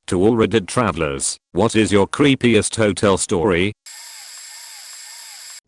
To all Reddit travelers, what is your creepiest hotel story?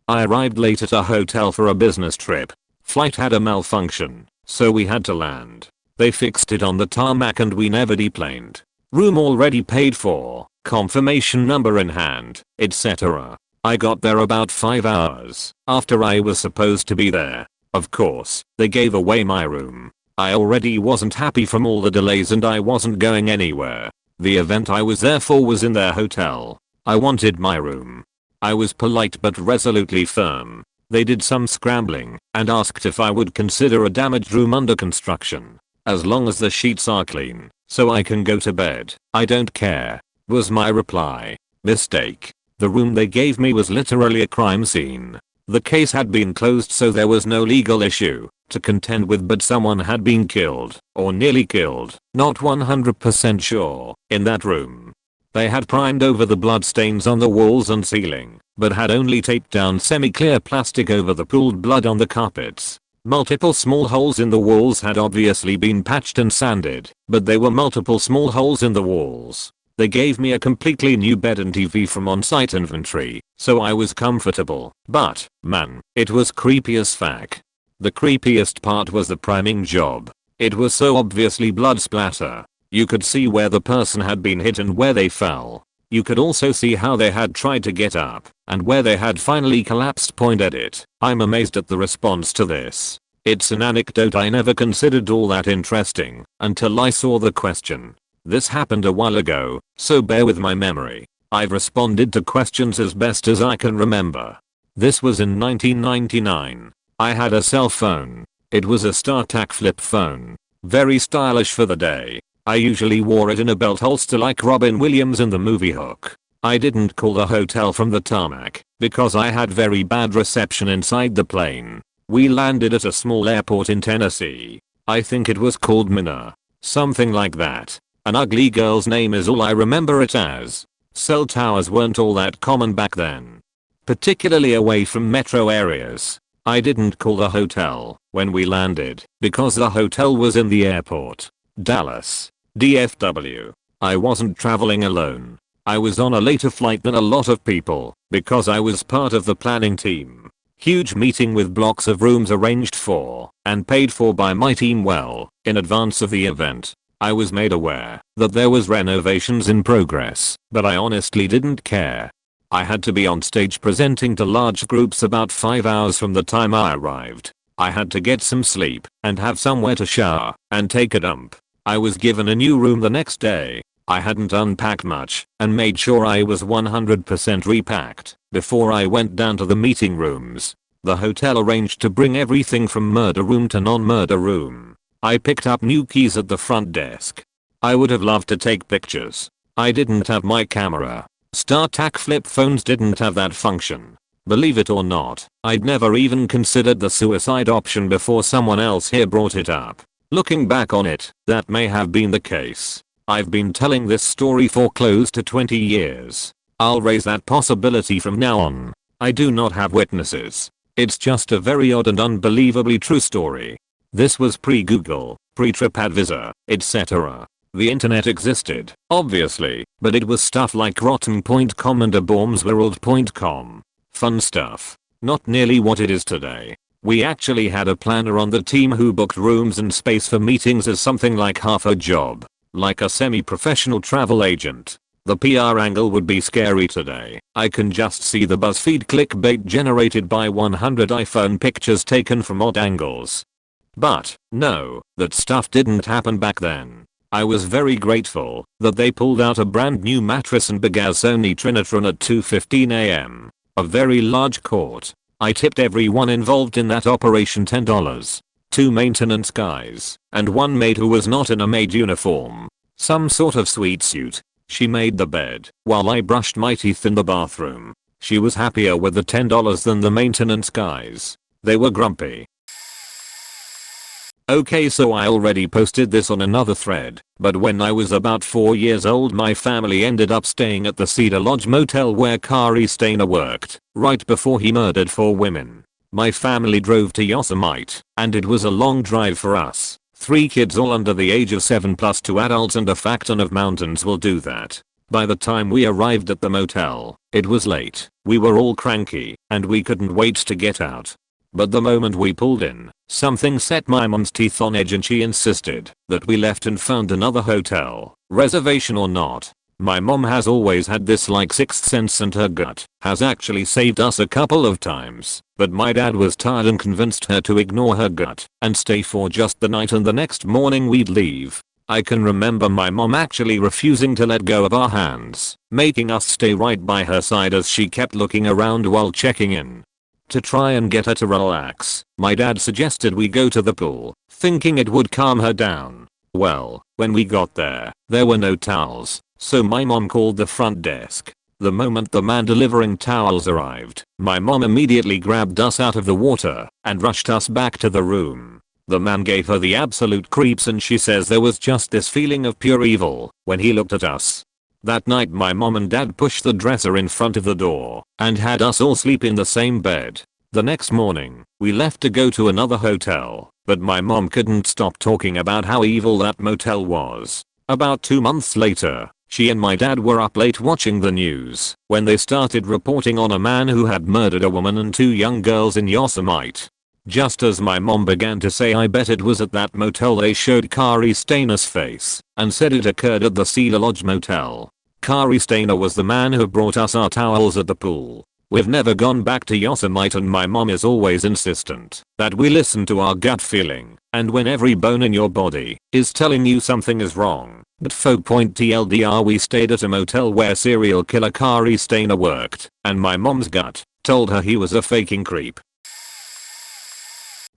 I arrived late at a hotel for a business trip. Flight had a malfunction, so we had to land. They fixed it on the tarmac and we never deplaned. Room already paid for, confirmation number in hand, etc. I got there about 5 hours after I was supposed to be there. Of course, they gave away my room. I already wasn't happy from all the delays and I wasn't going anywhere. The event I was there for was in their hotel. I wanted my room. I was polite but resolutely firm. They did some scrambling and asked if I would consider a damaged room under construction. As long as the sheets are clean, so I can go to bed, I don't care, was my reply. Mistake. The room they gave me was literally a crime scene. The case had been closed so there was no legal issue to contend with, but someone had been killed, or nearly killed, not 100% sure, in that room. They had primed over the bloodstains on the walls and ceiling, but had only taped down semi-clear plastic over the pooled blood on the carpets. Multiple small holes in the walls had obviously been patched and sanded, but there were multiple small holes in the walls. They gave me a completely new bed and TV from on-site inventory, so I was comfortable, but, man, it was creepy as fuck. The creepiest part was the priming job. It was so obviously blood splatter. You could see where the person had been hit and where they fell. You could also see how they had tried to get up, and where they had finally collapsed. Point at it. I'm amazed at the response to this. It's an anecdote I never considered all that interesting, until I saw the question. This happened a while ago, so bear with my memory. I've responded to questions as best as I can remember. This was in 1999. I had a cell phone. It was a StarTAC flip phone. Very stylish for the day. I usually wore it in a belt holster like Robin Williams in the movie Hook. I didn't call the hotel from the tarmac because I had very bad reception inside the plane. We landed at a small airport in Tennessee. I think it was called Minna. Something like that. An ugly girl's name is all I remember it as. Cell towers weren't all that common back then, particularly away from metro areas. I didn't call the hotel when we landed because the hotel was in the airport. Dallas. DFW. I wasn't traveling alone. I was on a later flight than a lot of people because I was part of the planning team. Huge meeting with blocks of rooms arranged for and paid for by my team well in advance of the event. I was made aware that there was renovations in progress, but I honestly didn't care. I had to be on stage presenting to large groups about 5 hours from the time I arrived. I had to get some sleep and have somewhere to shower and take a dump. I was given a new room the next day. I hadn't unpacked much and made sure I was 100% repacked before I went down to the meeting rooms. The hotel arranged to bring everything from murder room to non-murder room. I picked up new keys at the front desk. I would have loved to take pictures. I didn't have my camera. StarTAC flip phones didn't have that function. Believe it or not, I'd never even considered the suicide option before someone else here brought it up. Looking back on it, that may have been the case. I've been telling this story for close to 20 years. I'll raise that possibility from now on. I do not have witnesses. It's just a very odd and unbelievably true story. This was pre-Google, pre-TripAdvisor, etc. The internet existed, obviously, but it was stuff like Rotten.com and abombsworld.com. Fun stuff. Not nearly what it is today. We actually had a planner on the team who booked rooms and space for meetings as something like half a job. Like a semi-professional travel agent. The PR angle would be scary today. I can just see the BuzzFeed clickbait generated by 100 iPhone pictures taken from odd angles. But, no, that stuff didn't happen back then. I was very grateful that they pulled out a brand new mattress and Bagazzoni Trinitron at 2:15 AM. A very large court. I tipped everyone involved in that operation $10. 2 maintenance guys, and 1 maid who was not in a maid uniform. Some sort of sweet suit. She made the bed while I brushed my teeth in the bathroom. She was happier with the $10 than the maintenance guys. They were grumpy. Okay, so I already posted this on another thread, but when I was about 4 years old my family ended up staying at the Cedar Lodge motel where Kari Stayner worked, right before he murdered 4 women. My family drove to Yosemite, and it was a long drive for us. 3 kids all under the age of 7 plus 2 adults and a fuck ton of mountains will do that. By the time we arrived at the motel, it was late, we were all cranky, and we couldn't wait to get out. But the moment we pulled in, something set my mom's teeth on edge and she insisted that we left and found another hotel, reservation or not. My mom has always had this like sixth sense and her gut has actually saved us a couple of times, but my dad was tired and convinced her to ignore her gut and stay for just the night and the next morning we'd leave. I can remember my mom actually refusing to let go of our hands, making us stay right by her side as she kept looking around while checking in. To try and get her to relax, my dad suggested we go to the pool, thinking it would calm her down. Well, when we got there were no towels, so my mom called the front desk. The moment the man delivering towels arrived, my mom immediately grabbed us out of the water and rushed us back to the room. The man gave her the absolute creeps and she says there was just this feeling of pure evil when he looked at us. That night my mom and dad pushed the dresser in front of the door and had us all sleep in the same bed. The next morning, we left to go to another hotel, but my mom couldn't stop talking about how evil that motel was. About 2 months later, she and my dad were up late watching the news when they started reporting on a man who had murdered a woman and 2 young girls in Yosemite. Just as my mom began to say I bet it was at that motel, they showed Kari Stainer's face and said it occurred at the Cedar Lodge motel. Kari Stainer was the man who brought us our towels at the pool. We've never gone back to Yosemite and my mom is always insistent that we listen to our gut feeling and when every bone in your body is telling you something is wrong. But faux point TLDR, we stayed at a motel where serial killer Kari Stainer worked and my mom's gut told her he was a faking creep.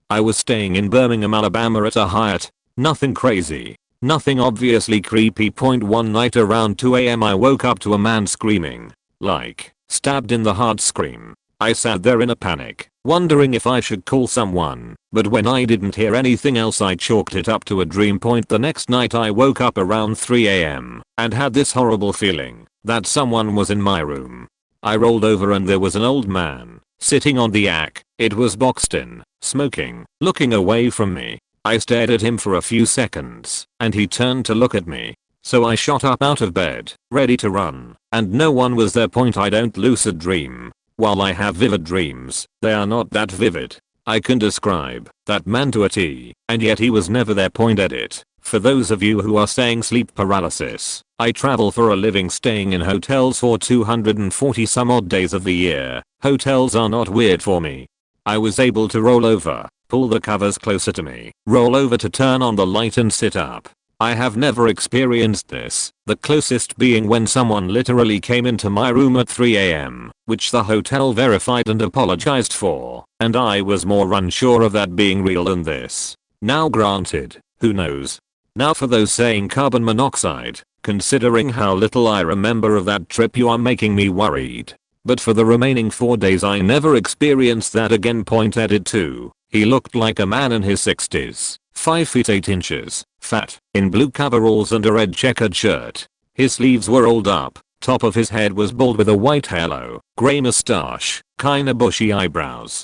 I was staying in Birmingham, Alabama at a Hyatt. Nothing crazy. Nothing obviously creepy. One night around 2 AM I woke up to a man screaming. Like, stabbed in the heart scream. I sat there in a panic, wondering if I should call someone, but when I didn't hear anything else I chalked it up to a dream. The next night I woke up around 3 AM and had this horrible feeling that someone was in my room. I rolled over and there was an old man sitting on the yak. It was boxed in, smoking, looking away from me. I stared at him for a few seconds and he turned to look at me. So I shot up out of bed, ready to run, and no one was there. I don't lucid dream. While I have vivid dreams, they are not that vivid. I can describe that man to a T, and yet he was never there. Edit. For those of you who are saying sleep paralysis, I travel for a living staying in hotels for 240 some odd days of the year. Hotels are not weird for me. I was able to roll over, pull the covers closer to me, roll over to turn on the light and sit up. I have never experienced this, the closest being when someone literally came into my room at 3 AM, which the hotel verified and apologized for, and I was more unsure of that being real than this. Now granted, who knows? Now for those saying carbon monoxide, considering how little I remember of that trip, you are making me worried. But for the remaining 4 days I never experienced that again. Edit 2. He looked like a man in his 60s, 5 feet 8 inches, fat, in blue coveralls and a red checkered shirt. His sleeves were rolled up, top of his head was bald with a white halo, grey mustache, kinda bushy eyebrows.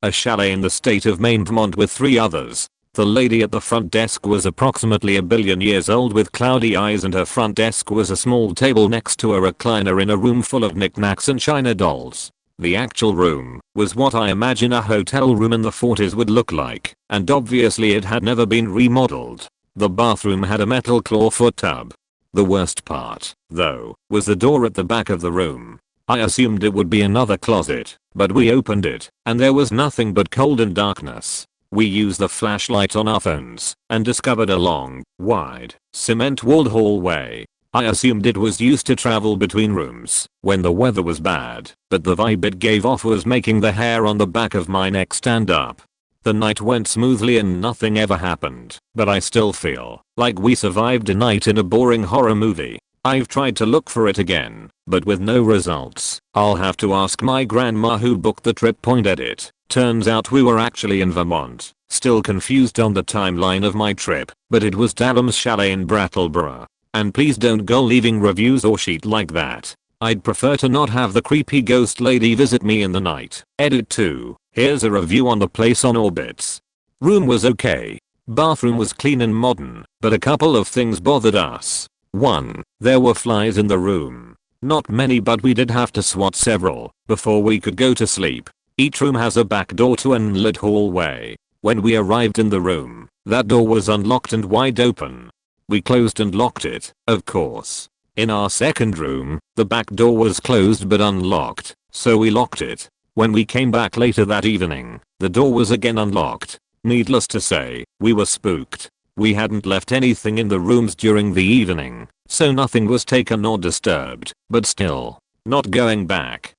A chalet in the state of Maine, Vermont with 3 others. The lady at the front desk was approximately a billion years old with cloudy eyes and her front desk was a small table next to a recliner in a room full of knickknacks and china dolls. The actual room was what I imagine a hotel room in the 40s would look like, and obviously it had never been remodeled. The bathroom had a metal clawfoot tub. The worst part, though, was the door at the back of the room. I assumed it would be another closet, but we opened it, and there was nothing but cold and darkness. We used the flashlight on our phones and discovered a long, wide, cement-walled hallway. I assumed it was used to travel between rooms when the weather was bad, but the vibe it gave off was making the hair on the back of my neck stand up. The night went smoothly and nothing ever happened, but I still feel like we survived a night in a boring horror movie. I've tried to look for it again, but with no results. I'll have to ask my grandma who booked the trip. Edit. Turns out we were actually in Vermont. Still confused on the timeline of my trip, but it was Dadam's chalet in Brattleboro. And please don't go leaving reviews or shit like that. I'd prefer to not have the creepy ghost lady visit me in the night. Edit 2. Here's a review on the place on Orbitz. Room was okay. Bathroom was clean and modern, but a couple of things bothered us. 1. There were flies in the room. Not many, but we did have to swat several before we could go to sleep. Each room has a back door to an unlit hallway. When we arrived in the room, that door was unlocked and wide open. We closed and locked it, of course. In our second room, the back door was closed but unlocked, so we locked it. When we came back later that evening, the door was again unlocked. Needless to say, we were spooked. We hadn't left anything in the rooms during the evening, so nothing was taken or disturbed, but still, not going back.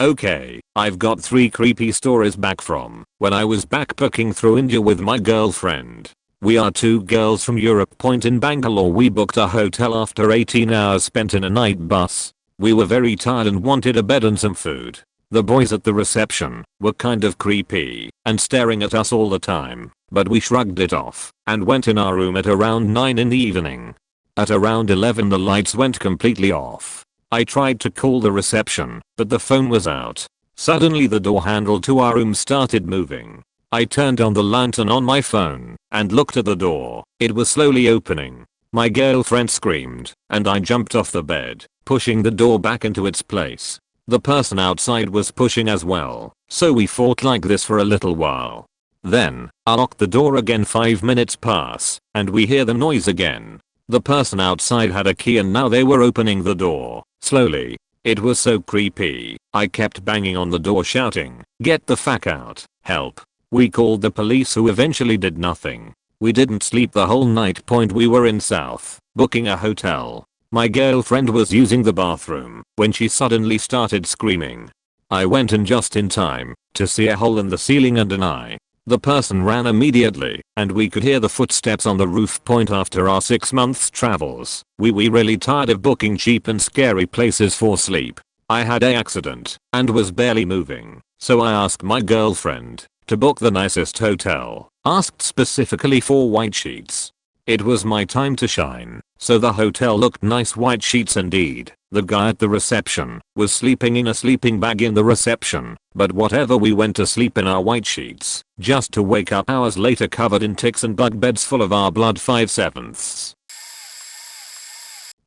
Okay, I've got 3 creepy stories back from when I was backpacking through India with my girlfriend. We are 2 girls from Europe. In Bangalore, we booked a hotel after 18 hours spent in a night bus. We were very tired and wanted a bed and some food. The boys at the reception were kind of creepy and staring at us all the time, but we shrugged it off and went in our room at around 9 in the evening. At around 11 the lights went completely off. I tried to call the reception, but the phone was out. Suddenly the door handle to our room started moving. I turned on the lantern on my phone and looked at the door. It was slowly opening. My girlfriend screamed, and I jumped off the bed, pushing the door back into its place. The person outside was pushing as well, so we fought like this for a little while. Then, I locked the door again. 5 minutes pass, and we hear the noise again. The person outside had a key and now they were opening the door, slowly. It was so creepy. I kept banging on the door shouting, "Get the fuck out, help." We called the police who eventually did nothing. We didn't sleep the whole night. We were in South, booking a hotel. My girlfriend was using the bathroom when she suddenly started screaming. I went in just in time to see a hole in the ceiling and an eye. The person ran immediately and we could hear the footsteps on the roof. After our 6 months travels, we really tired of booking cheap and scary places for sleep. I had an accident and was barely moving, so I asked my girlfriend to book the nicest hotel, asked specifically for white sheets. It was my time to shine, so the hotel looked nice. White sheets indeed. The guy at the reception was sleeping in a sleeping bag in the reception, but whatever, we went to sleep in our white sheets, just to wake up hours later covered in ticks and bug beds full of our blood. 5/7.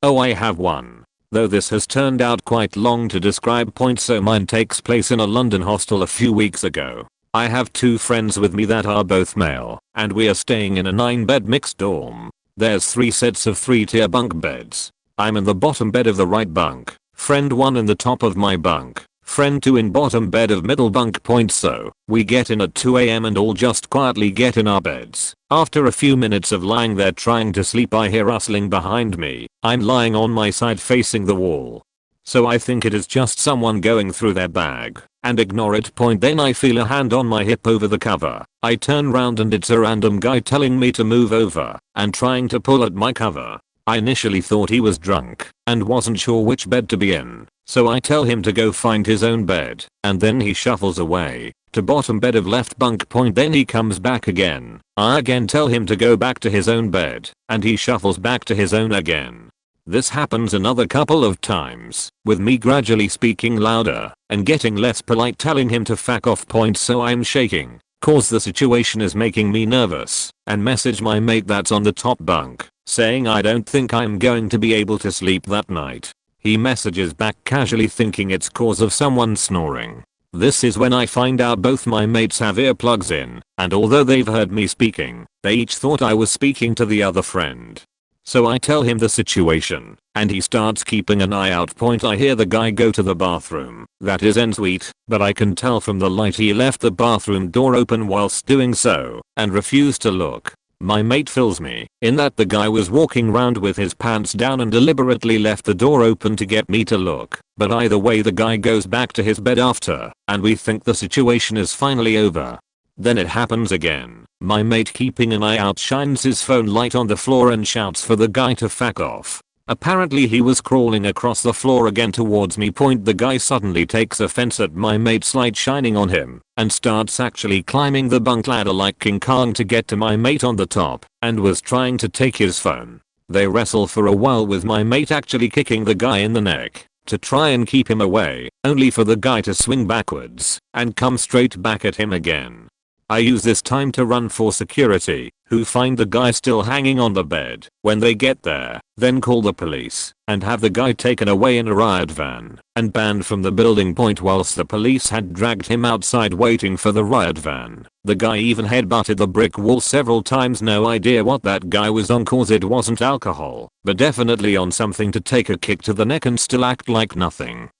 Oh, I have one. Though this has turned out quite long to describe. So mine takes place in a London hostel a few weeks ago. I have 2 friends with me that are both male, and we are staying in a 9-bed mixed dorm. There's 3 sets of 3-tier bunk beds. I'm in the bottom bed of the right bunk, friend 1 in the top of my bunk, friend 2 in bottom bed of middle bunk. So, we get in at 2 AM and all just quietly get in our beds. After a few minutes of lying there trying to sleep, I hear rustling behind me. I'm lying on my side facing the wall, so I think it is just someone going through their bag and ignore it. Then I feel a hand on my hip over the cover. I turn round and it's a random guy telling me to move over and trying to pull at my cover. I initially thought he was drunk and wasn't sure which bed to be in, so I tell him to go find his own bed, and then he shuffles away to bottom bed of left bunk. Then he comes back again. I again tell him to go back to his own bed, and he shuffles back to his own again. This happens another couple of times, with me gradually speaking louder and getting less polite, telling him to fuck off. So I'm shaking, cause the situation is making me nervous, and message my mate that's on the top bunk, saying I don't think I'm going to be able to sleep that night. He messages back casually thinking it's cause of someone snoring. This is when I find out both my mates have earplugs in, and although they've heard me speaking, they each thought I was speaking to the other friend. So I tell him the situation, and he starts keeping an eye out. I hear the guy go to the bathroom, that is en suite, but I can tell from the light he left the bathroom door open whilst doing so, and refused to look. My mate fills me in that the guy was walking round with his pants down and deliberately left the door open to get me to look, but either way the guy goes back to his bed after, and we think the situation is finally over. Then it happens again. My mate, keeping an eye out, shines his phone light on the floor and shouts for the guy to fuck off. Apparently he was crawling across the floor again towards me. The guy suddenly takes offense at my mate's light shining on him and starts actually climbing the bunk ladder like King Kong to get to my mate on the top, and was trying to take his phone. They wrestle for a while, with my mate actually kicking the guy in the neck to try and keep him away, only for the guy to swing backwards and come straight back at him again. I use this time to run for security, who find the guy still hanging on the bed. When they get there, then call the police and have the guy taken away in a riot van and banned from the building point whilst the police had dragged him outside waiting for the riot van. The guy even headbutted the brick wall several times. No idea what that guy was on, cause it wasn't alcohol, but definitely on something to take a kick to the neck and still act like nothing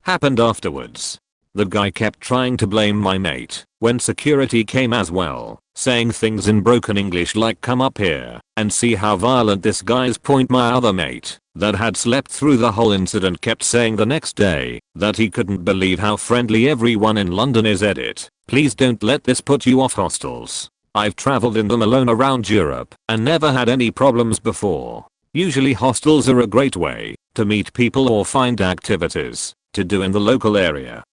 happened afterwards. The guy kept trying to blame my mate when security came as well, saying things in broken English like come up here and see how violent this guy's. Point my other mate that had slept through the whole incident kept saying the next day that he couldn't believe how friendly everyone in London is. Edit. Please don't let this put you off hostels. I've traveled in them alone around Europe and never had any problems before. Usually hostels are a great way to meet people or find activities to do in the local area.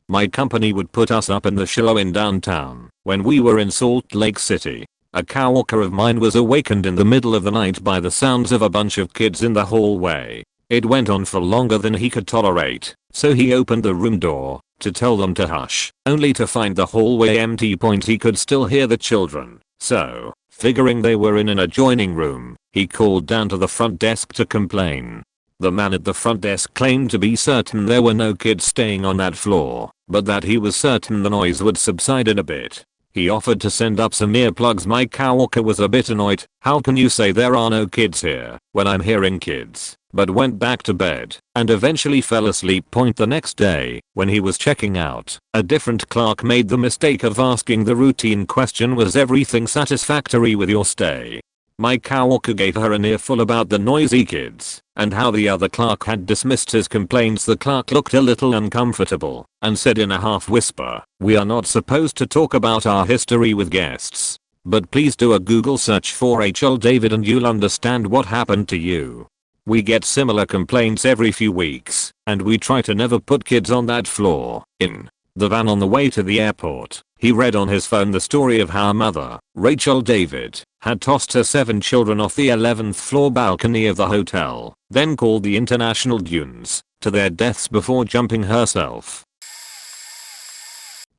My company would put us up in the show in downtown when we were in Salt Lake City. A coworker of mine was awakened in the middle of the night by the sounds of a bunch of kids in the hallway. It went on for longer than he could tolerate, so he opened the room door to tell them to hush, only to find the hallway empty. He could still hear the children, so, figuring they were in an adjoining room, he called down to the front desk to complain. The man at the front desk claimed to be certain there were no kids staying on that floor, but that he was certain the noise would subside in a bit. He offered to send up some earplugs. My coworker was a bit annoyed. How can you say there are no kids here when I'm hearing kids? But went back to bed and eventually fell asleep. The next day, when he was checking out, a different clerk made the mistake of asking the routine question, was everything satisfactory with your stay? My coworker gave her an earful about the noisy kids and how the other clerk had dismissed his complaints. The clerk looked a little uncomfortable and said in a half whisper, "We are not supposed to talk about our history with guests, but please do a Google search for Rachel David and you'll understand what happened to you. We get similar complaints every few weeks and we try to never put kids on that floor." In the van on the way to the airport, he read on his phone the story of how mother, Rachel David, had tossed her 7 children off the 11th floor balcony of the hotel, then called the international dunes to their deaths before jumping herself.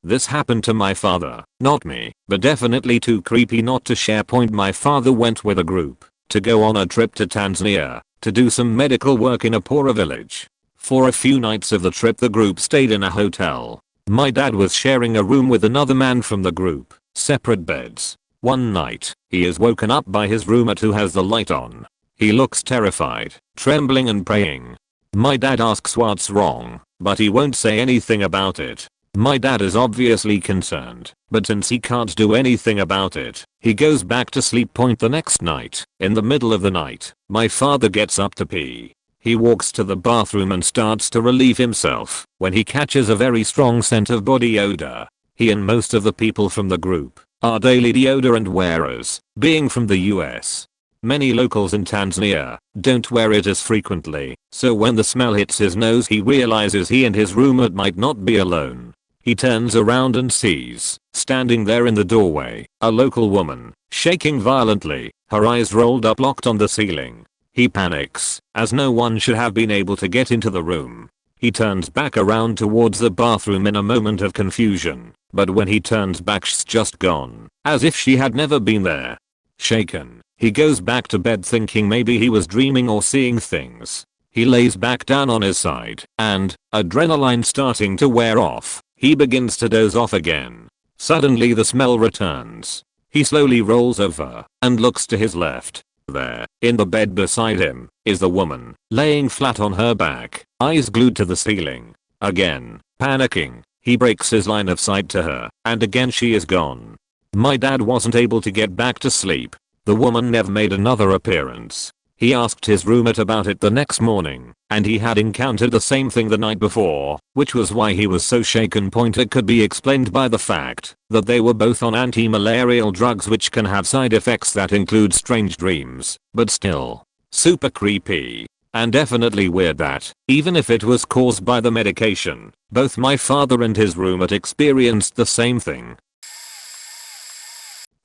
This happened to my father, not me, but definitely too creepy not to share. My father went with a group to go on a trip to Tanzania to do some medical work in a poorer village. For a few nights of the trip the group stayed in a hotel. My dad was sharing a room with another man from the group, separate beds. One night, he is woken up by his roommate who has the light on. He looks terrified, trembling and praying. My dad asks what's wrong, but he won't say anything about it. My dad is obviously concerned, but since he can't do anything about it, he goes back to sleep. The next night, in the middle of the night, my father gets up to pee. He walks to the bathroom and starts to relieve himself when he catches a very strong scent of body odor. He and most of the people from the group are daily deodorant wearers, being from the US. Many locals in Tanzania don't wear it as frequently, so when the smell hits his nose he realizes he and his roommate might not be alone. He turns around and sees, standing there in the doorway, a local woman, shaking violently, her eyes rolled up locked on the ceiling. He panics, as no one should have been able to get into the room. He turns back around towards the bathroom in a moment of confusion, but when he turns back she's just gone, as if she had never been there. Shaken, he goes back to bed thinking maybe he was dreaming or seeing things. He lays back down on his side, and, adrenaline starting to wear off, he begins to doze off again. Suddenly the smell returns. He slowly rolls over and looks to his left. There, in the bed beside him, is the woman, laying flat on her back, eyes glued to the ceiling. Again, panicking, he breaks his line of sight to her, and again she is gone. My dad wasn't able to get back to sleep. The woman never made another appearance. He asked his roommate about it the next morning, and he had encountered the same thing the night before, which was why he was so shaken. It could be explained by the fact that they were both on anti-malarial drugs which can have side effects that include strange dreams, but still, super creepy. And definitely weird that, even if it was caused by the medication, both my father and his roommate experienced the same thing.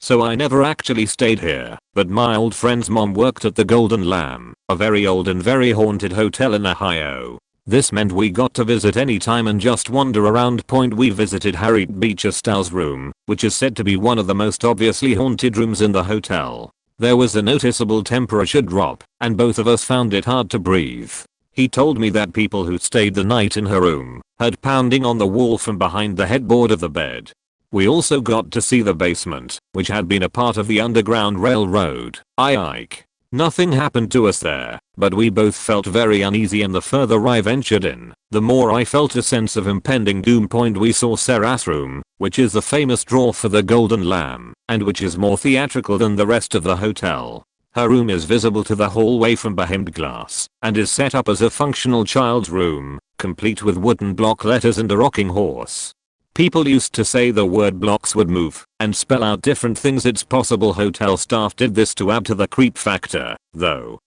So I never actually stayed here, but my old friend's mom worked at the Golden Lamb, a very old and very haunted hotel in Ohio. This meant we got to visit anytime and just wander around. We visited Harriet Beecher Stowe's room, which is said to be one of the most obviously haunted rooms in the hotel. There was a noticeable temperature drop, and both of us found it hard to breathe. He told me that people who stayed the night in her room heard pounding on the wall from behind the headboard of the bed. We also got to see the basement, which had been a part of the Underground Railroad. Ike. Nothing happened to us there, but we both felt very uneasy, and the further I ventured in, the more I felt a sense of impending doom. We saw Sarah's room, which is the famous drawer for the Golden Lamb, and which is more theatrical than the rest of the hotel. Her room is visible to the hallway from behind glass, and is set up as a functional child's room, complete with wooden block letters and a rocking horse. People used to say the word blocks would move and spell out different things. It's possible hotel staff did this to add to the creep factor, though.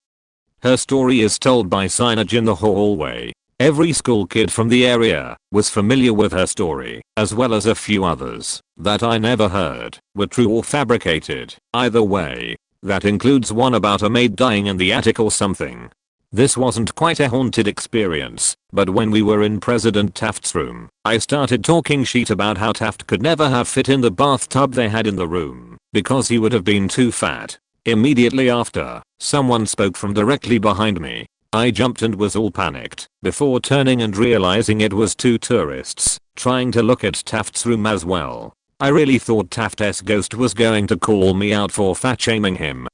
Her story is told by signage in the hallway. Every school kid from the area was familiar with her story, as well as a few others that I never heard were true or fabricated. Either way, that includes one about a maid dying in the attic or something. This wasn't quite a haunted experience, but when we were in President Taft's room, I started talking shit about how Taft could never have fit in the bathtub they had in the room, because he would have been too fat. Immediately after, someone spoke from directly behind me. I jumped and was all panicked, before turning and realizing it was two tourists, trying to look at Taft's room as well. I really thought Taft's ghost was going to call me out for fat shaming him.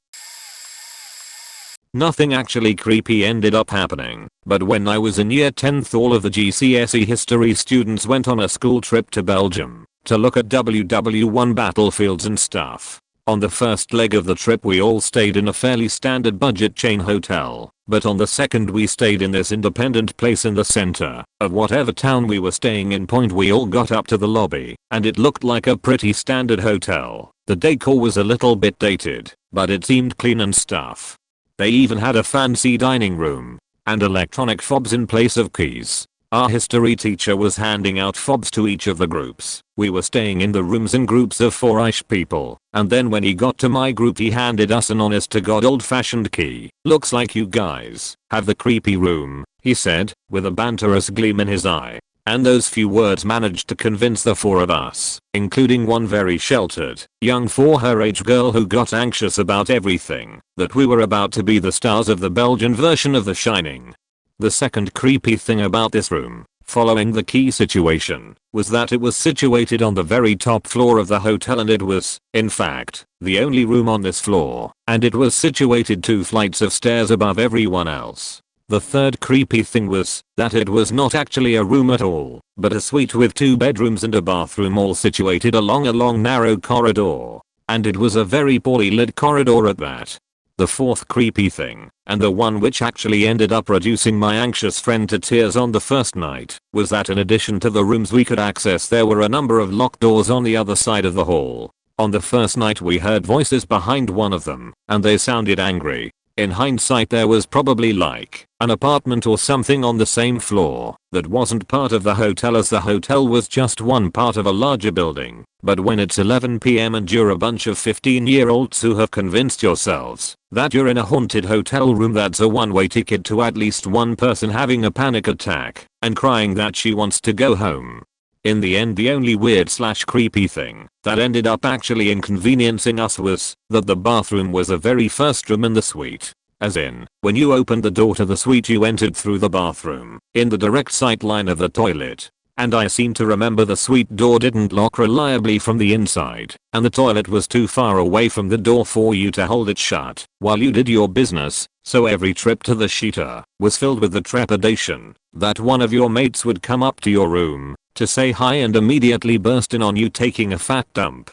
Nothing actually creepy ended up happening, but when I was in year 10th, all of the GCSE history students went on a school trip to Belgium to look at WW1 battlefields and stuff. On the first leg of the trip we all stayed in a fairly standard budget chain hotel, but on the second we stayed in this independent place in the center of whatever town we were staying in. We all got up to the lobby, and it looked like a pretty standard hotel. The decor was a little bit dated, but it seemed clean and stuff. They even had a fancy dining room and electronic fobs in place of keys. Our history teacher was handing out fobs to each of the groups. We were staying in the rooms in groups of 4-ish people, and then when he got to my group he handed us an honest to god old-fashioned key. "Looks like you guys have the creepy room," he said, with a banterous gleam in his eye. And those few words managed to convince the four of us, including one very sheltered, young for her age girl who got anxious about everything, that we were about to be the stars of the Belgian version of The Shining. The second creepy thing about this room, following the key situation, was that it was situated on the very top floor of the hotel, and it was, in fact, the only room on this floor, and it was situated 2 flights of stairs above everyone else. The third creepy thing was that it was not actually a room at all, but a suite with 2 bedrooms and a bathroom, all situated along a long narrow corridor. And it was a very poorly lit corridor at that. The fourth creepy thing, and the one which actually ended up reducing my anxious friend to tears on the first night, was that in addition to the rooms we could access, there were a number of locked doors on the other side of the hall. On the first night we heard voices behind one of them, and they sounded angry. In hindsight there was probably like an apartment or something on the same floor that wasn't part of the hotel, as the hotel was just one part of a larger building. But when it's 11 PM and you're a bunch of 15-year-olds who have convinced yourselves that you're in a haunted hotel room, that's a one-way ticket to at least one person having a panic attack and crying that she wants to go home. In the end, the only weird/creepy thing that ended up actually inconveniencing us was that the bathroom was the very first room in the suite. As in, when you opened the door to the suite you entered through the bathroom, in the direct sight line of the toilet. And I seem to remember the suite door didn't lock reliably from the inside, and the toilet was too far away from the door for you to hold it shut while you did your business, so every trip to the shitter was filled with the trepidation that one of your mates would come up to your room to say hi and immediately burst in on you taking a fat dump.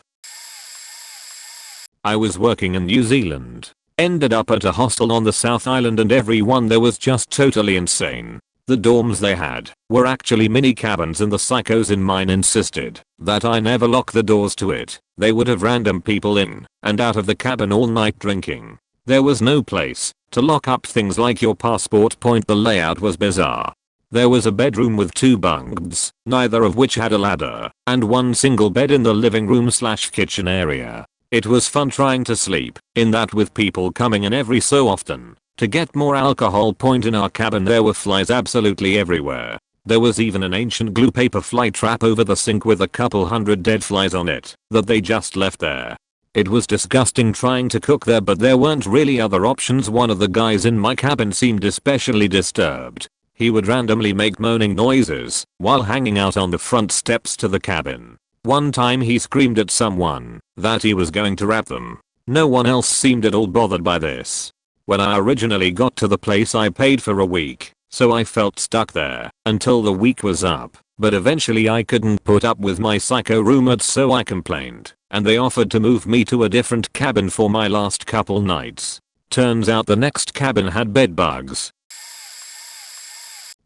I was working in New Zealand. Ended up at a hostel on the South Island, and everyone there was just totally insane. The dorms they had were actually mini cabins, and the psychos in mine insisted that I never lock the doors to it. They would have random people in and out of the cabin all night drinking. There was no place to lock up things like your passport. The layout was bizarre. There was a bedroom with 2 bunks, neither of which had a ladder, and one single bed in the living room/kitchen area. It was fun trying to sleep in that with people coming in every so often. To get more alcohol point in our cabin there were flies absolutely everywhere. There was even an ancient glue paper fly trap over the sink with a couple hundred dead flies on it that they just left there. It was disgusting trying to cook there, but there weren't really other options. One of the guys in my cabin seemed especially disturbed. He would randomly make moaning noises while hanging out on the front steps to the cabin. One time he screamed at someone that he was going to rap them. No one else seemed at all bothered by this. When I originally got to the place I paid for a week, so I felt stuck there until the week was up, but eventually I couldn't put up with my psycho roommates, so I complained, and they offered to move me to a different cabin for my last couple nights. Turns out the next cabin had bed bugs.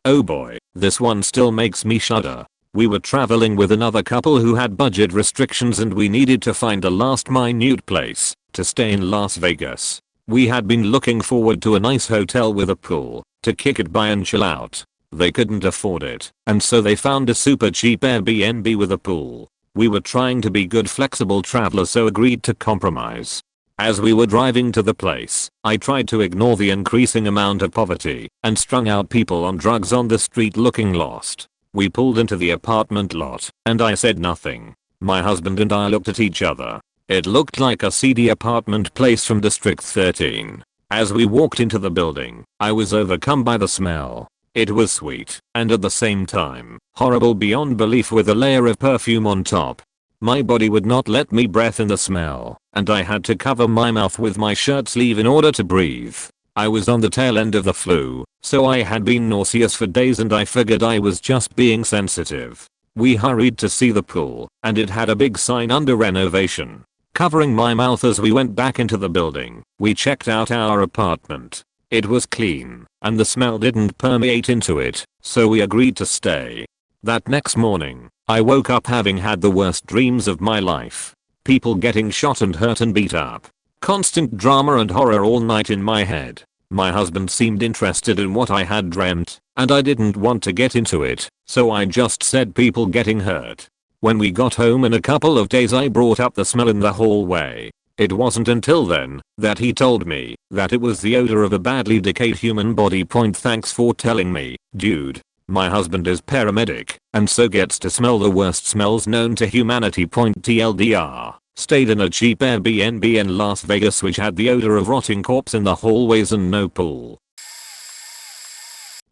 Oh boy, this one still makes me shudder. We were traveling with another couple who had budget restrictions and we needed to find a last minute place to stay in Las Vegas. We had been looking forward to a nice hotel with a pool to kick it by and chill out. They couldn't afford it, and so they found a super cheap Airbnb with a pool. We were trying to be good flexible travelers, so agreed to compromise. As we were driving to the place, I tried to ignore the increasing amount of poverty and strung out people on drugs on the street looking lost. We pulled into the apartment lot, and I said nothing. My husband and I looked at each other. It looked like a seedy apartment place from District 13. As we walked into the building, I was overcome by the smell. It was sweet, and at the same time, horrible beyond belief with a layer of perfume on top. My body would not let me breathe in the smell, and I had to cover my mouth with my shirt sleeve in order to breathe. I was on the tail end of the flu, so I had been nauseous for days and I figured I was just being sensitive. We hurried to see the pool, and it had a big sign under renovation. Covering my mouth as we went back into the building, we checked out our apartment. It was clean, and the smell didn't permeate into it, so we agreed to stay. That next morning, I woke up having had the worst dreams of my life. People getting shot and hurt and beat up. Constant drama and horror all night in my head. My husband seemed interested in what I had dreamt, and I didn't want to get into it, so I just said people getting hurt. When we got home in a couple of days I brought up the smell in the hallway. It wasn't until then that he told me that it was the odor of a badly decayed human body. Thanks for telling me, dude. My husband is paramedic and so gets to smell the worst smells known to humanity. TLDR. Stayed in a cheap Airbnb in Las Vegas which had the odor of rotting corpse in the hallways and no pool.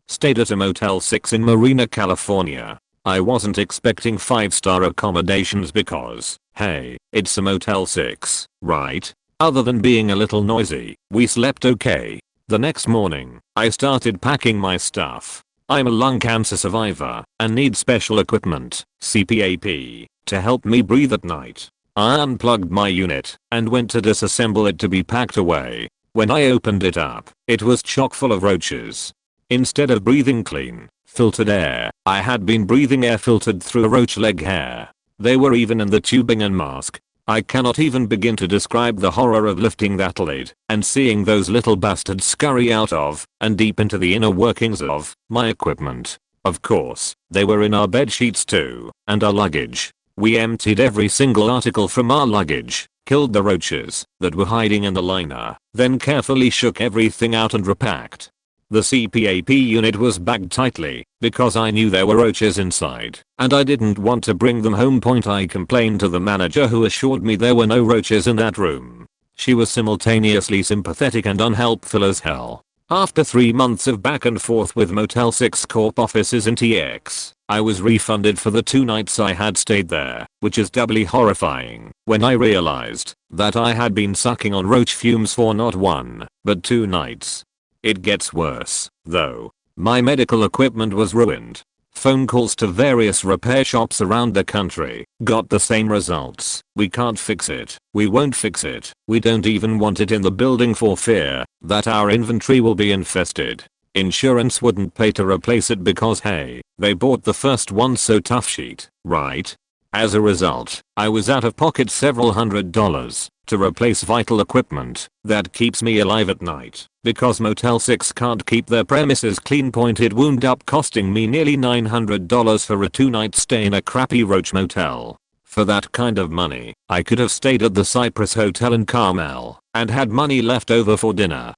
Stayed at a Motel 6 in Marina, California. I wasn't expecting 5-star accommodations because, hey, it's a Motel 6, right? Other than being a little noisy, we slept okay. The next morning, I started packing my stuff. I'm a lung cancer survivor and need special equipment, CPAP, to help me breathe at night. I unplugged my unit and went to disassemble it to be packed away. When I opened it up, it was chock full of roaches. Instead of breathing clean, filtered air, I had been breathing air filtered through a roach leg hair. They were even in the tubing and mask. I cannot even begin to describe the horror of lifting that lid and seeing those little bastards scurry out of and deep into the inner workings of my equipment. Of course, they were in our bed sheets too, and our luggage. We emptied every single article from our luggage, killed the roaches that were hiding in the liner, then carefully shook everything out and repacked. The CPAP unit was bagged tightly because I knew there were roaches inside and I didn't want to bring them home. I complained to the manager who assured me there were no roaches in that room. She was simultaneously sympathetic and unhelpful as hell. After 3 months of back and forth with Motel 6 Corp offices in TX, I was refunded for the 2 nights I had stayed there, which is doubly horrifying when I realized that I had been sucking on roach fumes for not 1, but 2 nights. It gets worse, though. My medical equipment was ruined. Phone calls to various repair shops around the country got the same results. We can't fix it. We won't fix it. We don't even want it in the building for fear that our inventory will be infested. Insurance wouldn't pay to replace it because hey, they bought the first one, so tough shit, right? As a result, I was out of pocket several $100s to replace vital equipment that keeps me alive at night because Motel 6 can't keep their premises clean. It wound up costing me nearly $900 for a 2-night stay in a crappy roach motel. For that kind of money, I could have stayed at the Cypress Hotel in Carmel and had money left over for dinner.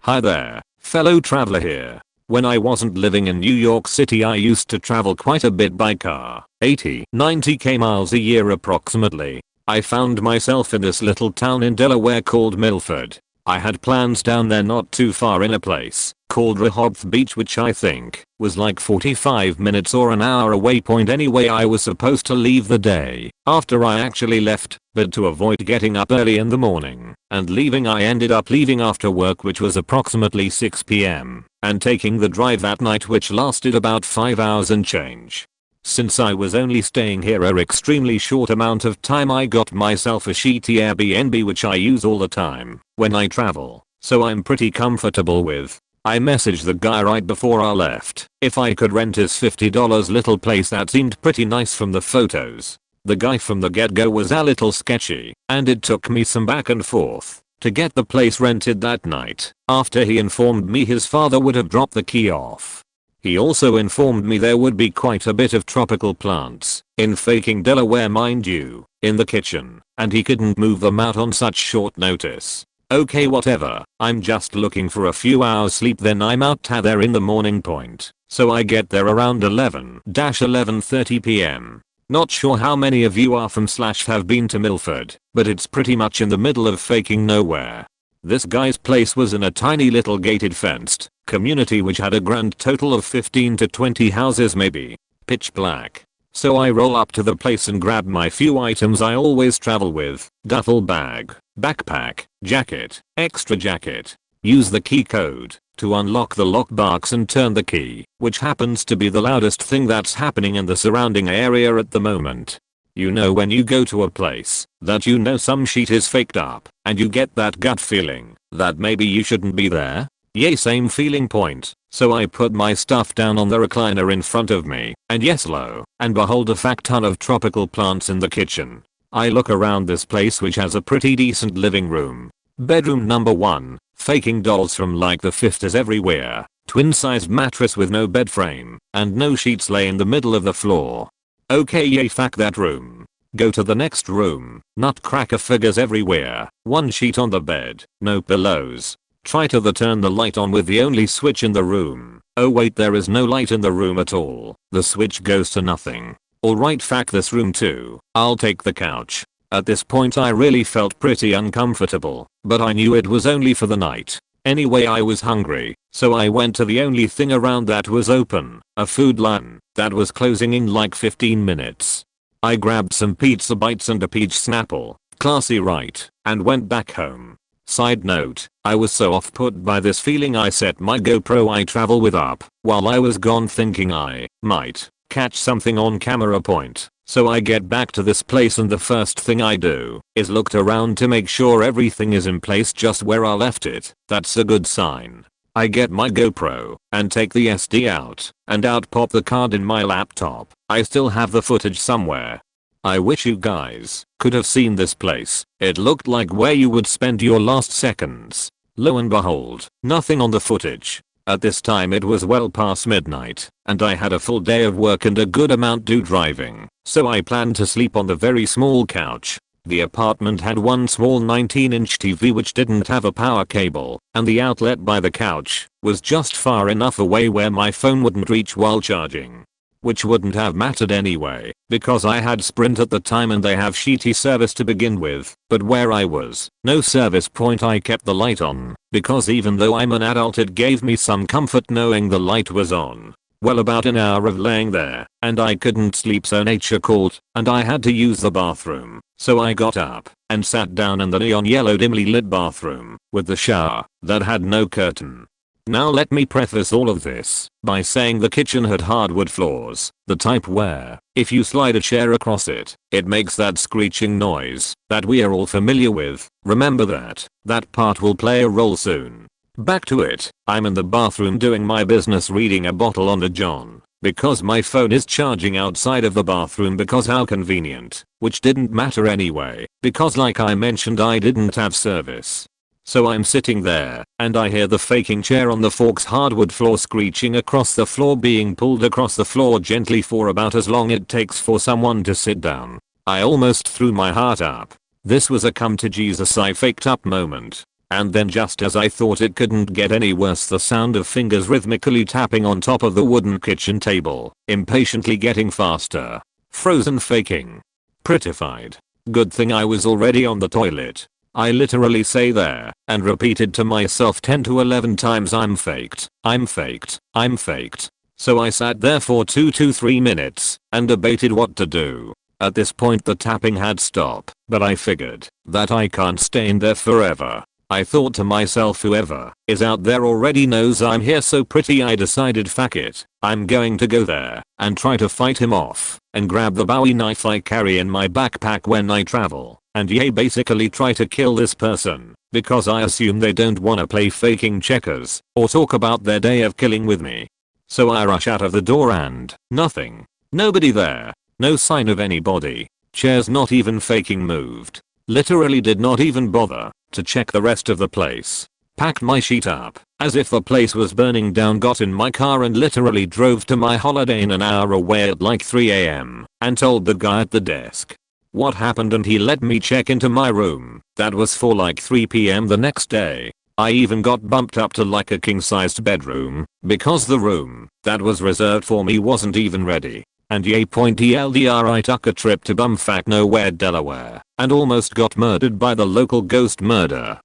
Hi there, fellow traveler here. When I wasn't living in New York City I used to travel quite a bit by car, 80-90k miles a year approximately. I found myself in this little town in Delaware called Milford. I had plans down there not too far in a place called Rehoboth Beach, which I think was like 45 minutes or an hour away. Anyway, I was supposed to leave the day after I actually left, but to avoid getting up early in the morning and leaving I ended up leaving after work, which was approximately 6 p.m. and taking the drive that night, which lasted about 5 hours and change. Since I was only staying here a extremely short amount of time, I got myself a shitty Airbnb which I use all the time when I travel, so I'm pretty comfortable with. I messaged the guy right before I left if I could rent his $50 little place that seemed pretty nice from the photos. The guy from the get-go was a little sketchy, and it took me some back and forth to get the place rented that night after he informed me his father would have dropped the key off. He also informed me there would be quite a bit of tropical plants in faking Delaware, mind you, in the kitchen, and he couldn't move them out on such short notice. Okay, whatever, I'm just looking for a few hours sleep, then I'm out there in the morning point. So I get there around 11-11:30 p.m. Not sure how many of you are from / have been to Milford, but it's pretty much in the middle of faking nowhere. This guy's place was in a tiny little gated fenced community which had a grand total of 15 to 20 houses maybe. Pitch black. So I roll up to the place and grab my few items I always travel with: duffel bag, backpack, jacket, extra jacket. Use the key code to unlock the lockbox and turn the key, which happens to be the loudest thing that's happening in the surrounding area at the moment. You know when you go to a place that you know some shit is faked up and you get that gut feeling that maybe you shouldn't be there? Yay, same feeling point. So I put my stuff down on the recliner in front of me, and yes, lo and behold, a fuck ton of tropical plants in the kitchen. I look around this place, which has a pretty decent living room. Bedroom number 1, faking dolls from like the 50s everywhere, twin-sized mattress with no bed frame, and no sheets lay in the middle of the floor. Okay, yay, fuck that room. Go to the next room. Nutcracker figures everywhere, one sheet on the bed, no pillows. Try to turn the light on with the only switch in the room. Oh wait, there is no light in the room at all. The switch goes to nothing. Alright, fuck this room too. I'll take the couch. At this point I really felt pretty uncomfortable, but I knew it was only for the night. Anyway, I was hungry, so I went to the only thing around that was open, a Food Lion, that was closing in like 15 minutes. I grabbed some pizza bites and a peach Snapple, classy right, and went back home. Side note, I was so off put by this feeling I set my GoPro I travel with up while I was gone, thinking I might catch something on camera point. So I get back to this place and the first thing I do is look around to make sure everything is in place just where I left it. That's a good sign. I get my GoPro and take the SD out, and out pop the card in my laptop. I still have the footage somewhere. I wish you guys could have seen this place. It looked like where you would spend your last seconds. Lo and behold, nothing on the footage. At this time it was well past midnight, and I had a full day of work and a good amount due driving, so I planned to sleep on the very small couch. The apartment had one small 19-inch TV which didn't have a power cable, and the outlet by the couch was just far enough away where my phone wouldn't reach while charging. Which wouldn't have mattered anyway, because I had Sprint at the time and they have shitty service to begin with. But where I was, no service point. I kept the light on, because even though I'm an adult it gave me some comfort knowing the light was on. Well, about an hour of laying there, and I couldn't sleep, so nature called, and I had to use the bathroom. So I got up and sat down in the neon yellow dimly lit bathroom with the shower that had no curtain. Now let me preface all of this by saying the kitchen had hardwood floors, the type where, if you slide a chair across it, it makes that screeching noise that we are all familiar with. Remember that. That part will play a role soon. Back to it. I'm in the bathroom doing my business, reading a bottle on a John, because my phone is charging outside of the bathroom, because how convenient, which didn't matter anyway, because like I mentioned I didn't have service. So I'm sitting there, and I hear the faking chair on the fork's hardwood floor screeching across the floor, being pulled across the floor gently for about as long it takes for someone to sit down. I almost threw my heart up. This was a come to Jesus I faked up moment. and then just as I thought it couldn't get any worse, the sound of fingers rhythmically tapping on top of the wooden kitchen table, impatiently getting faster. Frozen faking. Prettified. Good thing I was already on the toilet. I literally say there and repeated to myself 10 to 11 times, I'm faked, I'm faked, I'm faked. So I sat there for 2 to 3 minutes and debated what to do. At this point the tapping had stopped, but I figured that I can't stay in there forever. I thought to myself, whoever is out there already knows I'm here, so pretty I decided, fuck it, I'm going to go there and try to fight him off and grab the Bowie knife I carry in my backpack when I travel and basically try to kill this person because I assume they don't wanna play faking checkers or talk about their day of killing with me. So I rush out of the door and nothing. Nobody there. No sign of anybody. Chairs not even faking moved. Literally did not even bother to check the rest of the place. Packed my sheet up as if the place was burning down, got in my car and literally drove to my Holiday Inn an hour away at like 3 AM and told the guy at the desk what happened, and he let me check into my room. That was for like 3 PM the next day. I even got bumped up to like a king-sized bedroom because the room that was reserved for me wasn't even ready. And TLDR, I took a trip to bumfuck nowhere, Delaware, and almost got murdered by the local ghost murder.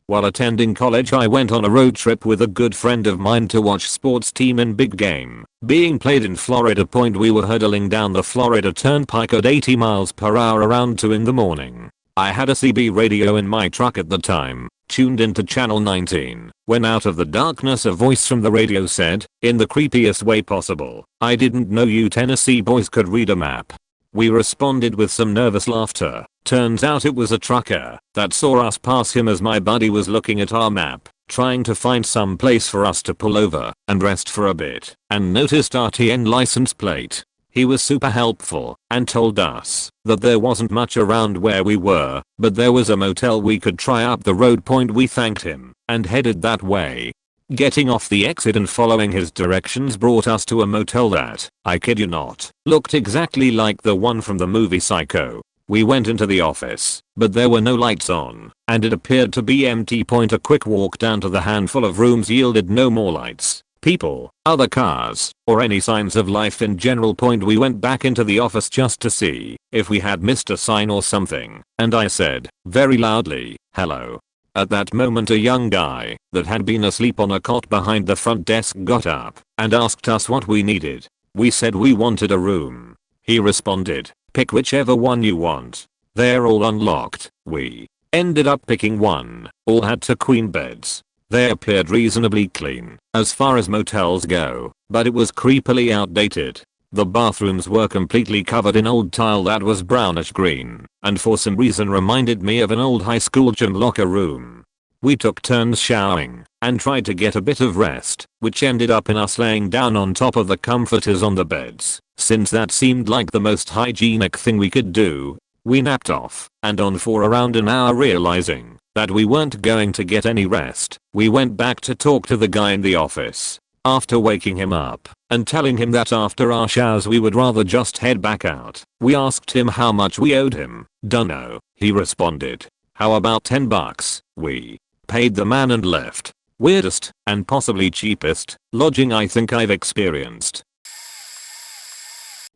While attending college, I went on a road trip with a good friend of mine to watch sports team in big game being played in Florida. We were hurtling down the Florida Turnpike at 80 miles per hour around 2 in the morning. I had a CB radio in my truck at the time, tuned into channel 19, when out of the darkness a voice from the radio said, in the creepiest way possible, "I didn't know you Tennessee boys could read a map." We responded with some nervous laughter. Turns out it was a trucker that saw us pass him as my buddy was looking at our map, trying to find some place for us to pull over and rest for a bit, and noticed our TN license plate. He was super helpful and told us that there wasn't much around where we were, but there was a motel we could try up the road. We thanked him and headed that way. Getting off the exit and following his directions brought us to a motel that, I kid you not, looked exactly like the one from the movie Psycho. We went into the office, but there were no lights on, and it appeared to be empty. A quick walk down to the handful of rooms yielded no more lights, people, other cars, or any signs of life in general. We went back into the office just to see if we had missed a sign or something, and I said, very loudly, "Hello." At that moment a young guy that had been asleep on a cot behind the front desk got up and asked us what we needed. We said we wanted a room. He responded, "Pick whichever one you want. They're all unlocked." We ended up picking one. All had 2 queen beds. They appeared reasonably clean as far as motels go, but it was creepily outdated. The bathrooms were completely covered in old tile that was brownish green, and for some reason reminded me of an old high school gym locker room. We took turns showering and tried to get a bit of rest, which ended up in us laying down on top of the comforters on the beds, since that seemed like the most hygienic thing we could do. We napped off and on for around an hour. Realizing that we weren't going to get any rest, we went back to talk to the guy in the office. After waking him up and telling him that after our showers we would rather just head back out, we asked him how much we owed him. "Dunno," he responded. "How about $10? We paid the man and left. Weirdest and possibly cheapest lodging I think I've experienced.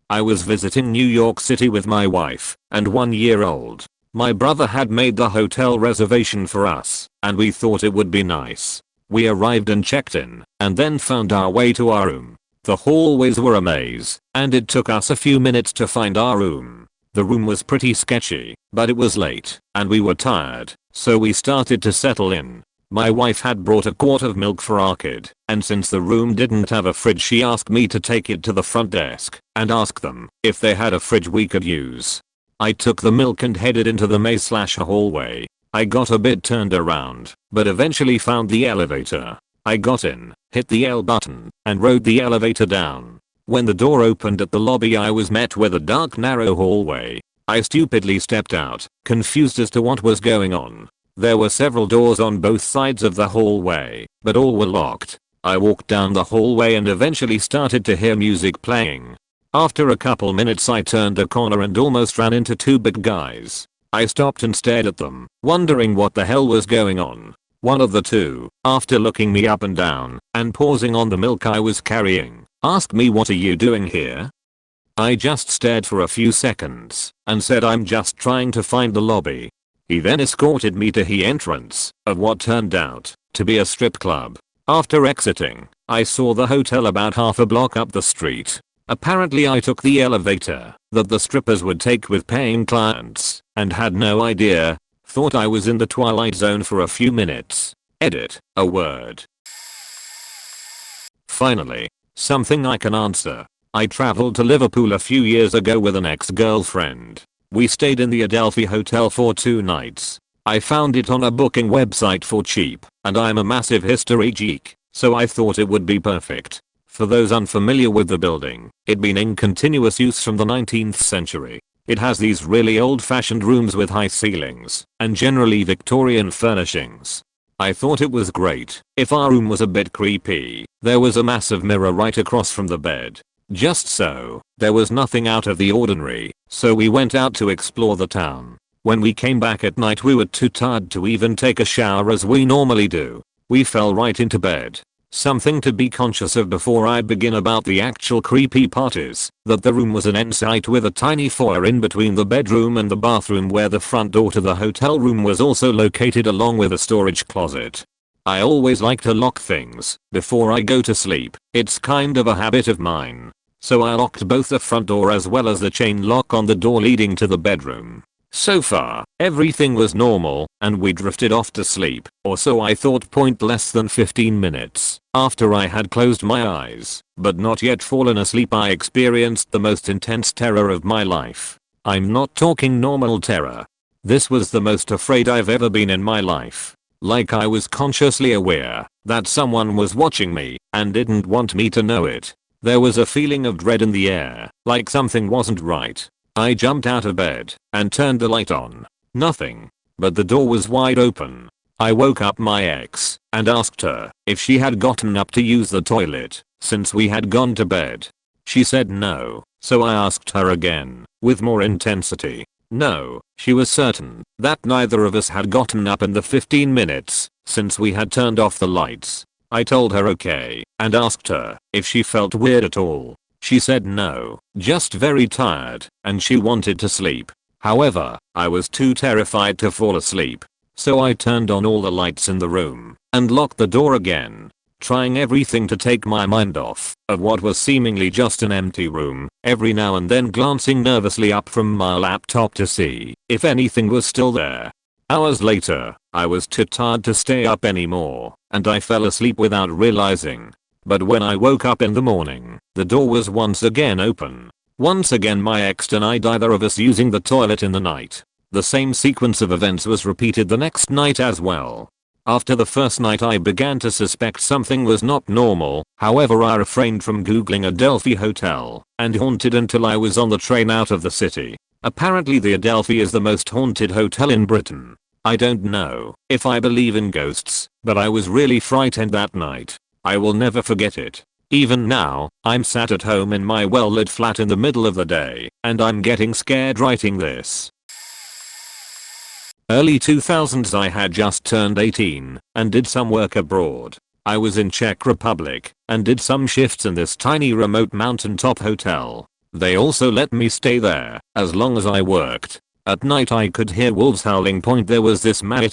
I was visiting New York City with my wife and 1-year-old. My brother had made the hotel reservation for us, and we thought it would be nice. We arrived and checked in, and then found our way to our room. The hallways were a maze, and it took us a few minutes to find our room. The room was pretty sketchy, but it was late, and we were tired, so we started to settle in. My wife had brought a quart of milk for our kid, and since the room didn't have a fridge she asked me to take it to the front desk and ask them if they had a fridge we could use. I took the milk and headed into the maze/hallway. I got a bit turned around, but eventually found the elevator. I got in, hit the L button, and rode the elevator down. When the door opened at the lobby I was met with a dark narrow hallway. I stupidly stepped out, confused as to what was going on. There were several doors on both sides of the hallway, but all were locked. I walked down the hallway and eventually started to hear music playing. After a couple minutes I turned a corner and almost ran into 2 big guys. I stopped and stared at them, wondering what the hell was going on. One of the two, after looking me up and down and pausing on the milk I was carrying, asked me, "What are you doing here?" I just stared for a few seconds and said, "I'm just trying to find the lobby." He then escorted me to the entrance of what turned out to be a strip club. After exiting, I saw the hotel about half a block up the street. Apparently I took the elevator that the strippers would take with paying clients and had no idea. Thought I was in the twilight zone for a few minutes. Edit, a word. Finally, something I can answer. I traveled to Liverpool a few years ago with an ex-girlfriend. We stayed in the Adelphi Hotel for 2 nights. I found it on a booking website for cheap, and I'm a massive history geek, so I thought it would be perfect. For those unfamiliar with the building, it'd been in continuous use from the 19th century. It has these really old-fashioned rooms with high ceilings and generally Victorian furnishings. I thought it was great. If our room was a bit creepy, there was a massive mirror right across from the bed. Just so, there was nothing out of the ordinary, so we went out to explore the town. When we came back at night we were too tired to even take a shower as we normally do. We fell right into bed. Something to be conscious of before I begin about the actual creepy part is that the room was an ensuite with a tiny foyer in between the bedroom and the bathroom where the front door to the hotel room was also located along with a storage closet. I always like to lock things before I go to sleep. It's kind of a habit of mine. So I locked both the front door as well as the chain lock on the door leading to the bedroom. So far, everything was normal, and we drifted off to sleep, or so I thought. Less than 15 minutes after I had closed my eyes, but not yet fallen asleep, I experienced the most intense terror of my life. I'm not talking normal terror. This was the most afraid I've ever been in my life. Like I was consciously aware that someone was watching me and didn't want me to know it. There was a feeling of dread in the air, like something wasn't right. I jumped out of bed and turned the light on. Nothing. But the door was wide open. I woke up my ex and asked her if she had gotten up to use the toilet since we had gone to bed. She said no, so I asked her again with more intensity. No, she was certain that neither of us had gotten up in the 15 minutes since we had turned off the lights. I told her okay and asked her if she felt weird at all. She said no, just very tired, and she wanted to sleep. However, I was too terrified to fall asleep. So I turned on all the lights in the room and locked the door again, trying everything to take my mind off of what was seemingly just an empty room, every now and then glancing nervously up from my laptop to see if anything was still there. Hours later, I was too tired to stay up anymore, and I fell asleep without realizing. But when I woke up in the morning, the door was once again open. Once again my ex denied either of us using the toilet in the night. The same sequence of events was repeated the next night as well. After the first night I began to suspect something was not normal. However, I refrained from googling Adelphi Hotel and haunted until I was on the train out of the city. Apparently the Adelphi is the most haunted hotel in Britain. I don't know if I believe in ghosts, but I was really frightened that night. I will never forget it. Even now, I'm sat at home in my well-lit flat in the middle of the day, and I'm getting scared writing this. Early 2000s, I had just turned 18 and did some work abroad. I was in Czech Republic and did some shifts in this tiny remote mountaintop hotel. They also let me stay there as long as I worked. At night I could hear wolves howling. There was this man,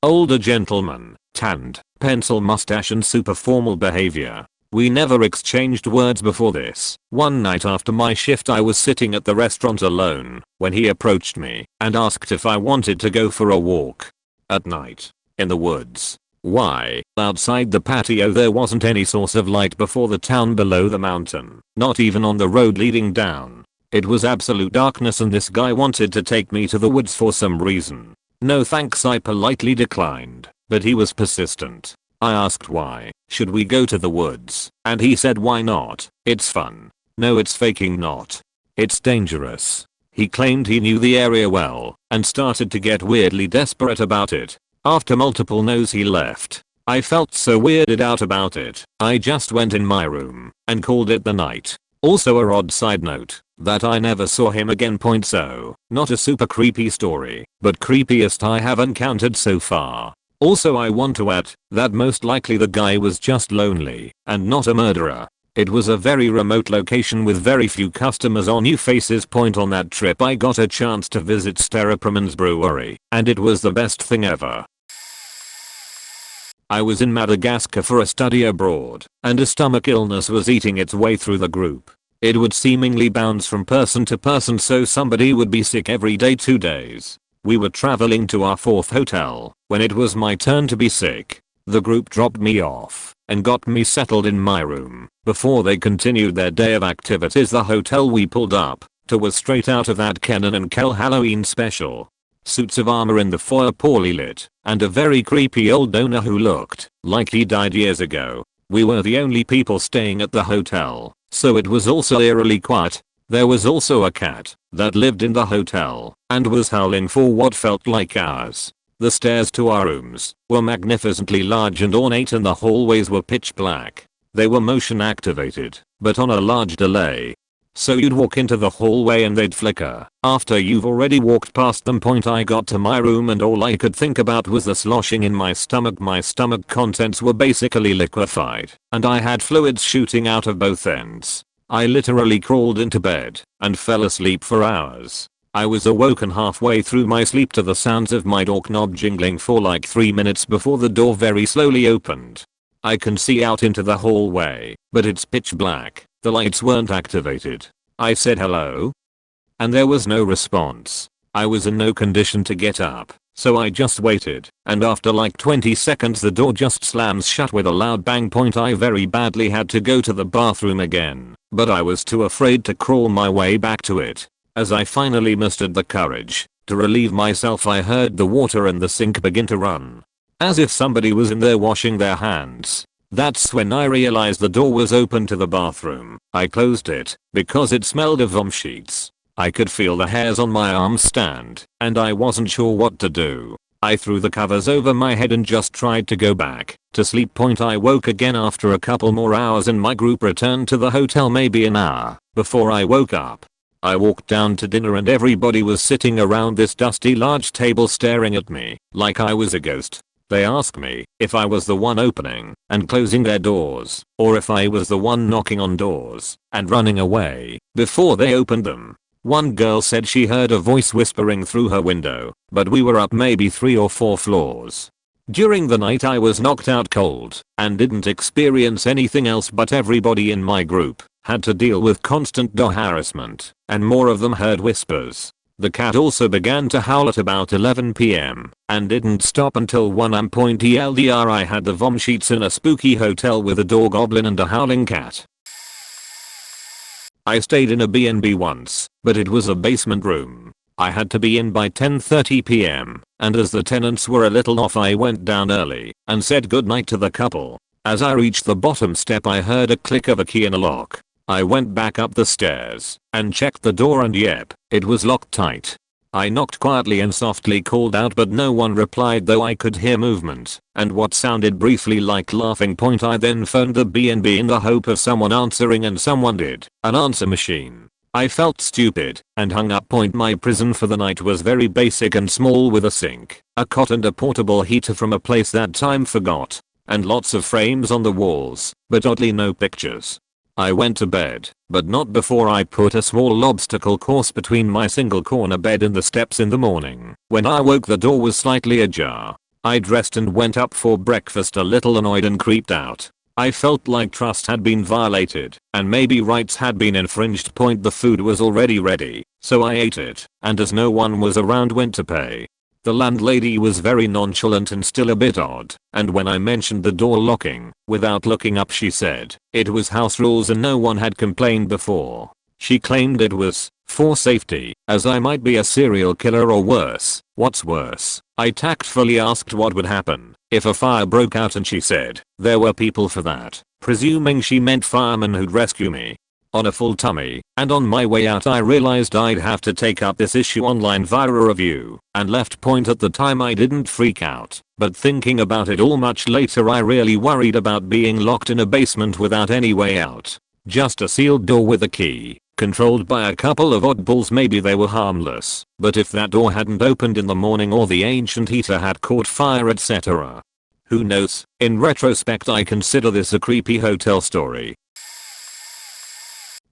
older gentleman, tanned, pencil mustache and super formal behavior. We never exchanged words before this. One night after my shift I was sitting at the restaurant alone when he approached me and asked if I wanted to go for a walk. At night. In the woods. Why? Outside the patio there wasn't any source of light before the town below the mountain. Not even on the road leading down. It was absolute darkness and this guy wanted to take me to the woods for some reason. No thanks, I politely declined, but he was persistent. I asked why should we go to the woods, and he said why not, it's fun. No, it's faking not. It's dangerous. He claimed he knew the area well and started to get weirdly desperate about it. After multiple no's he left. I felt so weirded out about it. I just went in my room and called it the night. Also a odd side note, that I never saw him again. So, not a super creepy story, but creepiest I have encountered so far. Also I want to add, that most likely the guy was just lonely, and not a murderer. It was a very remote location with very few customers or new faces. On that trip I got a chance to visit Sterrepermans brewery, and it was the best thing ever. I was in Madagascar for a study abroad, and a stomach illness was eating its way through the group. It would seemingly bounce from person to person, so somebody would be sick every day 2 days. We were traveling to our 4th hotel when it was my turn to be sick. The group dropped me off and got me settled in my room before they continued their day of activities. The hotel we pulled up to was straight out of that Kenan and Kel Halloween special. Suits of armor in the foyer, poorly lit, and a very creepy old owner who looked like he died years ago. We were the only people staying at the hotel, so it was also eerily quiet. There was also a cat that lived in the hotel and was howling for what felt like hours. The stairs to our rooms were magnificently large and ornate, and the hallways were pitch black. They were motion activated, but on a large delay. So you'd walk into the hallway and they'd flicker after you've already walked past them. I got to my room and all I could think about was the sloshing in my stomach. My stomach contents were basically liquefied, and I had fluids shooting out of both ends. I literally crawled into bed and fell asleep for hours. I was awoken halfway through my sleep to the sounds of my door knob jingling for like 3 minutes before the door very slowly opened. I can see out into the hallway, but it's pitch black. The lights weren't activated. I said hello, and there was no response. I was in no condition to get up, so I just waited, and after like 20 seconds the door just slams shut with a loud bang. I very badly had to go to the bathroom again, but I was too afraid to crawl my way back to it. As I finally mustered the courage to relieve myself, I heard the water in the sink begin to run, as if somebody was in there washing their hands. That's when I realized the door was open to the bathroom. I closed it because it smelled of vom sheets. I could feel the hairs on my arms stand, and I wasn't sure what to do. I threw the covers over my head and just tried to go back to sleep. I woke again after a couple more hours, and my group returned to the hotel maybe an hour before I woke up. I walked down to dinner and everybody was sitting around this dusty large table staring at me like I was a ghost. They asked me if I was the one opening and closing their doors, or if I was the one knocking on doors and running away before they opened them. One girl said she heard a voice whispering through her window, but we were up maybe 3 or 4 floors. During the night I was knocked out cold and didn't experience anything else, but everybody in my group had to deal with constant door harassment, and more of them heard whispers. The cat also began to howl at about 11 PM and didn't stop until 1 am. TLDR, I had the vom sheets in a spooky hotel with a door goblin and a howling cat. I stayed in a B&B once, but it was a basement room. I had to be in by 10:30 PM, and as the tenants were a little off I went down early and said goodnight to the couple. As I reached the bottom step I heard a click of a key in a lock. I went back up the stairs and checked the door, and yep, it was locked tight. I knocked quietly and softly called out, but no one replied, though I could hear movement and what sounded briefly like laughing. I then phoned the B&B in the hope of someone answering, and someone did. An answer machine. I felt stupid and hung up. My prison for the night was very basic and small, with a sink, a cot and a portable heater from a place that time forgot, and lots of frames on the walls, but oddly no pictures. I went to bed, but not before I put a small obstacle course between my single corner bed and the steps in the morning. When I woke the door was slightly ajar. I dressed and went up for breakfast, a little annoyed and creeped out. I felt like trust had been violated and maybe rights had been infringed. The food was already ready, so I ate it, and as no one was around went to pay. The landlady was very nonchalant and still a bit odd, and when I mentioned the door locking, without looking up she said it was house rules and no one had complained before. She claimed it was for safety, as I might be a serial killer or worse. What's worse? I tactfully asked what would happen if a fire broke out, and she said there were people for that, presuming she meant firemen who'd rescue me. On a full tummy, and on my way out I realized I'd have to take up this issue online via a review, and left. At the time I didn't freak out, but thinking about it all much later I really worried about being locked in a basement without any way out. Just a sealed door with a key, controlled by a couple of oddballs. Maybe they were harmless, but if that door hadn't opened in the morning or the ancient heater had caught fire, etc. Who knows? In retrospect, I consider this a creepy hotel story.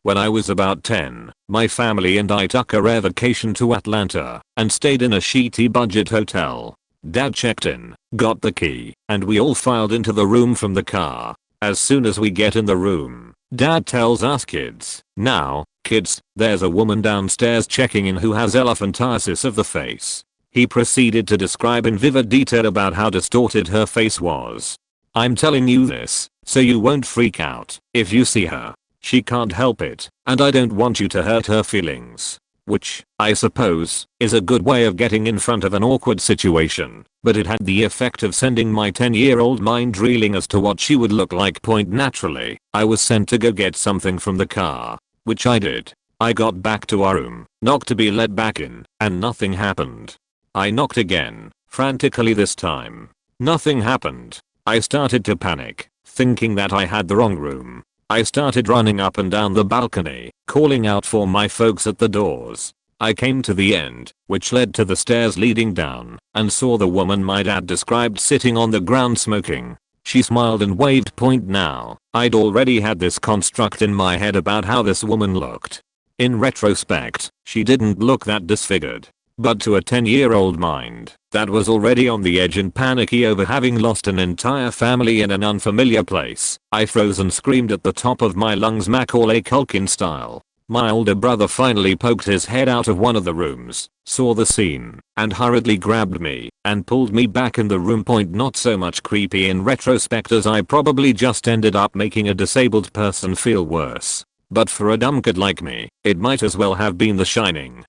When I was about 10, my family and I took a rare vacation to Atlanta and stayed in a shitty budget hotel. Dad checked in, got the key, and we all filed into the room from the car. As soon as we get in the room, Dad tells us kids, "Now, kids, there's a woman downstairs checking in who has elephantiasis of the face." He proceeded to describe in vivid detail about how distorted her face was. "I'm telling you this, so you won't freak out if you see her. She can't help it, and I don't want you to hurt her feelings." Which, I suppose, is a good way of getting in front of an awkward situation, but it had the effect of sending my 10-year-old mind reeling as to what she would look like. Naturally, I was sent to go get something from the car, which I did. I got back to our room, knocked to be let back in, and nothing happened. I knocked again, frantically this time. Nothing happened. I started to panic, thinking that I had the wrong room. I started running up and down the balcony, calling out for my folks at the doors. I came to the end, which led to the stairs leading down, and saw the woman my dad described sitting on the ground smoking. She smiled and waved. Now, I'd already had this construct in my head about how this woman looked. In retrospect, she didn't look that disfigured. But to a 10-year-old mind, that was already on the edge and panicky over having lost an entire family in an unfamiliar place, I froze and screamed at the top of my lungs, Macaulay Culkin style. My older brother finally poked his head out of one of the rooms, saw the scene, and hurriedly grabbed me and pulled me back in the room. Not so much creepy in retrospect, as I probably just ended up making a disabled person feel worse. But for a dumb kid like me, it might as well have been The Shining.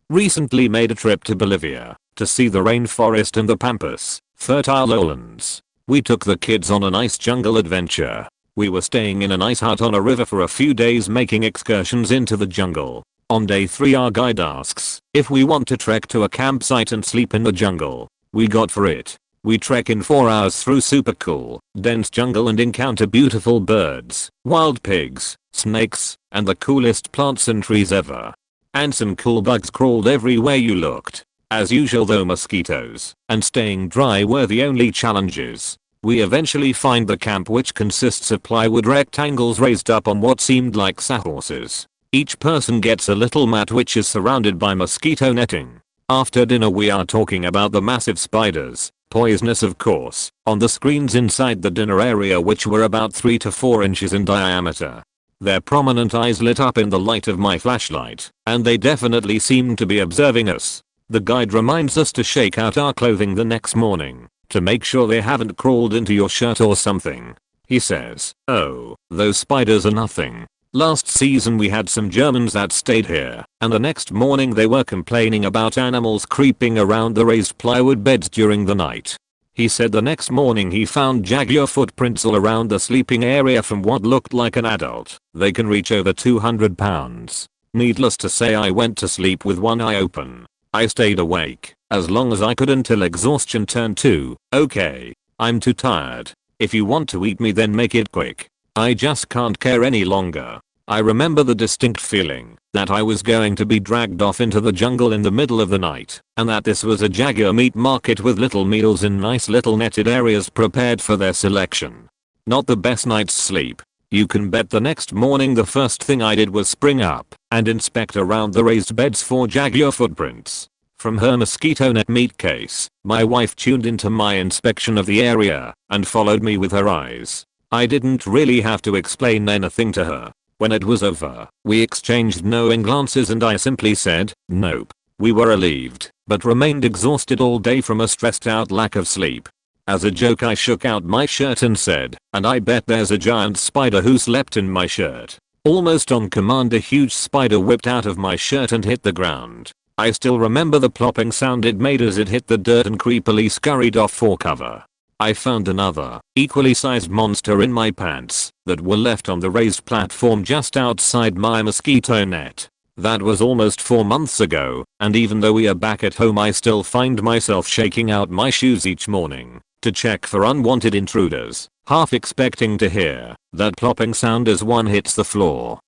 Recently made a trip to Bolivia to see the rainforest and the pampas, fertile lowlands. We took the kids on a nice jungle adventure. We were staying in a nice hut on a river for a few days, making excursions into the jungle. On day 3, our guide asks if we want to trek to a campsite and sleep in the jungle. We got for it. We trek in 4 hours through super cool, dense jungle and encounter beautiful birds, wild pigs, snakes, and the coolest plants and trees ever. Ants and cool bugs crawled everywhere you looked. As usual though, mosquitoes and staying dry were the only challenges. We eventually find the camp, which consists of plywood rectangles raised up on what seemed like sawhorses. Each person gets a little mat which is surrounded by mosquito netting. After dinner we are talking about the massive spiders, poisonous of course, on the screens inside the dinner area, which were about 3 to 4 inches in diameter. Their prominent eyes lit up in the light of my flashlight, and they definitely seemed to be observing us. The guide reminds us to shake out our clothing the next morning to make sure they haven't crawled into your shirt or something. He says, "Oh, those spiders are nothing. Last season we had some Germans that stayed here, and the next morning they were complaining about animals creeping around the raised plywood beds during the night." He said the next morning he found jaguar footprints all around the sleeping area from what looked like an adult. They can reach over 200 pounds. Needless to say, I went to sleep with one eye open. I stayed awake as long as I could until exhaustion turned to, "Okay, I'm too tired. If you want to eat me, then make it quick. I just can't care any longer." I remember the distinct feeling that I was going to be dragged off into the jungle in the middle of the night, and that this was a jaguar meat market with little meals in nice little netted areas prepared for their selection. Not the best night's sleep. You can bet the next morning the first thing I did was spring up and inspect around the raised beds for jaguar footprints. From her mosquito net meat case, my wife tuned into my inspection of the area and followed me with her eyes. I didn't really have to explain anything to her. When it was over, we exchanged knowing glances and I simply said, "Nope." We were relieved, but remained exhausted all day from a stressed out lack of sleep. As a joke I shook out my shirt and said, "And I bet there's a giant spider who slept in my shirt." Almost on command a huge spider whipped out of my shirt and hit the ground. I still remember the plopping sound it made as it hit the dirt and creepily scurried off for cover. I found another, equally sized monster in my pants that were left on the raised platform just outside my mosquito net. That was almost 4 months ago, and even though we are back at home I still find myself shaking out my shoes each morning to check for unwanted intruders. half expecting to hear that plopping sound as one hits the floor.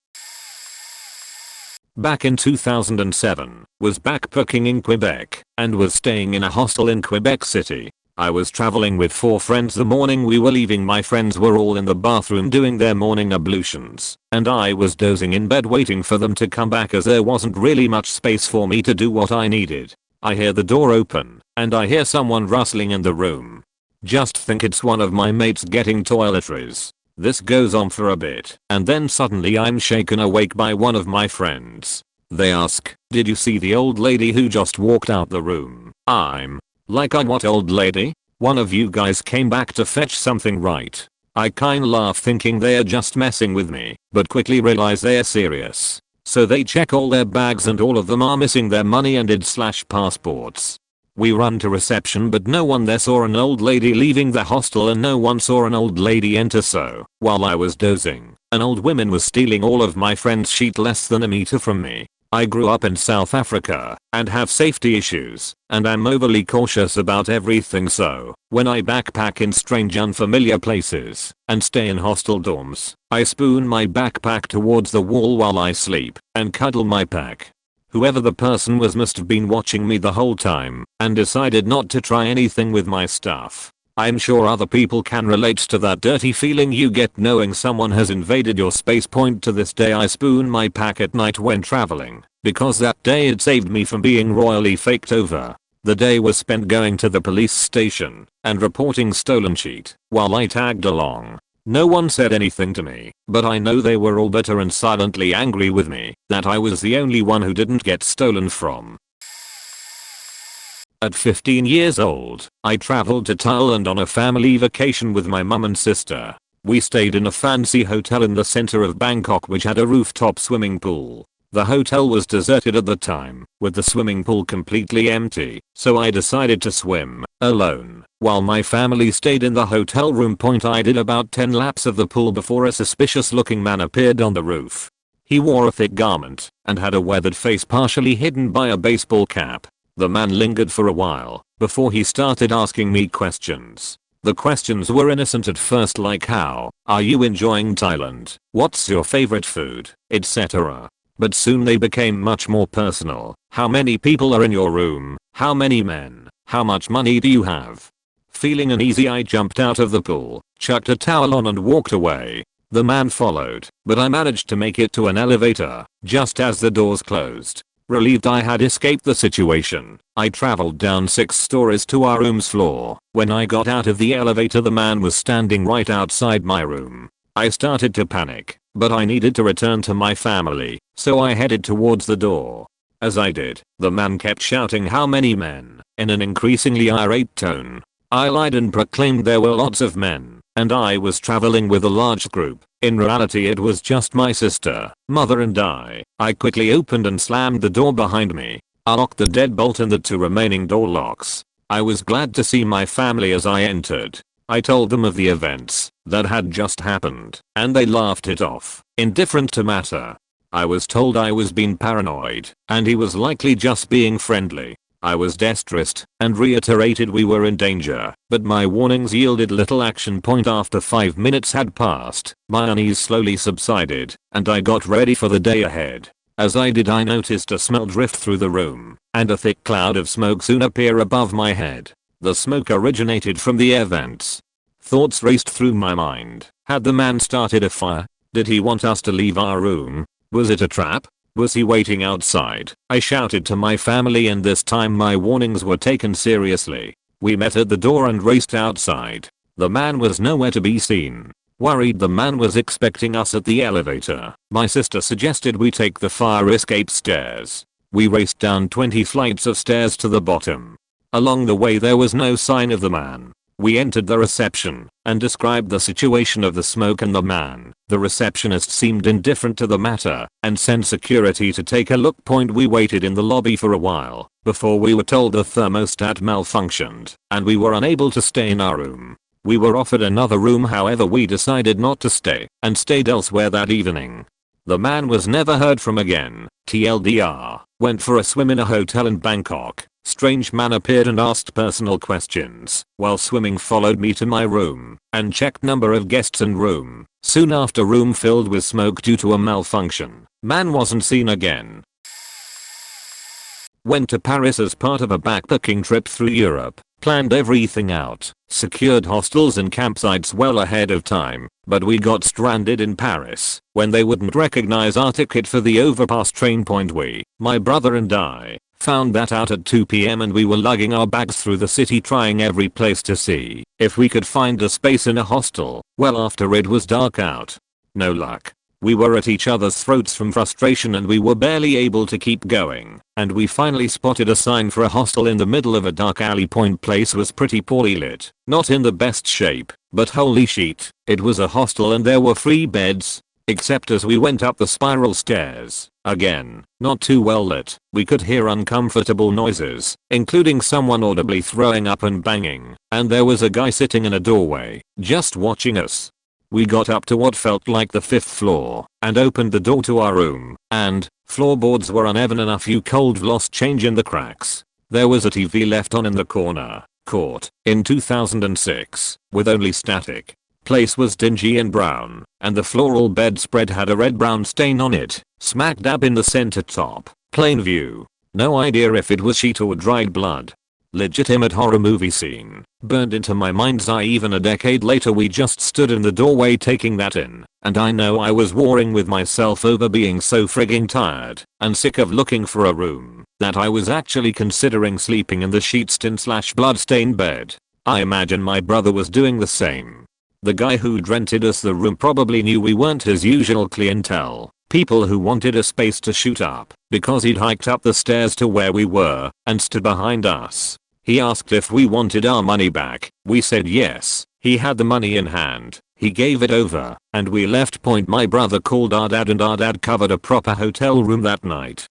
Back in 2007, was backpacking in Quebec and was staying in a hostel in Quebec City. I was traveling with 4 friends the morning we were leaving. My friends were all in the bathroom doing their morning ablutions, and I was dozing in bed waiting for them to come back as there wasn't really much space for me to do what I needed. I hear the door open, and I hear someone rustling in the room. Just think it's one of my mates getting toiletries. This goes on for a bit, and then suddenly I'm shaken awake by one of my friends. They ask, "Did you see the old lady who just walked out the room?" I'm like, "What old lady? One of you guys came back to fetch something, right?" I kinda laugh thinking they're just messing with me, but quickly realize they're serious. So they check all their bags and all of them are missing their money and id/passports. We run to reception but no one there saw an old lady leaving the hostel and no one saw an old lady enter, so while I was dozing, an old woman was stealing all of my friend's sheet less than a meter from me. I grew up in South Africa and have safety issues and I'm overly cautious about everything, so when I backpack in strange unfamiliar places and stay in hostel dorms, I spoon my backpack towards the wall while I sleep and cuddle my pack. Whoever the person was must have been watching me the whole time and decided not to try anything with my stuff. I'm sure other people can relate to that dirty feeling you get knowing someone has invaded your space. Point to this day I spoon my pack at night when traveling, because that day it saved me from being royally faked over. The day was spent going to the police station and reporting stolen sheet while I tagged along. No one said anything to me, but I know they were all bitter and silently angry with me that I was the only one who didn't get stolen from. At 15 years old, I traveled to Thailand on a family vacation with my mum and sister. We stayed in a fancy hotel in the center of Bangkok which had a rooftop swimming pool. The hotel was deserted at the time, with the swimming pool completely empty, so I decided to swim alone. While my family stayed in the hotel room. I did about 10 laps of the pool before a suspicious looking man appeared on the roof. He wore a thick garment and had a weathered face partially hidden by a baseball cap. The man lingered for a while before he started asking me questions. The questions were innocent at first, like how are you enjoying Thailand, what's your favorite food, etc. But soon they became much more personal. How many people are in your room? How many men? How much money do you have? Feeling uneasy, I jumped out of the pool, chucked a towel on and walked away. The man followed, but I managed to make it to an elevator just as the doors closed. Relieved I had escaped the situation, I traveled down 6 stories to our room's floor. When I got out of the elevator, the man was standing right outside my room. I started to panic, but I needed to return to my family, so I headed towards the door. As I did, the man kept shouting "How many men?" in an increasingly irate tone. I lied and proclaimed there were lots of men, and I was traveling with a large group. In reality it was just my sister, mother and I. I quickly opened and slammed the door behind me. I locked the deadbolt and the 2 remaining door locks. I was glad to see my family as I entered. I told them of the events that had just happened, and they laughed it off, indifferent to matter. I was told I was being paranoid, and he was likely just being friendly. I was distressed and reiterated we were in danger, but my warnings yielded little action. After 5 minutes had passed, my unease slowly subsided, and I got ready for the day ahead. As I did, I noticed a smell drift through the room, and a thick cloud of smoke soon appear above my head. The smoke originated from the air vents. Thoughts raced through my mind. Had the man started a fire? Did he want us to leave our room? Was it a trap? Was he waiting outside? I shouted to my family, and this time my warnings were taken seriously. We met at the door and raced outside. The man was nowhere to be seen. Worried the man was expecting us at the elevator, my sister suggested we take the fire escape stairs. We raced down 20 flights of stairs to the bottom. Along the way there was no sign of the man. We entered the reception and described the situation of the smoke and the man. The receptionist seemed indifferent to the matter and sent security to take a look. We waited in the lobby for a while before we were told the thermostat malfunctioned and we were unable to stay in our room. We were offered another room, however we decided not to stay and stayed elsewhere that evening. The man was never heard from again. TLDR, went for a swim in a hotel in Bangkok. Strange man appeared and asked personal questions while swimming, followed me to my room and checked number of guests and room. Soon after, room filled with smoke due to a malfunction. Man wasn't seen again. Went to Paris as part of a backpacking trip through Europe. Planned everything out, secured hostels and campsites well ahead of time, but we got stranded in Paris when they wouldn't recognize our ticket for the overpass train point. My brother and I, found that out at 2 p.m. and we were lugging our bags through the city trying every place to see if we could find a space in a hostel. Well, after it was dark out. No luck. We were at each other's throats from frustration and we were barely able to keep going, and we finally spotted a sign for a hostel in the middle of a dark alley. Place was pretty poorly lit, not in the best shape, but holy shit, it was a hostel and there were free beds. Except as we went up the spiral stairs, again, not too well lit, we could hear uncomfortable noises, including someone audibly throwing up and banging, and there was a guy sitting in a doorway, just watching us. We got up to what felt like the 5th floor and opened the door to our room, and floorboards were uneven enough you could lost change in the cracks. There was a TV left on in the corner, caught in 2006, with only static. Place was dingy and brown, and the floral bedspread had a red-brown stain on it, smack dab in the center top. Plain view. No idea if it was sheet or dried blood. Legitimate horror movie scene, burned into my mind's eye even a decade later. We just stood in the doorway taking that in, and I know I was warring with myself over being so frigging tired and sick of looking for a room that I was actually considering sleeping in the sheet-blood-stained bed. I imagine my brother was doing the same. The guy who'd rented us the room probably knew we weren't his usual clientele. People who wanted a space to shoot up, because he'd hiked up the stairs to where we were and stood behind us. He asked if we wanted our money back. We said yes. He had the money in hand. He gave it over and we left. My brother called our dad and our dad covered a proper hotel room that night.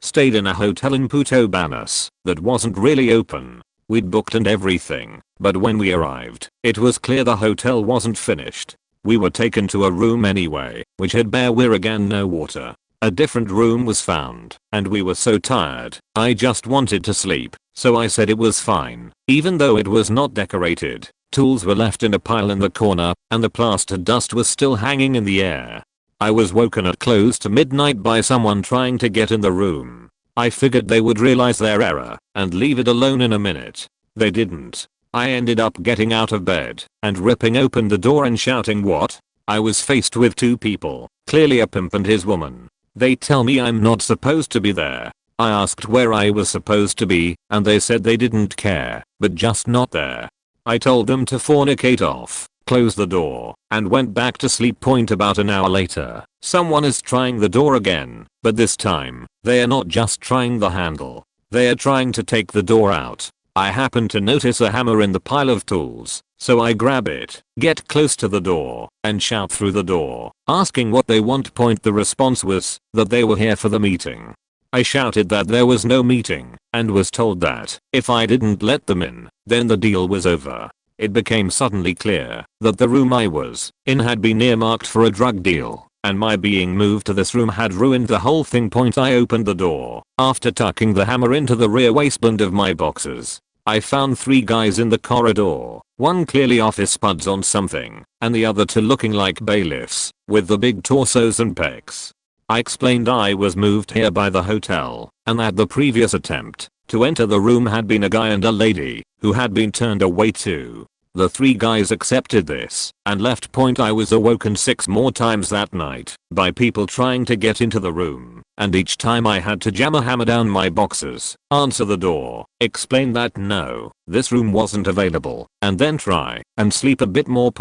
Stayed in a hotel in Puerto Banús that wasn't really open. We'd booked and everything, but when we arrived, it was clear the hotel wasn't finished. We were taken to a room anyway, which had bare wire and no water. A different room was found, and we were so tired, I just wanted to sleep, so I said it was fine, even though it was not decorated. Tools were left in a pile in the corner, and the plaster dust was still hanging in the air. I was woken at close to midnight by someone trying to get in the room. I figured they would realize their error and leave it alone in a minute. They didn't. I ended up getting out of bed and ripping open the door and shouting, "What?" I was faced with two people, clearly a pimp and his woman. They tell me I'm not supposed to be there. I asked where I was supposed to be, and they said they didn't care, but just not there. I told them to fornicate off, close the door, and went back to sleep. About an hour later, someone is trying the door again, but this time, they are not just trying the handle. They are trying to take the door out. I happen to notice a hammer in the pile of tools, so I grab it, get close to the door, and shout through the door, asking what they want. The response was that they were here for the meeting. I shouted that there was no meeting, and was told that if I didn't let them in, then the deal was over. It became suddenly clear that the room I was in had been earmarked for a drug deal, and my being moved to this room had ruined the whole thing. I opened the door, after tucking the hammer into the rear waistband of my boxers. I found 3 guys in the corridor, one clearly office spuds on something, and the other 2 looking like bailiffs, with the big torsos and pecs. I explained I was moved here by the hotel, and that the previous attempt to enter the room had been a guy and a lady, who had been turned away too. The 3 guys accepted this, and left. I was awoken 6 more times that night, by people trying to get into the room, and each time I had to jam a hammer down my boxers, answer the door, explain that no, this room wasn't available, and then try and sleep a bit more.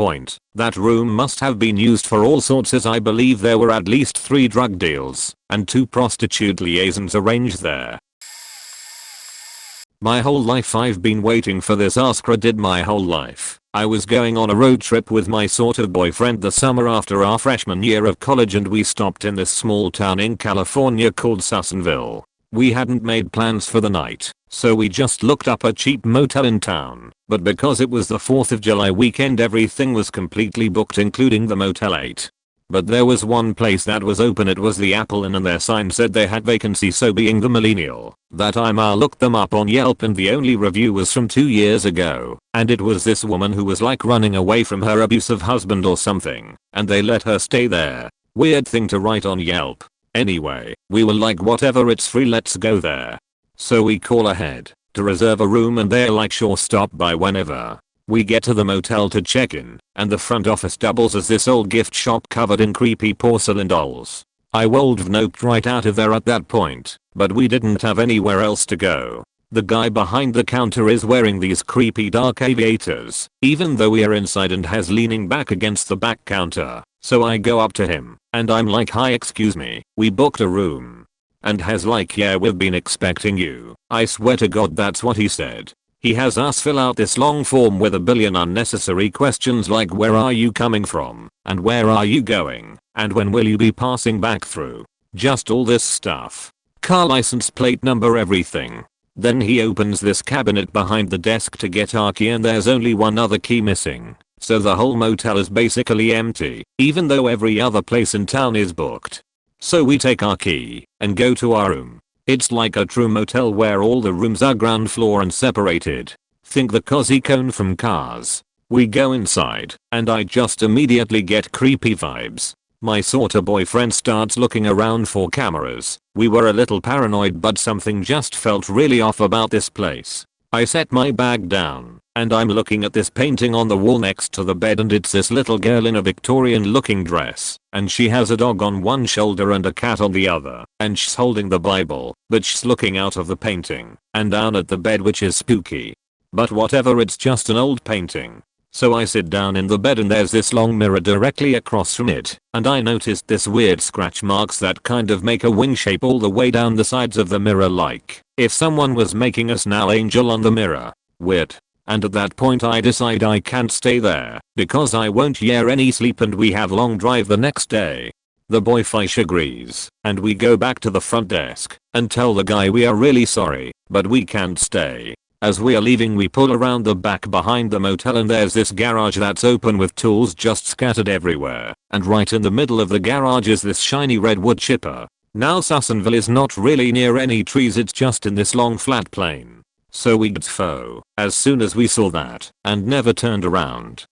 That room must have been used for all sorts, as I believe there were at least 3 drug deals, and 2 prostitute liaisons arranged there. My whole life I've been waiting for this. Askra did my whole life. I was going on a road trip with my sort of boyfriend the summer after our freshman year of college, and we stopped in this small town in California called Susanville. We hadn't made plans for the night, so we just looked up a cheap motel in town, but because it was the 4th of July weekend everything was completely booked, including the Motel 8. But there was one place that was open. It was the Apple Inn, and their sign said they had vacancy. So being the millennial that I looked them up on Yelp, and the only review was from 2 years ago. And it was this woman who was like running away from her abusive husband or something, and they let her stay there. Weird thing to write on Yelp. Anyway, we were like, whatever, it's free, let's go there. So we call ahead to reserve a room, and they're like, sure, stop by whenever. We get to the motel to check in, and the front office doubles as this old gift shop covered in creepy porcelain dolls. I would have noped right out of there at that point, but we didn't have anywhere else to go. The guy behind the counter is wearing these creepy dark aviators, even though we are inside, and has leaning back against the back counter. So I go up to him, and I'm like, hi, excuse me, we booked a room. And has like, yeah, we've been expecting you. I swear to God that's what he said. He has us fill out this long form with a billion unnecessary questions like, where are you coming from? And where are you going? And when will you be passing back through? Just all this stuff. Car license plate number, everything. Then he opens this cabinet behind the desk to get our key, and there's only one other key missing. So the whole motel is basically empty, even though every other place in town is booked. So we take our key and go to our room. It's like a true motel where all the rooms are ground floor and separated. Think the cozy cone from Cars. We go inside, and I just immediately get creepy vibes. My sorta boyfriend starts looking around for cameras. We were a little paranoid, but something just felt really off about this place. I set my bag down, and I'm looking at this painting on the wall next to the bed, and it's this little girl in a Victorian looking dress, and she has a dog on one shoulder and a cat on the other, and she's holding the Bible, but she's looking out of the painting and down at the bed, which is spooky. But whatever, it's just an old painting. So I sit down in the bed, and there's this long mirror directly across from it, and I noticed this weird scratch marks that kind of make a wing shape all the way down the sides of the mirror, like if someone was making a snail angel on the mirror. Weird. And at that point I decide I can't stay there because I won't hear any sleep, and we have long drive the next day. The boy fish agrees, and we go back to the front desk and tell the guy we are really sorry, but we can't stay. As we are leaving, we pull around the back behind the motel, and there's this garage that's open with tools just scattered everywhere, and right in the middle of the garage is this shiny red wood chipper. Now Sussonville is not really near any trees, it's just in this long flat plain. So we got faux as soon as we saw that, and never turned around.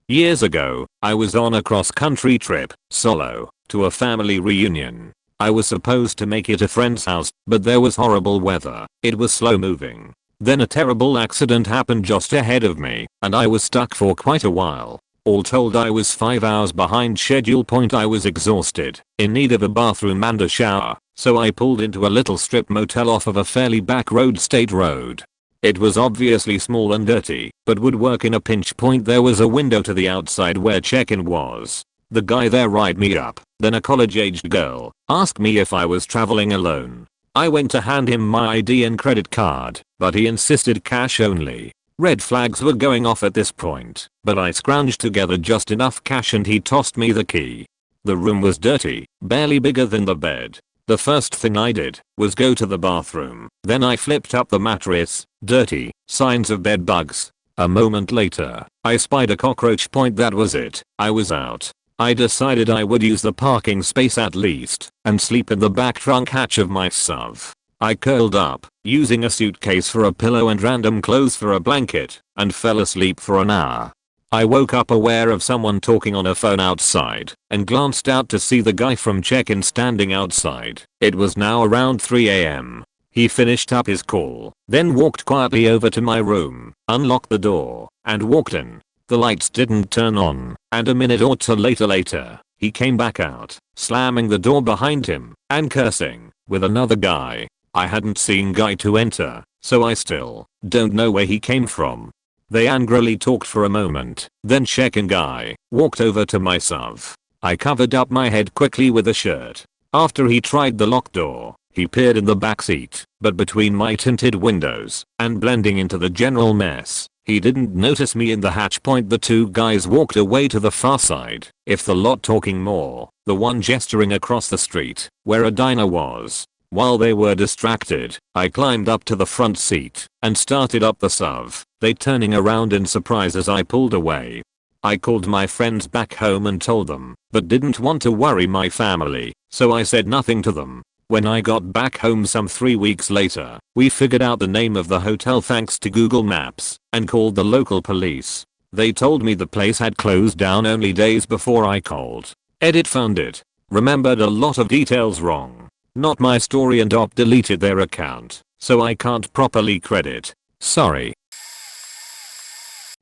Years ago, I was on a cross-country trip, solo, to a family reunion. I was supposed to make it a friend's house, but there was horrible weather. It was slow moving. Then a terrible accident happened just ahead of me, and I was stuck for quite a while. All told, I was 5 hours behind schedule. I was exhausted, in need of a bathroom and a shower, so I pulled into a little strip motel off of a fairly back road, State Road. It was obviously small and dirty, but would work in a pinch point. There was a window to the outside where check-in was. The guy there write me up, then a college-aged girl asked me if I was traveling alone. I went to hand him my ID and credit card, but he insisted cash only. Red flags were going off at this point, but I scrounged together just enough cash and he tossed me the key. The room was dirty, barely bigger than the bed. The first thing I did was go to the bathroom. Then I flipped up the mattress. Dirty, signs of bed bugs. A moment later, I spied a cockroach. That was it. I was out. I decided I would use the parking space at least and sleep in the back trunk hatch of my SUV. I curled up, using a suitcase for a pillow and random clothes for a blanket, and fell asleep for an hour. I woke up aware of someone talking on a phone outside and glanced out to see the guy from check-in standing outside. It was now around 3 AM. He finished up his call, then walked quietly over to my room, unlocked the door, and walked in. The lights didn't turn on, and a minute or two later, he came back out, slamming the door behind him and cursing, with another guy. I hadn't seen guy to enter, so I still don't know where he came from. They angrily talked for a moment, then check-in guy walked over to my SUV. I covered up my head quickly with a shirt. After he tried the locked door, he peered in the back seat, but between my tinted windows and blending into the general mess, he didn't notice me in the hatch. The two guys walked away to the far side, if the lot talking more, the one gesturing across the street, where a diner was. While they were distracted, I climbed up to the front seat and started up the SUV, they turning around in surprise as I pulled away. I called my friends back home and told them, but didn't want to worry my family, so I said nothing to them. When I got back home some 3 weeks later, we figured out the name of the hotel thanks to Google Maps and called the local police. They told me the place had closed down only days before I called. Edit found it. Remembered a lot of details wrong. Not my story and deleted their account, so I can't properly credit. Sorry.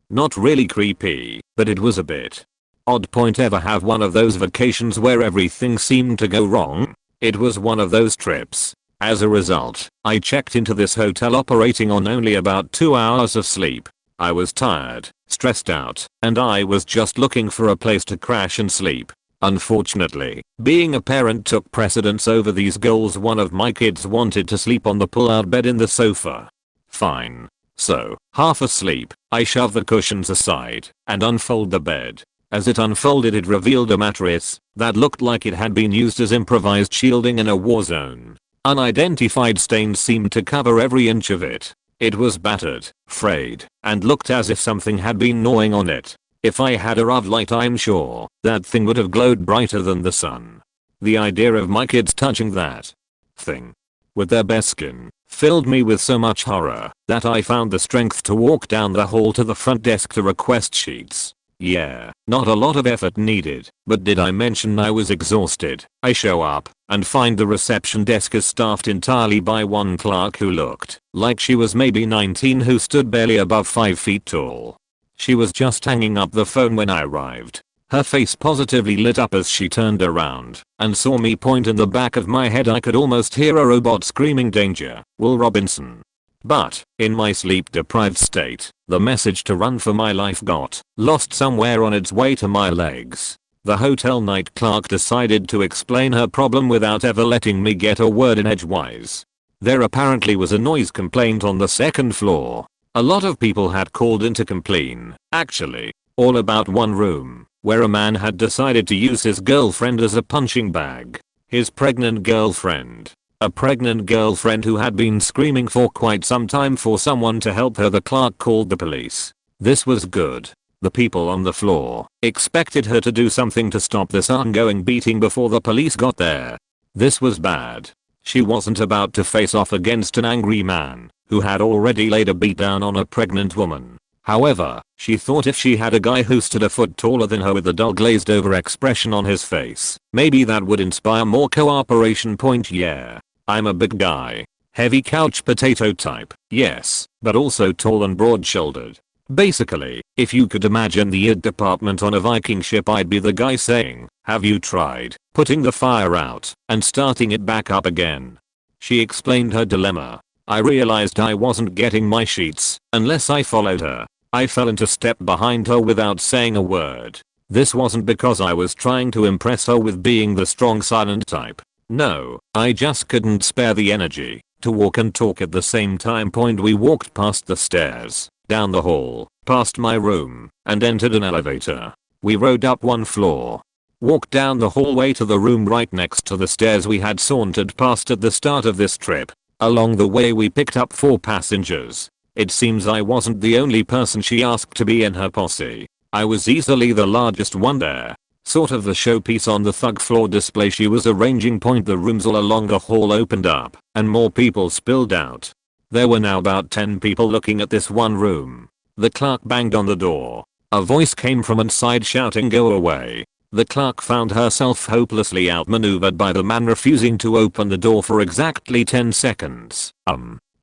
Not really creepy, but it was a bit. Odd. Point ever have one of those vacations where everything seemed to go wrong? It was one of those trips. As a result, I checked into this hotel operating on only about 2 hours of sleep. I was tired, stressed out, and I was just looking for a place to crash and sleep. Unfortunately, being a parent took precedence over these goals. One of my kids wanted to sleep on the pull-out bed in the sofa. Fine. So, half asleep, I shove the cushions aside and unfold the bed. As it unfolded, it revealed a mattress that looked like it had been used as improvised shielding in a war zone. Unidentified stains seemed to cover every inch of it. It was battered, frayed, and looked as if something had been gnawing on it. If I had a RAV light, I'm sure that thing would have glowed brighter than the sun. The idea of my kids touching that thing with their bare skin filled me with so much horror that I found the strength to walk down the hall to the front desk to request sheets. Yeah, not a lot of effort needed, but did I mention I was exhausted? I show up and find the reception desk is staffed entirely by one clerk who looked like she was maybe 19, who stood barely above 5 feet tall. She was just hanging up the phone when I arrived. Her face positively lit up as she turned around and saw me point in the back of my head. I could almost hear a robot screaming, "Danger, Will Robinson." But, in my sleep-deprived state, the message to run for my life got lost somewhere on its way to my legs. The hotel night clerk decided to explain her problem without ever letting me get a word in edgewise. There apparently was a noise complaint on the second floor. A lot of people had called in to complain, actually, all about one room, where a man had decided to use his girlfriend as a punching bag. His pregnant girlfriend. A pregnant girlfriend who had been screaming for quite some time for someone to help her. The clerk called the police. This was good. The people on the floor expected her to do something to stop this ongoing beating before the police got there. This was bad. She wasn't about to face off against an angry man who had already laid a beatdown on a pregnant woman. However, she thought if she had a guy who stood a foot taller than her with a dull glazed over expression on his face, maybe that would inspire more cooperation. Yeah. I'm a big guy. Heavy couch potato type, yes, but also tall and broad-shouldered. Basically, if you could imagine the id department on a Viking ship, I'd be the guy saying, "Have you tried putting the fire out and starting it back up again?" She explained her dilemma. I realized I wasn't getting my sheets unless I followed her. I fell into step behind her without saying a word. This wasn't because I was trying to impress her with being the strong silent type. No, I just couldn't spare the energy to walk and talk at the same time. We walked past the stairs, down the hall, past my room, and entered an elevator. We rode up one floor, walked down the hallway to the room right next to the stairs we had sauntered past at the start of this trip. Along the way we picked up 4 passengers. It seems I wasn't the only person she asked to be in her posse. I was easily the largest one there. Sort of the showpiece on the thug floor display she was arranging. The rooms all along the hall opened up and more people spilled out. There were now about 10 people looking at this one room. The clerk banged on the door. A voice came from inside shouting, "Go away." The clerk found herself hopelessly outmaneuvered by the man refusing to open the door for exactly 10 seconds.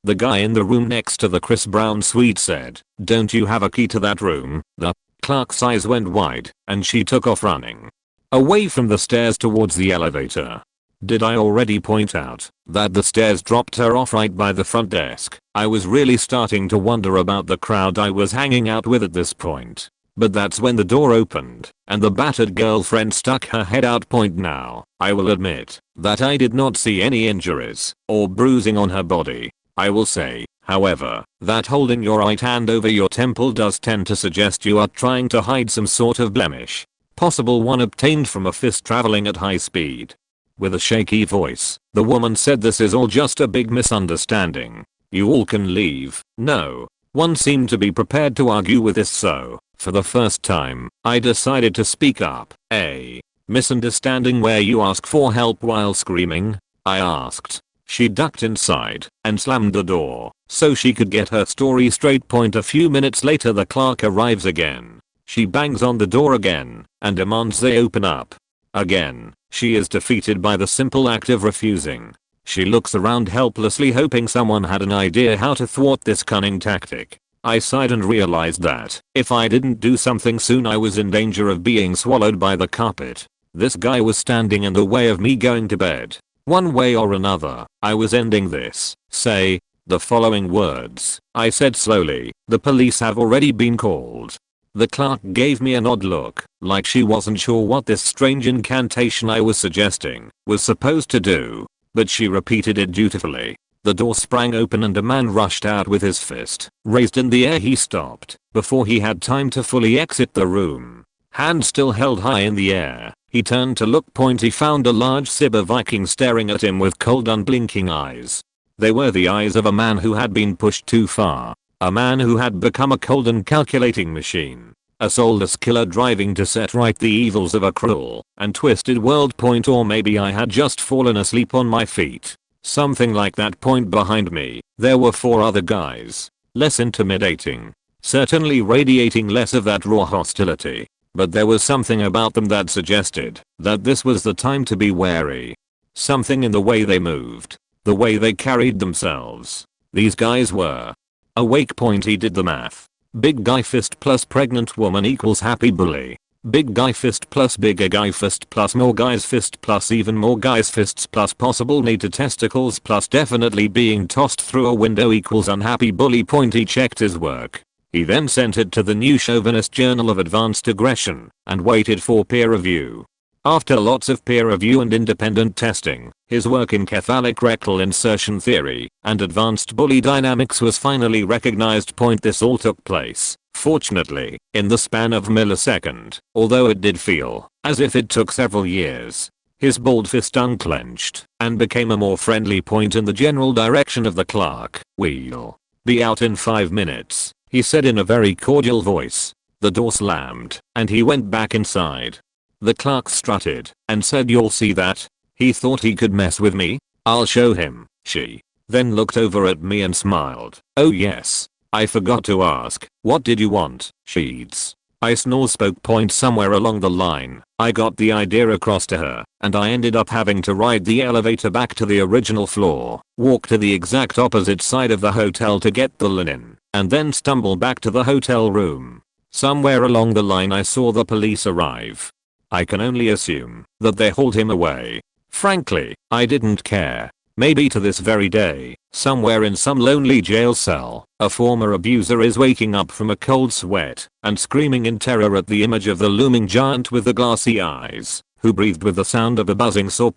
The guy in the room next to the Chris Brown suite said, "Don't you have a key to that room?" The clerk's eyes went wide and she took off running away from the stairs towards the elevator. Did I already point out that the stairs dropped her off right by the front desk? I was really starting to wonder about the crowd I was hanging out with at this point. But that's when the door opened and the battered girlfriend stuck her head out. Now, I will admit that I did not see any injuries or bruising on her body. I will say, however, that holding your right hand over your temple does tend to suggest you are trying to hide some sort of blemish. Possible one obtained from a fist traveling at high speed. With a shaky voice, the woman said, "This is all just a big misunderstanding. You all can leave." No one seemed to be prepared to argue with this, so For the first time, I decided to speak up. A misunderstanding where you ask for help while screaming? I asked. She ducked inside and slammed the door so she could get her story straight. A few minutes later the clerk arrives again. She bangs on the door again and demands they open up. Again, she is defeated by the simple act of refusing. She looks around helplessly hoping someone had an idea how to thwart this cunning tactic. I sighed and realized that if I didn't do something soon I was in danger of being swallowed by the carpet. This guy was standing in the way of me going to bed. One way or another, I was ending this. Say the following words, I said slowly. The police have already been called. The clerk gave me an odd look, like she wasn't sure what this strange incantation I was suggesting was supposed to do, but she repeated it dutifully. The door sprang open and a man rushed out with his fist raised in the air. He stopped before he had time to fully exit the room. Hand still held high in the air, he turned to look. He found a large Sibber Viking staring at him with cold unblinking eyes. They were the eyes of a man who had been pushed too far. A man who had become a cold and calculating machine. A soulless killer driving to set right the evils of a cruel and twisted world. Or maybe I had just fallen asleep on my feet. Something like that. Behind me, there were 4 other guys. Less intimidating. Certainly radiating less of that raw hostility. But there was something about them that suggested that this was the time to be wary. Something in the way they moved. The way they carried themselves. These guys were awake. He did the math. Big guy fist plus pregnant woman equals happy bully. Big guy fist plus bigger guy fist plus more guys fist plus even more guys fists plus possible need to testicles plus definitely being tossed through a window equals unhappy bully. He checked his work. He then sent it to the new Chauvinist Journal of Advanced Aggression and waited for peer review. After lots of peer review and independent testing, his work in cephalic rectal insertion theory and advanced bully dynamics was finally recognized. This all took place, fortunately, in the span of a millisecond, although it did feel as if it took several years. His bald fist unclenched and became a more friendly point in the general direction of the clerk. We'll be out in 5 minutes, he said in a very cordial voice. The door slammed and he went back inside. The clerk strutted and said, "You'll see that." He thought he could mess with me. "I'll show him." She then looked over at me and smiled. "Oh yes. I forgot to ask, what did you want?" Sheets. I snore. Spoke. Somewhere along the line, I got the idea across to her, and I ended up having to ride the elevator back to the original floor, walk to the exact opposite side of the hotel to get the linen, and then stumble back to the hotel room. Somewhere along the line I saw the police arrive. I can only assume that they hauled him away. Frankly, I didn't care. Maybe to this very day, somewhere in some lonely jail cell, a former abuser is waking up from a cold sweat and screaming in terror at the image of the looming giant with the glassy eyes, who breathed with the sound of a buzzing saw.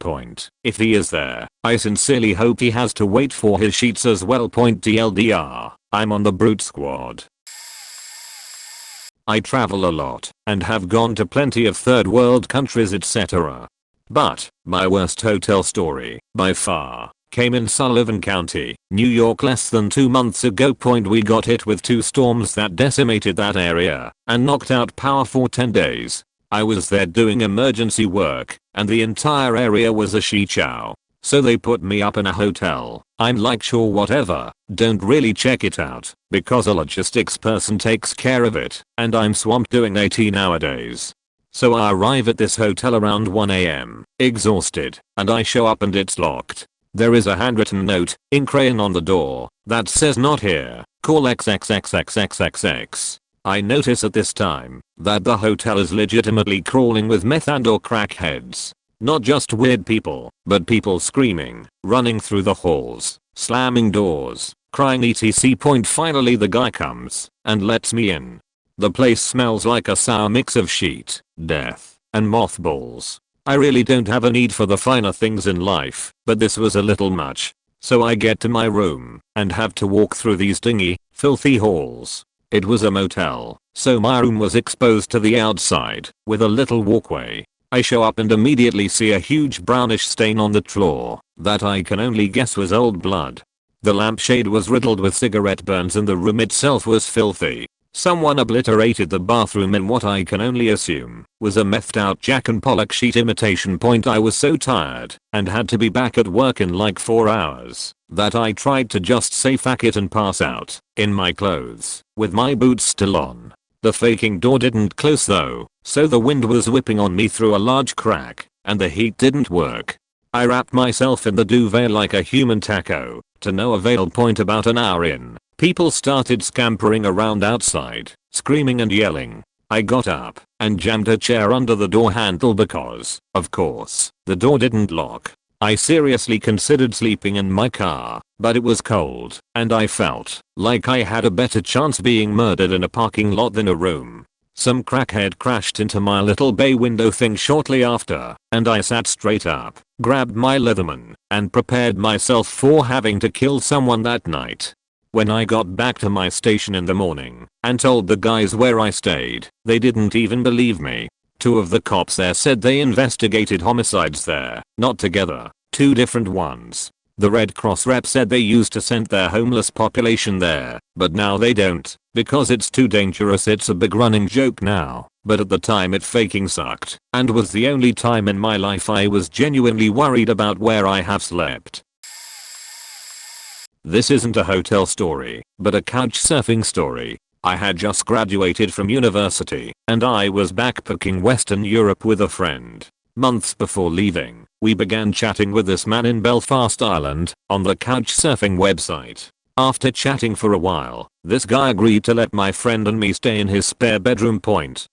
If he is there, I sincerely hope he has to wait for his sheets as well. TLDR, I'm on the brute squad. I travel a lot and have gone to plenty of third world countries, etc. But my worst hotel story, by far, came in Sullivan County, New York less than 2 months ago. We got hit with 2 storms that decimated that area and knocked out power for 10 days. I was there doing emergency work and the entire area was a shit show. So they put me up in a hotel. I'm like, sure, whatever, don't really check it out because a logistics person takes care of it and I'm swamped doing 18-hour days. So I arrive at this hotel around 1 AM, exhausted, and I show up and it's locked. There is a handwritten note in crayon on the door that says "Not here, call XXXXXXX." I notice at this time that the hotel is legitimately crawling with meth and or crackheads. Not just weird people, but people screaming, running through the halls, slamming doors, crying etc. Finally the guy comes and lets me in. The place smells like a sour mix of sheet, death, and mothballs. I really don't have a need for the finer things in life, but this was a little much. So I get to my room and have to walk through these dingy, filthy halls. It was a motel, so my room was exposed to the outside with a little walkway. I show up and immediately see a huge brownish stain on the floor that I can only guess was old blood. The lampshade was riddled with cigarette burns and the room itself was filthy. Someone obliterated the bathroom in what I can only assume was a methed out Jack and Pollock sheet imitation. I was so tired and had to be back at work in like 4 hours that I tried to just say fuck it and pass out in my clothes with my boots still on. The faking door didn't close though, so the wind was whipping on me through a large crack and the heat didn't work. I wrapped myself in the duvet like a human taco, to no avail. About an hour in, people started scampering around outside, screaming and yelling. I got up and jammed a chair under the door handle because, of course, the door didn't lock. I seriously considered sleeping in my car, but it was cold, and I felt like I had a better chance being murdered in a parking lot than a room. Some crackhead crashed into my little bay window thing shortly after, and I sat straight up, grabbed my Leatherman, and prepared myself for having to kill someone that night. When I got back to my station in the morning and told the guys where I stayed, they didn't even believe me. 2 of the cops there said they investigated homicides there, not together, 2 different ones. The Red Cross rep said they used to send their homeless population there, but now they don't, because it's too dangerous. It's a big running joke now, but at the time it fucking sucked, and was the only time in my life I was genuinely worried about where I have slept. This isn't a hotel story, but a couch surfing story. I had just graduated from university, and I was backpacking Western Europe with a friend. Months before leaving, we began chatting with this man in Belfast, Ireland, on the couchsurfing website. After chatting for a while, this guy agreed to let my friend and me stay in his spare bedroom.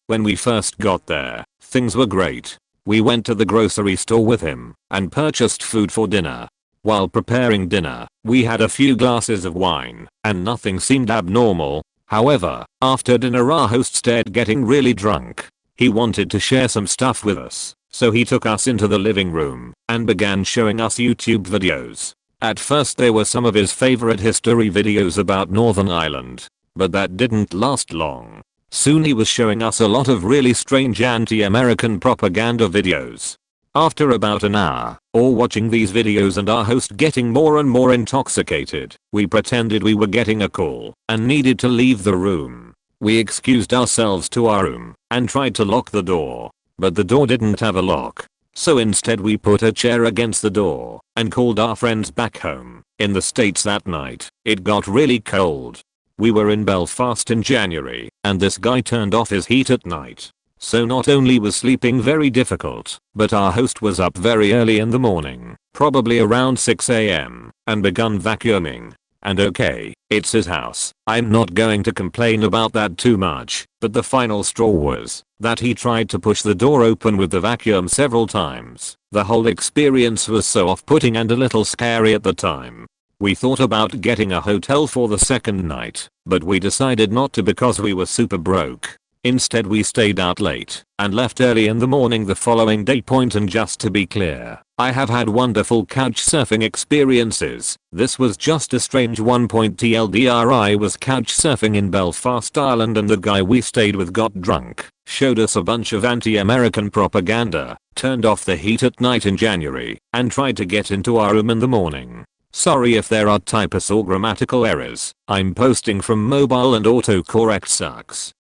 When we first got there, things were great. We went to the grocery store with him and purchased food for dinner. While preparing dinner, we had a few glasses of wine, and nothing seemed abnormal. However, after dinner our host started getting really drunk. He wanted to share some stuff with us, so he took us into the living room and began showing us YouTube videos. At first they were some of his favorite history videos about Northern Ireland, but that didn't last long. Soon he was showing us a lot of really strange anti-American propaganda videos. After about an hour, or watching these videos and our host getting more and more intoxicated, we pretended we were getting a call and needed to leave the room. We excused ourselves to our room and tried to lock the door, but the door didn't have a lock. So instead we put a chair against the door and called our friends back home. In the States that night, it got really cold. We were in Belfast in January, and this guy turned off his heat at night. So not only was sleeping very difficult, but our host was up very early in the morning, probably around 6 AM, and begun vacuuming. And okay, it's his house, I'm not going to complain about that too much, but the final straw was that he tried to push the door open with the vacuum several times. The whole experience was so off-putting and a little scary at the time. We thought about getting a hotel for the second night, but we decided not to because we were super broke. Instead we stayed out late and left early in the morning the following day. And just to be clear, I have had wonderful couch surfing experiences. This was just a strange one. TLDR, I was couch surfing in Belfast, Ireland, and the guy we stayed with got drunk, showed us a bunch of anti-American propaganda, turned off the heat at night in January, and tried to get into our room in the morning. Sorry if there are typos or grammatical errors. I'm posting from mobile and autocorrect sucks.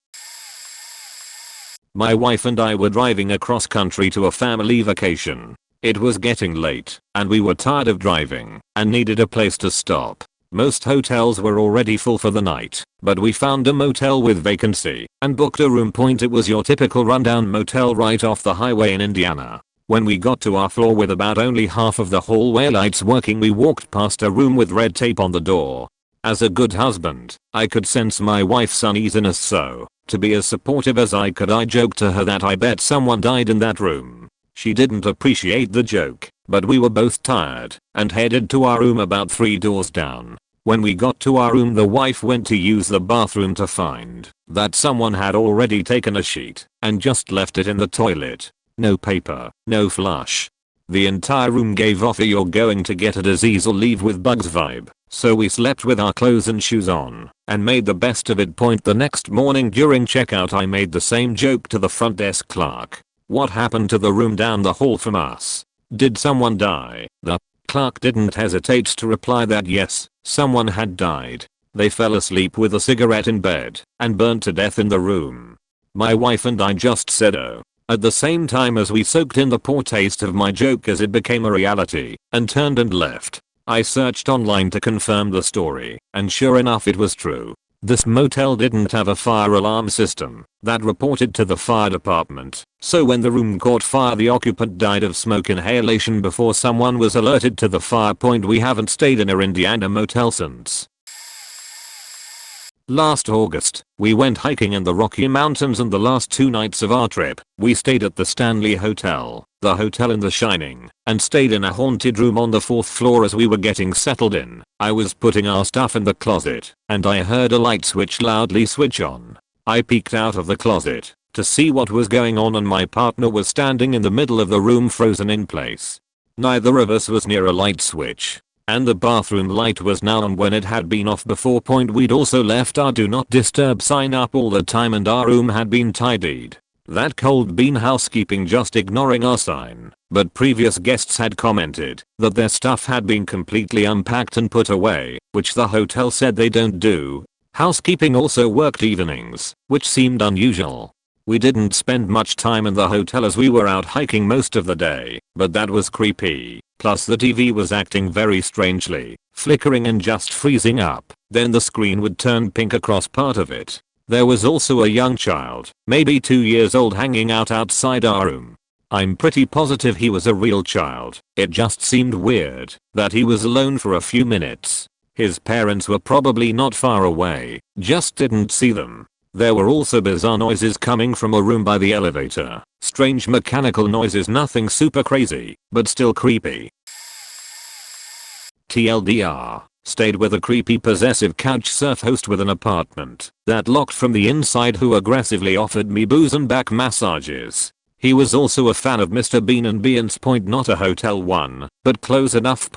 My wife and I were driving across country to a family vacation. It was getting late, and we were tired of driving and needed a place to stop. Most hotels were already full for the night, but we found a motel with vacancy and booked a room. It was your typical rundown motel right off the highway in Indiana. When we got to our floor with about only half of the hallway lights working, we walked past a room with red tape on the door. As a good husband, I could sense my wife's uneasiness, so to be as supportive as I could, I joked to her that I bet someone died in that room. She didn't appreciate the joke, but we were both tired and headed to our room about 3 doors down. When we got to our room, the wife went to use the bathroom to find that someone had already taken a sheet and just left it in the toilet. No paper, no flush. The entire room gave off a "you're going to get a disease or leave with bugs" vibe. So we slept with our clothes and shoes on and made the best of it. The next morning during checkout, I made the same joke to the front desk clerk. What happened to the room down the hall from us? Did someone die? The clerk didn't hesitate to reply that yes, someone had died. They fell asleep with a cigarette in bed and burned to death in the room. My wife and I just said oh, at the same time as we soaked in the poor taste of my joke as it became a reality, and turned and left. I searched online to confirm the story, and sure enough it was true. This motel didn't have a fire alarm system that reported to the fire department, so when the room caught fire the occupant died of smoke inhalation before someone was alerted to the fire. We haven't stayed in a Indiana motel since. Last August, we went hiking in the Rocky Mountains, and the last 2 nights of our trip, we stayed at the Stanley Hotel, the hotel in The Shining, and stayed in a haunted room on the 4th floor. As we were getting settled in, I was putting our stuff in the closet, and I heard a light switch loudly switch on. I peeked out of the closet to see what was going on, and my partner was standing in the middle of the room frozen in place. Neither of us was near a light switch, and the bathroom light was now on when it had been off before. We'd also left our do not disturb sign up all the time, and our room had been tidied. That cold bean housekeeping just ignoring our sign, but previous guests had commented that their stuff had been completely unpacked and put away, which the hotel said they don't do. Housekeeping also worked evenings, which seemed unusual. We didn't spend much time in the hotel as we were out hiking most of the day, but that was creepy. Plus the TV was acting very strangely, flickering and just freezing up. Then the screen would turn pink across part of it. There was also a young child, maybe 2 years old, hanging out outside our room. I'm pretty positive he was a real child. It just seemed weird that he was alone for a few minutes. His parents were probably not far away, just didn't see them. There were also bizarre noises coming from a room by the elevator. Strange mechanical noises, nothing super crazy, but still creepy. TLDR, stayed with a creepy possessive couch surf host with an apartment that locked from the inside, who aggressively offered me booze and back massages. He was also a fan of Mr. Bean and Beyonce. Not a hotel one, but close enough.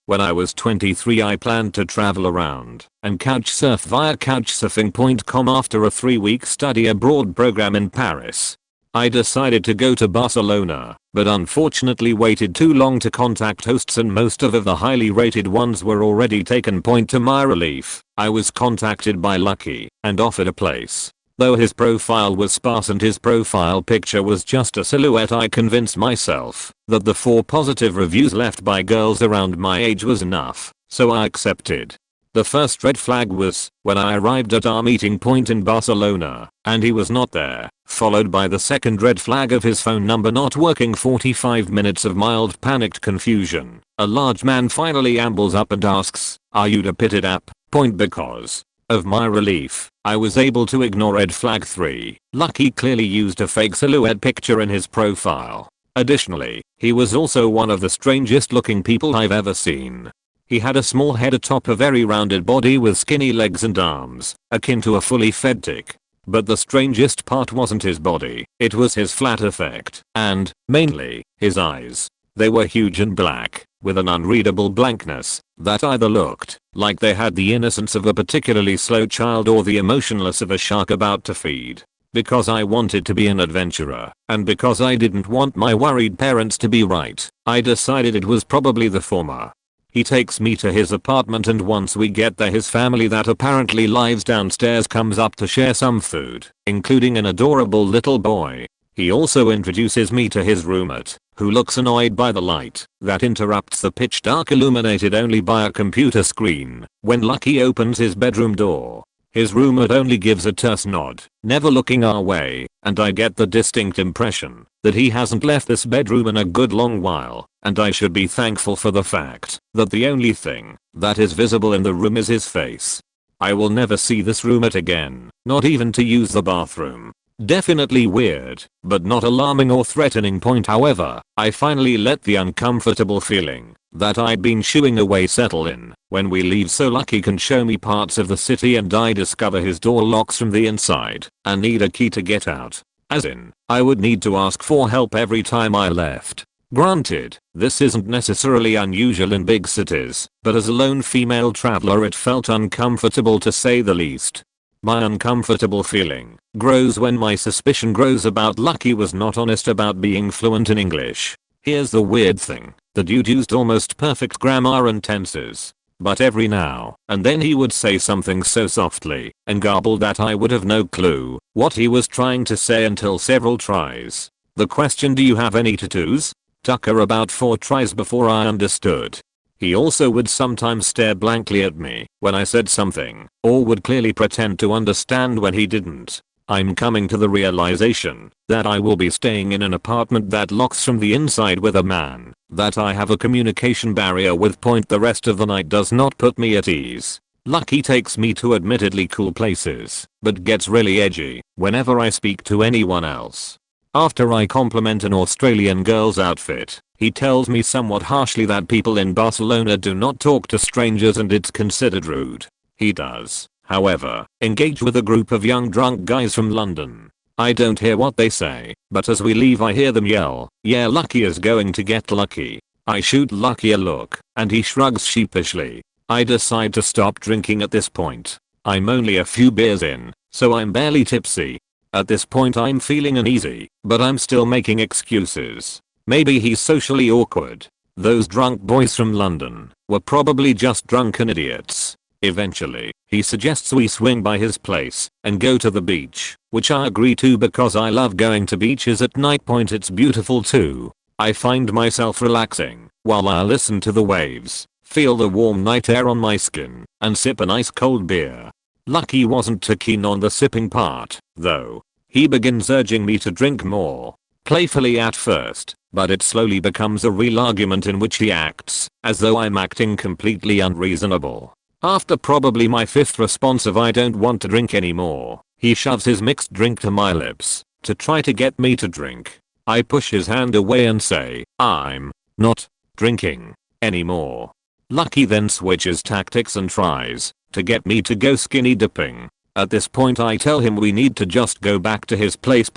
When I was 23 I planned to travel around and couch surf via couchsurfing.com after a 3-week study abroad program in Paris. I decided to go to Barcelona, but unfortunately waited too long to contact hosts, and most of the highly rated ones were already taken. To my relief, I was contacted by Lucky and offered a place. Though his profile was sparse and his profile picture was just a silhouette, I convinced myself that the 4 positive reviews left by girls around my age was enough, so I accepted. The first red flag was when I arrived at our meeting point in Barcelona and he was not there, followed by the second red flag of his phone number not working. 45 minutes of mild panicked confusion. A large man finally ambles up and asks, "Are you to pick it up?" Because of my relief, I was able to ignore red flag 3. Lucky clearly used a fake silhouette picture in his profile. Additionally, he was also one of the strangest looking people I've ever seen. He had a small head atop a very rounded body with skinny legs and arms, akin to a fully fed tick. But the strangest part wasn't his body, it was his flat effect, and, mainly, his eyes. They were huge and black, with an unreadable blankness that either looked like they had the innocence of a particularly slow child or the emotionless of a shark about to feed. Because I wanted to be an adventurer, and because I didn't want my worried parents to be right, I decided it was probably the former. He takes me to his apartment, and once we get there his family that apparently lives downstairs comes up to share some food, including an adorable little boy. He also introduces me to his roommate, who looks annoyed by the light that interrupts the pitch dark illuminated only by a computer screen. When Lucky opens his bedroom door, his roommate only gives a terse nod, never looking our way, and I get the distinct impression that he hasn't left this bedroom in a good long while, and I should be thankful for the fact that the only thing that is visible in the room is his face. I will never see this roommate again, not even to use the bathroom. Definitely weird, but not alarming or threatening. However, I finally let the uncomfortable feeling that I'd been shooing away settle in when we leave so Lucky can show me parts of the city and I discover his door locks from the inside and need a key to get out. As in, I would need to ask for help every time I left. Granted, this isn't necessarily unusual in big cities, but as a lone female traveler it felt uncomfortable to say the least. My uncomfortable feeling grows when my suspicion grows about Lucky was not honest about being fluent in English. Here's the weird thing, the dude used almost perfect grammar and tenses. but every now and then he would say something so softly and garbled that I would have no clue what he was trying to say until several tries. The question, "Do you have any tattoos?" took her about 4 tries before I understood. He also would sometimes stare blankly at me when I said something, or would clearly pretend to understand when he didn't. I'm coming to the realization that I will be staying in an apartment that locks from the inside with a man that I have a communication barrier with. The rest of the night does not put me at ease. Lucky takes me to admittedly cool places, but gets really edgy whenever I speak to anyone else. After I compliment an Australian girl's outfit, he tells me somewhat harshly that people in Barcelona do not talk to strangers and it's considered rude. He does, however, engage with a group of young drunk guys from London. I don't hear what they say, but as we leave I hear them yell, "Yeah, Lucky is going to get lucky." I shoot Lucky a look, and he shrugs sheepishly. I decide to stop drinking at this point. I'm only a few beers in, so I'm barely tipsy. At this point I'm feeling uneasy, but I'm still making excuses. Maybe he's socially awkward. Those drunk boys from London were probably just drunken idiots. Eventually, he suggests we swing by his place and go to the beach, which I agree to because I love going to beaches at night. It's beautiful too. I find myself relaxing while I listen to the waves, feel the warm night air on my skin, and sip an ice cold beer. Lucky wasn't too keen on the sipping part, though. He begins urging me to drink more, playfully at first, but it slowly becomes a real argument in which he acts as though I'm acting completely unreasonable. After probably my 5th response of "I don't want to drink anymore," he shoves his mixed drink to my lips to try to get me to drink. I push his hand away and say, "I'm not drinking anymore." Lucky then switches tactics and tries to get me to go skinny dipping. At this point I tell him we need to just go back to his place.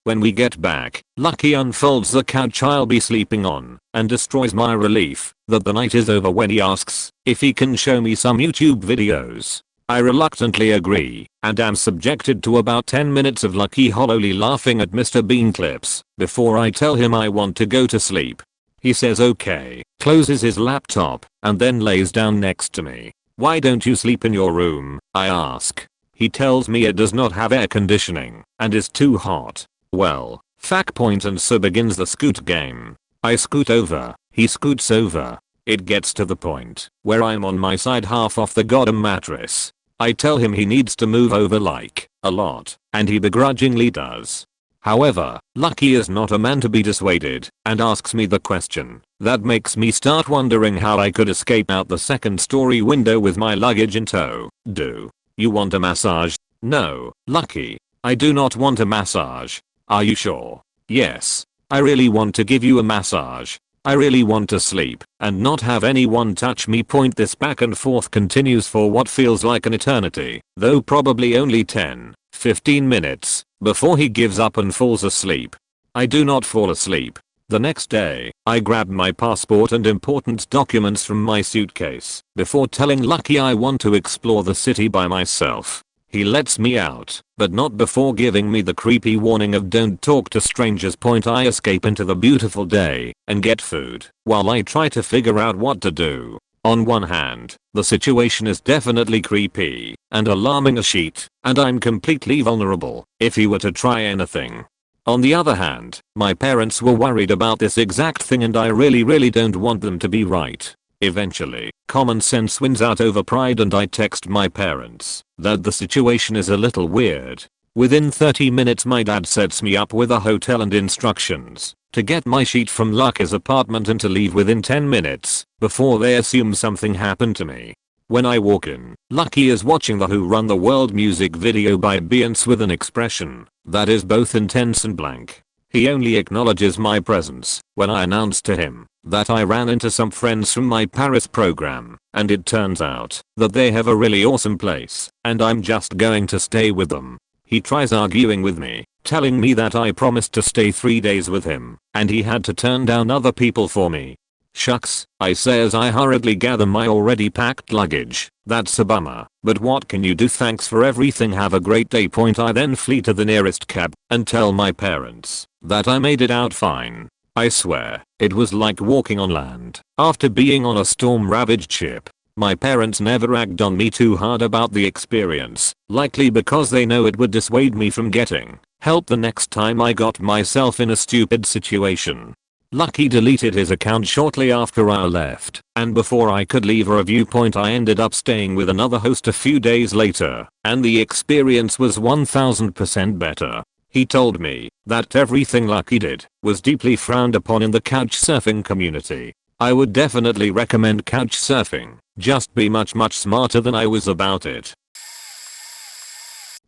When we get back, Lucky unfolds the couch I'll be sleeping on and destroys my relief that the night is over when he asks if he can show me some YouTube videos. I reluctantly agree and am subjected to about 10 minutes of Lucky hollowly laughing at Mr. Bean clips before I tell him I want to go to sleep. He says okay, closes his laptop, and then lays down next to me. "Why don't you sleep in your room?" I ask. He tells me it does not have air conditioning and is too hot. Well, fact point, and so begins the scoot game. I scoot over, he scoots over. It gets to the point where I'm on my side half off the goddamn mattress. I tell him he needs to move over like a lot, and he begrudgingly does. However, Lucky is not a man to be dissuaded and asks me the question that makes me start wondering how I could escape out the second story window with my luggage in tow. "Do you want a massage?" "No, Lucky. I do not want a massage." "Are you sure?" "Yes. I really want to give you a massage. I really want to sleep and not have anyone touch me." This back and forth continues for what feels like an eternity, though probably only 10-15 minutes, before he gives up and falls asleep. I do not fall asleep. The next day, I grab my passport and important documents from my suitcase before telling Lucky I want to explore the city by myself. He lets me out, but not before giving me the creepy warning of "don't talk to strangers." I escape into the beautiful day and get food while I try to figure out what to do. On one hand, the situation is definitely creepy and alarming as shit, and I'm completely vulnerable if he were to try anything. On the other hand, my parents were worried about this exact thing and I really don't want them to be right. Eventually, common sense wins out over pride and I text my parents that the situation is a little weird. Within 30 minutes my dad sets me up with a hotel and instructions to get my sheet from Lucky's apartment and to leave within 10 minutes before they assume something happened to me. When I walk in, Lucky is watching the Who Run the World music video by Beyonce with an expression that is both intense and blank. He only acknowledges my presence when I announce to him that I ran into some friends from my Paris program, and it turns out that they have a really awesome place, and I'm just going to stay with them. He tries arguing with me, telling me that I promised to stay 3 days with him, and he had to turn down other people for me. Shucks, I say as I hurriedly gather my already packed luggage. That's a bummer, but what can you do? Thanks for everything, have a great day. I then flee to the nearest cab and tell my parents that I made it out fine. I swear, it was like walking on land after being on a storm-ravaged ship. My parents never ragged on me too hard about the experience, likely because they know it would dissuade me from getting help the next time I got myself in a stupid situation. Lucky deleted his account shortly after I left, and before I could leave a review point I ended up staying with another host a few days later, and the experience was 1000% better. He told me that everything Lucky did was deeply frowned upon in the couchsurfing community. I would definitely recommend couchsurfing, just be much smarter than I was about it.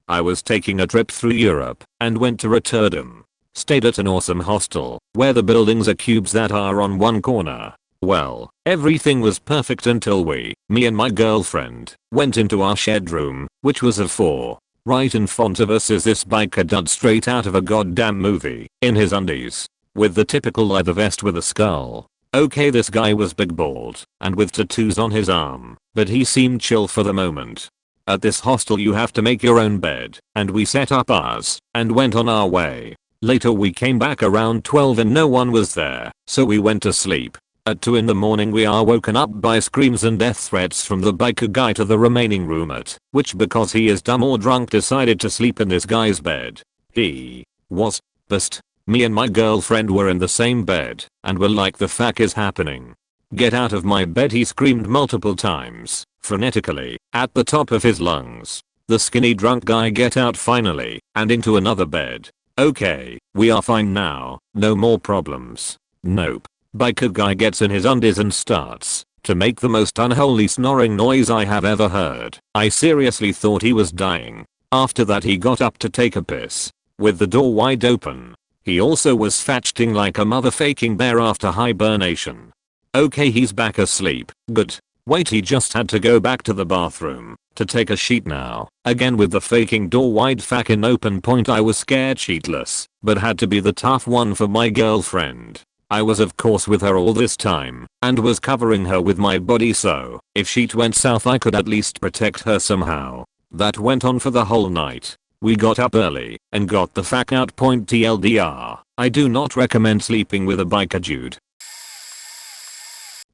I was taking a trip through Europe and went to Rotterdam. Stayed at an awesome hostel where the buildings are cubes that are on one corner. Well, everything was perfect until me and my girlfriend, went into our shared room, which was of 4. Right in front of us is this biker dud straight out of a goddamn movie, in his undies, with the typical leather vest with a skull. Okay, this guy was big bald and with tattoos on his arm, but he seemed chill for the moment. At this hostel you have to make your own bed, and we set up ours and went on our way. Later we came back around 12 and no one was there, so we went to sleep. At 2 in the morning we are woken up by screams and death threats from the biker guy to the remaining roommate, which because he is dumb or drunk decided to sleep in this guy's bed. He was pissed. Me and my girlfriend were in the same bed and were like, the fuck is happening? Get out of my bed, he screamed multiple times, frenetically, at the top of his lungs. The skinny drunk guy get out finally, and into another bed. Okay, we are fine now, no more problems. Nope. Biker guy gets in his undies and starts to make the most unholy snoring noise I have ever heard. I seriously thought he was dying. After that he got up to take a piss, with the door wide open. He also was fetching like a mother faking bear after hibernation. Okay, he's back asleep, good. Wait, he just had to go back to the bathroom to take a sheet now. Again with the faking door wide fucking open. Point, I was scared shitless, but had to be the tough one for my girlfriend. I was of course with her all this time, and was covering her with my body so, if shit went south I could at least protect her somehow. That went on for the whole night. We got up early and got the fuck out. Point TLDR, I do not recommend sleeping with a biker dude.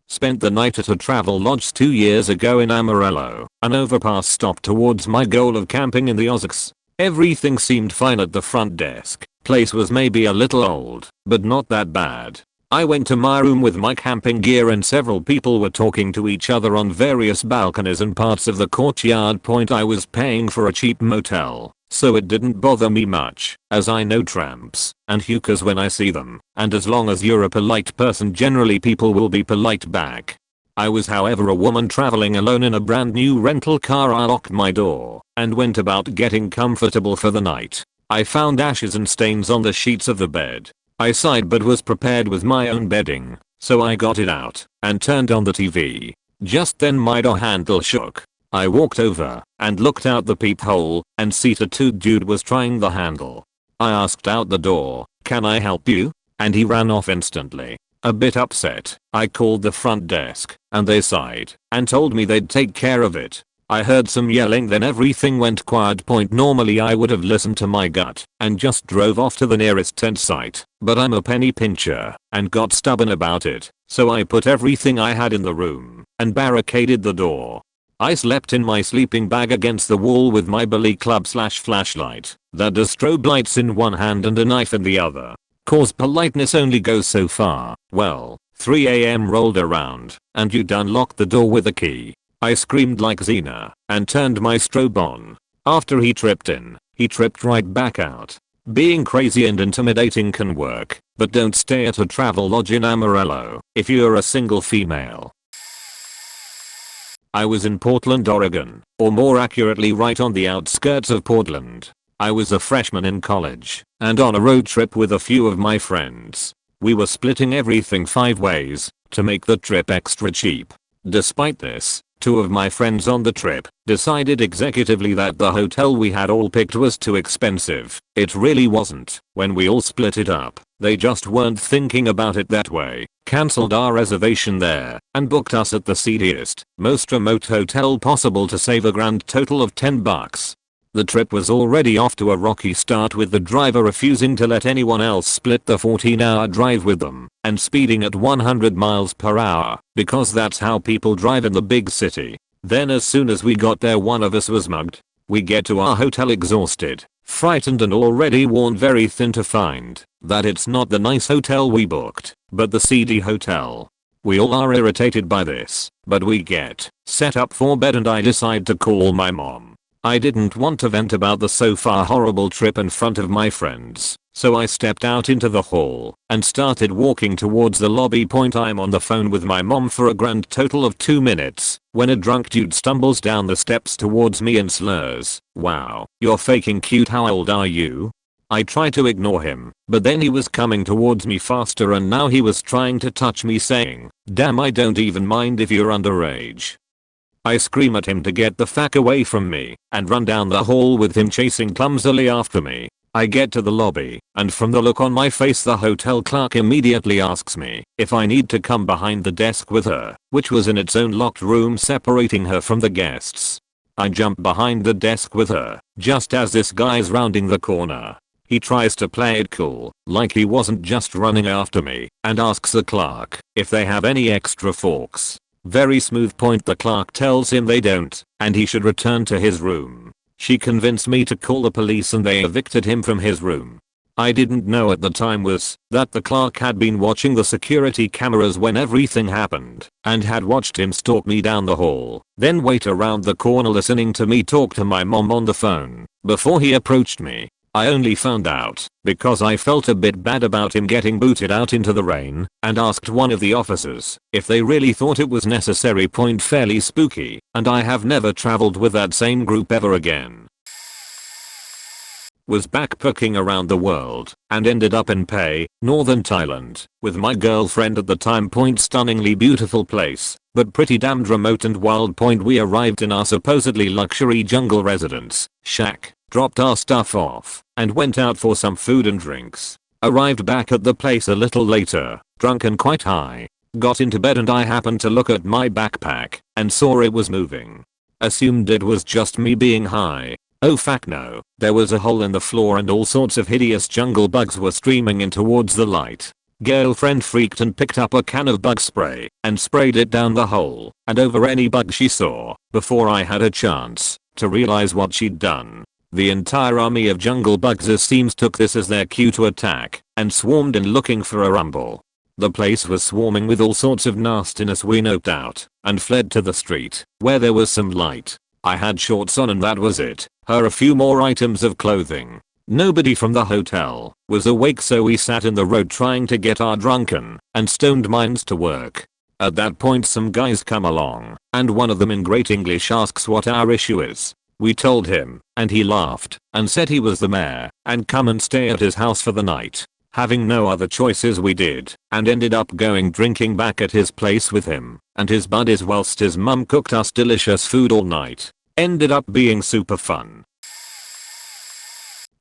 Spent the night at a travel lodge 2 years ago in Amarillo, an overpass stop towards my goal of camping in the Ozarks. Everything seemed fine at the front desk. Place was maybe a little old, but not that bad. I went to my room with my camping gear and several people were talking to each other on various balconies and parts of the courtyard. Point, I was paying for a cheap motel, so it didn't bother me much, as I know tramps and hookers when I see them, and as long as you're a polite person generally people will be polite back. I was however a woman traveling alone in a brand new rental car. I locked my door and went about getting comfortable for the night. I found ashes and stains on the sheets of the bed. I sighed but was prepared with my own bedding, so I got it out and turned on the TV. Just then my door handle shook. I walked over and looked out the peephole and see a tattooed dude was trying the handle. I asked out the door, "Can I help you?" and he ran off instantly. A bit upset, I called the front desk and they sighed and told me they'd take care of it. I heard some yelling, then everything went quiet. Point, normally I would have listened to my gut and just drove off to the nearest tent site, but I'm a penny pincher and got stubborn about it, so I put everything I had in the room and barricaded the door. I slept in my sleeping bag against the wall with my billy club / flashlight that does strobe lights in one hand and a knife in the other. Cause politeness only goes so far. Well, 3 AM rolled around and you'd unlocked the door with a key. I screamed like Xena and turned my strobe on. After he tripped in, he tripped right back out. Being crazy and intimidating can work, but don't stay at a travel lodge in Amarillo if you're a single female. I was in Portland, Oregon, or more accurately right on the outskirts of Portland. I was a freshman in college and on a road trip with a few of my friends. We were splitting everything 5 ways to make the trip extra cheap. Despite this, 2 of my friends on the trip decided executively that the hotel we had all picked was too expensive. It really wasn't. When we all split it up, they just weren't thinking about it that way, cancelled our reservation there, and booked us at the seediest, most remote hotel possible to save a grand total of $10. The trip was already off to a rocky start with the driver refusing to let anyone else split the 14-hour drive with them and speeding at 100 miles per hour because that's how people drive in the big city. Then as soon as we got there one of us was mugged. We get to our hotel exhausted, frightened and already worn very thin to find that it's not the nice hotel we booked, but the seedy hotel. We all are irritated by this, but we get set up for bed and I decide to call my mom. I didn't want to vent about the so far horrible trip in front of my friends, so I stepped out into the hall and started walking towards the lobby. I'm on the phone with my mom for a grand total of 2 minutes when a drunk dude stumbles down the steps towards me and slurs, "Wow, you're faking cute, how old are you?" I tried to ignore him, but then he was coming towards me faster and now he was trying to touch me saying, "Damn, I don't even mind if you're underage." I scream at him to get the fuck away from me and run down the hall with him chasing clumsily after me. I get to the lobby and from the look on my face the hotel clerk immediately asks me if I need to come behind the desk with her, which was in its own locked room separating her from the guests. I jump behind the desk with her just as this guy's rounding the corner. He tries to play it cool, like he wasn't just running after me, and asks the clerk if they have any extra forks. Very smooth point. The clerk tells him they don't, and he should return to his room. She convinced me to call the police and they evicted him from his room. I didn't know at the time was that the clerk had been watching the security cameras when everything happened and had watched him stalk me down the hall, then wait around the corner listening to me talk to my mom on the phone before he approached me. I only found out because I felt a bit bad about him getting booted out into the rain and asked one of the officers if they really thought it was necessary. Fairly spooky, and I have never traveled with that same group ever again. Was backpacking around the world and ended up in northern Thailand, with my girlfriend at the time. Stunningly beautiful place, but pretty damned remote and wild. We arrived in our supposedly luxury jungle residence shack, dropped our stuff off, and went out for some food and drinks. Arrived back at the place a little later, drunk and quite high. Got into bed and I happened to look at my backpack and saw it was moving. Assumed it was just me being high. Oh fuck no, there was a hole in the floor and all sorts of hideous jungle bugs were streaming in towards the light. Girlfriend freaked and picked up a can of bug spray and sprayed it down the hole and over any bug she saw before I had a chance to realize what she'd done. The entire army of jungle bugs it seems took this as their cue to attack and swarmed in looking for a rumble. The place was swarming with all sorts of nastiness. We noped out and fled to the street where there was some light. I had shorts on and that was it. Her a few more items of clothing. Nobody from the hotel was awake, so we sat in the road trying to get our drunken and stoned minds to work. At that point some guys come along and one of them in great English asks what our issue is. We told him and he laughed and said he was the mayor and come and stay at his house for the night. Having no other choices we did and ended up going drinking back at his place with him and his buddies whilst his mum cooked us delicious food all night. Ended up being super fun.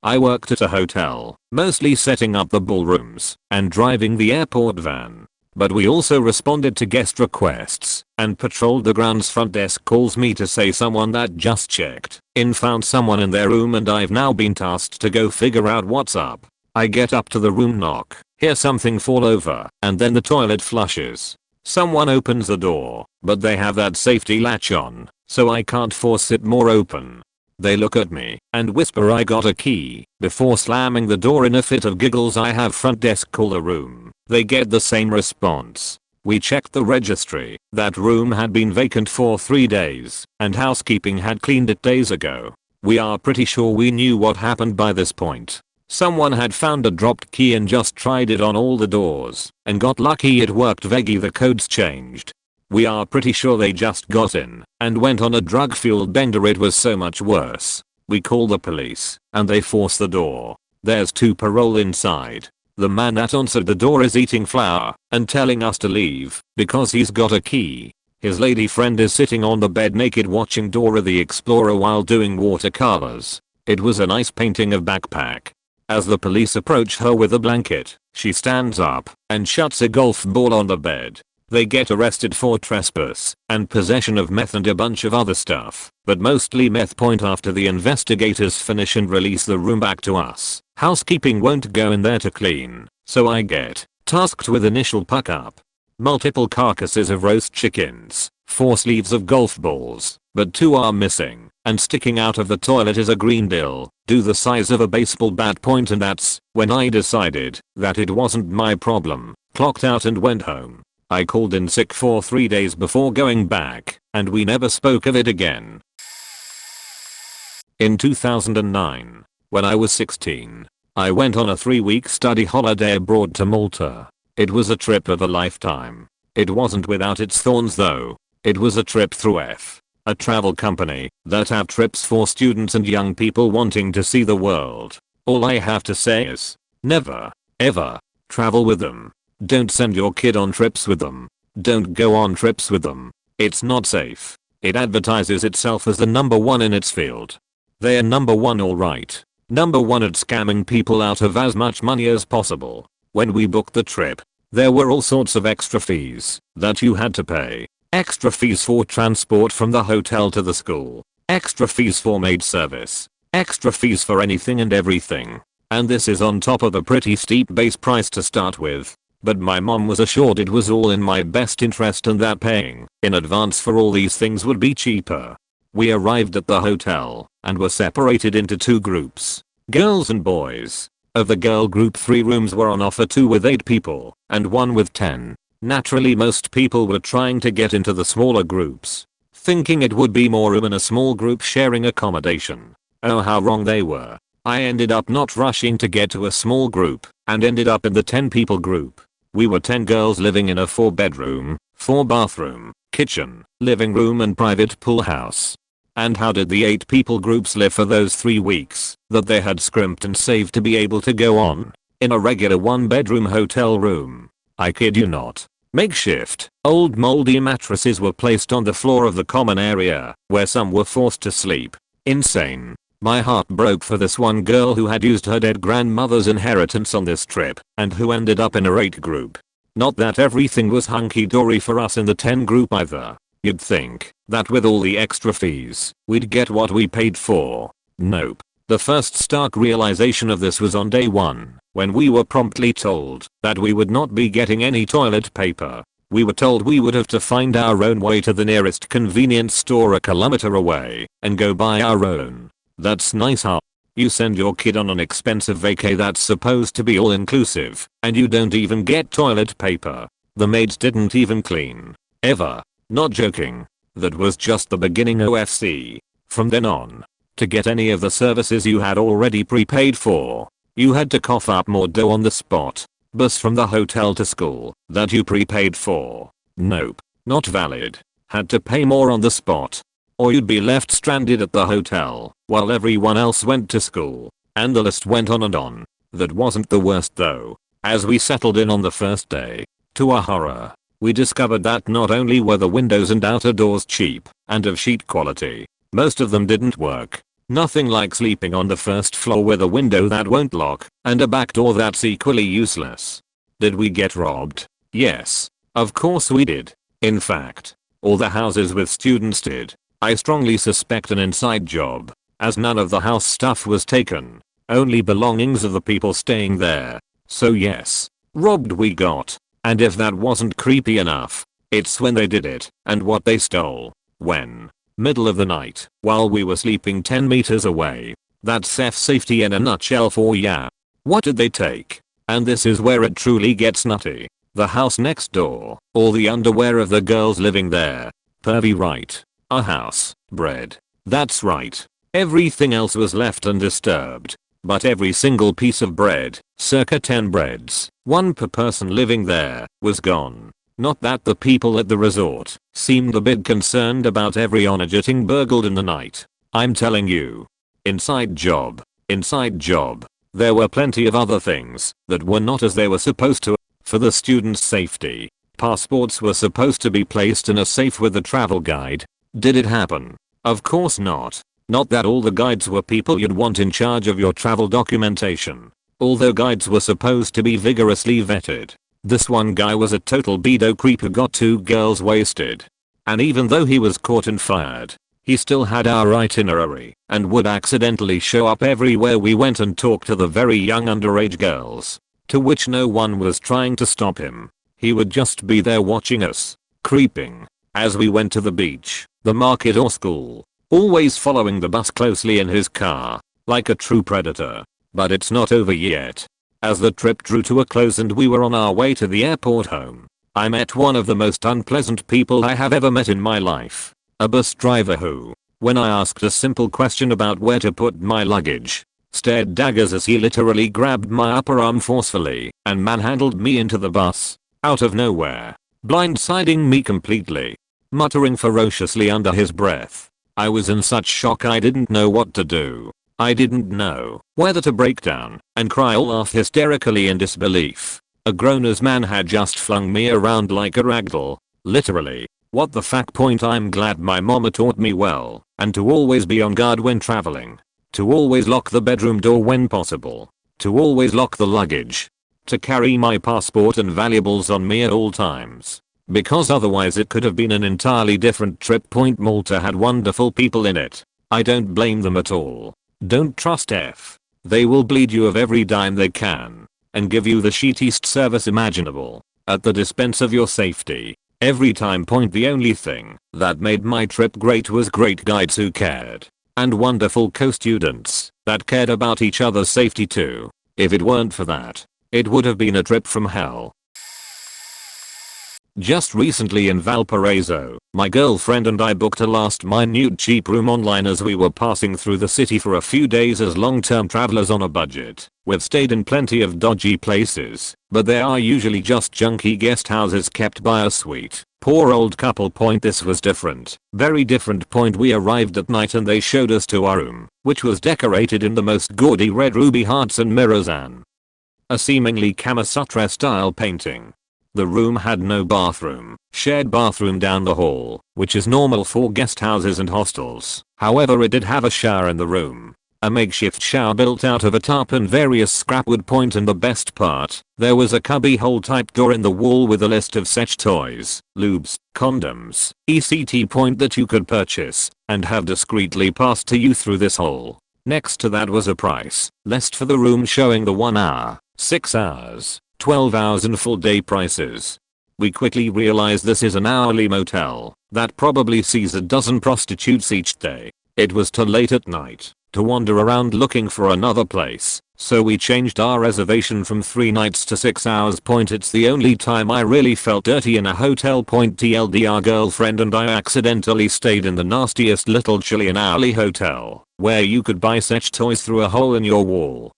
I worked at a hotel, mostly setting up the ballrooms and driving the airport van. But we also responded to guest requests and patrolled the grounds. Front desk calls me to say someone that just checked in found someone in their room and I've now been tasked to go figure out what's up. I get up to the room, knock, hear something fall over, and then the toilet flushes. Someone opens the door, but they have that safety latch on, so I can't force it more open. They look at me and whisper I got a key before slamming the door. In a fit of giggles I have front desk call the room. They get the same response. We checked the registry. That room had been vacant for 3 days and housekeeping had cleaned it days ago. We are pretty sure we knew what happened by this point. Someone had found a dropped key and just tried it on all the doors and got lucky it worked. Veggie, the codes changed. We are pretty sure they just got in and went on a drug-fueled bender. It was so much worse. We call the police and they force the door. There's 2 parole inside. The man that answered the door is eating flour and telling us to leave because he's got a key. His lady friend is sitting on the bed naked watching Dora the Explorer while doing watercolors. It was a nice painting of backpack. As the police approach her with a blanket, she stands up and shuts a golf ball on the bed. They get arrested for trespass and possession of meth and a bunch of other stuff, but mostly meth point after the investigators finish and release the room back to us. Housekeeping won't go in there to clean, so I get tasked with initial puck up. Multiple carcasses of roast chickens, 4 sleeves of golf balls, but 2 are missing, and sticking out of the toilet is a green dill, the size of a baseball bat point, and that's when I decided that it wasn't my problem, clocked out and went home. I called in sick for 3 days before going back, and we never spoke of it again. In 2009, when I was 16, I went on a 3-week study holiday abroad to Malta. It was a trip of a lifetime. It wasn't without its thorns though. It was a trip through a travel company that have trips for students and young people wanting to see the world. All I have to say is, never, ever, travel with them. Don't send your kid on trips with them. Don't go on trips with them. It's not safe. It advertises itself as the #1 in its field. They're #1 alright. #1 at scamming people out of as much money as possible. When we booked the trip, there were all sorts of extra fees that you had to pay. Extra fees for transport from the hotel to the school. Extra fees for maid service. Extra fees for anything and everything. And this is on top of a pretty steep base price to start with. But my mom was assured it was all in my best interest and that paying in advance for all these things would be cheaper. We arrived at the hotel and were separated into 2 groups, girls and boys. Of the girl group, 3 rooms were on offer, 2 with 8 people and 1 with 10. Naturally most people were trying to get into the smaller groups, thinking it would be more room in a small group sharing accommodation. Oh, how wrong they were. I ended up not rushing to get to a small group and ended up in the 10 people group. We were 10 girls living in a 4-bedroom, 4-bathroom, kitchen, living room and private pool house. And how did the 8 people groups live for those 3 weeks that they had scrimped and saved to be able to go on? In a regular 1-bedroom hotel room. I kid you not. Makeshift, old moldy mattresses were placed on the floor of the common area where some were forced to sleep. Insane. My heart broke for this one girl who had used her dead grandmother's inheritance on this trip and who ended up in a 8 group. Not that everything was hunky-dory for us in the 10 group either. You'd think that with all the extra fees, we'd get what we paid for. Nope. The first stark realization of this was on day 1, when we were promptly told that we would not be getting any toilet paper. We were told we would have to find our own way to the nearest convenience store a kilometer away and go buy our own. That's nice, huh? You send your kid on an expensive vacay that's supposed to be all inclusive, and you don't even get toilet paper. The maids didn't even clean. Ever. Not joking. That was just the beginning OFC. From then on, to get any of the services you had already prepaid for, you had to cough up more dough on the spot. Bus from the hotel to school that you prepaid for. Nope. Not valid. Had to pay more on the spot. Or you'd be left stranded at the hotel while everyone else went to school. And the list went on and on. That wasn't the worst though. As we settled in on the first day, to our horror, we discovered that not only were the windows and outer doors cheap and of sheet quality, most of them didn't work. Nothing like sleeping on the first floor with a window that won't lock and a back door that's equally useless. Did we get robbed? Yes. Of course we did. In fact, all the houses with students did. I strongly suspect an inside job, as none of the house stuff was taken. Only belongings of the people staying there. So yes, robbed we got. And if that wasn't creepy enough, it's when they did it and what they stole. When, middle of the night, while we were sleeping 10 meters away. That's safety in a nutshell for ya. What did they take? And this is where it truly gets nutty. The house next door, all the underwear of the girls living there. Pervy right. A house, bread. That's right. Everything else was left undisturbed. But every single piece of bread, circa 10 breads, 1 per person living there, was gone. Not that the people at the resort seemed a bit concerned about everyone getting burgled in the night. I'm telling you. Inside job. Inside job. There were plenty of other things that were not as they were supposed to. For the students' safety, passports were supposed to be placed in a safe with the travel guide. Did it happen? Of course not. Not that all the guides were people you'd want in charge of your travel documentation. Although guides were supposed to be vigorously vetted. This one guy was a total pedo creep who got 2 girls wasted. And even though he was caught and fired, he still had our itinerary and would accidentally show up everywhere we went and talk to the very young underage girls, to which no one was trying to stop him. He would just be there watching us, creeping, as we went to the beach, the market or school, always following the bus closely in his car, like a true predator. But it's not over yet. As the trip drew to a close and we were on our way to the airport home, I met one of the most unpleasant people I have ever met in my life. A bus driver who, when I asked a simple question about where to put my luggage, stared daggers as he literally grabbed my upper arm forcefully and manhandled me into the bus, out of nowhere, blindsiding me completely, muttering ferociously under his breath. I was in such shock I didn't know what to do. I didn't know whether to break down and cry or laugh hysterically in disbelief. A grown-ass man had just flung me around like a ragdoll, literally. What the fuck point. I'm glad my mama taught me well, and to always be on guard when traveling. To always lock the bedroom door when possible. To always lock the luggage. To carry my passport and valuables on me at all times. Because otherwise it could have been an entirely different trip. Malta had wonderful people in it. I don't blame them at all. Don't trust F. They will bleed you of every dime they can, and give you the shittiest service imaginable, at the expense of your safety. Every time. The only thing that made my trip great was great guides who cared, and wonderful co-students that cared about each other's safety too. If it weren't for that, it would have been a trip from hell. Just recently in Valparaiso, my girlfriend and I booked a last-minute cheap room online as we were passing through the city for a few days as long-term travelers on a budget. We've stayed in plenty of dodgy places, but they are usually just junky guest houses kept by a sweet, poor old couple. This was different, very different. We arrived at night and they showed us to our room, which was decorated in the most gaudy red ruby hearts and mirrors and a seemingly Kama Sutra style painting. The room had no bathroom, shared bathroom down the hall, which is normal for guest houses and hostels. However, it did have a shower in the room. A makeshift shower built out of a tarp and various scrap wood. And the best part, there was a cubby hole type door in the wall with a list of sex toys, lubes, condoms, etc. that you could purchase and have discreetly passed to you through this hole. Next to that was a price list for the room showing the 1 hour, 6 hours, 12 hours and full day prices. We quickly realized this is an hourly motel that probably sees a dozen prostitutes each day. It was too late at night to wander around looking for another place, so we changed our reservation from 3 nights to 6 hours. It's the only time I really felt dirty in a hotel. TLDR girlfriend and I accidentally stayed in the nastiest little Chilean alley hotel, where you could buy sex toys through a hole in your wall.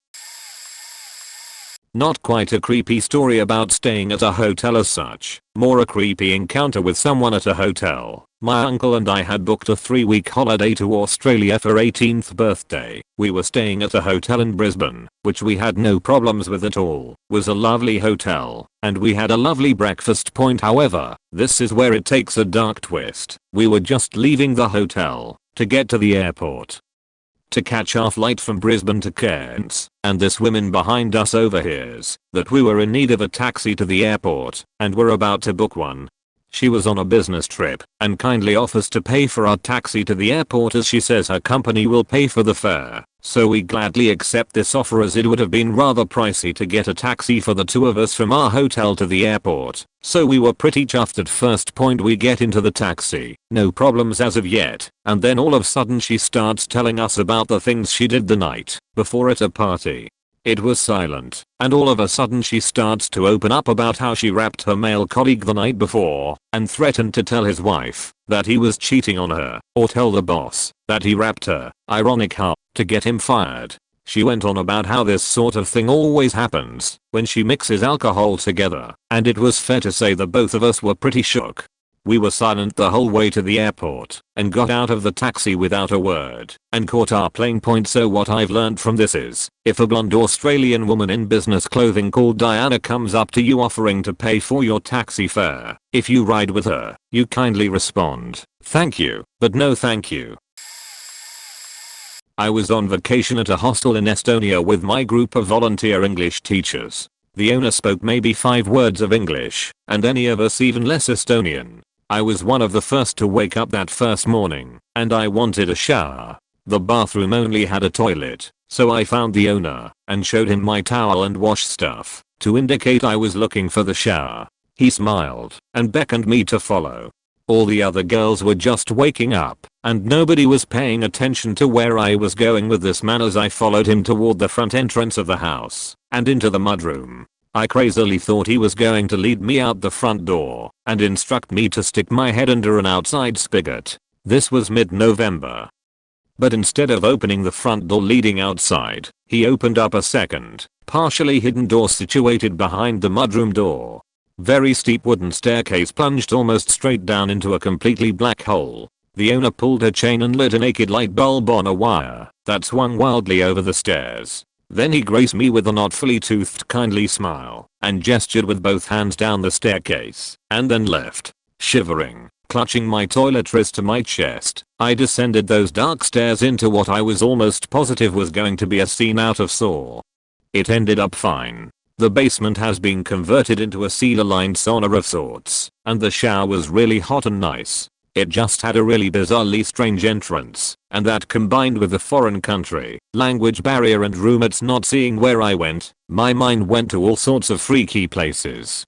Not quite a creepy story about staying at a hotel as such, more a creepy encounter with someone at a hotel. My uncle and I had booked a 3-week holiday to Australia for 18th birthday. We were staying at a hotel in Brisbane, which we had no problems with at all. Was a lovely hotel, and we had a lovely breakfast. However, this is where it takes a dark twist. We were just leaving the hotel to get to the airport to catch our flight from Brisbane to Cairns, and this woman behind us overhears that we were in need of a taxi to the airport and were about to book one. She was on a business trip and kindly offers to pay for our taxi to the airport as she says her company will pay for the fare. So we gladly accept this offer as it would have been rather pricey to get a taxi for the 2 of us from our hotel to the airport. So we were pretty chuffed at first. We get into the taxi, no problems as of yet, and then all of a sudden she starts telling us about the things she did the night before at a party. It was silent, and all of a sudden she starts to open up about how she rapped her male colleague the night before and threatened to tell his wife that he was cheating on her or tell the boss that he rapped her. Ironic how, to get him fired. She went on about how this sort of thing always happens when she mixes alcohol together, and it was fair to say the both of us were pretty shook. We were silent the whole way to the airport and got out of the taxi without a word and caught our plane. So what I've learned from this is, if a blonde Australian woman in business clothing called Diana comes up to you offering to pay for your taxi fare, if you ride with her, you kindly respond, "Thank you, but no thank you." I was on vacation at a hostel in Estonia with my group of volunteer English teachers. The owner spoke maybe 5 words of English, and any of us even less Estonian. I was one of the first to wake up that first morning, and I wanted a shower. The bathroom only had a toilet, so I found the owner and showed him my towel and wash stuff to indicate I was looking for the shower. He smiled and beckoned me to follow. All the other girls were just waking up, and nobody was paying attention to where I was going with this man as I followed him toward the front entrance of the house and into the mudroom. I crazily thought he was going to lead me out the front door and instruct me to stick my head under an outside spigot. This was mid-November. But instead of opening the front door leading outside, he opened up a second, partially hidden door situated behind the mudroom door. Very steep wooden staircase plunged almost straight down into a completely black hole. The owner pulled her chain and lit a naked light bulb on a wire that swung wildly over the stairs. Then he graced me with a not fully toothed kindly smile and gestured with both hands down the staircase and then left. Shivering, clutching my toiletries to my chest, I descended those dark stairs into what I was almost positive was going to be a scene out of Saw. It ended up fine. The basement has been converted into a cedar-lined sauna of sorts, and the shower was really hot and nice. It just had a really bizarrely strange entrance, and that combined with the foreign country, language barrier and roommates not seeing where I went, my mind went to all sorts of freaky places.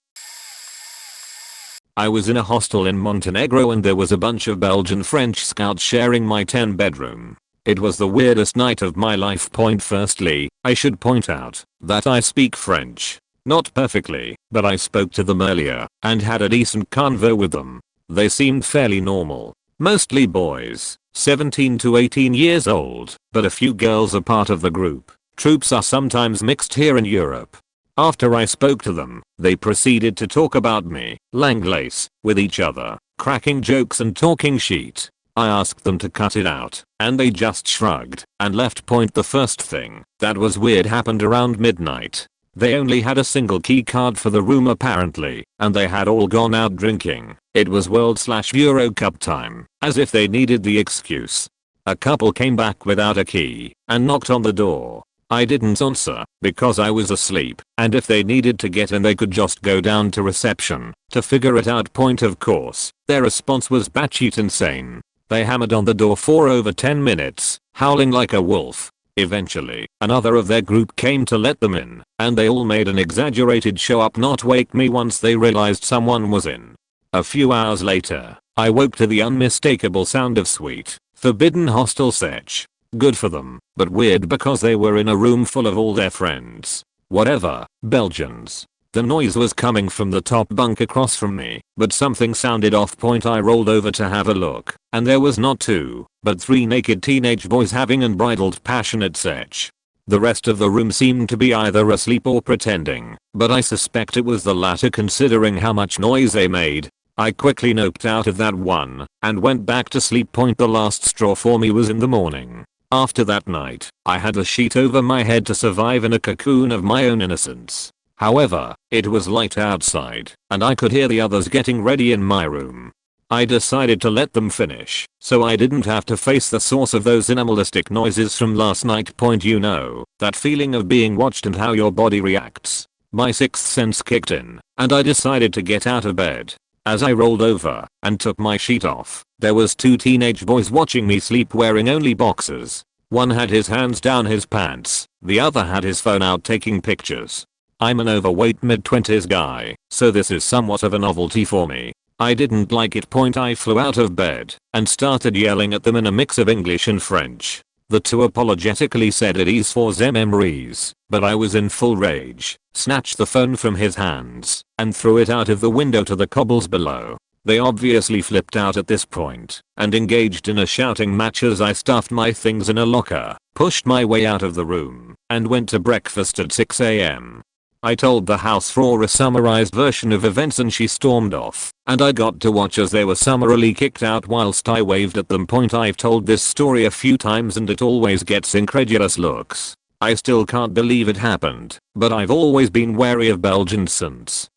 I was in a hostel in Montenegro and there was a bunch of Belgian French scouts sharing my 10-bedroom. It was the weirdest night of my life. Firstly, I should point out that I speak French. Not perfectly, but I spoke to them earlier and had a decent convo with them. They seemed fairly normal. Mostly boys, 17 to 18 years old, but a few girls are part of the group. Troops are sometimes mixed here in Europe. After I spoke to them, they proceeded to talk about me, Langlace, with each other, cracking jokes and talking shit. I asked them to cut it out, and they just shrugged and left. The first thing that was weird happened around midnight. They only had a single key card for the room apparently, and they had all gone out drinking. It was World/Euro Cup time, as if they needed the excuse. A couple came back without a key and knocked on the door. I didn't answer because I was asleep, and if they needed to get in they could just go down to reception to figure it out. Of course, their response was batshit insane. They hammered on the door for over 10 minutes, howling like a wolf. Eventually, another of their group came to let them in, and they all made an exaggerated show up not wake me once they realized someone was in. A few hours later, I woke to the unmistakable sound of sweet, forbidden hostel sex. Good for them, but weird because they were in a room full of all their friends. Whatever, Belgians. The noise was coming from the top bunk across from me, but something sounded off. I rolled over to have a look, and there was not 2, but 3 naked teenage boys having unbridled passionate sex. The rest of the room seemed to be either asleep or pretending, but I suspect it was the latter considering how much noise they made. I quickly noped out of that one, and went back to sleep. The last straw for me was in the morning. After that night, I had a sheet over my head to survive in a cocoon of my own innocence. However, it was light outside, and I could hear the others getting ready in my room. I decided to let them finish, so I didn't have to face the source of those animalistic noises from last night. You know, that feeling of being watched and how your body reacts. My sixth sense kicked in, and I decided to get out of bed. As I rolled over and took my sheet off, there was 2 teenage boys watching me sleep wearing only boxers. One had his hands down his pants, the other had his phone out taking pictures. I'm an overweight mid-20s guy, so this is somewhat of a novelty for me. I didn't like it. I flew out of bed and started yelling at them in a mix of English and French. The 2 apologetically said it is for them memories, but I was in full rage, snatched the phone from his hands, and threw it out of the window to the cobbles below. They obviously flipped out at this point, and engaged in a shouting match as I stuffed my things in a locker, pushed my way out of the room, and went to breakfast at 6 AM. I told the house for a summarized version of events and she stormed off, and I got to watch as they were summarily kicked out whilst I waved at them. I've told this story a few times and it always gets incredulous looks. I still can't believe it happened, but I've always been wary of Belgians since.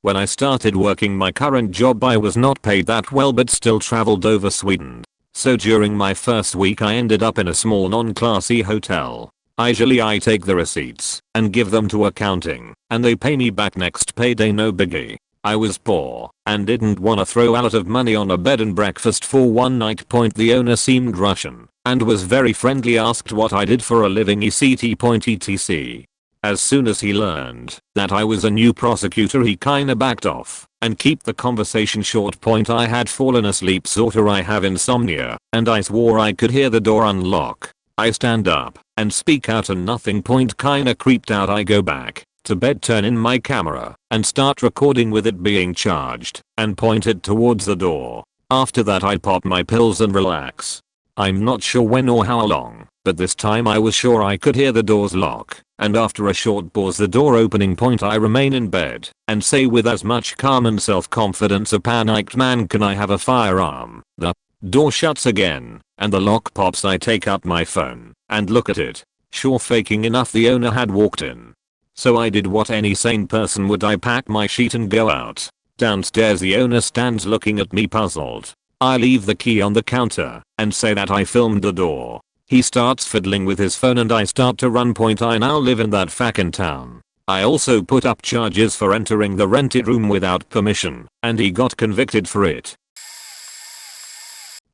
When I started working my current job I was not paid that well but still traveled over Sweden. So during my first week I ended up in a small non-classy hotel. Usually I take the receipts and give them to accounting and they pay me back next payday, no biggie. I was poor and didn't wanna throw a lot of money on a bed and breakfast for one night. The owner seemed Russian and was very friendly, asked what I did for a living etc. As soon as he learned that I was a new prosecutor he kinda backed off and keep the conversation short. I had fallen asleep, sorta I have insomnia, and I swore I could hear the door unlock. I stand up and speak out and nothing. Kinda creeped out. I go back to bed, turn in my camera and start recording with it being charged and point it towards the door. After that I pop my pills and relax. I'm not sure when or how long, but this time I was sure I could hear the doors lock, and after a short pause the door opening. I remain in bed and say with as much calm and self-confidence a panicked man, can I have a firearm? The door shuts again and the lock pops. I take up my phone and look at it. Sure, faking enough the owner had walked in. So I did what any sane person would. I pack my sheet and go out. Downstairs the owner stands looking at me puzzled. I leave the key on the counter and say that I filmed the door. He starts fiddling with his phone and I start to run. I now live in that fucking town. I also put up charges for entering the rented room without permission and he got convicted for it.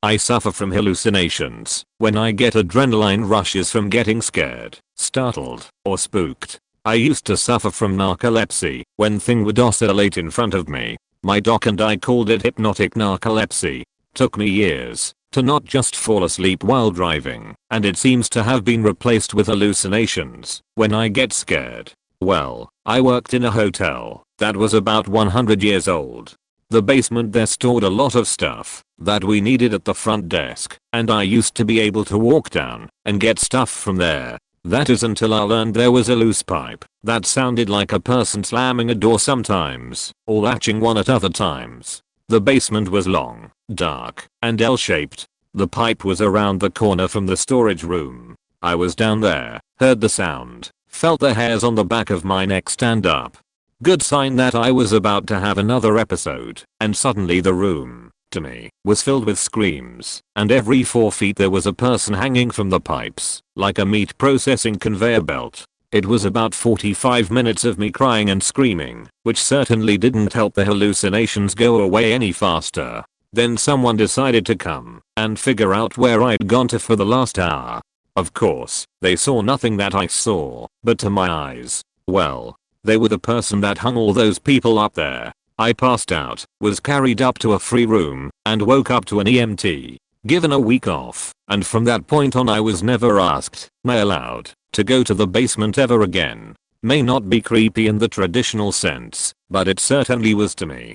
I suffer from hallucinations when I get adrenaline rushes from getting scared, startled, or spooked. I used to suffer from narcolepsy when things would oscillate in front of me. My doc and I called it hypnotic narcolepsy. Took me years to not just fall asleep while driving, and it seems to have been replaced with hallucinations when I get scared. Well, I worked in a hotel that was about 100 years old. The basement there stored a lot of stuff that we needed at the front desk, and I used to be able to walk down and get stuff from there. That is until I learned there was a loose pipe that sounded like a person slamming a door sometimes, or latching one at other times. The basement was long, dark, and L-shaped. The pipe was around the corner from the storage room. I was down there, heard the sound, felt the hairs on the back of my neck stand up. Good sign that I was about to have another episode, and suddenly the room, to me, was filled with screams, and every 4 feet there was a person hanging from the pipes, like a meat processing conveyor belt. It was about 45 minutes of me crying and screaming, which certainly didn't help the hallucinations go away any faster. Then someone decided to come and figure out where I'd gone to for the last hour. Of course, they saw nothing that I saw, but to my eyes, well, they were the person that hung all those people up there. I passed out, was carried up to a free room, and woke up to an EMT, given a week off, and from that point on I was never asked, nor allowed, to go to the basement ever again. May not be creepy in the traditional sense, but it certainly was to me.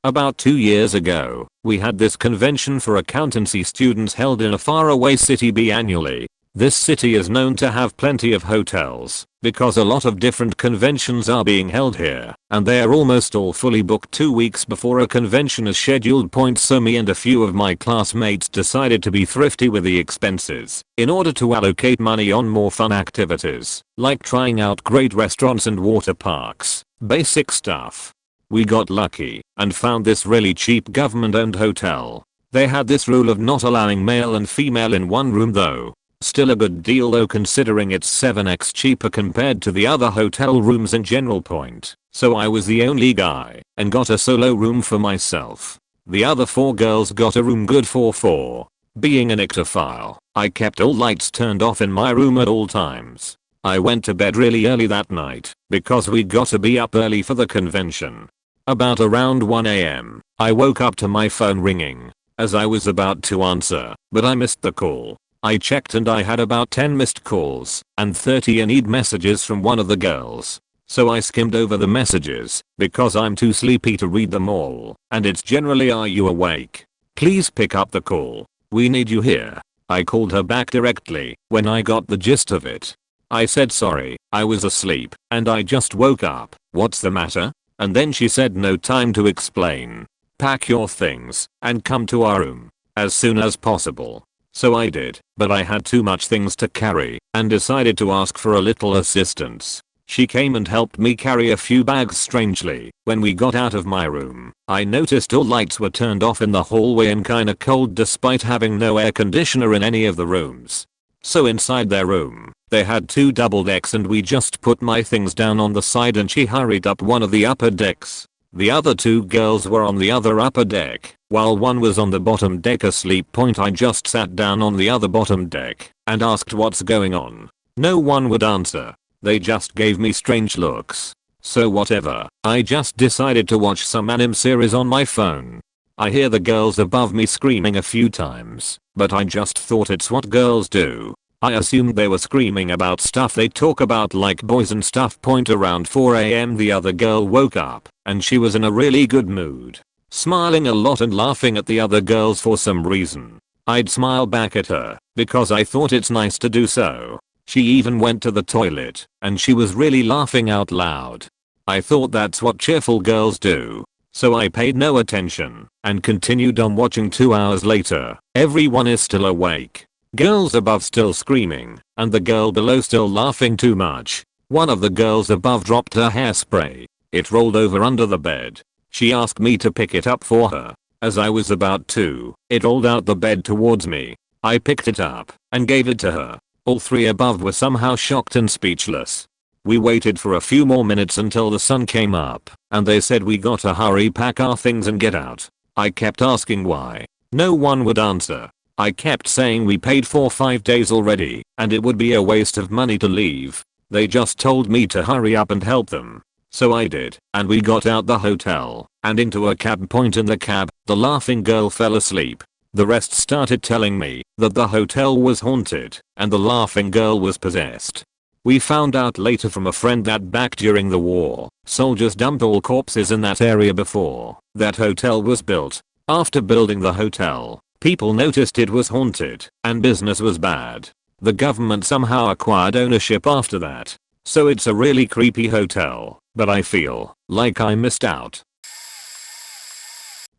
About 2 years ago, we had this convention for accountancy students held in a faraway city annually. This city is known to have plenty of hotels because a lot of different conventions are being held here, and they are almost all fully booked 2 weeks before a convention is scheduled. So me and a few of my classmates decided to be thrifty with the expenses in order to allocate money on more fun activities like trying out great restaurants and water parks. Basic stuff. We got lucky and found this really cheap government-owned hotel. They had this rule of not allowing male and female in one room though. Still a good deal though, considering it's 7x cheaper compared to the other hotel rooms in General Point. So I was the only guy and got a solo room for myself. The other 4 girls got a room good for 4. Being an ectophile, I kept all lights turned off in my room at all times. I went to bed really early that night because we got to be up early for the convention. About around 1 AM, I woke up to my phone ringing as I was about to answer, but I missed the call. I checked and I had about 10 missed calls and 30 unread messages from one of the girls. So I skimmed over the messages because I'm too sleepy to read them all, and it's generally, "Are you awake? Please pick up the call. We need you here." I called her back directly when I got the gist of it. I said sorry, I was asleep and I just woke up. What's the matter? And then she said no time to explain. Pack your things and come to our room as soon as possible. So I did, but I had too much things to carry and decided to ask for a little assistance. She came and helped me carry a few bags. Strangely, when we got out of my room, I noticed all lights were turned off in the hallway and kinda cold despite having no air conditioner in any of the rooms. So inside their room, they had 2 double decks and we just put my things down on the side and she hurried up one of the upper decks. The other 2 girls were on the other upper deck, while one was on the bottom deck asleep. I just sat down on the other bottom deck and asked what's going on. No one would answer. They just gave me strange looks. So whatever, I just decided to watch some anime series on my phone. I hear the girls above me screaming a few times, but I just thought it's what girls do. I assumed they were screaming about stuff they talk about like boys and stuff. Around 4 AM the other girl woke up, and she was in a really good mood, smiling a lot and laughing at the other girls for some reason. I'd smile back at her, because I thought it's nice to do so. She even went to the toilet, and she was really laughing out loud. I thought that's what cheerful girls do. So I paid no attention, and continued on watching. 2 hours later, everyone is still awake. Girls above still screaming, and the girl below still laughing too much. One of the girls above dropped her hairspray. It rolled over under the bed. She asked me to pick it up for her. As I was about to, it rolled out the bed towards me. I picked it up, and gave it to her. All 3 above were somehow shocked and speechless. We waited for a few more minutes until the sun came up, and they said we gotta hurry, pack our things and get out. I kept asking why. No one would answer. I kept saying we paid for 5 days already, and it would be a waste of money to leave. They just told me to hurry up and help them. So I did, and we got out the hotel, and into a cab. In the cab, the laughing girl fell asleep. The rest started telling me that the hotel was haunted, and the laughing girl was possessed. We found out later from a friend that back during the war, soldiers dumped all corpses in that area before that hotel was built. After building the hotel, people noticed it was haunted, and business was bad. The government somehow acquired ownership after that. So it's a really creepy hotel, but I feel like I missed out.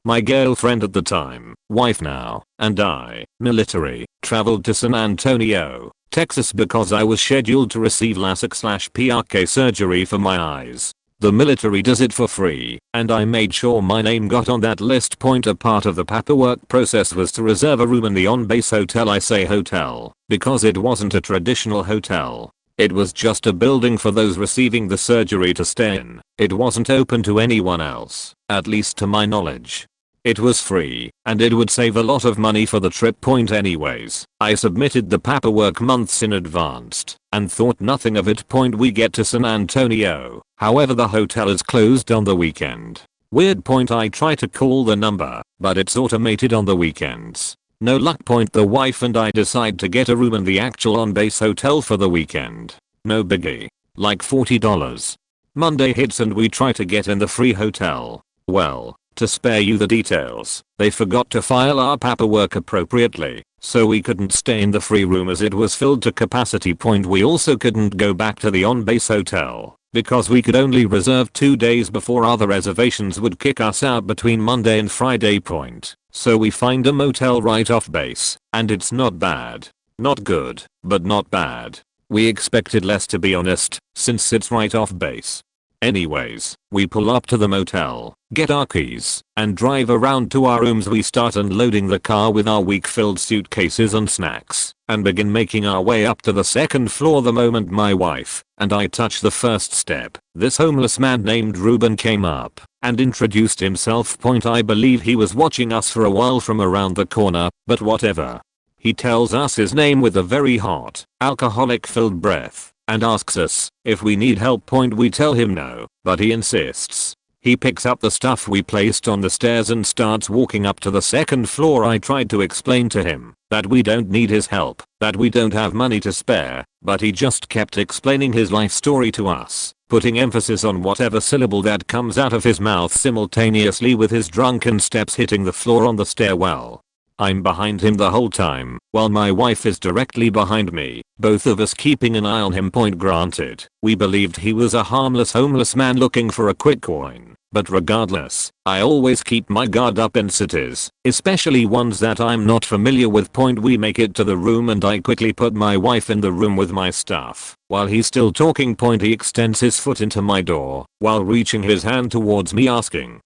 My girlfriend at the time, wife now, and I, military, traveled to San Antonio, Texas because I was scheduled to receive LASIK/PRK surgery for my eyes. The military does it for free, and I made sure my name got on that list. A part of the paperwork process was to reserve a room in the on-base hotel. I say hotel, because it wasn't a traditional hotel. It was just a building for those receiving the surgery to stay in. It wasn't open to anyone else, at least to my knowledge. It was free, and it would save a lot of money for the trip. Anyways, I submitted the paperwork months in advance, and thought nothing of it. We get to San Antonio, however the hotel is closed on the weekend. Weird. I try to call the number, but it's automated on the weekends. No luck. The wife and I decide to get a room in the actual on-base hotel for the weekend. No biggie. Like $40. Monday hits and we try to get in the free hotel. Well, to spare you the details, they forgot to file our paperwork appropriately, so we couldn't stay in the free room as it was filled to capacity. We also couldn't go back to the on-base hotel, because we could only reserve 2 days before other reservations would kick us out between Monday and Friday. So we find a motel right off base, and it's not bad. Not good, but not bad. We expected less, to be honest, since it's right off base. Anyways, we pull up to the motel, get our keys, and drive around to our rooms. We start unloading the car with our week-filled suitcases and snacks, and begin making our way up to the 2nd floor. The moment my wife and I touch the first step, this homeless man named Ruben came up and introduced himself. I believe he was watching us for a while from around the corner, but whatever. He tells us his name with a very hot, alcoholic-filled breath, and asks us if we need help. We tell him no, but he insists. He picks up the stuff we placed on the stairs and starts walking up to the 2nd floor. I tried to explain to him that we don't need his help, that we don't have money to spare, but he just kept explaining his life story to us, putting emphasis on whatever syllable that comes out of his mouth simultaneously with his drunken steps hitting the floor on the stairwell. I'm behind him the whole time, while my wife is directly behind me, both of us keeping an eye on him. Granted, we believed he was a harmless homeless man looking for a quick coin, but regardless, I always keep my guard up in cities, especially ones that I'm not familiar with. We make it to the room and I quickly put my wife in the room with my stuff. While he's still talking, he extends his foot into my door, while reaching his hand towards me asking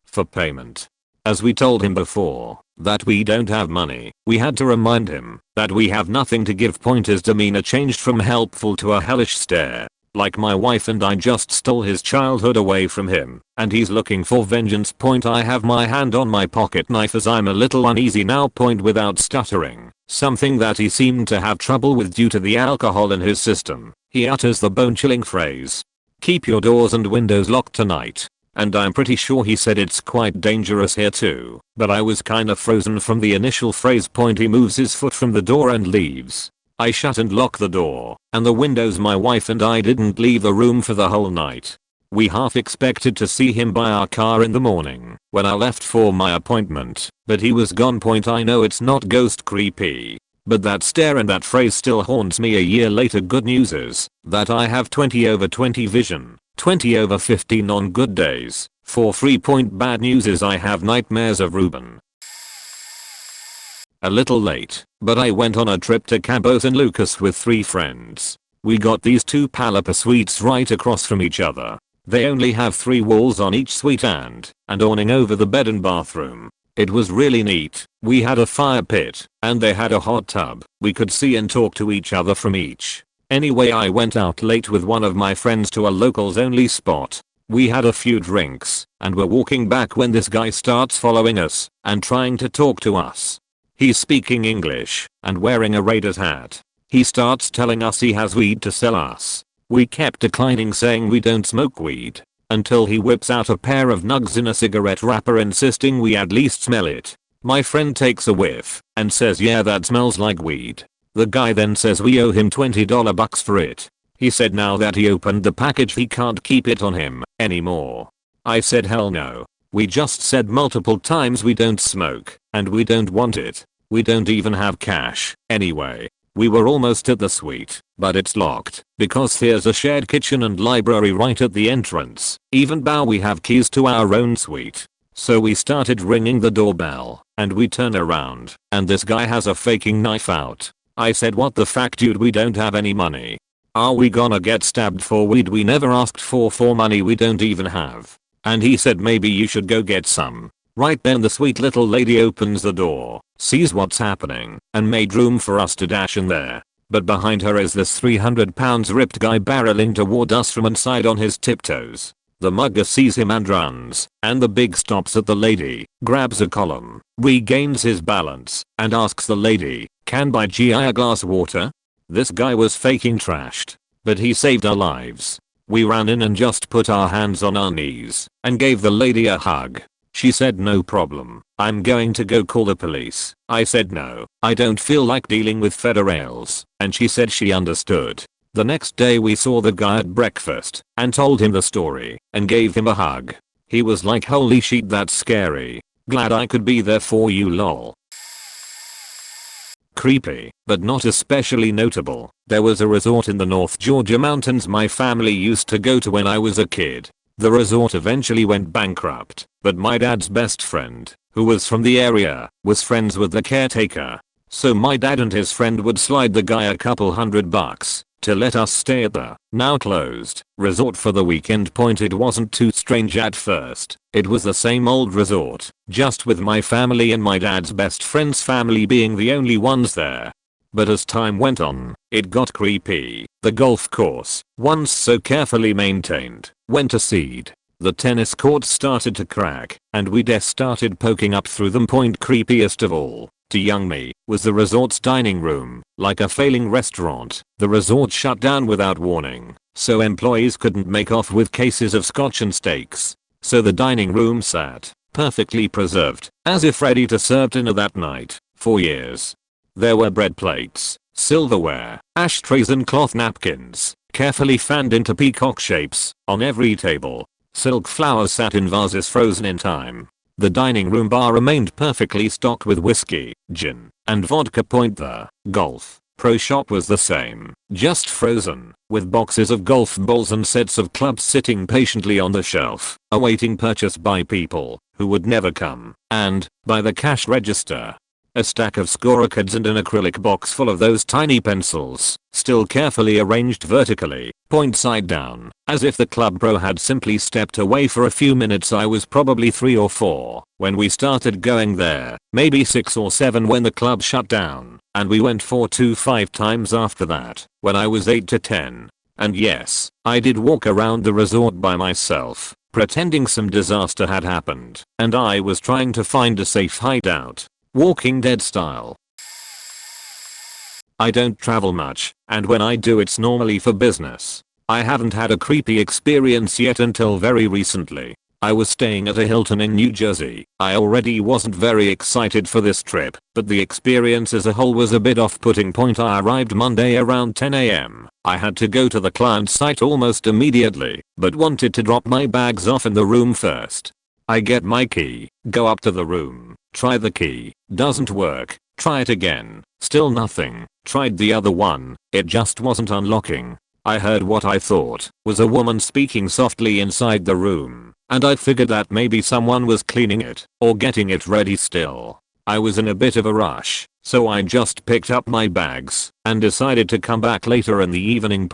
for payment. As we told him before, that we don't have money. We had to remind him that we have nothing to give. His demeanor changed from helpful to a hellish stare. Like my wife and I just stole his childhood away from him, and he's looking for vengeance. I have my hand on my pocket knife as I'm a little uneasy now. Without stuttering, something that he seemed to have trouble with due to the alcohol in his system, he utters the bone-chilling phrase, "Keep your doors and windows locked tonight." And I'm pretty sure he said it's quite dangerous here too, but I was kinda frozen from the initial phrase. He moves his foot from the door and leaves. I shut and lock the door and the windows. My wife and I didn't leave the room for the whole night. We half expected to see him by our car in the morning when I left for my appointment, but he was gone. I know it's not ghost creepy, but that stare and that phrase still haunts me a year later. Good news is that I have 20/20 vision, 20/15 on good days. For free. Bad news is I have nightmares of Ruben. A little late, but I went on a trip to Cabo San Lucas with 3 friends. We got these 2 palapa suites right across from each other. They only have 3 walls on each suite and an awning over the bed and bathroom. It was really neat. We had a fire pit, and they had a hot tub. We could see and talk to each other from each. Anyway, I went out late with one of my friends to a locals only spot. We had a few drinks, and were walking back when this guy starts following us and trying to talk to us. He's speaking English and wearing a Raiders hat. He starts telling us he has weed to sell us. We kept declining, saying we don't smoke weed, until he whips out a pair of nugs in a cigarette wrapper, insisting we at least smell it. My friend takes a whiff and says, "Yeah, that smells like weed." The guy then says we owe him $20 for it. He said now that he opened the package he can't keep it on him anymore. I said hell no. We just said multiple times we don't smoke and we don't want it. We don't even have cash. Anyway, we were almost at the suite, but it's locked because there's a shared kitchen and library right at the entrance. Even though we have keys to our own suite. So we started ringing the doorbell and we turn around and this guy has a faking knife out. I said, "What the fuck, dude, we don't have any money. Are we gonna get stabbed for weed we never asked for money we don't even have?" And he said, "Maybe you should go get some." Right then the sweet little lady opens the door, sees what's happening, and made room for us to dash in there. But behind her is this 300 pounds ripped guy barreling toward us from inside on his tiptoes. The mugger sees him and runs, and the big stops at the lady, grabs a column, regains his balance, and asks the lady, "Can buy GI a glass water?" This guy was faking trashed, but he saved our lives. We ran in and just put our hands on our knees and gave the lady a hug. She said, "No problem, I'm going to go call the police." I said, "No, I don't feel like dealing with federales," and she said she understood. The next day we saw the guy at breakfast and told him the story and gave him a hug. He was like, "Holy shit, that's scary. Glad I could be there for you, lol." Creepy, but not especially notable. There was a resort in the North Georgia mountains my family used to go to when I was a kid. The resort eventually went bankrupt, but my dad's best friend, who was from the area, was friends with the caretaker. So my dad and his friend would slide the guy a couple $100 to let us stay at the now closed resort for the weekend. It wasn't too strange at first. It was the same old resort, just with my family and my dad's best friend's family being the only ones there. But as time went on, it got creepy. The golf course, once so carefully maintained, went to seed. The tennis courts started to crack, and we just started poking up through them. Creepiest of all, to young me, was the resort's dining room. Like a failing restaurant, the resort shut down without warning, so employees couldn't make off with cases of scotch and steaks. So the dining room sat, perfectly preserved, as if ready to serve dinner that night, for years. There were bread plates, silverware, ashtrays and cloth napkins, carefully fanned into peacock shapes, on every table. Silk flowers sat in vases frozen in time. The dining room bar remained perfectly stocked with whiskey, gin, and vodka. The golf pro shop was the same, just frozen, with boxes of golf balls and sets of clubs sitting patiently on the shelf, awaiting purchase by people who would never come, and by the cash register. a stack of scorecards and an acrylic box full of those tiny pencils, still carefully arranged vertically, point side down, as if the club pro had simply stepped away for a few minutes. I was probably 3 or 4 when we started going there, maybe 6 or 7 when the club shut down, and we went 4 to 5 times after that, when I was 8 to 10. And yes, I did walk around the resort by myself, pretending some disaster had happened, and I was trying to find a safe hideout. Walking Dead style. I don't travel much, and when I do it's normally for business. I haven't had a creepy experience yet until very recently. I was staying at a Hilton in New Jersey. I already wasn't very excited for this trip, but the experience as a whole was a bit off-putting. I arrived Monday around 10 AM. I had to go to the client site almost immediately, but wanted to drop my bags off in the room first. I get my key, go up to the room, try the key, doesn't work, try it again, still nothing, tried the other one, it just wasn't unlocking. I heard what I thought was a woman speaking softly inside the room, and I figured that maybe someone was cleaning it or getting it ready still. I was in a bit of a rush, so I just picked up my bags and decided to come back later in the evening.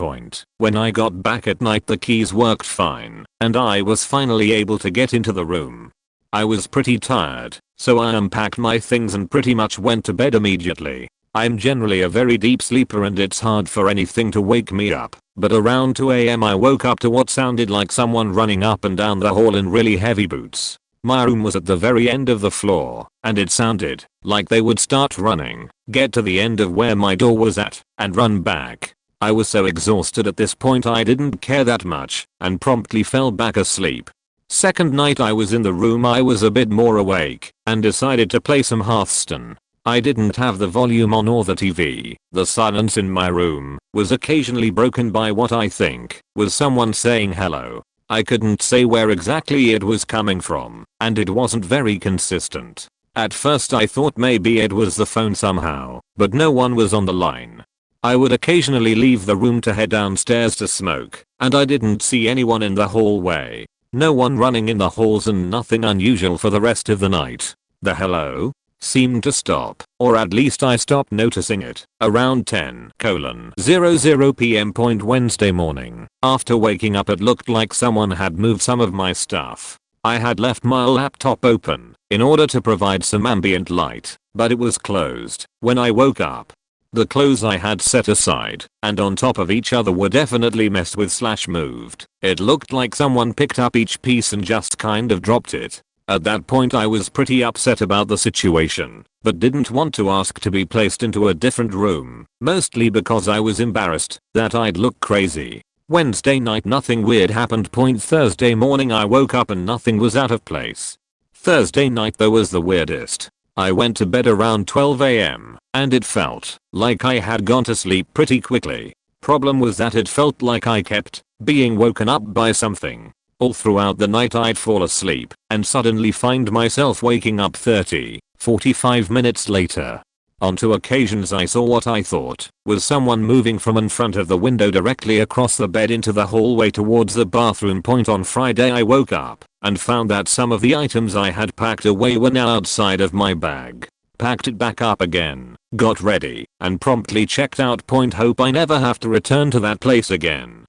When I got back at night the keys worked fine, and I was finally able to get into the room. I was pretty tired, so I unpacked my things and pretty much went to bed immediately. I'm generally a very deep sleeper and it's hard for anything to wake me up, but around 2 AM I woke up to what sounded like someone running up and down the hall in really heavy boots. My room was at the very end of the floor, and it sounded like they would start running, get to the end of where my door was at, and run back. I was so exhausted at this point I didn't care that much, and promptly fell back asleep. Second night I was in the room I was a bit more awake, and decided to play some Hearthstone. I didn't have the volume on or the TV. The silence in my room was occasionally broken by what I think was someone saying hello. I couldn't say where exactly it was coming from, and it wasn't very consistent. At first I thought maybe it was the phone somehow, but no one was on the line. I would occasionally leave the room to head downstairs to smoke, and I didn't see anyone in the hallway. No one running in the halls and nothing unusual for the rest of the night. The hello seemed to stop, or at least I stopped noticing it, around 10:00 PM. Wednesday morning. After waking up it looked like someone had moved some of my stuff. I had left my laptop open in order to provide some ambient light, but it was closed when I woke up. The clothes I had set aside and on top of each other were definitely messed with / moved. It looked like someone picked up each piece and just kind of dropped it. At that point I was pretty upset about the situation, but didn't want to ask to be placed into a different room, mostly because I was embarrassed that I'd look crazy. Wednesday night nothing weird happened. Thursday morning I woke up and nothing was out of place. Thursday night though was the weirdest. I went to bed around 12 AM, and it felt like I had gone to sleep pretty quickly. Problem was that it felt like I kept being woken up by something. All throughout the night I'd fall asleep and suddenly find myself waking up 30-45 minutes later. On 2 occasions I saw what I thought was someone moving from in front of the window directly across the bed into the hallway towards the bathroom. On Friday I woke up and found that some of the items I had packed away were now outside of my bag. Packed it back up again, got ready, and promptly checked out. Hope I never have to return to that place again.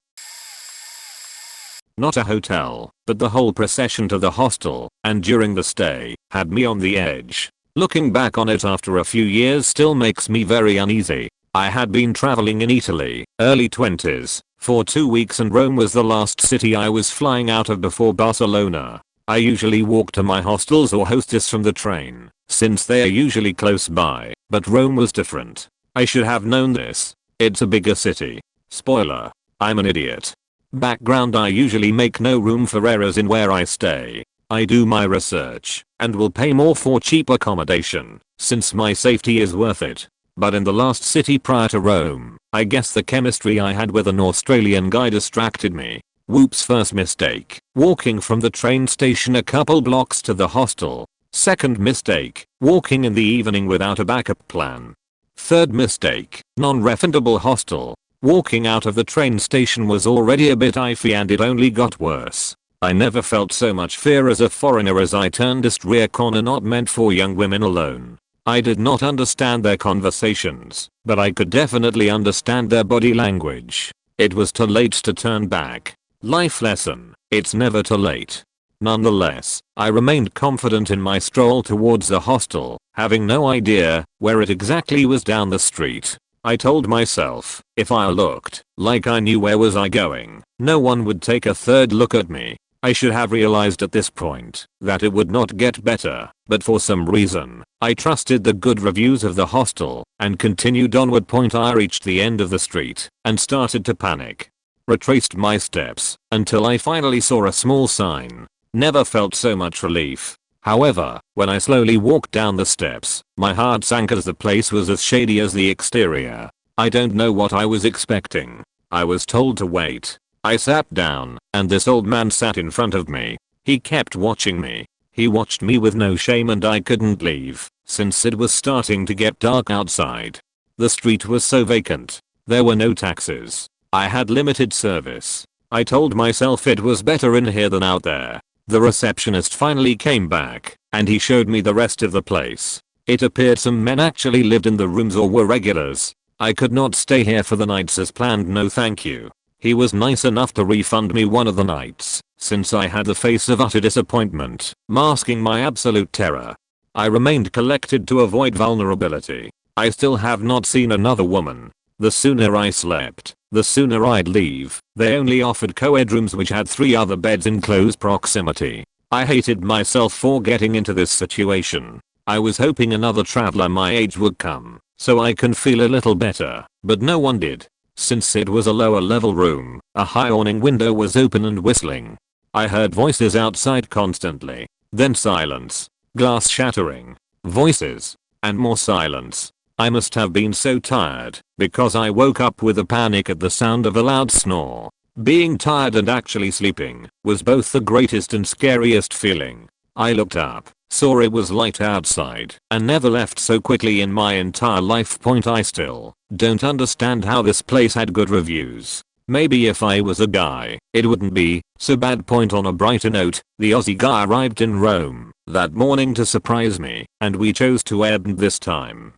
Not a hotel, but the whole procession to the hostel, and during the stay, had me on the edge. Looking back on it after a few years still makes me very uneasy. I had been traveling in Italy, early 20s, for 2 weeks and Rome was the last city I was flying out of before Barcelona. I usually walk to my hostels or hostess from the train, since they are usually close by, but Rome was different. I should have known this. It's a bigger city. Spoiler, I'm an idiot. Background: I usually make no room for errors in where I stay. I do my research and will pay more for cheap accommodation since my safety is worth it. But in the last city prior to Rome, I guess the chemistry I had with an Australian guy distracted me. Whoops, first mistake, walking from the train station a couple blocks to the hostel. Second mistake, walking in the evening without a backup plan. Third mistake, non-refundable hostel. Walking out of the train station was already a bit iffy and it only got worse. I never felt so much fear as a foreigner as I turned a rear corner not meant for young women alone. I did not understand their conversations, but I could definitely understand their body language. It was too late to turn back. Life lesson: it's never too late. Nonetheless, I remained confident in my stroll towards the hostel, having no idea where it exactly was down the street. I told myself, if I looked like I knew where was I going, no one would take a third look at me. I should have realized at this point that it would not get better, but for some reason, I trusted the good reviews of the hostel and continued onward. I reached the end of the street and started to panic. Retraced my steps until I finally saw a small sign. Never felt so much relief. However, when I slowly walked down the steps, my heart sank as the place was as shady as the exterior. I don't know what I was expecting. I was told to wait. I sat down, and this old man sat in front of me. He kept watching me. He watched me with no shame, and I couldn't leave, since it was starting to get dark outside. The street was so vacant. There were no taxis. I had limited service. I told myself it was better in here than out there. The receptionist finally came back, and he showed me the rest of the place. It appeared some men actually lived in the rooms or were regulars. I could not stay here for the nights as planned, no thank you. He was nice enough to refund me one of the nights, since I had the face of utter disappointment, masking my absolute terror. I remained collected to avoid vulnerability. I still have not seen another woman. The sooner I slept, the sooner I'd leave. They only offered co-ed rooms which had 3 other beds in close proximity. I hated myself for getting into this situation. I was hoping another traveler my age would come, so I can feel a little better, but no one did. Since it was a lower level room, a high awning window was open and whistling. I heard voices outside constantly, then silence, glass shattering, voices, and more silence. I must have been so tired, because I woke up with a panic at the sound of a loud snore. Being tired and actually sleeping was both the greatest and scariest feeling. I looked up, saw it was light outside, and never left so quickly in my entire life. I still don't understand how this place had good reviews. Maybe if I was a guy, it wouldn't be so bad. On a brighter note, the Aussie guy arrived in Rome that morning to surprise me, and we chose to end this time.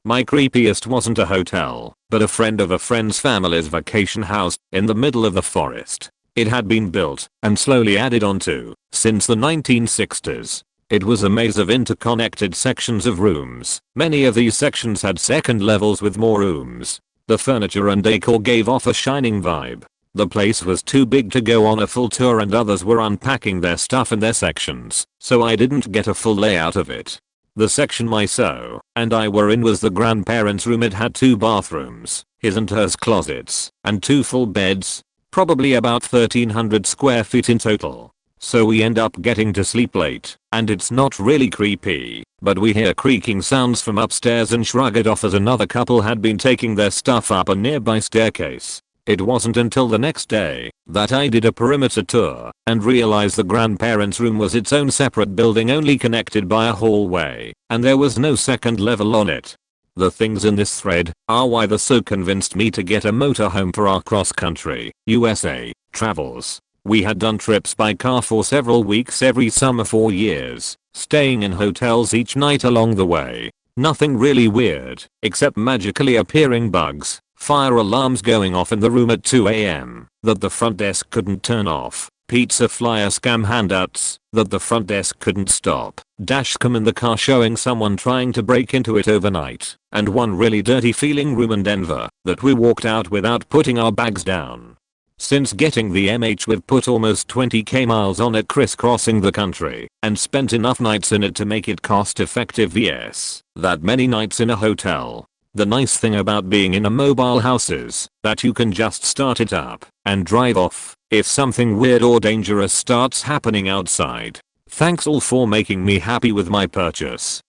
My creepiest wasn't a hotel, but a friend of a friend's family's vacation house in the middle of the forest. It had been built and slowly added onto since the 1960s. It was a maze of interconnected sections of rooms. Many of these sections had second levels with more rooms. The furniture and decor gave off a shining vibe. The place was too big to go on a full tour, and others were unpacking their stuff in their sections, so I didn't get a full layout of it. The section my so and I were in was the grandparents' room. It had 2 bathrooms, his and hers closets, and 2 full beds, probably about 1300 square feet in total. So we end up getting to sleep late, and it's not really creepy, but we hear creaking sounds from upstairs and shrug it off as another couple had been taking their stuff up a nearby staircase. It wasn't until the next day that I did a perimeter tour and realized the grandparents' room was its own separate building, only connected by a hallway, and there was no second level on it. The things in this thread are why the so convinced me to get a motorhome for our cross-country USA travels. We had done trips by car for several weeks every summer for years, staying in hotels each night along the way. Nothing really weird, except magically appearing bugs, fire alarms going off in the room at 2 AM that the front desk couldn't turn off, pizza flyer scam handouts that the front desk couldn't stop, dashcam in the car showing someone trying to break into it overnight, and one really dirty feeling room in Denver that we walked out without putting our bags down. Since getting the MH, we've put almost 20k miles on it, crisscrossing the country, and spent enough nights in it to make it cost effective. Yes, that many nights in a hotel. The nice thing about being in a mobile house is that you can just start it up and drive off if something weird or dangerous starts happening outside. Thanks all for making me happy with my purchase.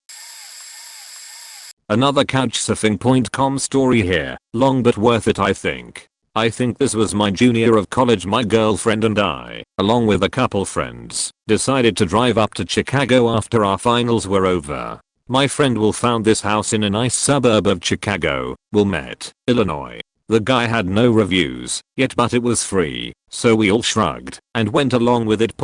Another couchsurfing.com story here, long but worth it I think. I think this was my junior year of college. My girlfriend and I, along with a couple friends, decided to drive up to Chicago after our finals were over. My friend Will found this house in a nice suburb of Chicago, Wilmette, Illinois. The guy had no reviews yet, but it was free, so we all shrugged and went along with it.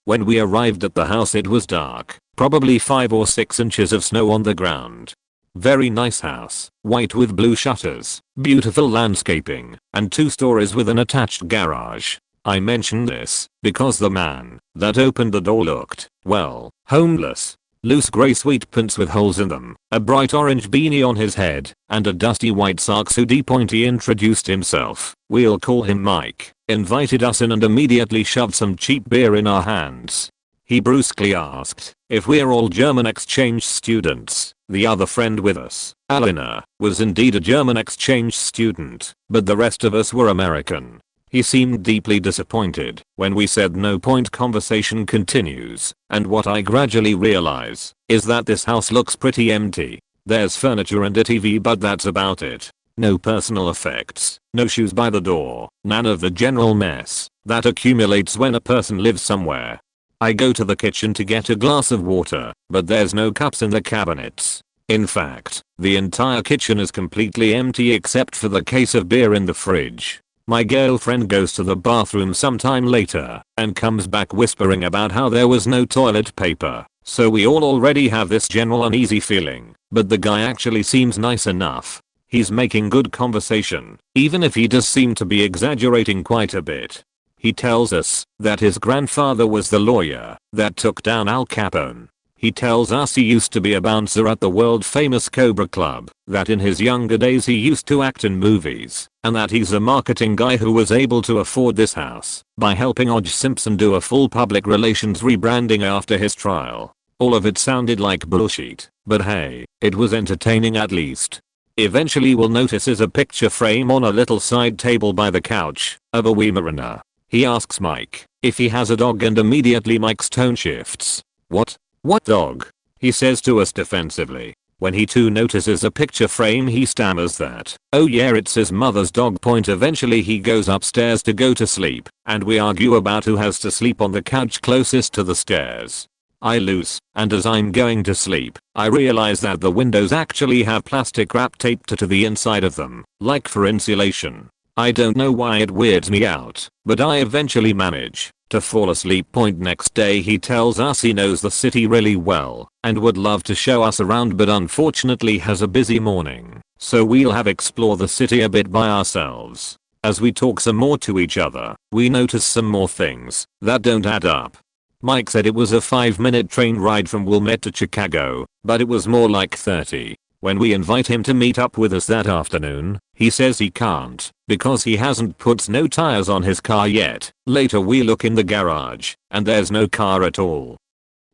When we arrived at the house, it was dark. Probably 5 or 6 inches of snow on the ground. Very nice house, white with blue shutters, beautiful landscaping, and 2 stories with an attached garage. I mention this because the man that opened the door looked, well, homeless. Loose grey sweatpants with holes in them, a bright orange beanie on his head, and a dusty white socks hoodie. He introduced himself, we'll call him Mike, invited us in and immediately shoved some cheap beer in our hands. He brusquely asked if we're all German exchange students. The other friend with us, Alina, was indeed a German exchange student, but the rest of us were American. He seemed deeply disappointed when we said no. Conversation continues, and what I gradually realize is that this house looks pretty empty. There's furniture and a TV, but that's about it. No personal effects, no shoes by the door, none of the general mess that accumulates when a person lives somewhere. I go to the kitchen to get a glass of water, but there's no cups in the cabinets. In fact, the entire kitchen is completely empty except for the case of beer in the fridge. My girlfriend goes to the bathroom sometime later and comes back whispering about how there was no toilet paper. So we all already have this general uneasy feeling, but the guy actually seems nice enough. He's making good conversation, even if he does seem to be exaggerating quite a bit. He tells us that his grandfather was the lawyer that took down Al Capone. He tells us he used to be a bouncer at the world famous Cobra Club, that in his younger days he used to act in movies, and that he's a marketing guy who was able to afford this house by helping O.J. Simpson do a full public relations rebranding after his trial. All of it sounded like bullshit, but hey, it was entertaining at least. Eventually we'll notice is a picture frame on a little side table by the couch of a Weimaraner. He asks Mike if he has a dog and immediately Mike's tone shifts. What dog? He says to us defensively. When he too notices a picture frame he stammers that, oh yeah, it's his mother's dog. Eventually he goes upstairs to go to sleep, and we argue about who has to sleep on the couch closest to the stairs. I lose, and as I'm going to sleep, I realize that the windows actually have plastic wrap taped to the inside of them, like for insulation. I don't know why it weirds me out, but I eventually manage to fall asleep. Next day he tells us he knows the city really well and would love to show us around, but unfortunately has a busy morning, so we'll have explore the city a bit by ourselves. As we talk some more to each other, we notice some more things that don't add up. Mike said it was a 5-minute train ride from Wilmette to Chicago, but it was more like 30. When we invite him to meet up with us that afternoon, he says he can't because he hasn't put no tires on his car yet. Later we look in the garage and there's no car at all.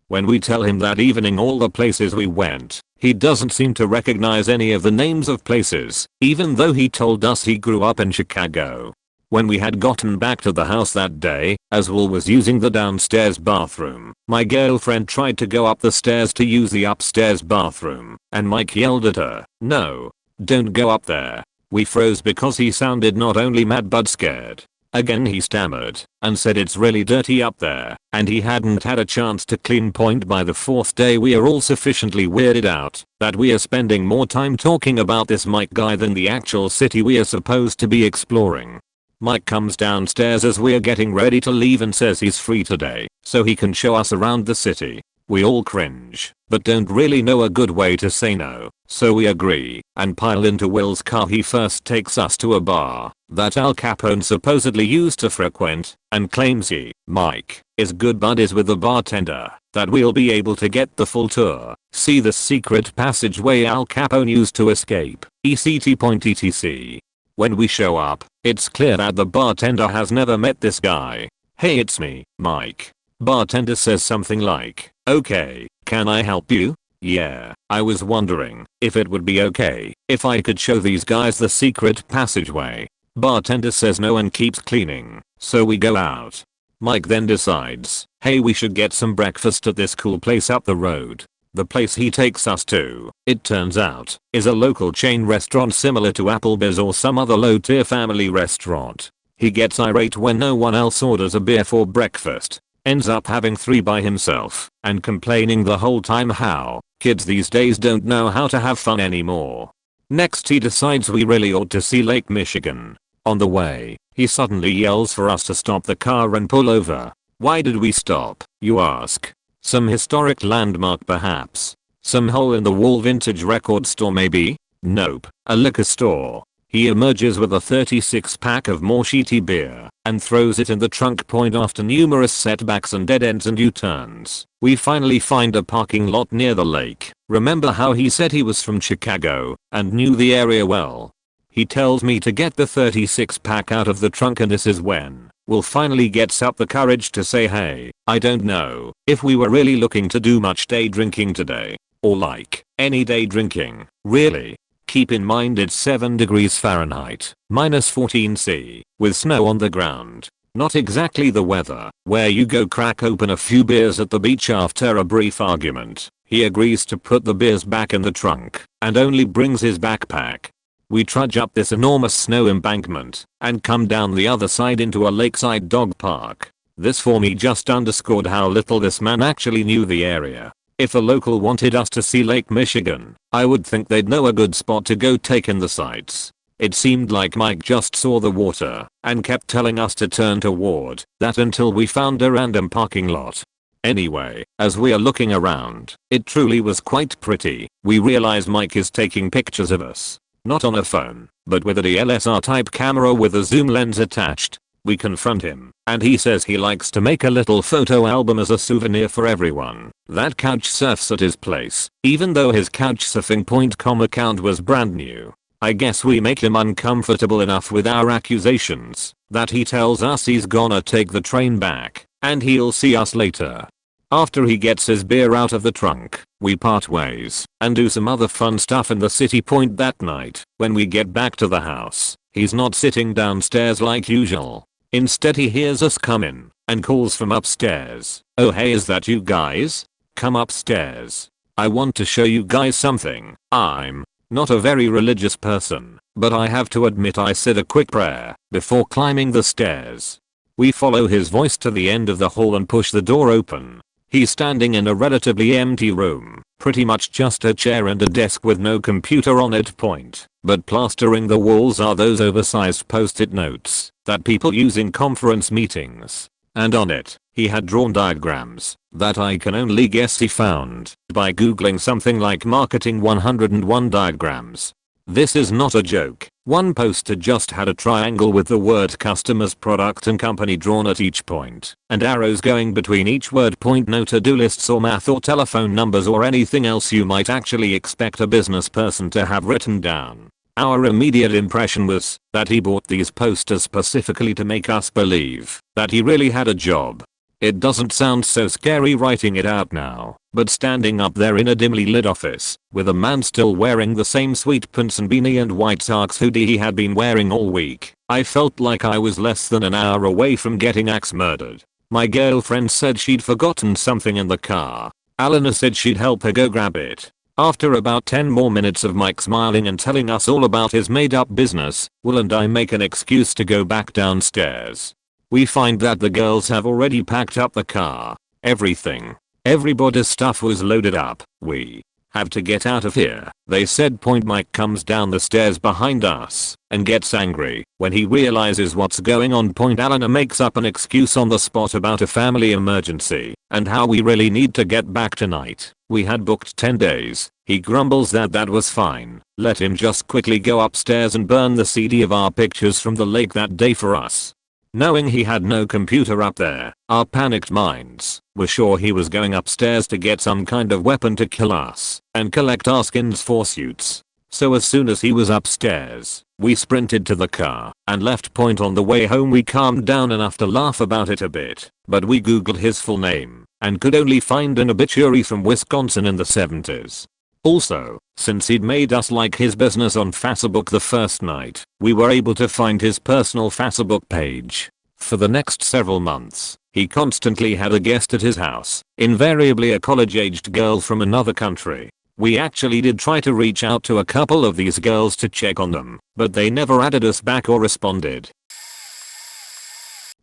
When we tell him that evening all the places we went, he doesn't seem to recognize any of the names of places, even though he told us he grew up in Chicago. When we had gotten back to the house that day, as Will was using the downstairs bathroom, my girlfriend tried to go up the stairs to use the upstairs bathroom, and Mike yelled at her, "No, don't go up there." We froze because he sounded not only mad but scared. Again he stammered and said it's really dirty up there, and he hadn't had a chance to clean. By the 4th day we are all sufficiently weirded out that we are spending more time talking about this Mike guy than the actual city we are supposed to be exploring. Mike comes downstairs as we are getting ready to leave and says he's free today, so he can show us around the city. We all cringe, but don't really know a good way to say no, so we agree and pile into Will's car. He first takes us to a bar that Al Capone supposedly used to frequent, and claims he, Mike, is good buddies with the bartender, that we'll be able to get the full tour, see the secret passageway Al Capone used to escape, etc. When we show up, it's clear that the bartender has never met this guy. "Hey, it's me, Mike." Bartender says something like, "Okay, can I help you?" "Yeah, I was wondering if it would be okay if I could show these guys the secret passageway." Bartender says no and keeps cleaning, so we go out. Mike then decides, hey, we should get some breakfast at this cool place up the road. The place he takes us to, it turns out, is a local chain restaurant similar to Applebee's or some other low-tier family restaurant. He gets irate when no one else orders a beer for breakfast, ends up having 3 by himself, and complaining the whole time how kids these days don't know how to have fun anymore. Next he decides we really ought to see Lake Michigan. On the way, he suddenly yells for us to stop the car and pull over. Why did we stop, you ask? Some historic landmark perhaps? Some hole in the wall vintage record store maybe? Nope, a liquor store. He emerges with a 36 pack of more sheety beer and throws it in the trunk point after numerous setbacks and dead ends and U-turns. We finally find a parking lot near the lake. Remember how he said he was from Chicago and knew the area well? He tells me to get the 36 pack out of the trunk, and this is when Will finally gets up the courage to say, hey, I don't know if we were really looking to do much day drinking today. Or like any day drinking, really. Keep in mind it's 7 degrees Fahrenheit, -14°C, with snow on the ground. Not exactly the weather where you go crack open a few beers at the beach after a brief argument. He agrees to put the beers back in the trunk and only brings his backpack. We trudge up this enormous snow embankment and come down the other side into a lakeside dog park. This for me just underscored how little this man actually knew the area. If a local wanted us to see Lake Michigan, I would think they'd know a good spot to go take in the sights. It seemed like Mike just saw the water and kept telling us to turn toward that until we found a random parking lot. Anyway, as we are looking around, it truly was quite pretty. We realize Mike is taking pictures of us. Not on a phone, but with a DSLR type camera with a zoom lens attached. We confront him, and he says he likes to make a little photo album as a souvenir for everyone that couch surfs at his place, even though his couchsurfing.com account was brand new. I guess we make him uncomfortable enough with our accusations that he tells us he's gonna take the train back and he'll see us later. After he gets his beer out of the trunk, we part ways and do some other fun stuff in the city point that night. When we get back to the house, he's not sitting downstairs like usual. Instead he hears us come in and calls from upstairs. Oh hey, is that you guys? Come upstairs. I want to show you guys something. I'm not a very religious person, but I have to admit I said a quick prayer before climbing the stairs. We follow his voice to the end of the hall and push the door open. He's standing in a relatively empty room, pretty much just a chair and a desk with no computer on it point, but plastering the walls are those oversized post-it notes that people use in conference meetings. And on it, he had drawn diagrams that I can only guess he found by googling something like marketing 101 diagrams. This is not a joke. One poster just had a triangle with the word customers, product and company drawn at each point, and arrows going between each word point. No to-do lists or math or telephone numbers or anything else you might actually expect a business person to have written down. Our immediate impression was that he bought these posters specifically to make us believe that he really had a job. It doesn't sound so scary writing it out now, but standing up there in a dimly lit office, with a man still wearing the same sweat pants and beanie and white socks hoodie he had been wearing all week, I felt like I was less than an hour away from getting axe murdered. My girlfriend said she'd forgotten something in the car. Alana said she'd help her go grab it. After about 10 more minutes of Mike smiling and telling us all about his made up business, Will and I make an excuse to go back downstairs. We find that the girls have already packed up the car. Everything. Everybody's stuff was loaded up. We have to get out of here, they said. Mike comes down the stairs behind us and gets angry when he realizes what's going on. Alana makes up an excuse on the spot about a family emergency and how we really need to get back tonight. We had booked 10 days. He grumbles that that was fine. Let him just quickly go upstairs and burn the CD of our pictures from the lake that day for us. Knowing he had no computer up there, our panicked minds were sure he was going upstairs to get some kind of weapon to kill us and collect our skins for suits. So as soon as he was upstairs, we sprinted to the car and left. On the way home we calmed down enough to laugh about it a bit, but we googled his full name and could only find an obituary from Wisconsin in the 70s. Also, since he'd made us like his business on Facebook the first night, we were able to find his personal Facebook page. For the next several months, he constantly had a guest at his house, invariably a college-aged girl from another country. We actually did try to reach out to a couple of these girls to check on them, but they never added us back or responded.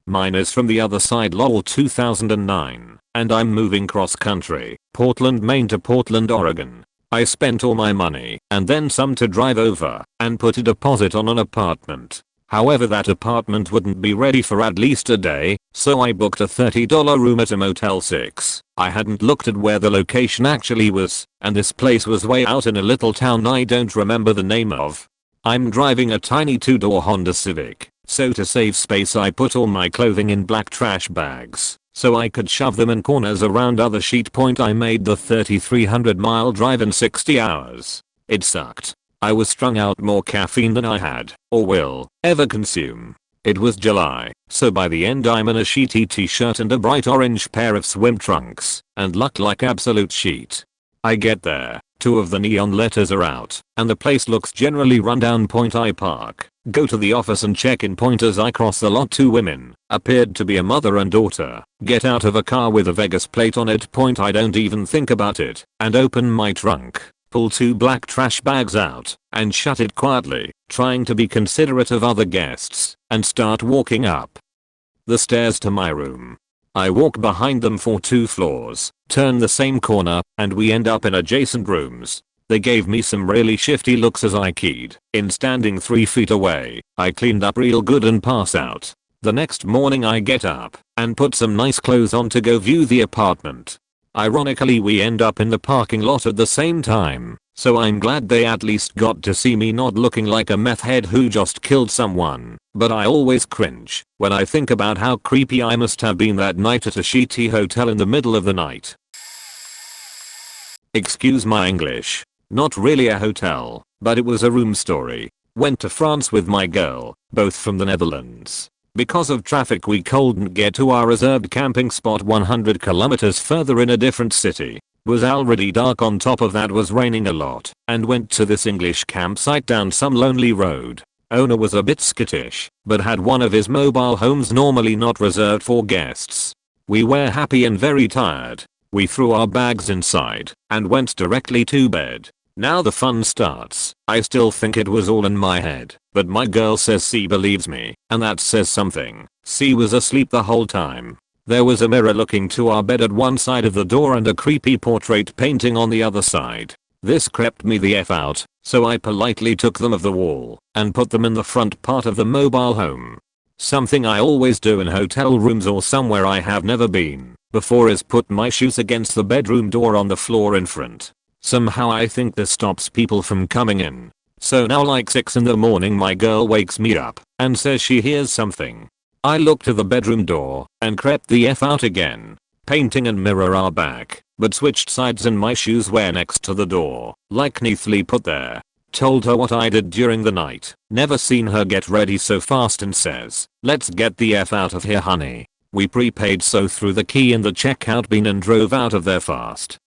Mine is from the other side. lol. 2009, and I'm moving cross country, Portland, Maine to Portland, Oregon. I spent all my money and then some to drive over and put a deposit on an apartment. However, that apartment wouldn't be ready for at least a day, so I booked a $30 room at a Motel 6. I hadn't looked at where the location actually was, and this place was way out in a little town I don't remember the name of. I'm driving a tiny 2-door Honda Civic, so to save space I put all my clothing in black trash bags, so I could shove them in corners around other sheet point. I made the 3,300-mile drive in 60 hours. It sucked. I was strung out more caffeine than I had, or will, ever consume. It was July, so by the end I'm in a sheety t-shirt and a bright orange pair of swim trunks, and look like absolute sheet. I get there, 2 of the neon letters are out, and the place looks generally run down. I park, go to the office and check in. As I cross the lot, 2 women, appeared to be a mother and daughter, get out of a car with a Vegas plate on it. I don't even think about it, and open my trunk. Pull 2 black trash bags out, and shut it quietly, trying to be considerate of other guests, and start walking up the stairs to my room. I walk behind them for 2 floors, turn the same corner, and we end up in adjacent rooms. They gave me some really shifty looks as I keyed in standing 3 feet away. I cleaned up real good and pass out. The next morning I get up and put some nice clothes on to go view the apartment. Ironically, we end up in the parking lot at the same time, so I'm glad they at least got to see me not looking like a meth head who just killed someone. But I always cringe when I think about how creepy I must have been that night at a shitty hotel in the middle of the night. Excuse my English. Not really a hotel, but it was a room story. Went to France with my girl, both from the Netherlands. Because of traffic we couldn't get to our reserved camping spot 100 kilometers further in a different city. Was already dark, on top of that was raining a lot, and went to this English campsite down some lonely road. Owner was a bit skittish, but had one of his mobile homes normally not reserved for guests. We were happy and very tired. We threw our bags inside and went directly to bed. Now the fun starts. I still think it was all in my head, but my girl says she believes me, and that says something. She was asleep the whole time. There was a mirror looking to our bed at one side of the door and a creepy portrait painting on the other side. This creeped me the F out, so I politely took them off the wall and put them in the front part of the mobile home. Something I always do in hotel rooms or somewhere I have never been before is put my shoes against the bedroom door on the floor in front. Somehow I think this stops people from coming in. So now, like 6 in the morning, my girl wakes me up and says she hears something. I look to the bedroom door and crept the F out again. Painting and mirror are back, but switched sides and my shoes were next to the door, like neatly put there. Told her what I did during the night. Never seen her get ready so fast, and says, "Let's get the F out of here, honey." We prepaid, so threw the key in the checkout bin and drove out of there fast.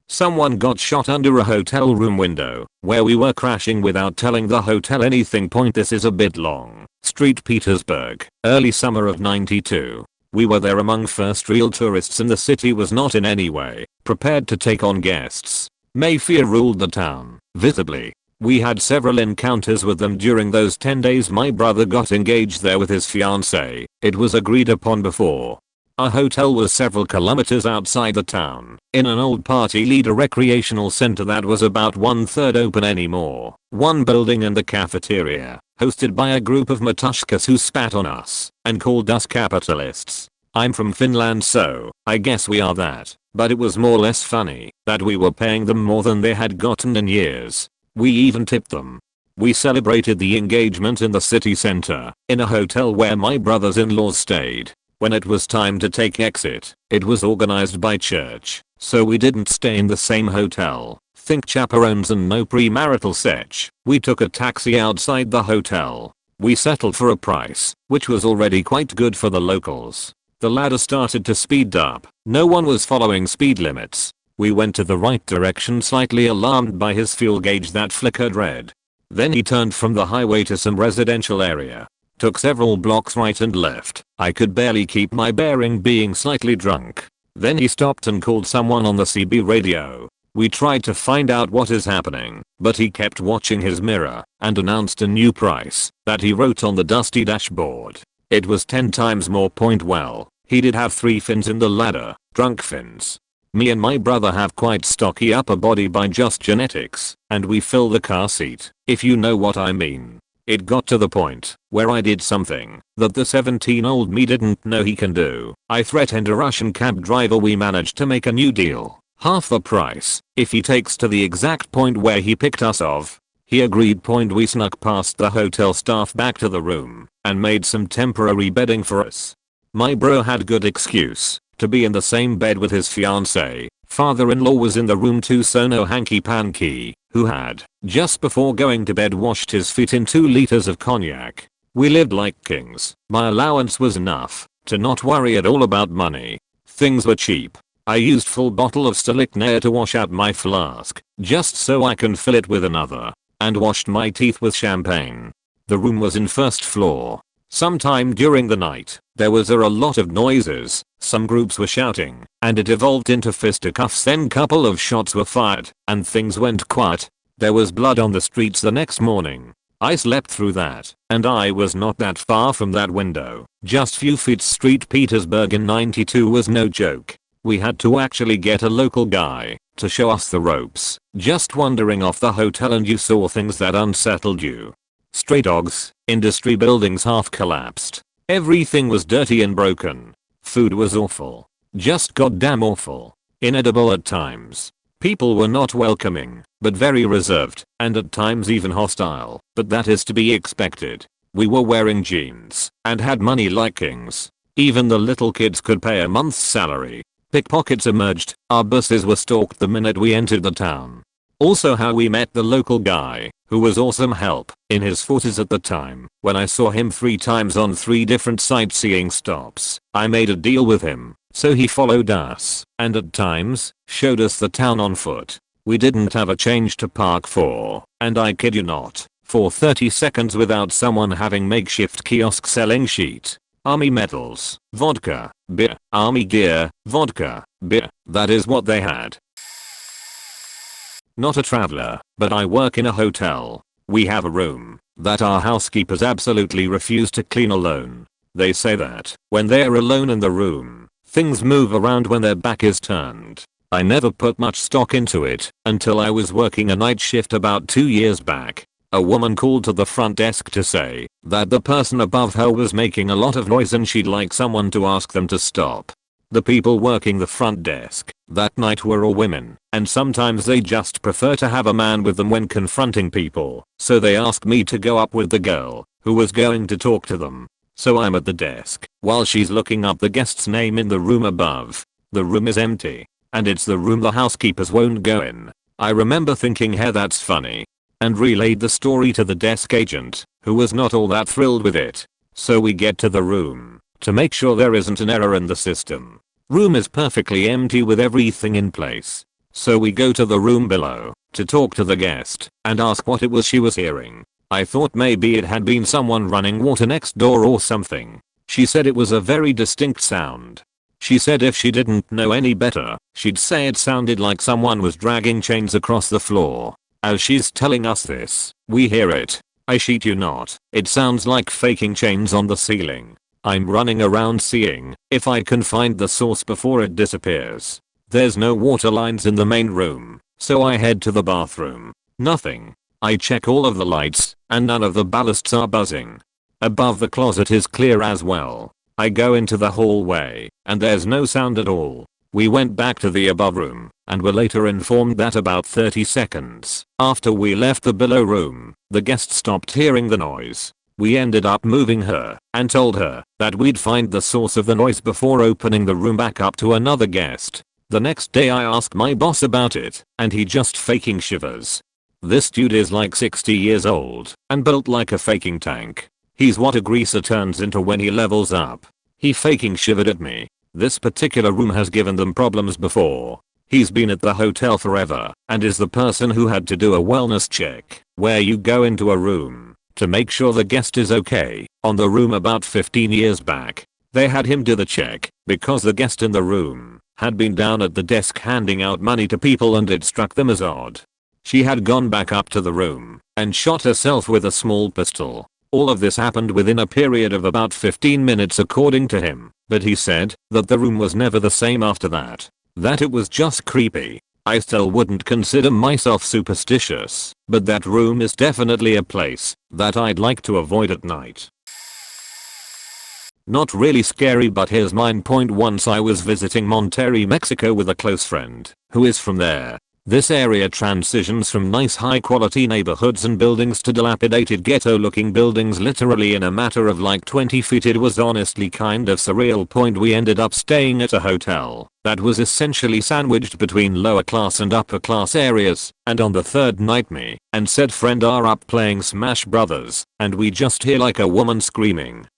Someone got shot under a hotel room window where we were crashing without telling the hotel anything. This is a bit long. St. Petersburg, early summer of '92. We were there among first real tourists, and the city was not in any way prepared to take on guests. Mafia ruled the town, visibly. We had several encounters with them during those 10 days. My brother got engaged there with his fiancée. It was agreed upon before. Our hotel was several kilometers outside the town, in an old party leader recreational center that was about 1/3 open anymore. One building and the cafeteria, hosted by a group of matushkas who spat on us and called us capitalists. I'm from Finland, so I guess we are that, but it was more or less funny that we were paying them more than they had gotten in years. We even tipped them. We celebrated the engagement in the city center, in a hotel where my brother's in-laws stayed. When it was time to take exit, it was organized by church, so we didn't stay in the same hotel. Think chaperones and no premarital sex. We took a taxi outside the hotel. We settled for a price, which was already quite good for the locals. The ladder started to speed up. No one was following speed limits. We went to the right direction, slightly alarmed by his fuel gauge that flickered red. Then he turned from the highway to some residential area. Took several blocks right and left. I could barely keep my bearing, being slightly drunk. Then he stopped and called someone on the CB radio. We tried to find out what is happening, but he kept watching his mirror and announced a new price that he wrote on the dusty dashboard. It was 10 times more. Well, he did have 3 fins in the ladder, drunk fins. Me and my brother have quite stocky upper body by just genetics, and we fill the car seat, if you know what I mean. It got to the point where I did something that the 17-year-old me didn't know he can do. I threatened a Russian cab driver we managed to make a new deal. Half the price if he takes to the exact point where he picked us off. He agreed. We snuck past the hotel staff back to the room and made some temporary bedding for us. My bro had good excuse to be in the same bed with his fiancée. Father-in-law was in the room too, so no hanky panky, who had, just before going to bed, washed his feet in 2 liters of cognac. We lived like kings. My allowance was enough to not worry at all about money. Things were cheap. I used full bottle of Stolichnaya to wash out my flask, just so I can fill it with another, and washed my teeth with champagne. The room was in first floor. Sometime during the night, there was a lot of noises, some groups were shouting, and it evolved into fisticuffs. Then couple of shots were fired, and things went quiet. There was blood on the streets the next morning. I slept through that, and I was not that far from that window. Just few feet. St. Petersburg in '92 was no joke. We had to actually get a local guy to show us the ropes. Just wandering off the hotel and you saw things that unsettled you. Stray dogs, industry buildings half collapsed. Everything was dirty and broken. Food was awful. Just goddamn awful. Inedible at times. People were not welcoming, but very reserved, and at times even hostile, but that is to be expected. We were wearing jeans, and had money like kings. Even the little kids could pay a month's salary. Pickpockets emerged. Our buses were stalked the minute we entered the town. Also how we met the local guy, who was awesome help, in his 40s at the time. When I saw him 3 times on 3 different sightseeing stops, I made a deal with him, so he followed us, and at times, showed us the town on foot. We didn't have a change to park for, and I kid you not, for 30 seconds without someone having makeshift kiosk selling sheet, army medals, vodka, beer, army gear, vodka, beer. That is what they had. Not a traveler, but I work in a hotel. We have a room that our housekeepers absolutely refuse to clean alone. They say that when they're alone in the room, things move around when their back is turned. I never put much stock into it until I was working a night shift about 2 years back. A woman called to the front desk to say that the person above her was making a lot of noise and she'd like someone to ask them to stop. The people working the front desk that night were all women, and sometimes they just prefer to have a man with them when confronting people, so they asked me to go up with the girl who was going to talk to them. So I'm at the desk while she's looking up the guest's name in the room above. The room is empty, and it's the room the housekeepers won't go in. I remember thinking, hey, that's funny, and relayed the story to the desk agent, who was not all that thrilled with it. So we get to the room to make sure there isn't an error in the system. Room is perfectly empty with everything in place. So we go to the room below to talk to the guest and ask what it was she was hearing. I thought maybe it had been someone running water next door or something. She said it was a very distinct sound. She said if she didn't know any better, she'd say it sounded like someone was dragging chains across the floor. As she's telling us this, we hear it. I shit you not, it sounds like faking chains on the ceiling. I'm running around seeing if I can find the source before it disappears. There's no water lines in the main room, so I head to the bathroom. Nothing. I check all of the lights, and none of the ballasts are buzzing. Above the closet is clear as well. I go into the hallway, and there's no sound at all. We went back to the above room, and were later informed that about 30 seconds after we left the below room, the guest stopped hearing the noise. We ended up moving her and told her that we'd find the source of the noise before opening the room back up to another guest. The next day I asked my boss about it, and he just faking shivers. This dude is like 60 years old and built like a faking tank. He's what a greaser turns into when he levels up. He faking shivered at me. This particular room has given them problems before. He's been at the hotel forever and is the person who had to do a wellness check where you go into a room to make sure the guest is okay. On the room about 15 years back, they had him do the check because the guest in the room had been down at the desk handing out money to people and it struck them as odd. She had gone back up to the room and shot herself with a small pistol. All of this happened within a period of about 15 minutes according to him, but he said that the room was never the same after that. That it was just creepy. I still wouldn't consider myself superstitious, but that room is definitely a place that I'd like to avoid at night. Not really scary, but here's mine. Once I was visiting Monterrey, Mexico with a close friend who is from there. This area transitions from nice high quality neighborhoods and buildings to dilapidated ghetto looking buildings literally in a matter of like 20 feet. It was honestly kind of surreal. We ended up staying at a hotel that was essentially sandwiched between lower class and upper class areas, and on the third night me and said friend are up playing Smash Brothers, and we just hear like a woman screaming.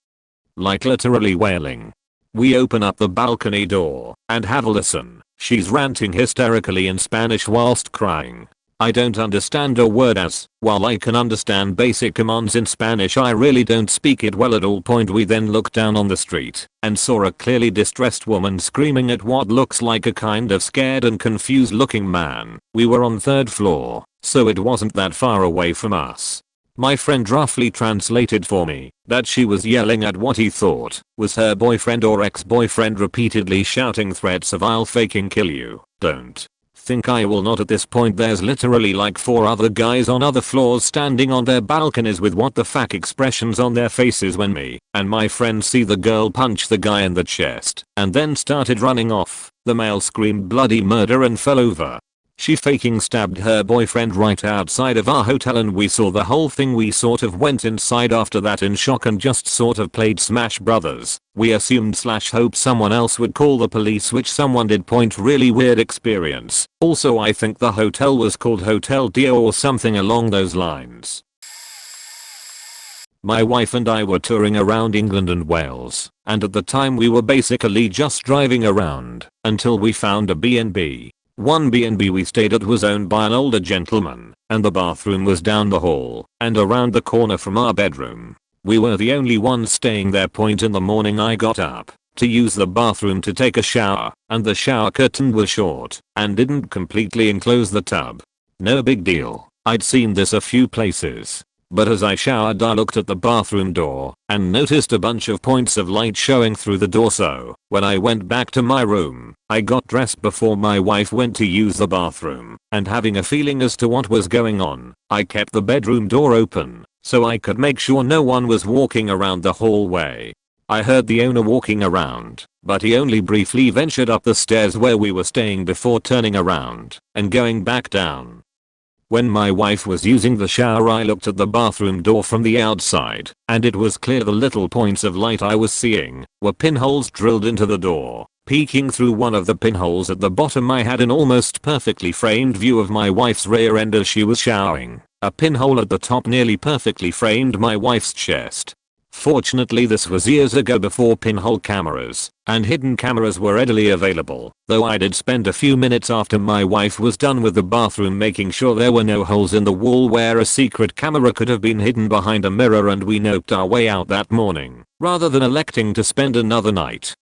Like literally wailing. We open up the balcony door and have a listen. She's ranting hysterically in Spanish whilst crying. I don't understand a word, as while I can understand basic commands in Spanish, I really don't speak it well at all. We then looked down on the street and saw a clearly distressed woman screaming at what looks like a kind of scared and confused looking man. We were on 3rd floor, so it wasn't that far away from us. My friend roughly translated for me that she was yelling at what he thought was her boyfriend or ex-boyfriend, repeatedly shouting threats of "I'll fucking kill you, don't think I will not." At this point there's literally like 4 other guys on other floors standing on their balconies with what the fuck expressions on their faces when me and my friend see the girl punch the guy in the chest and then started running off. The male screamed bloody murder and fell over. She faking stabbed her boyfriend right outside of our hotel, and we saw the whole thing. We sort of went inside after that in shock and just sort of played Smash Brothers. We assumed / hoped someone else would call the police, which someone did. Really weird experience. Also I think the hotel was called Hotel Dio or something along those lines. My wife and I were touring around England and Wales, and at the time we were basically just driving around until we found a B&B. One B&B we stayed at was owned by an older gentleman, and the bathroom was down the hall and around the corner from our bedroom. We were the only ones staying there. In the morning I got up to use the bathroom to take a shower, and the shower curtain was short and didn't completely enclose the tub. No big deal, I'd seen this a few places. But as I showered I looked at the bathroom door and noticed a bunch of points of light showing through the door, so when I went back to my room, I got dressed before my wife went to use the bathroom, and having a feeling as to what was going on, I kept the bedroom door open so I could make sure no one was walking around the hallway. I heard the owner walking around, but he only briefly ventured up the stairs where we were staying before turning around and going back down. When my wife was using the shower I looked at the bathroom door from the outside, and it was clear the little points of light I was seeing were pinholes drilled into the door. Peeking through one of the pinholes at the bottom I had an almost perfectly framed view of my wife's rear end as she was showering. A pinhole at the top nearly perfectly framed my wife's chest. Fortunately this was years ago, before pinhole cameras and hidden cameras were readily available, though I did spend a few minutes after my wife was done with the bathroom making sure there were no holes in the wall where a secret camera could have been hidden behind a mirror, and we noped our way out that morning rather than electing to spend another night.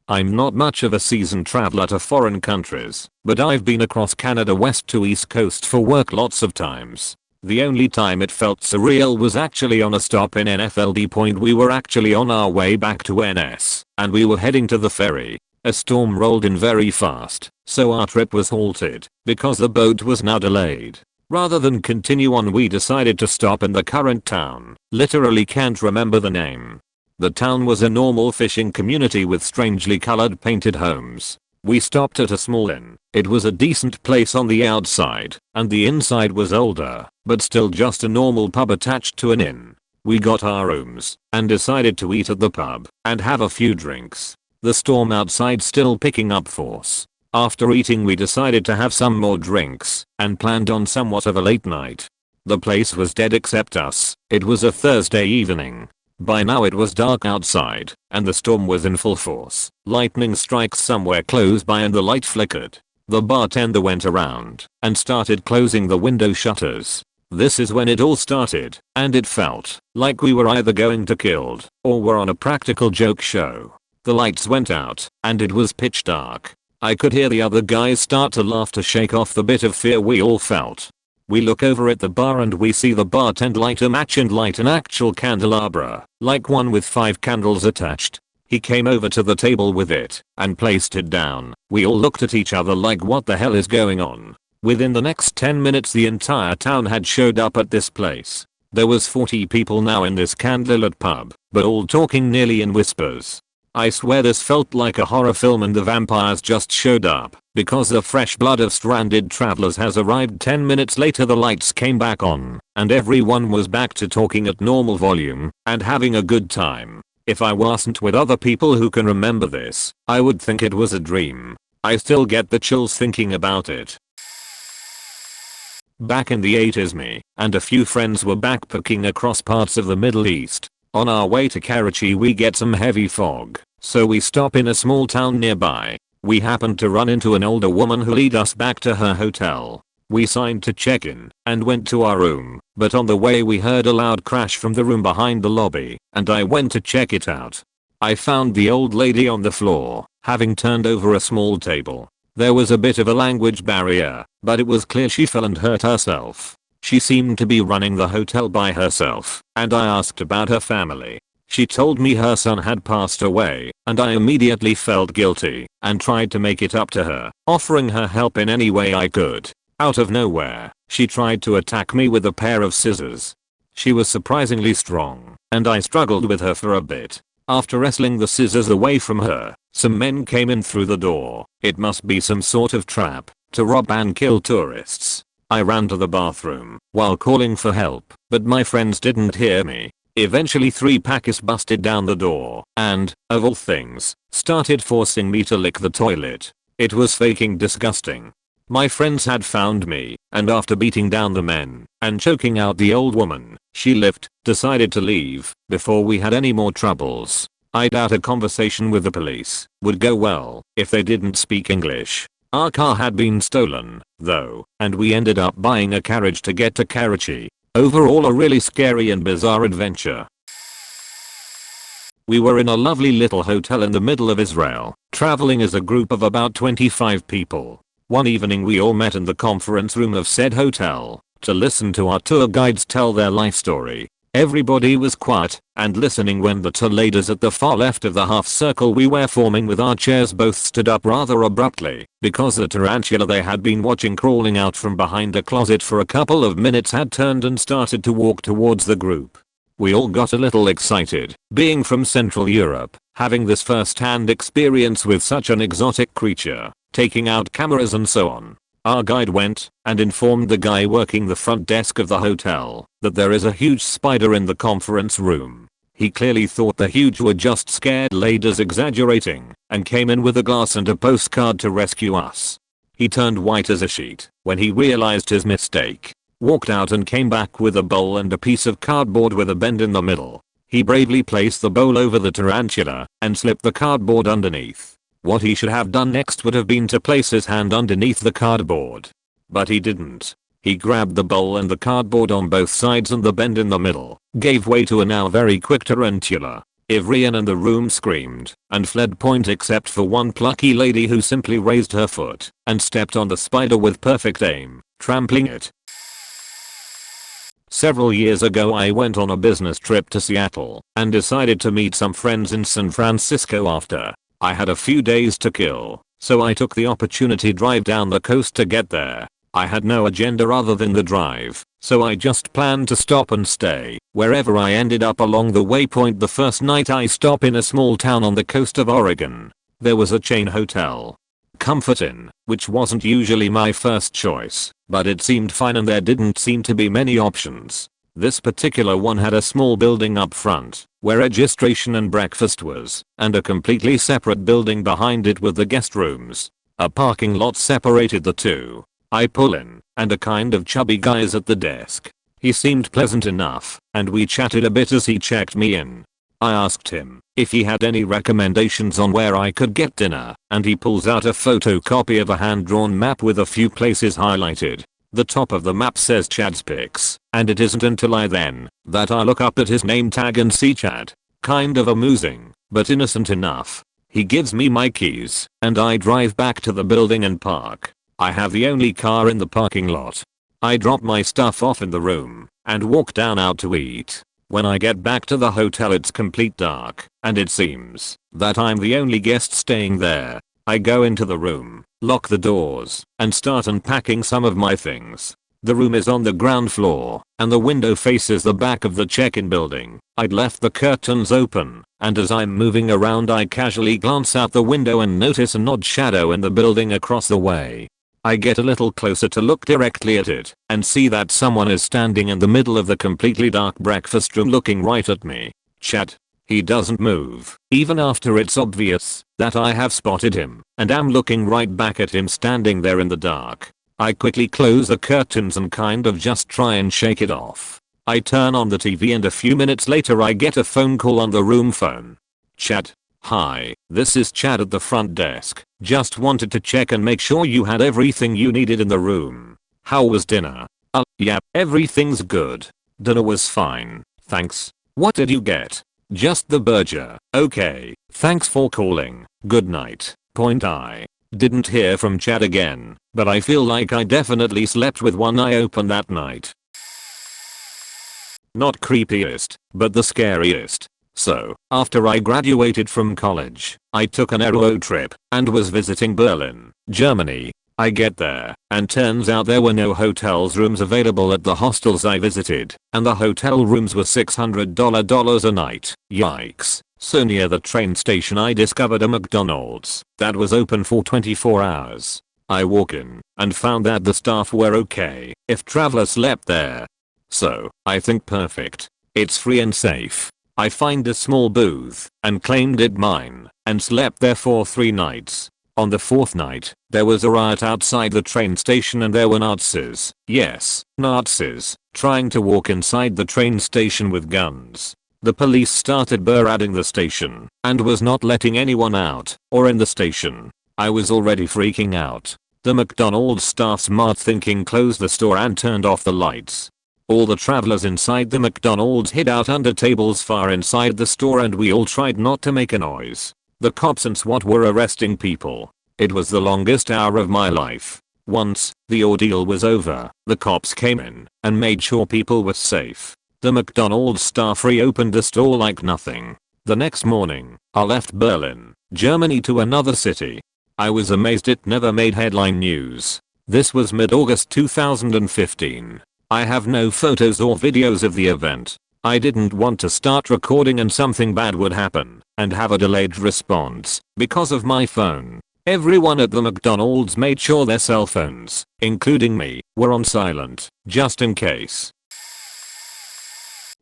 I'm not much of a seasoned traveler to foreign countries, but I've been across Canada west to east coast for work lots of times. The only time it felt surreal was actually on a stop in NFLD. We were actually on our way back to NS, and we were heading to the ferry. A storm rolled in very fast, so our trip was halted because the boat was now delayed. Rather than continue on, we decided to stop in the current town. Literally can't remember the name. The town was a normal fishing community with strangely colored painted homes. We stopped at a small inn. It was a decent place on the outside, and the inside was older, but still just a normal pub attached to an inn. We got our rooms and decided to eat at the pub and have a few drinks. The storm outside still picking up force. After eating we decided to have some more drinks and planned on somewhat of a late night. The place was dead except us. It was a Thursday evening. By now it was dark outside, and the storm was in full force. Lightning strikes somewhere close by and the light flickered. The bartender went around and started closing the window shutters. This is when it all started, and it felt like we were either going to killed or were on a practical joke show. The lights went out, and it was pitch dark. I could hear the other guys start to laugh to shake off the bit of fear we all felt. We look over at the bar and we see the bartender light a match and light an actual candelabra, like one with 5 candles attached. He came over to the table with it and placed it down. We all looked at each other like what the hell is going on. Within the next 10 minutes the entire town had showed up at this place. There was 40 people now in this candlelit pub, but all talking nearly in whispers. I swear this felt like a horror film and the vampires just showed up, because the fresh blood of stranded travelers has arrived. 10 minutes later the lights came back on, and everyone was back to talking at normal volume, and having a good time. If I wasn't with other people who can remember this, I would think it was a dream. I still get the chills thinking about it. Back in the 80s me and a few friends were backpacking across parts of the Middle East. On our way to Karachi we get some heavy fog, so we stop in a small town nearby. We happened to run into an older woman who led us back to her hotel. We signed to check in and went to our room, but on the way we heard a loud crash from the room behind the lobby, and I went to check it out. I found the old lady on the floor, having turned over a small table. There was a bit of a language barrier, but it was clear she fell and hurt herself. She seemed to be running the hotel by herself, and I asked about her family. She told me her son had passed away, and I immediately felt guilty and tried to make it up to her, offering her help in any way I could. Out of nowhere, she tried to attack me with a pair of scissors. She was surprisingly strong, and I struggled with her for a bit. After wrestling the scissors away from her, some men came in through the door. It must be some sort of trap to rob and kill tourists. I ran to the bathroom while calling for help, but my friends didn't hear me. Eventually 3 Pakistanis busted down the door and, of all things, started forcing me to lick the toilet. It was fucking disgusting. My friends had found me, and after beating down the men and choking out the old woman, she decided to leave before we had any more troubles. I doubt a conversation with the police would go well if they didn't speak English. Our car had been stolen, though, and we ended up buying a carriage to get to Karachi. Overall a really scary and bizarre adventure. We were in a lovely little hotel in the middle of Israel, traveling as a group of about 25 people. One evening we all met in the conference room of said hotel to listen to our tour guides tell their life story. Everybody was quiet and listening when the tour leaders at the far left of the half circle we were forming with our chairs both stood up rather abruptly because the tarantula they had been watching crawling out from behind a closet for a couple of minutes had turned and started to walk towards the group. We all got a little excited, being from Central Europe, having this first-hand experience with such an exotic creature, taking out cameras and so on. Our guide went and informed the guy working the front desk of the hotel that there is a huge spider in the conference room. He clearly thought the huge were just scared ladies exaggerating and came in with a glass and a postcard to rescue us. He turned white as a sheet when he realized his mistake, walked out and came back with a bowl and a piece of cardboard with a bend in the middle. He bravely placed the bowl over the tarantula and slipped the cardboard underneath. What he should have done next would have been to place his hand underneath the cardboard. But he didn't. He grabbed the bowl and the cardboard on both sides and the bend in the middle gave way to a now very quick tarantula. Everyone in the room screamed and fled point except for one plucky lady who simply raised her foot and stepped on the spider with perfect aim, trampling it. Several years ago I went on a business trip to Seattle and decided to meet some friends in San Francisco after. I had a few days to kill, so I took the opportunity drive down the coast to get there. I had no agenda other than the drive, so I just planned to stop and stay wherever I ended up along the waypoint. The first night I stopped in a small town on the coast of Oregon. There was a chain hotel, Comfort Inn, which wasn't usually my first choice, but it seemed fine and there didn't seem to be many options. This particular one had a small building up front where registration and breakfast was, and a completely separate building behind it with the guest rooms. A parking lot separated the two. I pull in, and a kind of chubby guy is at the desk. He seemed pleasant enough, and we chatted a bit as he checked me in. I asked him if he had any recommendations on where I could get dinner, and he pulls out a photocopy of a hand-drawn map with a few places highlighted. The top of the map says Chad's Picks, and it isn't until that I look up at his name tag and see Chad. Kind of amusing, but innocent enough. He gives me my keys, and I drive back to the building and park. I have the only car in the parking lot. I drop my stuff off in the room, and walk down out to eat. When I get back to the hotel it's complete dark, and it seems that I'm the only guest staying there. I go into the room, lock the doors, and start unpacking some of my things. The room is on the ground floor, and the window faces the back of the check-in building. I'd left the curtains open, and as I'm moving around I casually glance out the window and notice an odd shadow in the building across the way. I get a little closer to look directly at it, and see that someone is standing in the middle of the completely dark breakfast room looking right at me. Chat. He doesn't move, even after it's obvious that I have spotted him, and am looking right back at him standing there in the dark. I quickly close the curtains and kind of just try and shake it off. I turn on the TV and a few minutes later I get a phone call on the room phone. Chat. Hi, this is Chad at the front desk. Just wanted to check and make sure you had everything you needed in the room. How was dinner? Yeah, everything's good. Dinner was fine, thanks. What did you get? Just the burger. Okay, thanks for calling. Good night. I didn't hear from Chad again, but I feel like I definitely slept with one eye open that night. Not creepiest, but the scariest. So, after I graduated from college, I took an Euro trip and was visiting Berlin, Germany. I get there, and turns out there were no hotels rooms available at the hostels I visited, and the hotel rooms were $600 a night. Yikes. So near the train station I discovered a McDonald's that was open for 24 hours. I walk in and found that the staff were okay if travelers slept there. So, I think perfect. It's free and safe. I find a small booth and claimed it mine and slept there for 3 nights. On the 4th night, there was a riot outside the train station and there were Nazis, yes, Nazis, trying to walk inside the train station with guns. The police started barricading the station and was not letting anyone out or in the station. I was already freaking out. The McDonald's staff smart thinking closed the store and turned off the lights. All the travelers inside the McDonald's hid out under tables far inside the store and we all tried not to make a noise. The cops and SWAT were arresting people. It was the longest hour of my life. Once the ordeal was over, the cops came in and made sure people were safe. The McDonald's staff reopened the store like nothing. The next morning, I left Berlin, Germany to another city. I was amazed it never made headline news. This was mid-August 2015. I have no photos or videos of the event. I didn't want to start recording and something bad would happen and have a delayed response because of my phone. Everyone at the McDonald's made sure their cell phones, including me, were on silent, just in case.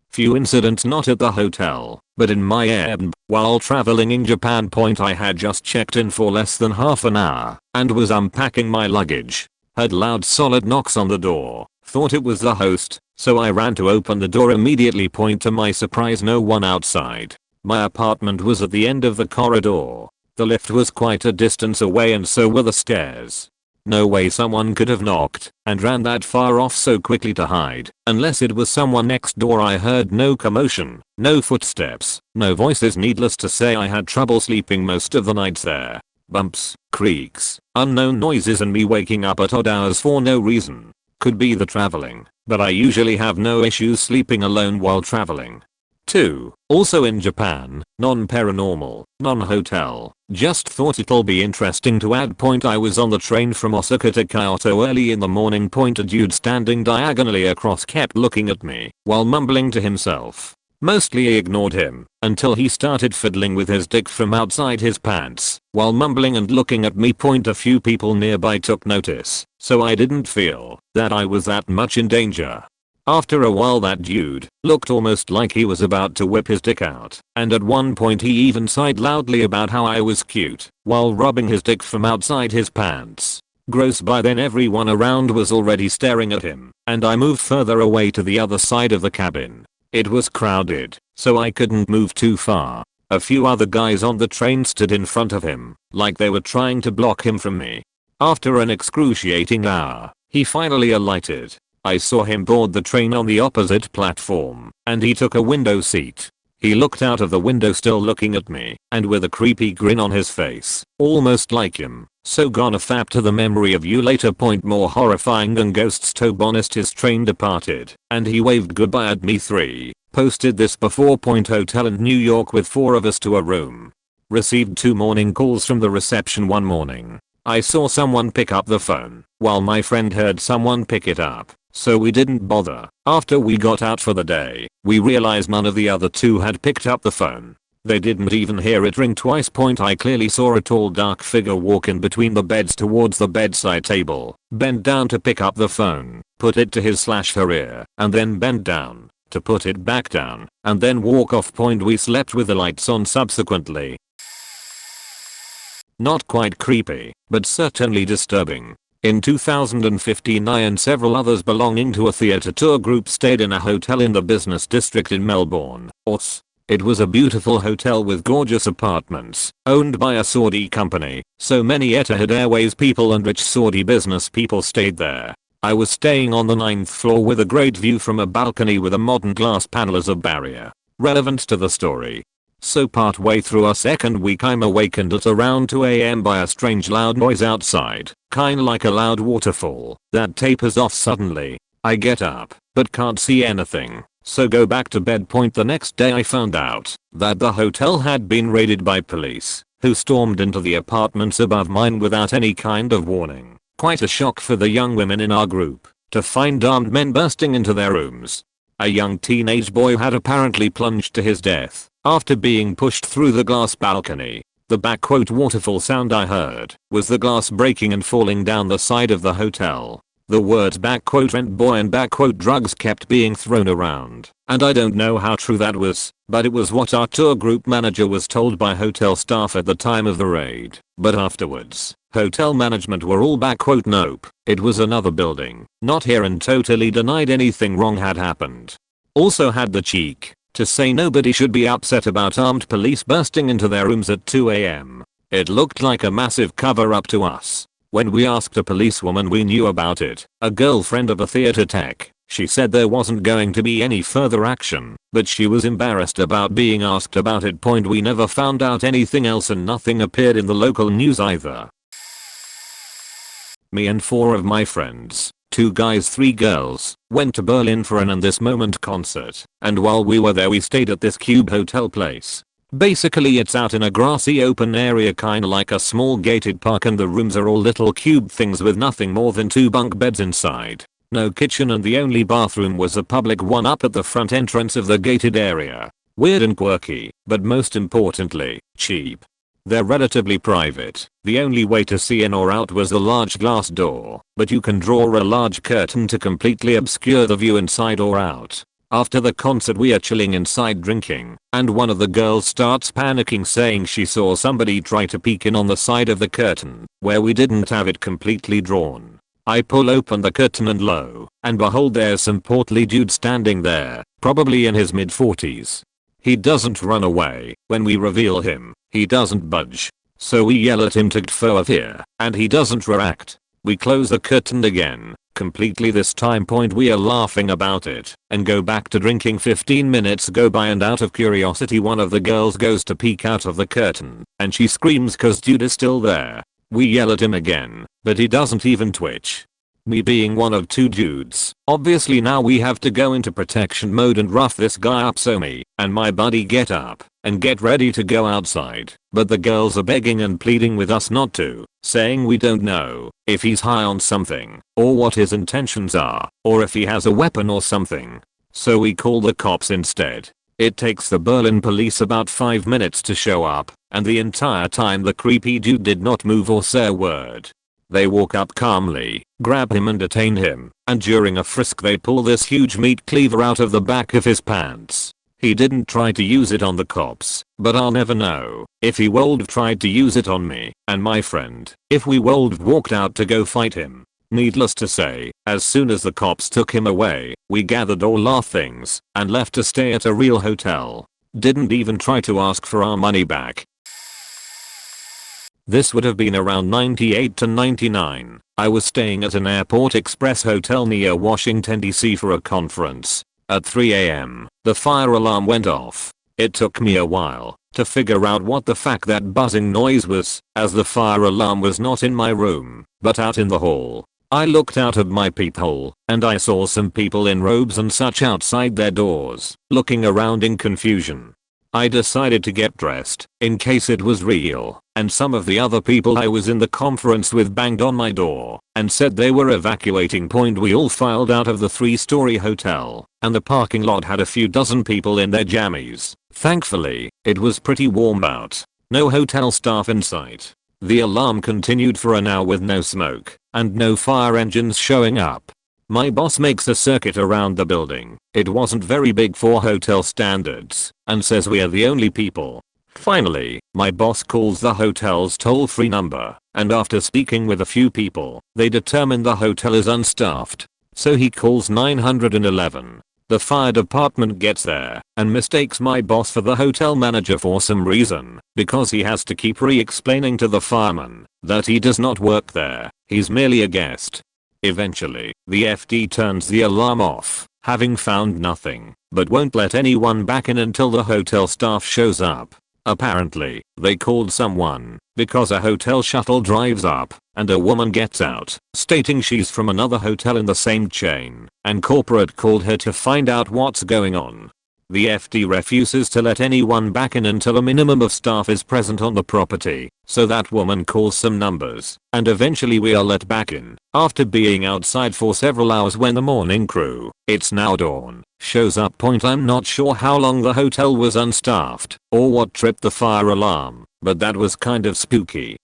Few incidents not at the hotel, but in my Airbnb while traveling in Japan. I had just checked in for less than half an hour and was unpacking my luggage. Heard loud solid knocks on the door, thought it was the host, so I ran to open the door immediately. To my surprise no one outside. My apartment was at the end of the corridor. The lift was quite a distance away and so were the stairs. No way someone could have knocked and ran that far off so quickly to hide, unless it was someone next door. I heard no commotion, no footsteps, no voices. Needless to say I had trouble sleeping most of the nights there. Bumps, creaks, unknown noises and me waking up at odd hours for no reason. Could be the traveling, but I usually have no issues sleeping alone while traveling. 2. Also in Japan, non-paranormal, non-hotel. Just thought it'll be interesting to add. I was on the train from Osaka to Kyoto early in the morning. A dude standing diagonally across kept looking at me while mumbling to himself. Mostly ignored him until he started fiddling with his dick from outside his pants while mumbling and looking at me. A few people nearby took notice, so I didn't feel that I was that much in danger. After a while that dude looked almost like he was about to whip his dick out, and at one point he even sighed loudly about how I was cute while rubbing his dick from outside his pants. Gross. By then everyone around was already staring at him, and I moved further away to the other side of the cabin. It was crowded, so I couldn't move too far. A few other guys on the train stood in front of him, like they were trying to block him from me. After an excruciating hour, he finally alighted. I saw him board the train on the opposite platform, and he took a window seat. He looked out of the window still looking at me, and with a creepy grin on his face, almost like him. So gonna fap to the memory of you later. More horrifying than ghosts. To be honest his train departed, and he waved goodbye at me. 3. Posted this before. Hotel in New York with 4 of us to a room. Received 2 morning calls from the reception one morning. I saw someone pick up the phone, while my friend heard someone pick it up, so we didn't bother. After we got out for the day, we realized none of the other 2 had picked up the phone. They didn't even hear it ring twice. I clearly saw a tall dark figure walk in between the beds towards the bedside table, bend down to pick up the phone, put it to his/her ear, and then bend down to put it back down, and then walk off. We slept with the lights on subsequently. Not quite creepy, but certainly disturbing. In 2015 I and several others belonging to a theatre tour group stayed in a hotel in the business district in Melbourne. It was a beautiful hotel with gorgeous apartments, owned by a Saudi company, so many Etihad Airways people and rich Saudi business people stayed there. I was staying on the 9th floor with a great view from a balcony with a modern glass panel as a barrier. Relevant to the story. So part way through our second week I'm awakened at around 2 AM by a strange loud noise outside, kinda like a loud waterfall, that tapers off suddenly. I get up, but can't see anything, so go back to bed. The next day I found out that the hotel had been raided by police, who stormed into the apartments above mine without any kind of warning. Quite a shock for the young women in our group, to find armed men bursting into their rooms. A young teenage boy had apparently plunged to his death after being pushed through the glass balcony. The "waterfall" sound I heard was the glass breaking and falling down the side of the hotel. The words "rent boy" and "drugs" kept being thrown around, and I don't know how true that was, but it was what our tour group manager was told by hotel staff at the time of the raid. But afterwards, hotel management were all "nope, it was another building, not here," and totally denied anything wrong had happened. Also had the cheek to say nobody should be upset about armed police bursting into their rooms at 2 AM. It looked like a massive cover-up to us. When we asked a policewoman we knew about it, a girlfriend of a theater tech, she said there wasn't going to be any further action, but she was embarrassed about being asked about it. We never found out anything else and nothing appeared in the local news either. Me and 4 of my friends, 2 guys 3 girls, went to Berlin for an And This Moment concert, and while we were there we stayed at this cube hotel place. Basically it's out in a grassy open area kinda like a small gated park, and the rooms are all little cube things with nothing more than 2 bunk beds inside. No kitchen, and the only bathroom was a public one up at the front entrance of the gated area. Weird and quirky, but most importantly, cheap. They're relatively private. The only way to see in or out was the large glass door, but you can draw a large curtain to completely obscure the view inside or out. After the concert we are chilling inside drinking, and one of the girls starts panicking, saying she saw somebody try to peek in on the side of the curtain, where we didn't have it completely drawn. I pull open the curtain and lo and behold there's some portly dude standing there, probably in his mid-40s. He doesn't run away. When we reveal him, he doesn't budge. So we yell at him to get out of here, and he doesn't react. We close the curtain again, completely this time. We are laughing about it, and go back to drinking. 15 minutes go by and out of curiosity one of the girls goes to peek out of the curtain, and she screams cause dude is still there. We yell at him again, but he doesn't even twitch. Me being one of 2 dudes, obviously now we have to go into protection mode and rough this guy up, so me and my buddy get up and get ready to go outside, but the girls are begging and pleading with us not to, saying we don't know if he's high on something, or what his intentions are, or if he has a weapon or something. So we call the cops instead. It takes the Berlin police about 5 minutes to show up, and the entire time the creepy dude did not move or say a word. They walk up calmly, grab him and detain him, and during a frisk they pull this huge meat cleaver out of the back of his pants. He didn't try to use it on the cops, but I'll never know if he would have tried to use it on me and my friend if we would have walked out to go fight him. Needless to say, as soon as the cops took him away, we gathered all our things and left to stay at a real hotel. Didn't even try to ask for our money back. This would have been around 98 to 99. I was staying at an Airport Express hotel near Washington DC for a conference. At 3 AM, the fire alarm went off. It took me a while to figure out what the fuck that buzzing noise was, as the fire alarm was not in my room, but out in the hall. I looked out of my peephole, and I saw some people in robes and such outside their doors, looking around in confusion. I decided to get dressed, in case it was real, and some of the other people I was in the conference with banged on my door, and said they were evacuating. We all filed out of the 3-story hotel, and the parking lot had a few dozen people in their jammies. Thankfully, it was pretty warm out. No hotel staff in sight. The alarm continued for an hour with no smoke, and no fire engines showing up. My boss makes a circuit around the building. It wasn't very big for hotel standards, and says we are the only people. Finally, my boss calls the hotel's toll-free number, and after speaking with a few people, they determine the hotel is unstaffed. So he calls 911. The fire department gets there, and mistakes my boss for the hotel manager for some reason, because he has to keep re-explaining to the fireman that he does not work there, he's merely a guest. Eventually, the FD turns the alarm off, having found nothing, but won't let anyone back in until the hotel staff shows up. Apparently, they called someone, because a hotel shuttle drives up, and a woman gets out, stating she's from another hotel in the same chain, and corporate called her to find out what's going on. The FD refuses to let anyone back in until a minimum of staff is present on the property, so that woman calls some numbers, and eventually we are let back in, after being outside for several hours when the morning crew, it's now dawn, shows up. I'm not sure how long the hotel was unstaffed, or what tripped the fire alarm, but that was kind of spooky.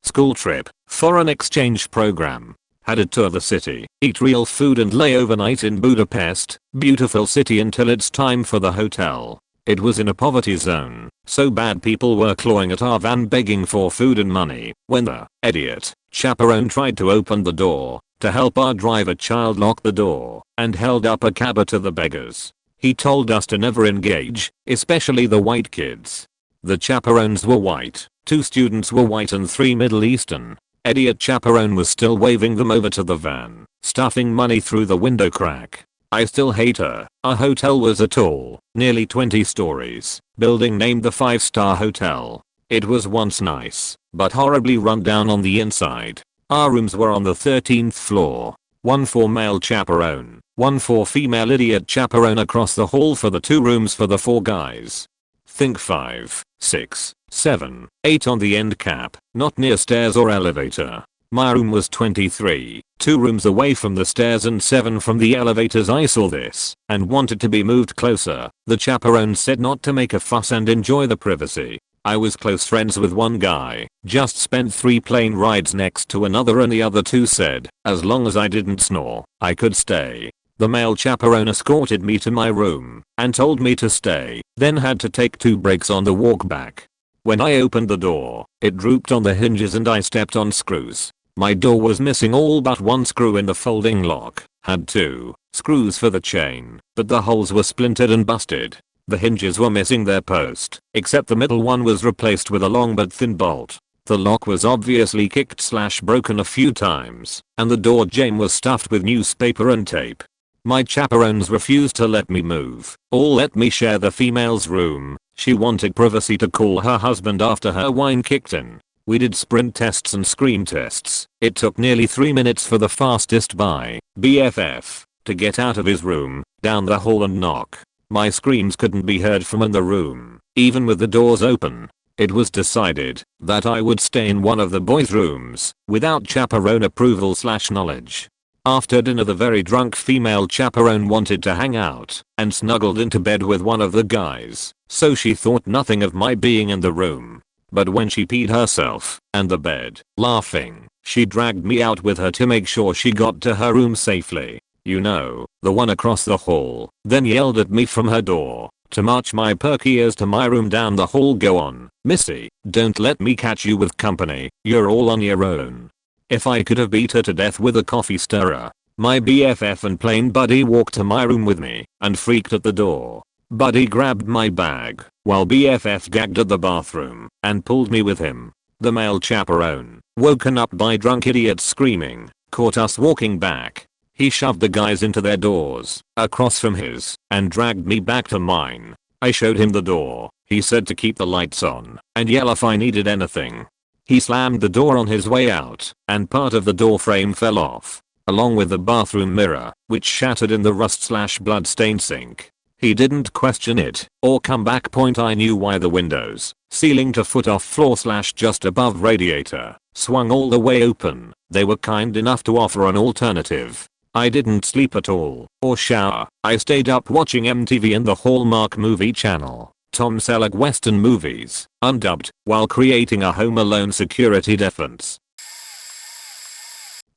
School trip, foreign exchange program. Had to tour the city, eat real food and lay overnight in Budapest, beautiful city until it's time for the hotel. It was in a poverty zone, so bad people were clawing at our van begging for food and money, when the idiot chaperone tried to open the door. To help our driver child lock the door, and held up a cabba to the beggars. He told us to never engage, especially the white kids. The chaperones were white, 2 students were white and 3 Middle Eastern. Idiot chaperone was still waving them over to the van, stuffing money through the window crack. I still hate her. Our hotel was a tall, nearly 20 stories, building named the 5-star hotel. It was once nice, but horribly run down on the inside. Our rooms were on the 13th floor. 1 for male chaperone, 1 for female idiot chaperone across the hall for the 2 rooms for the 4 guys. Think 5, 6, 7, 8 on the end cap, not near stairs or elevator. My room was 23, 2 rooms away from the stairs and 7 from the elevators. I saw this and wanted to be moved closer. The chaperone said not to make a fuss and enjoy the privacy. I was close friends with one guy, just spent 3 plane rides next to another, and the other 2 said, as long as I didn't snore, I could stay. The male chaperone escorted me to my room and told me to stay, then had to take 2 breaks on the walk back. When I opened the door, it drooped on the hinges and I stepped on screws. My door was missing all but 1 screw in the folding lock, had 2 screws for the chain, but the holes were splintered and busted. The hinges were missing their post, except the middle one was replaced with a long but thin bolt. The lock was obviously kicked/broken a few times, and the door jamb was stuffed with newspaper and tape. My chaperones refused to let me move, or let me share the female's room. She wanted privacy to call her husband after her wine kicked in. We did sprint tests and scream tests. It took nearly 3 minutes for the fastest by BFF to get out of his room, down the hall and knock. My screams couldn't be heard from in the room, even with the doors open. It was decided that I would stay in one of the boys' rooms, without chaperone approval/knowledge. After dinner, the very drunk female chaperone wanted to hang out and snuggled into bed with one of the guys, so she thought nothing of my being in the room. But when she peed herself and the bed, laughing, she dragged me out with her to make sure she got to her room safely. You know, the one across the hall, then yelled at me from her door to march my perky ears to my room down the hall. Go on, Missy, don't let me catch you with company, you're all on your own. If I could have beat her to death with a coffee stirrer. My BFF and plane buddy walked to my room with me and freaked at the door. Buddy grabbed my bag while BFF gagged at the bathroom and pulled me with him. The male chaperone, woken up by drunk idiots screaming, caught us walking back. He shoved the guys into their doors, across from his, and dragged me back to mine. I showed him the door. He said to keep the lights on and yell if I needed anything. He slammed the door on his way out, and part of the door frame fell off, along with the bathroom mirror, which shattered in the rust/blood-stained sink. He didn't question it or come back. I knew why. The windows, ceiling to foot off floor/just above radiator, swung all the way open. They were kind enough to offer an alternative. I didn't sleep at all or shower. I stayed up watching MTV and the Hallmark movie channel, Tom Selleck Western movies, undubbed, while creating a Home Alone security defense.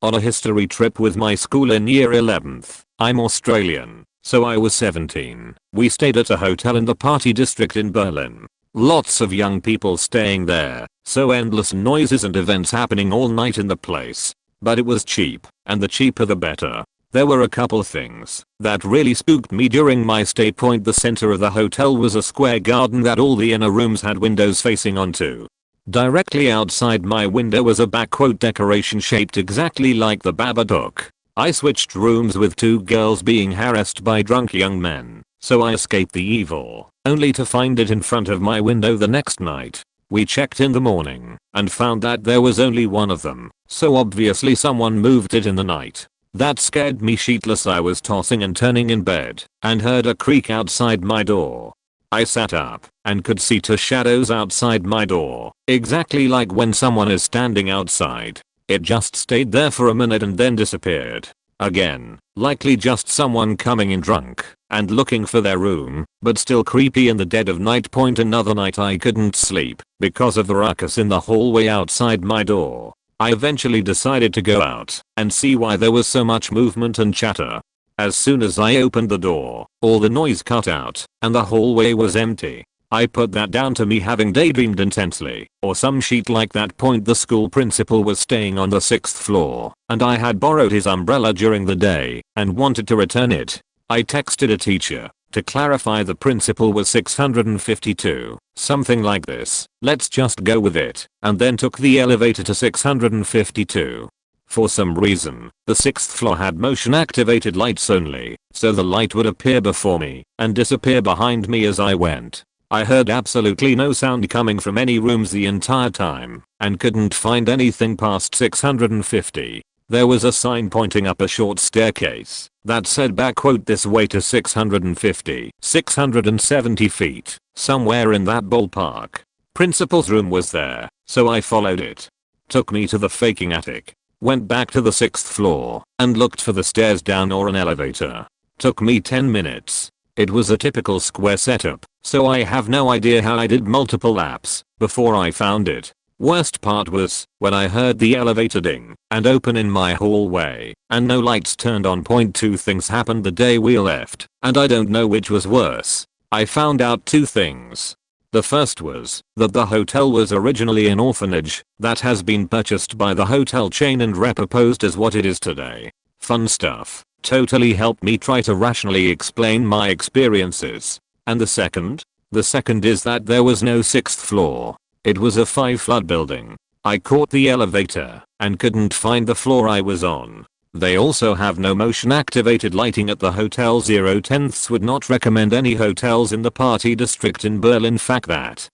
On a history trip with my school in year 11th, I'm Australian, so I was 17. We stayed at a hotel in the party district in Berlin. Lots of young people staying there, so endless noises and events happening all night in the place. But it was cheap, and the cheaper the better. There were a couple things that really spooked me during my stay. The center of the hotel was a square garden that all the inner rooms had windows facing onto. Directly outside my window was a back decoration shaped exactly like the Babadook. I switched rooms with 2 girls being harassed by drunk young men, so I escaped the evil, only to find it in front of my window the next night. We checked in the morning and found that there was only one of them, so obviously someone moved it in the night. That scared me sheetless. I was tossing and turning in bed and heard a creak outside my door. I sat up and could see 2 shadows outside my door, exactly like when someone is standing outside. It just stayed there for a minute and then disappeared. Again, likely just someone coming in drunk and looking for their room, but still creepy in the dead of night. Another night I couldn't sleep because of the ruckus in the hallway outside my door. I eventually decided to go out and see why there was so much movement and chatter. As soon as I opened the door, all the noise cut out and the hallway was empty. I put that down to me having daydreamed intensely or some shit like that. The school principal was staying on the 6th floor and I had borrowed his umbrella during the day and wanted to return it. I texted a teacher to clarify. The principal was 652, something like this. Let's just go with it, and then took the elevator to 652. For some reason, the 6th floor had motion activated lights only, so the light would appear before me and disappear behind me as I went. I heard absolutely no sound coming from any rooms the entire time and couldn't find anything past 650. There was a sign pointing up a short staircase that said back this way to 650, 670 feet, somewhere in that ballpark. Principal's room was there, so I followed it. Took me to the faking attic. Went back to the 6th floor and looked for the stairs down or an elevator. Took me 10 minutes. It was a typical square setup, so I have no idea how I did multiple laps before I found it. Worst part was when I heard the elevator ding and open in my hallway and no lights turned on. 2 things happened the day we left, and I don't know which was worse. I found out 2 things. The first was that the hotel was originally an orphanage that has been purchased by the hotel chain and repurposed as what it is today. Fun stuff. Totally helped me try to rationally explain my experiences. And the second is that there was no 6th floor. It was a 5-flood building. I caught the elevator and couldn't find the floor I was on. They also have no motion activated lighting at the hotel. 0/10ths would not recommend any hotels in the party district in Berlin. Fact that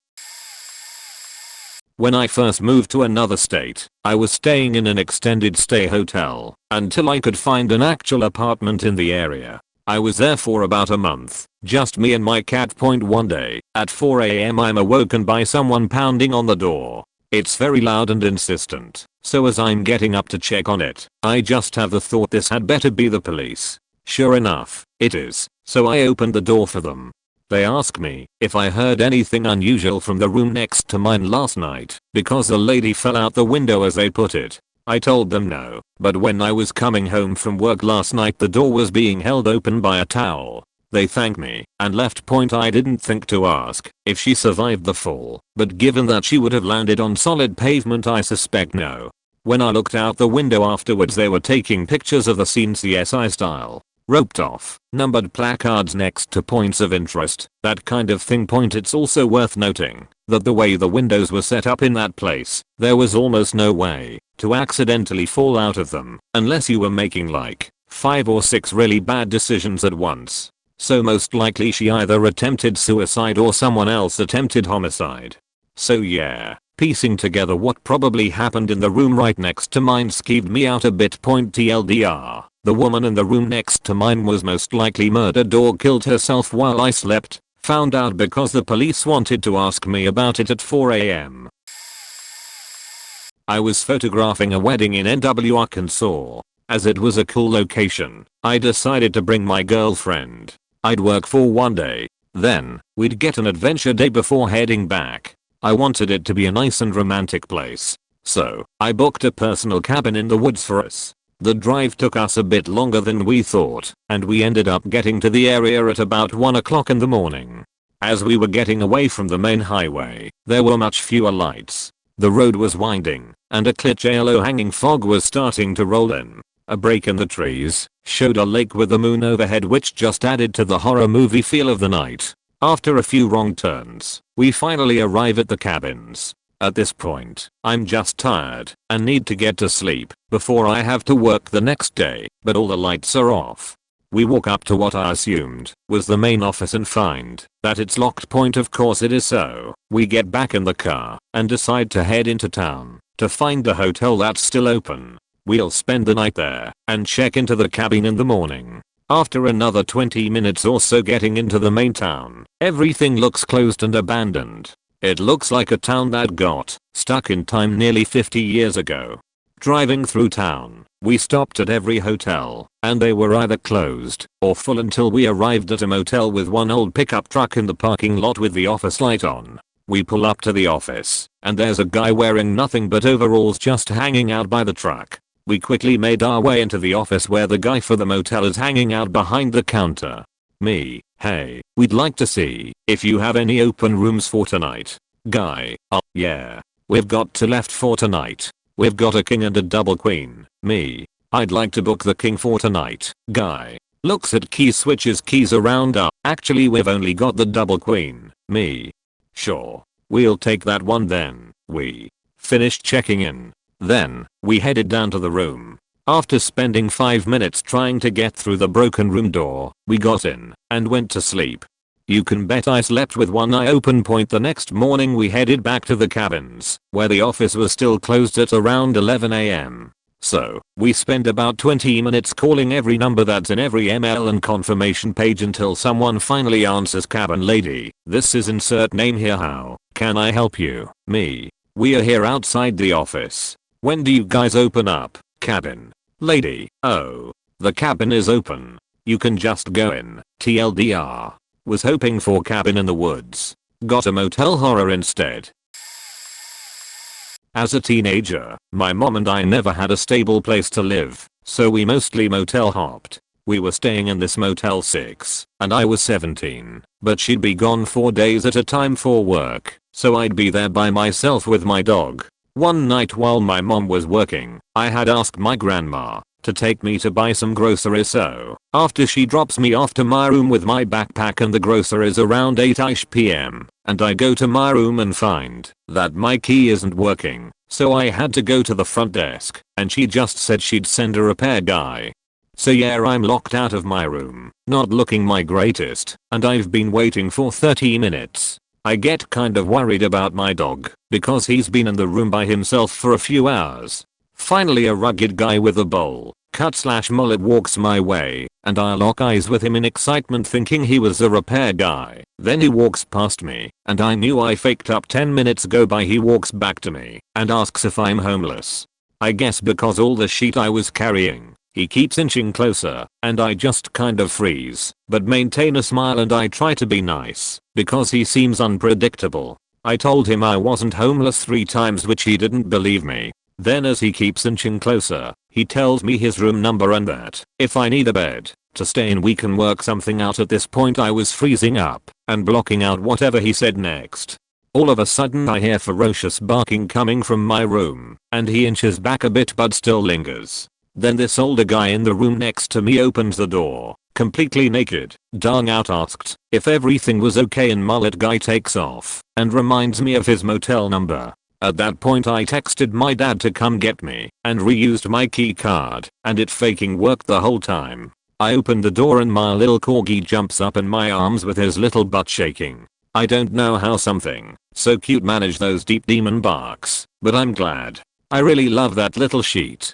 when I first moved to another state, I was staying in an extended stay hotel until I could find an actual apartment in the area. I was there for about a month, just me and my cat. One day, at 4 AM I'm awoken by someone pounding on the door. It's very loud and insistent, so as I'm getting up to check on it, I just have the thought this had better be the police. Sure enough, it is, so I opened the door for them. They ask me if I heard anything unusual from the room next to mine last night because the lady fell out the window, as they put it. I told them no, but when I was coming home from work last night the door was being held open by a towel. They thanked me and left. I didn't think to ask if she survived the fall, but given that she would have landed on solid pavement I suspect no. When I looked out the window afterwards they were taking pictures of the scene CSI style. Roped off, numbered placards next to points of interest, that kind of thing. It's also worth noting that the way the windows were set up in that place, there was almost no way to accidentally fall out of them unless you were making like 5 or 6 really bad decisions at once. So most likely she either attempted suicide or someone else attempted homicide. So yeah, Piecing together what probably happened in the room right next to mine skeeved me out a bit. TLDR, the woman in the room next to mine was most likely murdered or killed herself while I slept. Found out because the police wanted to ask me about it at 4 AM. I was photographing a wedding in NW, Arkansas. As it was a cool location, I decided to bring my girlfriend. I'd work for one day. Then, we'd get an adventure day before heading back. I wanted it to be a nice and romantic place. So, I booked a personal cabin in the woods for us. The drive took us a bit longer than we thought, and we ended up getting to the area at about 1 o'clock in the morning. As we were getting away from the main highway, there were much fewer lights. The road was winding, and a clear low-hanging fog was starting to roll in. A break in the trees showed a lake with the moon overhead, which just added to the horror movie feel of the night. After a few wrong turns, we finally arrive at the cabins. At this point, I'm just tired and need to get to sleep before I have to work the next day, but all the lights are off. We walk up to what I assumed was the main office and find that it's locked. Of course it is. So we get back in the car and decide to head into town to find the hotel that's still open. We'll spend the night there and check into the cabin in the morning. After another 20 minutes or so getting into the main town, everything looks closed and abandoned. It looks like a town that got stuck in time nearly 50 years ago. Driving through town, we stopped at every hotel, and they were either closed or full until we arrived at a motel with one old pickup truck in the parking lot with the office light on. We pull up to the office, and there's a guy wearing nothing but overalls just hanging out by the truck. We quickly made our way into the office where the guy for the motel is hanging out behind the counter. Me, hey, we'd like to see if you have any open rooms for tonight. Guy, oh yeah, we've got 2 left for tonight. We've got a king and a double queen. Me, I'd like to book the king for tonight. Guy, looks at keys, switches keys around. Actually we've only got the double queen. Me, sure, we'll take that one then. We finished checking in. Then, we headed down to the room. After spending 5 minutes trying to get through the broken room door, we got in and went to sleep. You can bet I slept with one eye open. The next morning we headed back to the cabins, where the office was still closed at around 11 AM. So, we spent about 20 minutes calling every number that's in every ML and confirmation page until someone finally answers. Cabin lady, this is insert name here. How can I help you? Me, we are here outside the office. When do you guys open up? Cabin lady, oh, the cabin is open. You can just go in. TLDR. Was hoping for cabin in the woods. Got a motel horror instead. As a teenager, my mom and I never had a stable place to live, so we mostly motel hopped. We were staying in this Motel 6, and I was 17, but she'd be gone 4 days at a time for work, so I'd be there by myself with my dog. One night while my mom was working, I had asked my grandma to take me to buy some groceries, so after she drops me off to my room with my backpack and the groceries around 8ish PM, and I go to my room and find that my key isn't working, so I had to go to the front desk, and she just said she'd send a repair guy. So yeah, I'm locked out of my room, not looking my greatest, and I've been waiting for 30 minutes. I get kind of worried about my dog, because he's been in the room by himself for a few hours. Finally a rugged guy with a bowl cut / mullet walks my way, and I lock eyes with him in excitement thinking he was a repair guy. Then he walks past me, and I knew I faked up. 10 minutes go by, he walks back to me and asks if I'm homeless. I guess because all the shit I was carrying. He keeps inching closer, and I just kind of freeze, but maintain a smile, and I try to be nice, because he seems unpredictable. I told him I wasn't homeless 3 times, which he didn't believe me. Then as he keeps inching closer, he tells me his room number and that if I need a bed to stay in we can work something out. At this point I was freezing up and blocking out whatever he said next. All of a sudden I hear ferocious barking coming from my room, and he inches back a bit but still lingers. Then this older guy in the room next to me opens the door, completely naked, dong out, asked if everything was okay, and mullet guy takes off and reminds me of his motel number. At that point I texted my dad to come get me and reused my key card, and it faking worked the whole time. I opened the door and my little corgi jumps up in my arms with his little butt shaking. I don't know how something so cute managed those deep demon barks, but I'm glad. I really love that little sheet.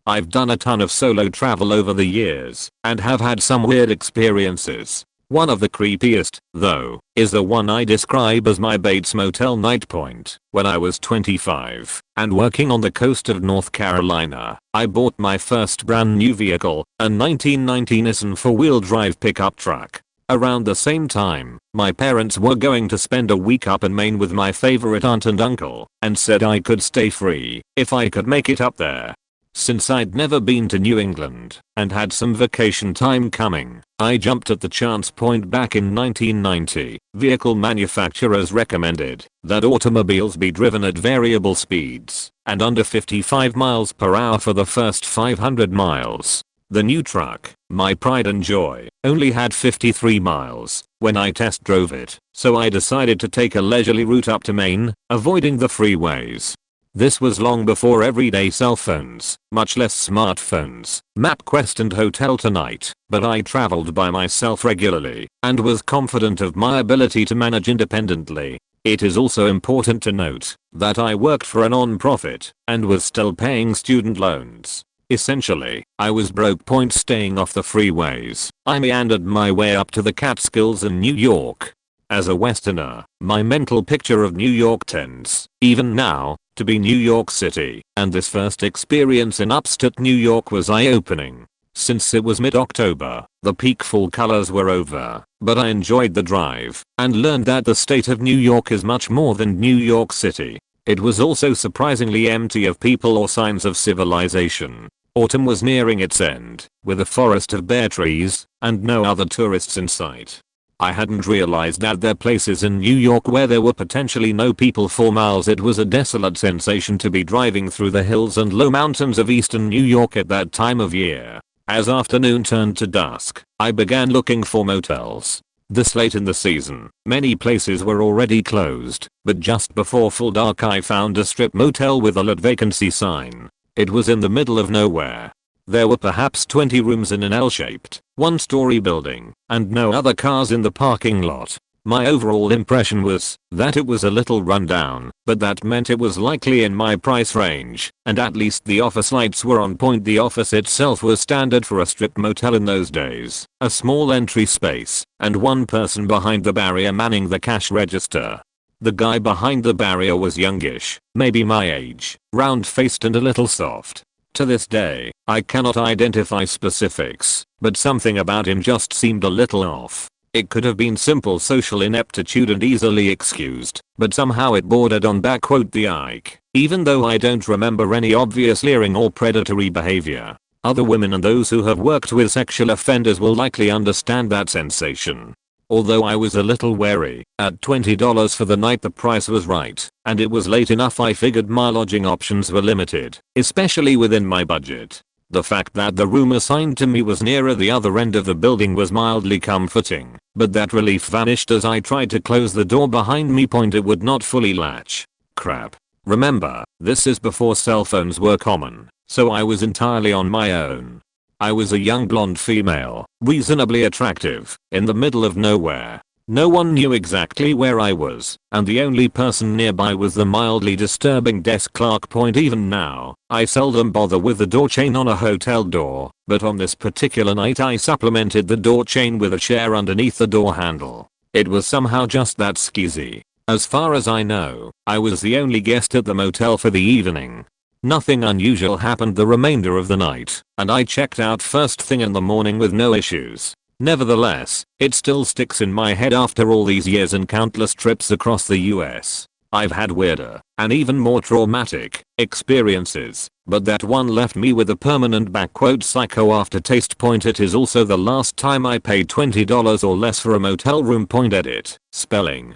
I've done a ton of solo travel over the years and have had some weird experiences. One of the creepiest, though, is the one I describe as my Bates Motel night point. When I was 25 and working on the coast of North Carolina, I bought my first brand new vehicle, a 1990 Nissan 4-wheel drive pickup truck. Around the same time, my parents were going to spend a week up in Maine with my favorite aunt and uncle, and said I could stay free if I could make it up there. Since I'd never been to New England and had some vacation time coming, I jumped at the chance point. Back in 1990, vehicle manufacturers recommended that automobiles be driven at variable speeds and under 55 miles per hour for the first 500 miles. The new truck, my pride and joy, only had 53 miles when I test drove it, so I decided to take a leisurely route up to Maine, avoiding the freeways. This was long before everyday cell phones, much less smartphones, MapQuest and Hotel Tonight, but I traveled by myself regularly and was confident of my ability to manage independently. It is also important to note that I worked for a non-profit and was still paying student loans. Essentially, I was broke. Point staying off the freeways, I meandered my way up to the Catskills in New York. As a Westerner, my mental picture of New York tends, even now, to be New York City, and this first experience in upstate New York was eye-opening. Since it was mid-October, the peak fall colors were over, but I enjoyed the drive and learned that the state of New York is much more than New York City. It was also surprisingly empty of people or signs of civilization. Autumn was nearing its end, with a forest of bare trees and no other tourists in sight. I hadn't realized that there are places in New York where there were potentially no people for miles. It was a desolate sensation to be driving through the hills and low mountains of eastern New York at that time of year. As afternoon turned to dusk, I began looking for motels. This late in the season, many places were already closed, but just before full dark I found a strip motel with a "let vacancy" sign. It was in the middle of nowhere. There were perhaps 20 rooms in an L-shaped, one-story building, and no other cars in the parking lot. My overall impression was that it was a little rundown, but that meant it was likely in my price range, and at least the office lights were on point. The office itself was standard for a strip motel in those days, a small entry space, and one person behind the barrier manning the cash register. The guy behind the barrier was youngish, maybe my age, round-faced and a little soft. To this day, I cannot identify specifics, but something about him just seemed a little off. It could have been simple social ineptitude and easily excused, but somehow it bordered on the Ike, even though I don't remember any obvious leering or predatory behavior. Other women and those who have worked with sexual offenders will likely understand that sensation. Although I was a little wary, at $20 for the night the price was right, and it was late enough. I figured my lodging options were limited, especially within my budget. The fact that the room assigned to me was nearer the other end of the building was mildly comforting, but that relief vanished as I tried to close the door behind me. It would not fully latch. Crap. Remember, this is before cell phones were common, so I was entirely on my own. I was a young blonde female, reasonably attractive, in the middle of nowhere. No one knew exactly where I was, and the only person nearby was the mildly disturbing desk clerk. Even now, I seldom bother with the door chain on a hotel door, but on this particular night I supplemented the door chain with a chair underneath the door handle. It was somehow just that skeezy. As far as I know, I was the only guest at the motel for the evening. Nothing unusual happened the remainder of the night, and I checked out first thing in the morning with no issues. Nevertheless, it still sticks in my head after all these years and countless trips across the US. I've had weirder, and even more traumatic, experiences, but that one left me with a permanent "psycho aftertaste." It is also the last time I paid $20 or less for a motel room. Edit. Spelling.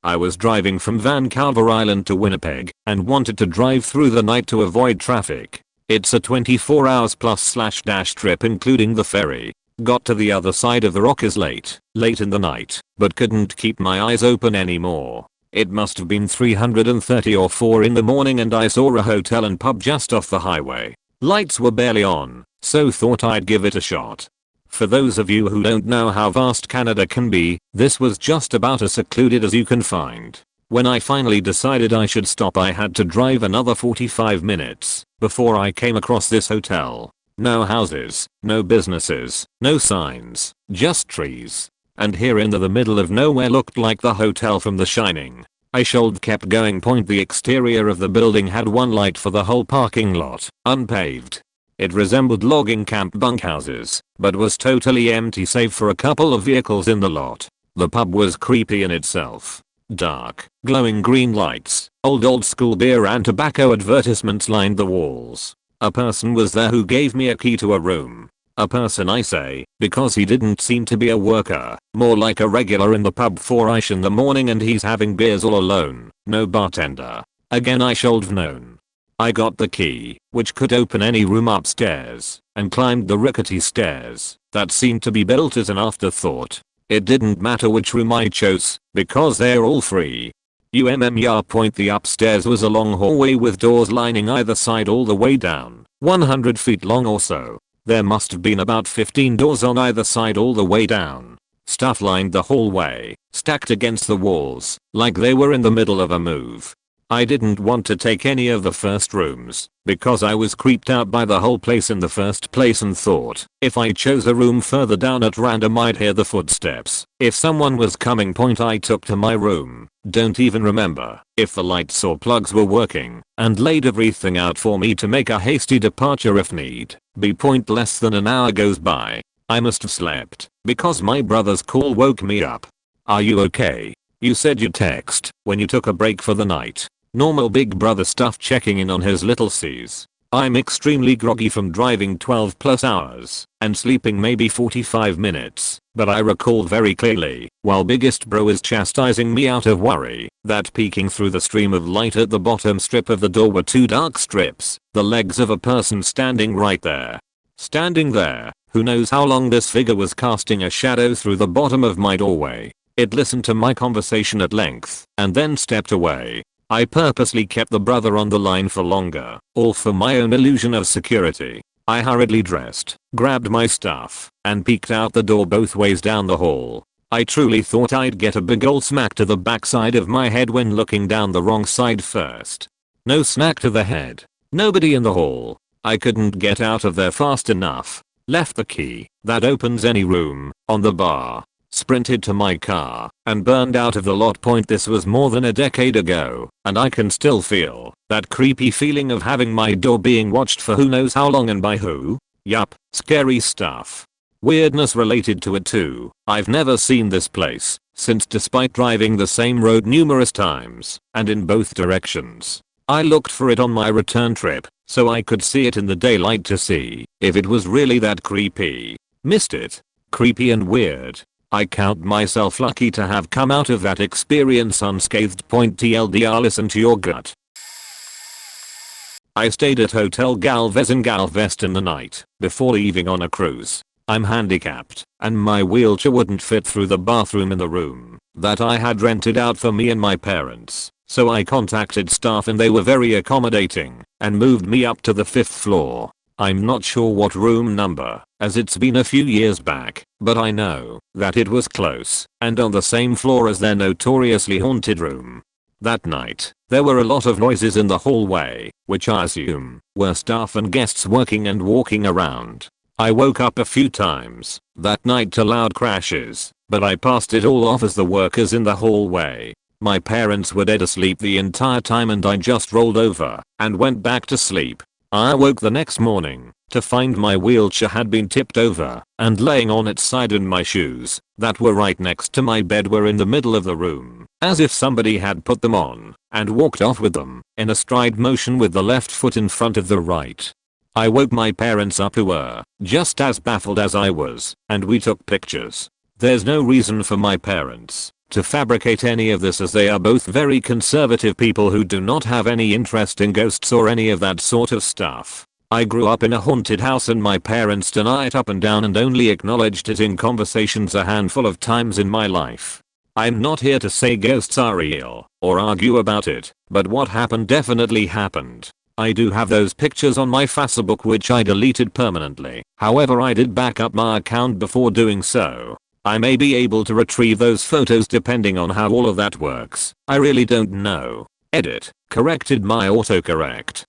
I was driving from Vancouver Island to Winnipeg and wanted to drive through the night to avoid traffic. It's a 24 hours plus / trip including the ferry. Got to the other side of the Rockies late in the night, but couldn't keep my eyes open anymore. It must have been 3:30 or 4 in the morning and I saw a hotel and pub just off the highway. Lights were barely on, so thought I'd give it a shot. For those of you who don't know how vast Canada can be, this was just about as secluded as you can find. When I finally decided I should stop, I had to drive another 45 minutes before I came across this hotel. No houses, no businesses, no signs, just trees. And here in the middle of nowhere looked like the hotel from The Shining. I kept going. The exterior of the building had one light for the whole parking lot, unpaved. It resembled logging camp bunkhouses, but was totally empty save for a couple of vehicles in the lot. The pub was creepy in itself. Dark, glowing green lights, old school beer and tobacco advertisements lined the walls. A person was there who gave me a key to a room. A person, I say, because he didn't seem to be a worker, more like a regular in the pub 4ish in the morning, and he's having beers all alone, no bartender. Again I should've known. I got the key, which could open any room upstairs, and climbed the rickety stairs that seemed to be built as an afterthought. It didn't matter which room I chose, because they're all free. The upstairs was a long hallway with doors lining either side all the way down, 100 feet long or so. There must have been about 15 doors on either side all the way down. Stuff lined the hallway, stacked against the walls, like they were in the middle of a move. I didn't want to take any of the first rooms, because I was creeped out by the whole place in the first place and thought, if I chose a room further down at random I'd hear the footsteps. If someone was coming. I took to my room, don't even remember if the lights or plugs were working, and laid everything out for me to make a hasty departure if need be. Less than an hour goes by. I must have slept, because my brother's call woke me up. Are you okay? You said you'd text when you took a break for the night. Normal big brother stuff, checking in on his little C's. I'm extremely groggy from driving 12 plus hours and sleeping maybe 45 minutes, but I recall very clearly, while biggest bro is chastising me out of worry, that peeking through the stream of light at the bottom strip of the door were two dark strips, the legs of a person standing right there. Standing there, who knows how long this figure was casting a shadow through the bottom of my doorway. It listened to my conversation at length and then stepped away. I purposely kept the brother on the line for longer, all for my own illusion of security. I hurriedly dressed, grabbed my stuff, and peeked out the door both ways down the hall. I truly thought I'd get a big ol' smack to the backside of my head when looking down the wrong side first. No snack to the head. Nobody in the hall. I couldn't get out of there fast enough. Left the key, that opens any room, on the bar. Sprinted to my car and burned out of the lot. This was more than a decade ago, and I can still feel that creepy feeling of having my door being watched for who knows how long and by who. Yup, scary stuff. Weirdness related to it too. I've never seen this place since, despite driving the same road numerous times and in both directions. I looked for it on my return trip so I could see it in the daylight to see if it was really that creepy. Missed it. Creepy and weird. I count myself lucky to have come out of that experience unscathed. TLDR, listen to your gut. I stayed at Hotel Galvez in Galveston the night before leaving on a cruise. I'm handicapped, and my wheelchair wouldn't fit through the bathroom in the room that I had rented out for me and my parents. So I contacted staff and they were very accommodating and moved me up to the 5th floor. I'm not sure what room number, as it's been a few years back, but I know that it was close and on the same floor as their notoriously haunted room. That night, there were a lot of noises in the hallway, which I assume were staff and guests working and walking around. I woke up a few times that night to loud crashes, but I passed it all off as the workers in the hallway. My parents were dead asleep the entire time and I just rolled over and went back to sleep. I awoke the next morning to find my wheelchair had been tipped over and laying on its side, and my shoes that were right next to my bed were in the middle of the room, as if somebody had put them on and walked off with them in a stride motion with the left foot in front of the right. I woke my parents up, who were just as baffled as I was, and we took pictures. There's no reason for my parents to fabricate any of this, as they are both very conservative people who do not have any interest in ghosts or any of that sort of stuff. I grew up in a haunted house and my parents deny it up and down and only acknowledged it in conversations a handful of times in my life. I'm not here to say ghosts are real or argue about it, but what happened definitely happened. I do have those pictures on my Facebook which I deleted permanently. However, I did back up my account before doing so. I may be able to retrieve those photos depending on how all of that works. I really don't know. Edit. Corrected my autocorrect.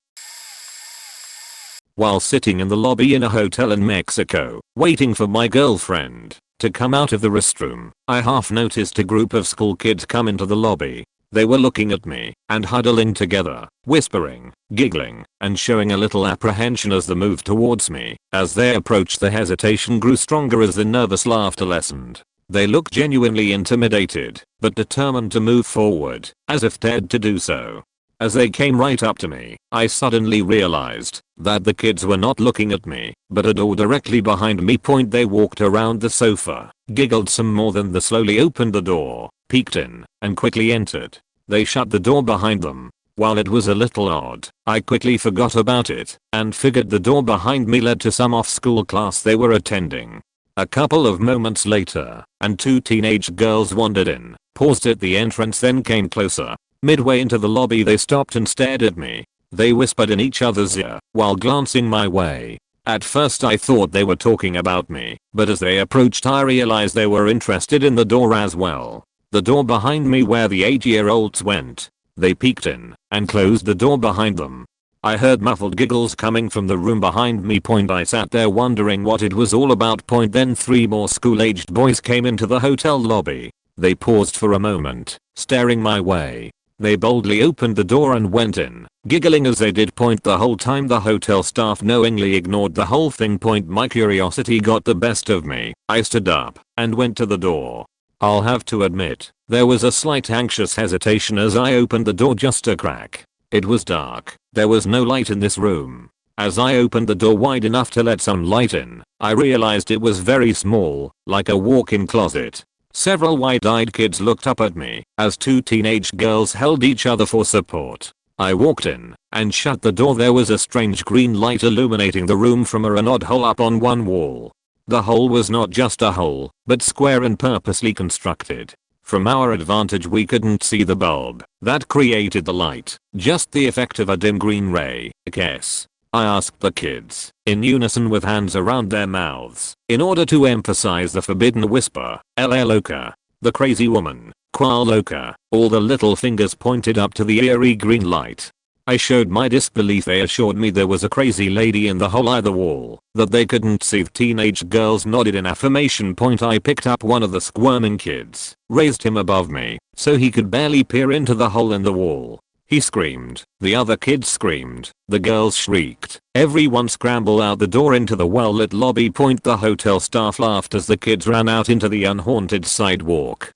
While sitting in the lobby in a hotel in Mexico, waiting for my girlfriend to come out of the restroom, I half noticed a group of school kids come into the lobby. They were looking at me and huddling together, whispering, giggling, and showing a little apprehension as they moved towards me. As they approached, the hesitation grew stronger as the nervous laughter lessened. They looked genuinely intimidated, but determined to move forward, as if dared to do so. As they came right up to me, I suddenly realized that the kids were not looking at me, but a door directly behind me. They walked around the sofa, giggled some more, than they slowly opened the door, peeked in, and quickly entered. They shut the door behind them. While it was a little odd, I quickly forgot about it and figured the door behind me led to some off-school class they were attending. A couple of moments later, and two teenage girls wandered in, paused at the entrance, then came closer. Midway into the lobby, they stopped and stared at me. They whispered in each other's ear while glancing my way. At first I thought they were talking about me, but as they approached I realized they were interested in the door as well. The door behind me where the 8-year-olds went. They peeked in and closed the door behind them. I heard muffled giggles coming from the room behind me. I sat there wondering what it was all about. Then 3 more school-aged boys came into the hotel lobby. They paused for a moment, staring my way. They boldly opened the door and went in, giggling as they did. The whole time the hotel staff knowingly ignored the whole thing. My curiosity got the best of me. I stood up and went to the door. I'll have to admit, there was a slight anxious hesitation as I opened the door just a crack. It was dark. There was no light in this room. As I opened the door wide enough to let some light in, I realized it was very small, like a walk-in closet. Several wide-eyed kids looked up at me as 2 teenage girls held each other for support. I walked in and shut the door. There was a strange green light illuminating the room from an odd hole up on one wall. The hole was not just a hole, but square and purposely constructed. From our advantage we couldn't see the bulb that created the light, just the effect of a dim green ray. Guess? I asked the kids, in unison with hands around their mouths, in order to emphasize the forbidden whisper. "La loca. The crazy woman. Qua loca." All the little fingers pointed up to the eerie green light. I showed my disbelief. They assured me there was a crazy lady in the hole either wall that they couldn't see. The teenage girls nodded in affirmation. I picked up one of the squirming kids, raised him above me so he could barely peer into the hole in the wall. He screamed. The other kids screamed. The girls shrieked. Everyone scrambled out the door into the well-lit lobby. The hotel staff laughed as the kids ran out into the unhaunted sidewalk.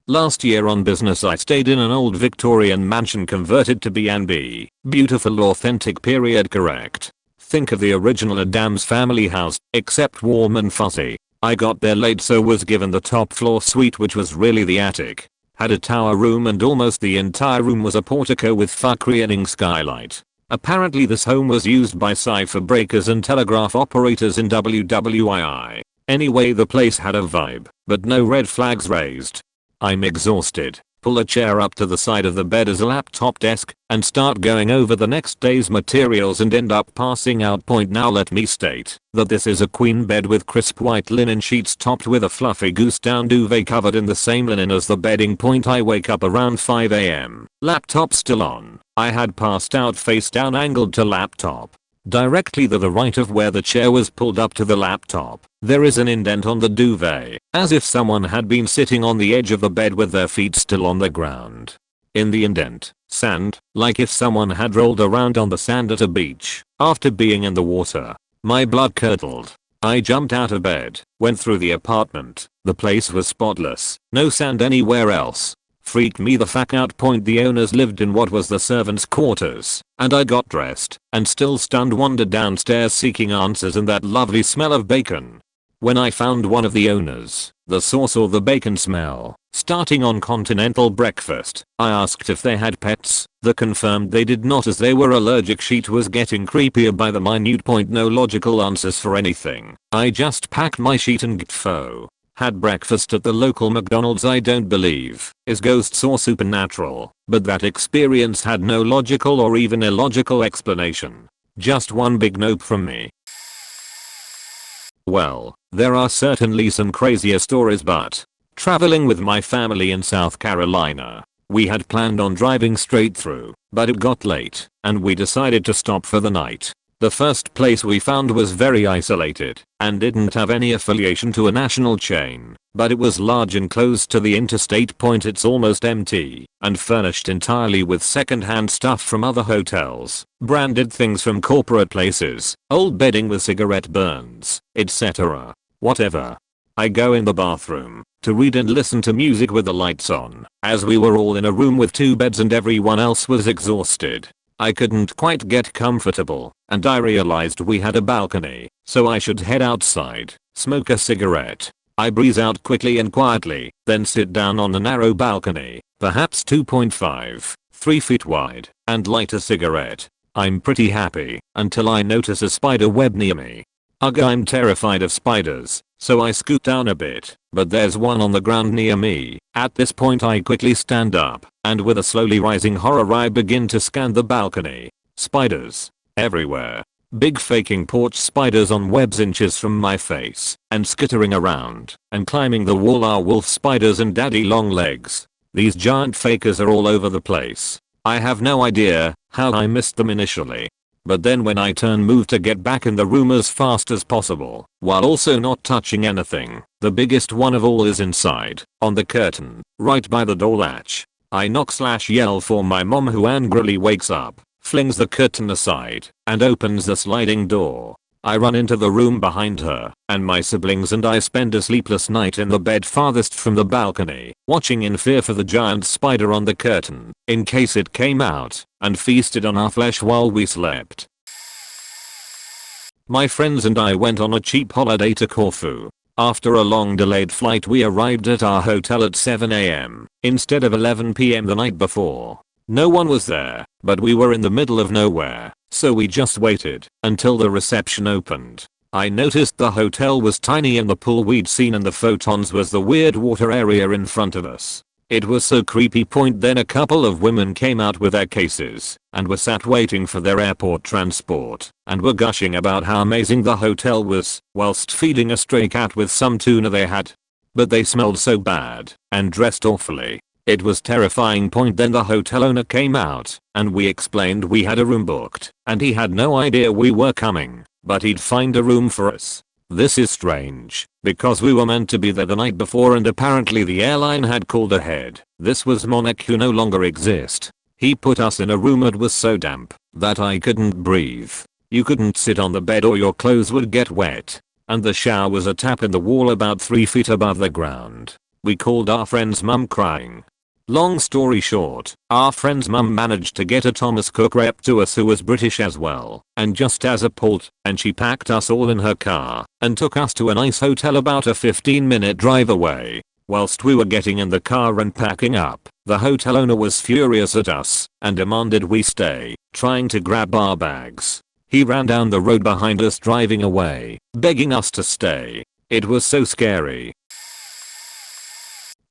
Last year on business I stayed in an old Victorian mansion converted to B&B. Beautiful, authentic, period correct. Think of the original Addams Family house, except warm and fuzzy. I got there late so was given the top floor suite, which was really the attic. Had a tower room and almost the entire room was a portico with far-creating skylight. Apparently this home was used by cipher breakers and telegraph operators in WWII. Anyway, the place had a vibe, but no red flags raised. I'm exhausted. Pull a chair up to the side of the bed as a laptop desk and start going over the next day's materials and end up passing out. Now let me state that this is a queen bed with crisp white linen sheets topped with a fluffy goose down duvet covered in the same linen as the bedding. I wake up around 5 AM. Laptop still on. I had passed out face down, angled to laptop. Directly to the right of where the chair was pulled up to the laptop, there is an indent on the duvet, as if someone had been sitting on the edge of the bed with their feet still on the ground. In the indent, sand, like if someone had rolled around on the sand at a beach after being in the water. My blood curdled. I jumped out of bed, went through the apartment. The place was spotless, no sand anywhere else. Freaked me the fuck out. The owners lived in what was the servants' quarters, and I got dressed and still stunned wandered downstairs seeking answers and that lovely smell of bacon. When I found one of the owners, the source of the bacon smell, starting on continental breakfast, I asked if they had pets. They confirmed they did not as they were allergic. Shit was getting creepier by the minute. No logical answers for anything. I just packed my sheet and got fo. Had breakfast at the local McDonald's. I don't believe is ghosts or supernatural, but that experience had no logical or even illogical explanation. Just one big nope from me. Well, there are certainly some crazier stories, but traveling with my family in South Carolina, we had planned on driving straight through, but it got late, and we decided to stop for the night. The first place we found was very isolated, and didn't have any affiliation to a national chain, but it was large and close to the interstate point. It's almost empty, and furnished entirely with second-hand stuff from other hotels, branded things from corporate places, old bedding with cigarette burns, etc. Whatever. I go in the bathroom to read and listen to music with the lights on, as we were all in a room with 2 beds and everyone else was exhausted. I couldn't quite get comfortable, and I realized we had a balcony, so I should head outside, smoke a cigarette. I breeze out quickly and quietly, then sit down on the narrow balcony, perhaps 2.5-3 feet wide, and light a cigarette. I'm pretty happy, until I notice a spider web near me. Ugh, I'm terrified of spiders, so I scoot down a bit, but there's one on the ground near me. At this point I quickly stand up, and with a slowly rising horror I begin to scan the balcony. Spiders. Everywhere. Big faking porch spiders on webs inches from my face, and skittering around, and climbing the wall are wolf spiders and daddy long legs. These giant fakers are all over the place. I have no idea how I missed them initially. But then when I move to get back in the room as fast as possible, while also not touching anything, the biggest one of all is inside, on the curtain, right by the door latch. I knock/yell for my mom, who angrily wakes up, flings the curtain aside, and opens the sliding door. I run into the room behind her, and my siblings and I spend a sleepless night in the bed farthest from the balcony, watching in fear for the giant spider on the curtain, in case it came out, and feasted on our flesh while we slept. My friends and I went on a cheap holiday to Corfu. After a long delayed flight we arrived at our hotel at 7 AM, instead of 11 PM the night before. No one was there, but we were in the middle of nowhere, so we just waited until the reception opened. I noticed the hotel was tiny and the pool we'd seen in the photons was the weird water area in front of us. It was so creepy. Then a couple of women came out with their cases and were sat waiting for their airport transport and were gushing about how amazing the hotel was whilst feeding a stray cat with some tuna they had. But they smelled so bad and dressed awfully. It was terrifying. Then the hotel owner came out and we explained we had a room booked and he had no idea we were coming, but he'd find a room for us. This is strange, because we were meant to be there the night before and apparently the airline had called ahead. This was Monarch, who no longer exist. He put us in a room that was so damp that I couldn't breathe. You couldn't sit on the bed or your clothes would get wet. And the shower was a tap in the wall about 3 feet above the ground. We called our friend's mum crying. Long story short, our friend's mum managed to get a Thomas Cook rep to us who was British as well, and just as appalled, and she packed us all in her car and took us to a nice hotel about a 15-minute drive away. Whilst we were getting in the car and packing up, the hotel owner was furious at us and demanded we stay, trying to grab our bags. He ran down the road behind us driving away, begging us to stay. It was so scary.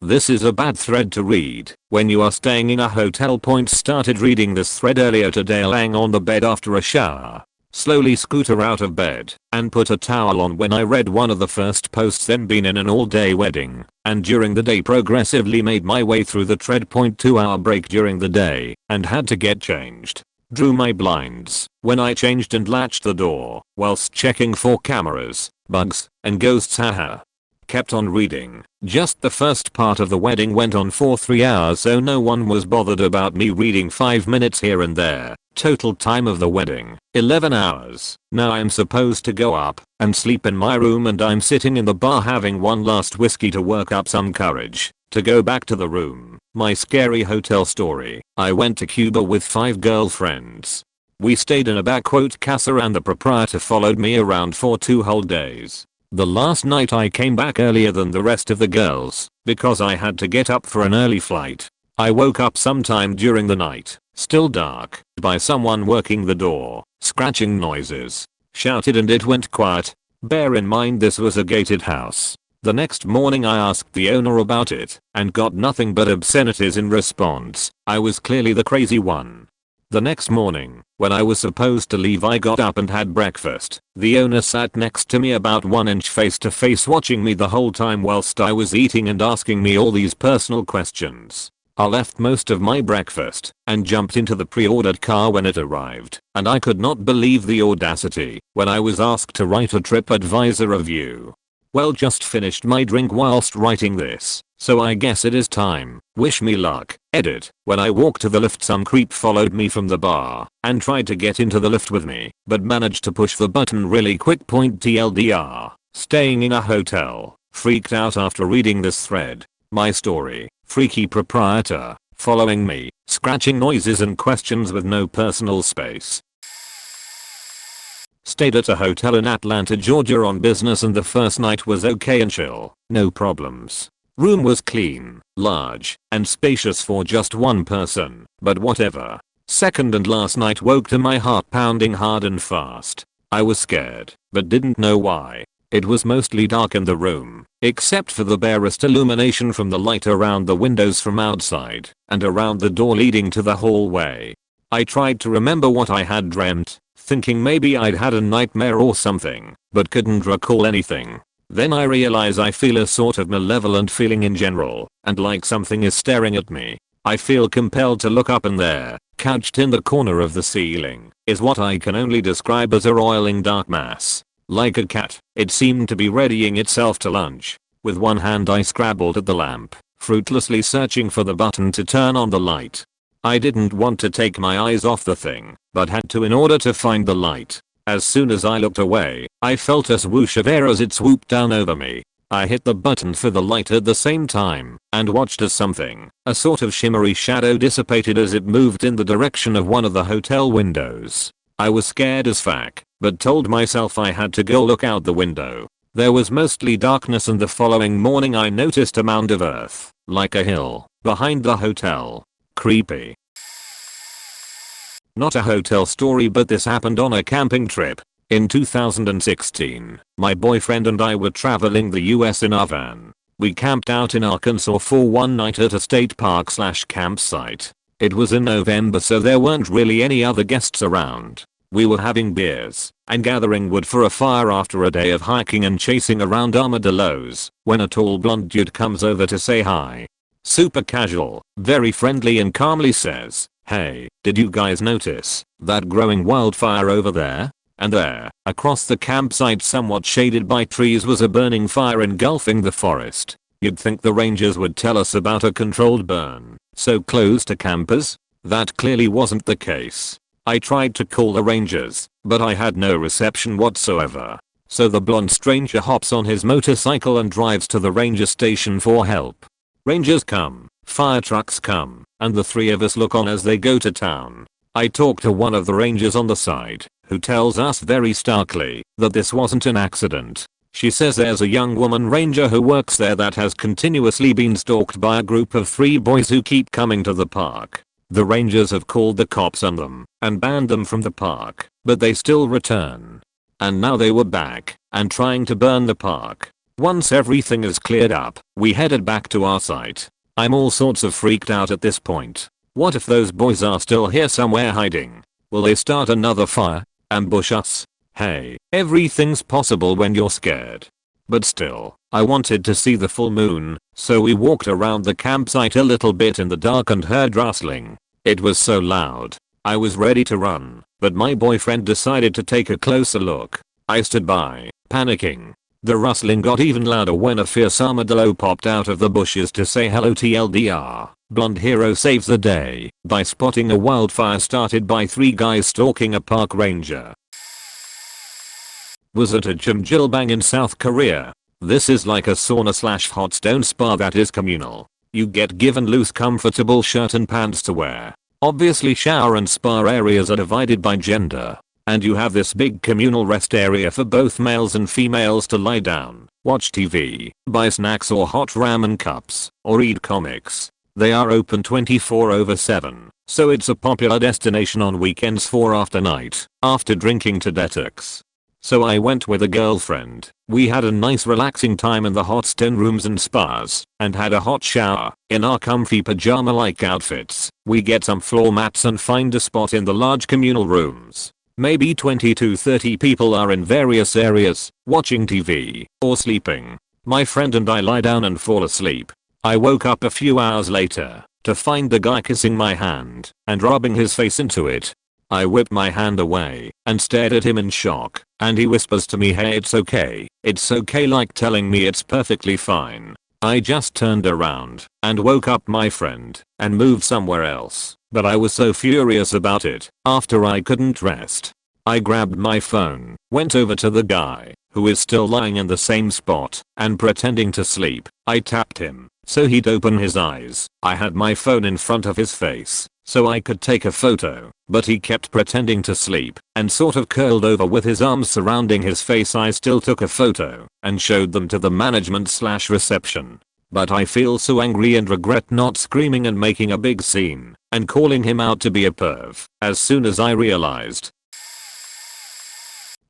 This is a bad thread to read when you are staying in a hotel. Started reading this thread earlier today, laying on the bed after a shower. Slowly scooter out of bed and put a towel on when I read one of the first posts. Then been in an all-day wedding and during the day progressively made my way through the thread. 2-hour break during the day and had to get changed. Drew my blinds when I changed and latched the door whilst checking for cameras, bugs, and ghosts. Haha. Kept on reading. Just the first part of the wedding went on for 3 hours, so no one was bothered about me reading 5 minutes here and there. Total time of the wedding, 11 hours. Now I'm supposed to go up and sleep in my room and I'm sitting in the bar having one last whiskey to work up some courage to go back to the room. My scary hotel story. I went to Cuba with 5 girlfriends. We stayed in a casa and the proprietor followed me around for 2 whole days. The last night I came back earlier than the rest of the girls because I had to get up for an early flight. I woke up sometime during the night, still dark, by someone working the door, scratching noises, shouted and it went quiet. Bear in mind this was a gated house. The next morning I asked the owner about it and got nothing but obscenities in response. I was clearly the crazy one. The next morning, when I was supposed to leave, I got up and had breakfast. The owner sat next to me about 1 inch face to face, watching me the whole time whilst I was eating and asking me all these personal questions. I left most of my breakfast and jumped into the pre-ordered car when it arrived, and I could not believe the audacity when I was asked to write a TripAdvisor review. Well, just finished my drink whilst writing this, so I guess it is time. Wish me luck. Edit. When I walked to the lift, some creep followed me from the bar and tried to get into the lift with me, but managed to push the button really quick. TLDR. Staying in a hotel. Freaked out after reading this thread. My story. Freaky proprietor. Following me. Scratching noises and questions with no personal space. Stayed at a hotel in Atlanta, Georgia on business, and the first night was okay and chill. No problems. Room was clean, large, and spacious for just one person, but whatever. Second and last night woke to my heart pounding hard and fast. I was scared, but didn't know why. It was mostly dark in the room, except for the barest illumination from the light around the windows from outside and around the door leading to the hallway. I tried to remember what I had dreamt, thinking maybe I'd had a nightmare or something, but couldn't recall anything. Then I realize I feel a sort of malevolent feeling in general, and like something is staring at me. I feel compelled to look up, and there, couched in the corner of the ceiling, is what I can only describe as a roiling dark mass. Like a cat, it seemed to be readying itself to lunge. With one hand I scrabbled at the lamp, fruitlessly searching for the button to turn on the light. I didn't want to take my eyes off the thing, but had to in order to find the light. As soon as I looked away, I felt a swoosh of air as it swooped down over me. I hit the button for the light at the same time and watched as something, a sort of shimmery shadow, dissipated as it moved in the direction of one of the hotel windows. I was scared as fuck, but told myself I had to go look out the window. There was mostly darkness, and the following morning I noticed a mound of earth, like a hill, behind the hotel. Creepy. Not a hotel story, but this happened on a camping trip. In 2016, my boyfriend and I were traveling the US in our van. We camped out in Arkansas for one night at a state park / campsite. It was in November, so there weren't really any other guests around. We were having beers and gathering wood for a fire after a day of hiking and chasing around armadillos when a tall blonde dude comes over to say hi. Super casual, very friendly, and calmly says, "Hey, did you guys notice that growing wildfire over there?" And there, across the campsite, somewhat shaded by trees, was a burning fire engulfing the forest. You'd think the rangers would tell us about a controlled burn so close to campers. That clearly wasn't the case. I tried to call the rangers, but I had no reception whatsoever. So the blonde stranger hops on his motorcycle and drives to the ranger station for help. Rangers come, fire trucks come, and the three of us look on as they go to town. I talk to one of the rangers on the side, who tells us very starkly that this wasn't an accident. She says there's a young woman ranger who works there that has continuously been stalked by a group of 3 boys who keep coming to the park. The rangers have called the cops on them and banned them from the park, but they still return. And now they were back and trying to burn the park. Once everything is cleared up, we headed back to our site. I'm all sorts of freaked out at this point. What if those boys are still here somewhere hiding? Will they start another fire? Ambush us? Hey, everything's possible when you're scared. But still, I wanted to see the full moon, so we walked around the campsite a little bit in the dark and heard rustling. It was so loud, I was ready to run, but my boyfriend decided to take a closer look. I stood by, panicking. The rustling got even louder when a fierce armadillo popped out of the bushes to say hello. TLDR. Blonde hero saves the day by spotting a wildfire started by 3 guys stalking a park ranger. Was at a Jjimjilbang in South Korea. This is like a sauna / hot stone spa that is communal. You get given loose comfortable shirt and pants to wear. Obviously shower and spa areas are divided by gender. And you have this big communal rest area for both males and females to lie down, watch TV, buy snacks or hot ramen cups, or read comics. They are open 24/7, so it's a popular destination on weekends for after drinking to detox. so I went with a girlfriend. We had a nice relaxing time in the hot stone rooms and spas, and had a hot shower. In our comfy pajama-like outfits, we get some floor mats and find a spot in the large communal rooms. Maybe 20 to 30 people are in various areas, watching TV, or sleeping. My friend and I lie down and fall asleep. I woke up a few hours later, to find the guy kissing my hand, and rubbing his face into it. I whipped my hand away, and stared at him in shock, and he whispers to me, "Hey, it's okay, like telling me it's perfectly fine." I just turned around, and woke up my friend, and moved somewhere else, but I was so furious about it, after I couldn't rest. I grabbed my phone, went over to the guy, who is still lying in the same spot, and pretending to sleep, I tapped him, so he'd open his eyes. I had my phone in front of his face, so I could take a photo, but he kept pretending to sleep, and sort of curled over with his arms surrounding his face. I still took a photo, and showed them to the management/reception. But I feel so angry and regret not screaming and making a big scene, and calling him out to be a perv, as soon as I realized.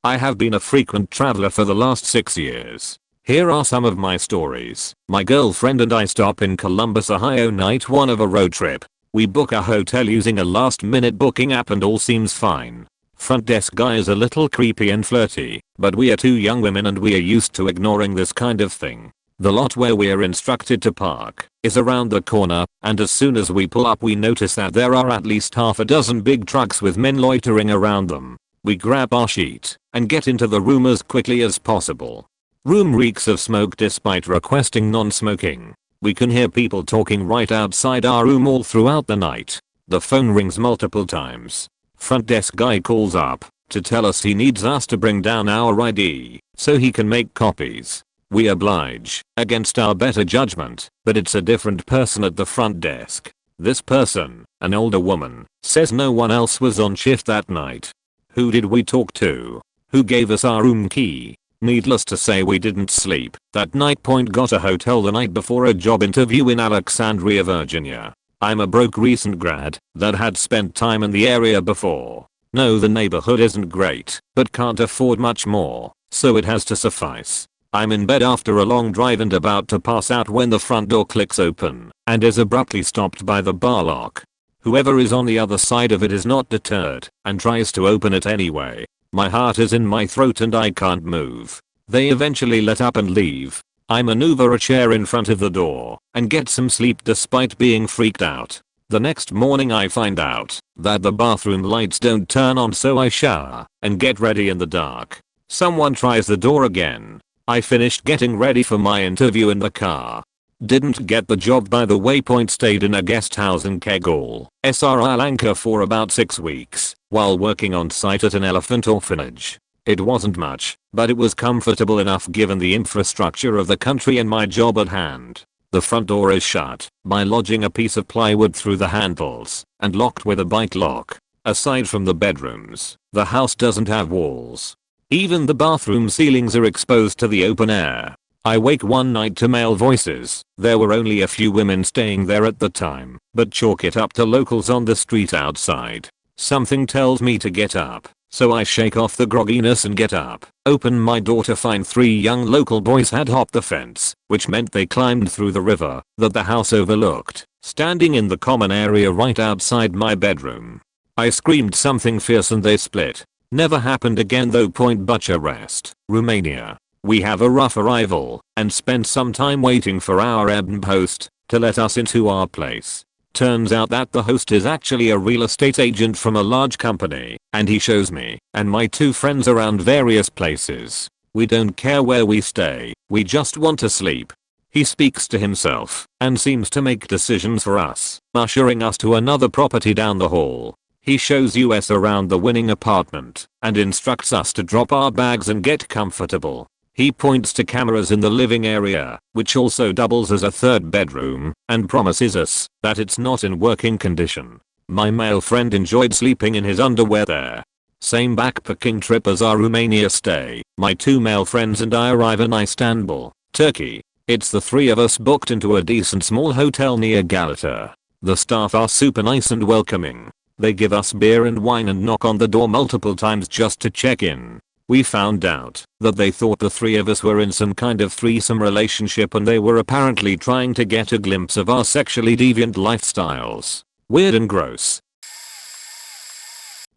I have been a frequent traveler for the last 6 years. Here are some of my stories. My girlfriend and I stop in Columbus, Ohio night 1 of a road trip. We book a hotel using a last minute booking app and all seems fine. Front desk guy is a little creepy and flirty, but we are 2 young women and we are used to ignoring this kind of thing. The lot where we are instructed to park is around the corner, and as soon as we pull up we notice that there are at least half a dozen big trucks with men loitering around them. We grab our sheet and get into the room as quickly as possible. Room reeks of smoke despite requesting non-smoking. We can hear people talking right outside our room all throughout the night. The phone rings multiple times. Front desk guy calls up to tell us he needs us to bring down our ID so he can make copies. We oblige, against our better judgment, but it's a different person at the front desk. This person, an older woman, says no one else was on shift that night. Who did we talk to? Who gave us our room key? Needless to say, we didn't sleep that night. Got a hotel the night before a job interview in Alexandria, Virginia. I'm a broke recent grad that had spent time in the area before. No, the neighborhood isn't great, but can't afford much more, so it has to suffice. I'm in bed after a long drive and about to pass out when the front door clicks open and is abruptly stopped by the bar lock. Whoever is on the other side of it is not deterred and tries to open it anyway. My heart is in my throat and I can't move. They eventually let up and leave. I maneuver a chair in front of the door and get some sleep despite being freaked out. The next morning I find out that the bathroom lights don't turn on, so I shower and get ready in the dark. Someone tries the door again. I finished getting ready for my interview in the car. Didn't get the job, by the way. Stayed in a guest house in Kegal, Sri Lanka for about 6 weeks while working on site at an elephant orphanage. It wasn't much, but it was comfortable enough given the infrastructure of the country and my job at hand. The front door is shut by lodging a piece of plywood through the handles and locked with a bike lock. Aside from the bedrooms, the house doesn't have walls. Even the bathroom ceilings are exposed to the open air. I wake one night to male voices. There were only a few women staying there at the time, but chalk it up to locals on the street outside. Something tells me to get up, so I shake off the grogginess and get up. Open my door to find 3 young local boys had hopped the fence, which meant they climbed through the river that the house overlooked, standing in the common area right outside my bedroom. I screamed something fierce and they split. Never happened again though. Bucharest, Romania. We have a rough arrival and spent some time waiting for our host to let us into our place. Turns out that the host is actually a real estate agent from a large company, and he shows me and my 2 friends around various places. We don't care where we stay, we just want to sleep. He speaks to himself and seems to make decisions for us, ushering us to another property down the hall. He shows us around the winning apartment and instructs us to drop our bags and get comfortable. He points to cameras in the living area, which also doubles as a 3rd bedroom, and promises us that it's not in working condition. My male friend enjoyed sleeping in his underwear there. Same backpacking trip as our Romania stay. My 2 male friends and I arrive in Istanbul, Turkey. It's the 3 of us booked into a decent small hotel near Galata. The staff are super nice and welcoming. They give us beer and wine and knock on the door multiple times just to check in. We found out that they thought the three of us were in some kind of threesome relationship and they were apparently trying to get a glimpse of our sexually deviant lifestyles. Weird and gross.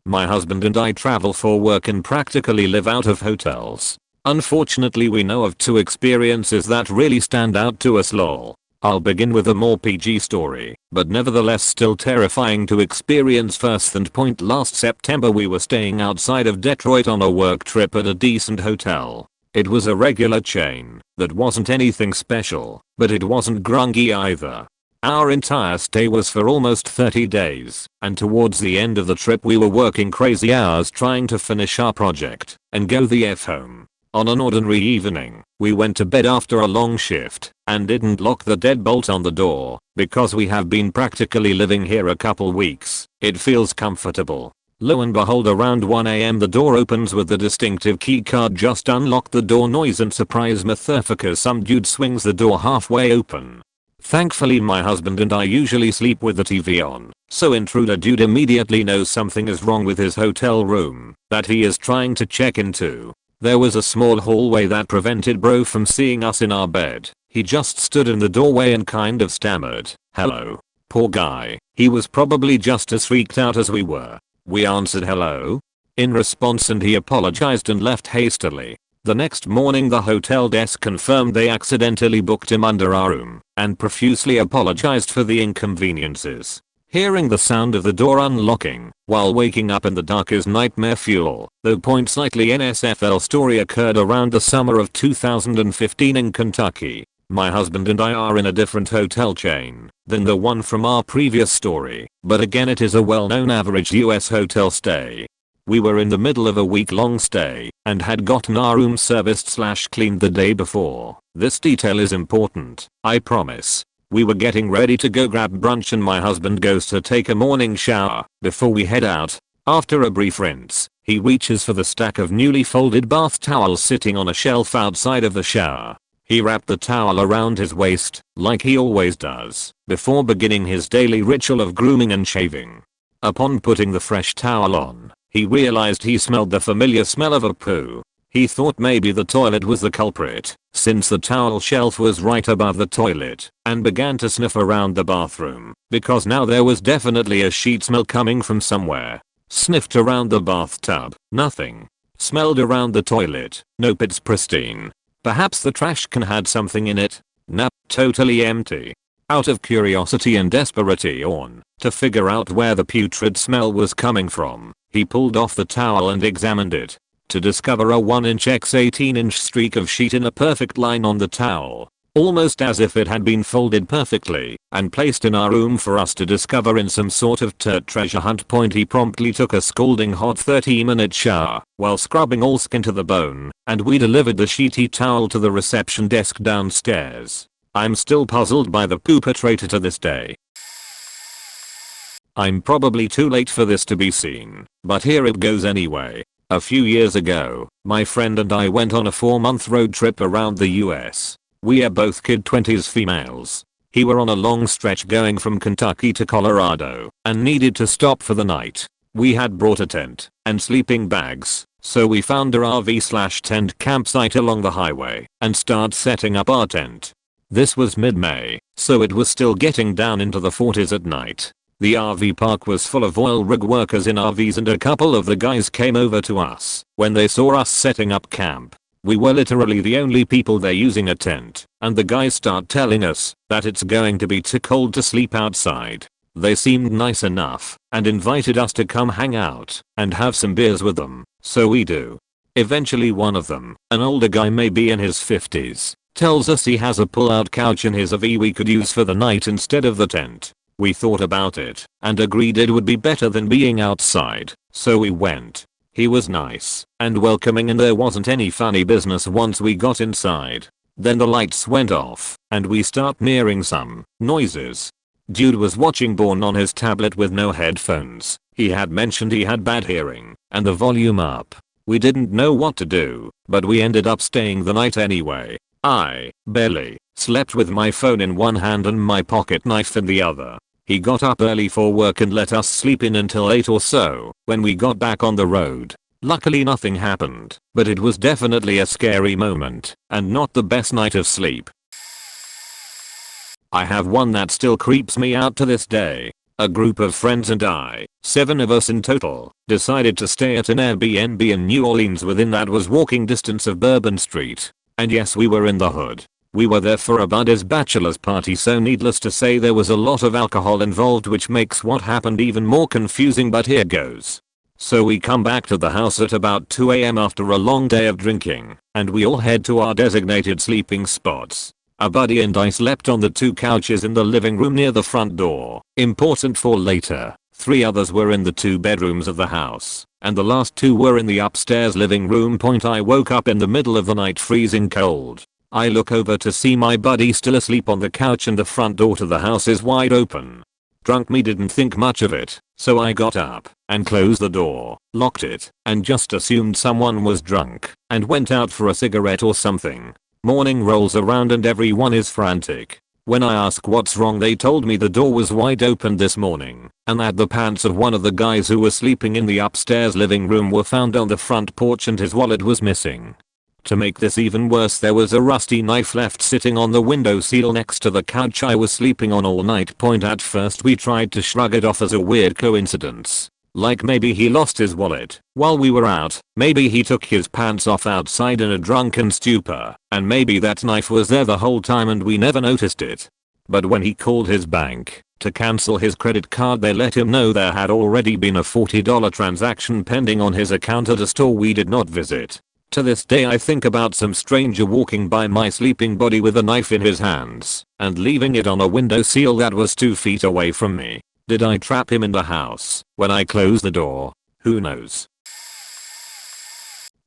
My husband and I travel for work and practically live out of hotels. Unfortunately, we know of 2 experiences that really stand out to us lol. I'll begin with a more PG story, but nevertheless still terrifying to experience first. And point, last September we were staying outside of Detroit on a work trip at a decent hotel. It was a regular chain that wasn't anything special, but it wasn't grungy either. Our entire stay was for almost 30 days, and towards the end of the trip we were working crazy hours trying to finish our project and go the F home. On an ordinary evening, we went to bed after a long shift and didn't lock the deadbolt on the door because we have been practically living here a couple weeks. It feels comfortable. Lo and behold, around 1 AM the door opens with the distinctive keycard just unlock the door noise, and surprise motherfucker, some dude swings the door halfway open. Thankfully my husband and I usually sleep with the TV on, so intruder dude immediately knows something is wrong with his hotel room that he is trying to check into. There was a small hallway that prevented bro from seeing us in our bed. He just stood in the doorway and kind of stammered, "Hello." Poor guy. He was probably just as freaked out as we were. We answered hello in response and he apologized and left hastily. The next morning the hotel desk confirmed they accidentally booked him under our room and profusely apologized for the inconveniences. Hearing the sound of the door unlocking while waking up in the dark is nightmare fuel. Though point, slightly NSFL story occurred around the summer of 2015 in Kentucky. My husband and I are in a different hotel chain than the one from our previous story, but again it is a well-known average US hotel stay. We were in the middle of a week-long stay and had gotten our room serviced/cleaned the day before. This detail is important, I promise. We were getting ready to go grab brunch and my husband goes to take a morning shower before we head out. After a brief rinse, he reaches for the stack of newly folded bath towels sitting on a shelf outside of the shower. He wrapped the towel around his waist, like he always does, before beginning his daily ritual of grooming and shaving. Upon putting the fresh towel on, he realized he smelled the familiar smell of a poo. He thought maybe the toilet was the culprit, since the towel shelf was right above the toilet, and began to sniff around the bathroom, because now there was definitely a sheet smell coming from somewhere. Sniffed around the bathtub, nothing. Smelled around the toilet, nope, it's pristine. Perhaps the trash can had something in it. Nope, totally empty. Out of curiosity and desperation to figure out where the putrid smell was coming from, he pulled off the towel and examined it, to discover a 1-inch x 18-inch streak of sheet in a perfect line on the towel, almost as if it had been folded perfectly and placed in our room for us to discover in some sort of treasure hunt. Point, he promptly took a scalding hot 30-minute shower while scrubbing all skin to the bone, and we delivered the sheety towel to the reception desk downstairs. I'm still puzzled by the perpetrator to this day. I'm probably too late for this to be seen, but here it goes anyway. A few years ago, my friend and I went on a 4-month road trip around the US. We are both mid-20s females. We were on a long stretch going from Kentucky to Colorado and needed to stop for the night. We had brought a tent and sleeping bags, so we found a RV/tent campsite along the highway and started setting up our tent. This was mid-May, so it was still getting down into the 40s at night. The RV park was full of oil rig workers in RVs and a couple of the guys came over to us when they saw us setting up camp. We were literally the only people there using a tent, and the guys start telling us that it's going to be too cold to sleep outside. They seemed nice enough and invited us to come hang out and have some beers with them, so we do. Eventually one of them, an older guy maybe in his 50s, tells us he has a pull-out couch in his RV we could use for the night instead of the tent. We thought about it and agreed it would be better than being outside, so we went. He was nice and welcoming and there wasn't any funny business once we got inside. Then the lights went off and we start hearing some noises. Dude was watching porn on his tablet with no headphones. He had mentioned he had bad hearing and the volume up. We didn't know what to do, but we ended up staying the night anyway. I barely slept with my phone in one hand and my pocket knife in the other. He got up early for work and let us sleep in until 8 or so when we got back on the road. Luckily nothing happened, but it was definitely a scary moment and not the best night of sleep. I have one that still creeps me out to this day. A group of friends and I, 7 of us in total, decided to stay at an Airbnb in New Orleans within that was walking distance of Bourbon Street. And yes, we were in the hood. We were there for a buddy's bachelor's party, so needless to say there was a lot of alcohol involved, which makes what happened even more confusing, but here goes. So we come back to the house at about 2 AM after a long day of drinking, and we all head to our designated sleeping spots. A buddy and I slept on the 2 couches in the living room near the front door. Important for later, 3 others were in the 2 bedrooms of the house, and the last 2 were in the upstairs living room. I woke up in the middle of the night freezing cold. I look over to see my buddy still asleep on the couch and the front door to the house is wide open. Drunk me didn't think much of it, so I got up and closed the door, locked it, and just assumed someone was drunk and went out for a cigarette or something. Morning rolls around and everyone is frantic. When I ask what's wrong, they told me the door was wide open this morning and that the pants of one of the guys who was sleeping in the upstairs living room were found on the front porch and his wallet was missing. To make this even worse, there was a rusty knife left sitting on the windowsill next to the couch I was sleeping on all night. At first we tried to shrug it off as a weird coincidence. Like maybe he lost his wallet while we were out, maybe he took his pants off outside in a drunken stupor, and maybe that knife was there the whole time and we never noticed it. But when he called his bank to cancel his credit card, they let him know there had already been a $40 transaction pending on his account at a store we did not visit. To this day I think about some stranger walking by my sleeping body with a knife in his hands and leaving it on a windowsill that was 2 feet away from me. Did I trap him in the house when I closed the door? Who knows?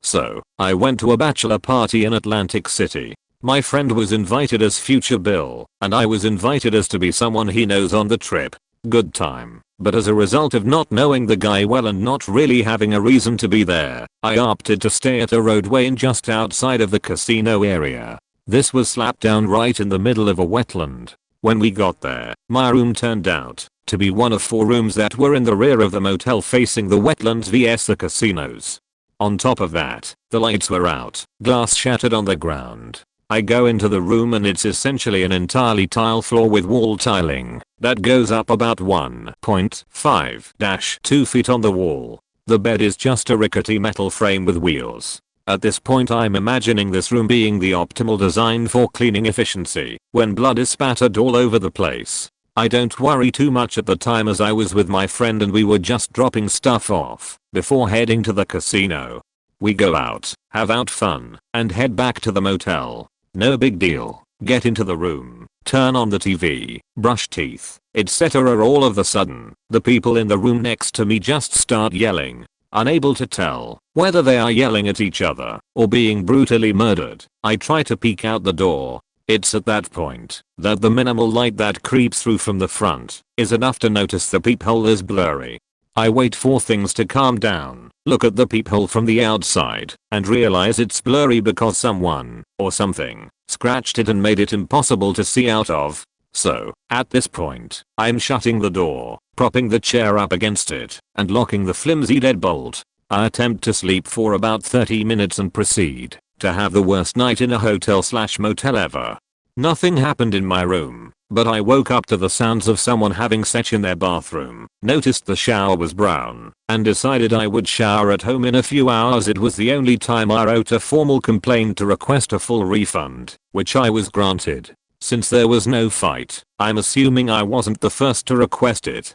So, I went to a bachelor party in Atlantic City. My friend was invited as future Bill, and I was invited as to be someone he knows on the trip. Good time. But as a result of not knowing the guy well and not really having a reason to be there, I opted to stay at a roadway in just outside of the casino area. This was slap down right in the middle of a wetland. When we got there, my room turned out to be one of 4 rooms that were in the rear of the motel facing the wetlands vs the casinos. On top of that, the lights were out, glass shattered on the ground. I go into the room and it's essentially an entirely tile floor with wall tiling that goes up about 1.5-2 feet on the wall. The bed is just a rickety metal frame with wheels. At this point I'm imagining this room being the optimal design for cleaning efficiency when blood is spattered all over the place. I don't worry too much at the time as I was with my friend and we were just dropping stuff off before heading to the casino. We go out, have out fun, and head back to the motel. No big deal. Get into the room, turn on the TV, brush teeth, etc. All of a sudden, the people in the room next to me just start yelling. Unable to tell whether they are yelling at each other or being brutally murdered, I try to peek out the door. It's at that point that the minimal light that creeps through from the front is enough to notice the peephole is blurry. I wait for things to calm down, look at the peephole from the outside, and realize it's blurry because someone, or something, scratched it and made it impossible to see out of. So, at this point, I'm shutting the door, propping the chair up against it, and locking the flimsy deadbolt. I attempt to sleep for about 30 minutes and proceed to have the worst night in a hotel/motel ever. Nothing happened in my room, but I woke up to the sounds of someone having sex in their bathroom, noticed the shower was brown, and decided I would shower at home in a few hours. It was the only time I wrote a formal complaint to request a full refund, which I was granted. Since there was no fight, I'm assuming I wasn't the first to request it.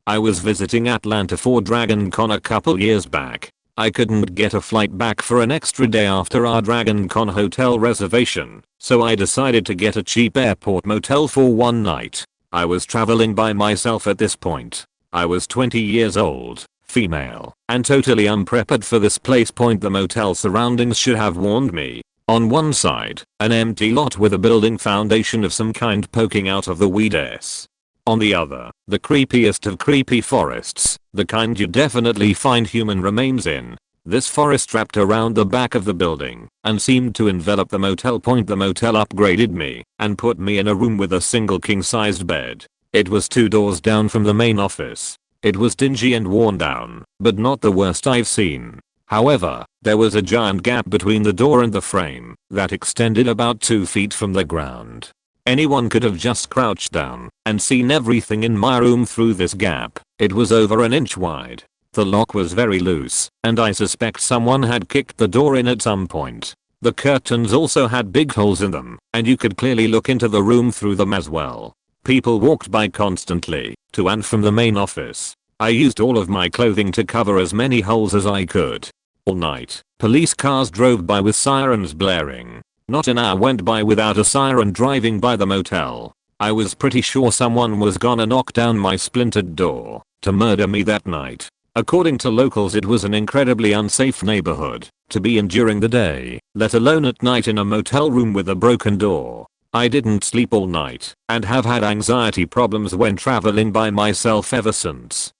I was visiting Atlanta for Dragon Con a couple years back. I couldn't get a flight back for an extra day after our Dragon Con hotel reservation, so I decided to get a cheap airport motel for one night. I was traveling by myself at this point. I was 20 years old, female, and totally unprepared for this place. The motel surroundings should have warned me. On one side, an empty lot with a building foundation of some kind poking out of the weeds. On the other, the creepiest of creepy forests, the kind you definitely find human remains in. This forest wrapped around the back of the building and seemed to envelop the motel. The motel upgraded me and put me in a room with a single king-sized bed. It was 2 doors down from the main office. It was dingy and worn down, but not the worst I've seen. However, there was a giant gap between the door and the frame that extended about 2 feet from the ground. Anyone could have just crouched down and seen everything in my room through this gap. It was over an inch wide. The lock was very loose, and I suspect someone had kicked the door in at some point. The curtains also had big holes in them, and you could clearly look into the room through them as well. People walked by constantly, to and from the main office. I used all of my clothing to cover as many holes as I could. All night, police cars drove by with sirens blaring. Not an hour went by without a siren driving by the motel. I was pretty sure someone was gonna knock down my splintered door to murder me that night. According to locals, it was an incredibly unsafe neighborhood to be in during the day, let alone at night in a motel room with a broken door. I didn't sleep all night and have had anxiety problems when traveling by myself ever since.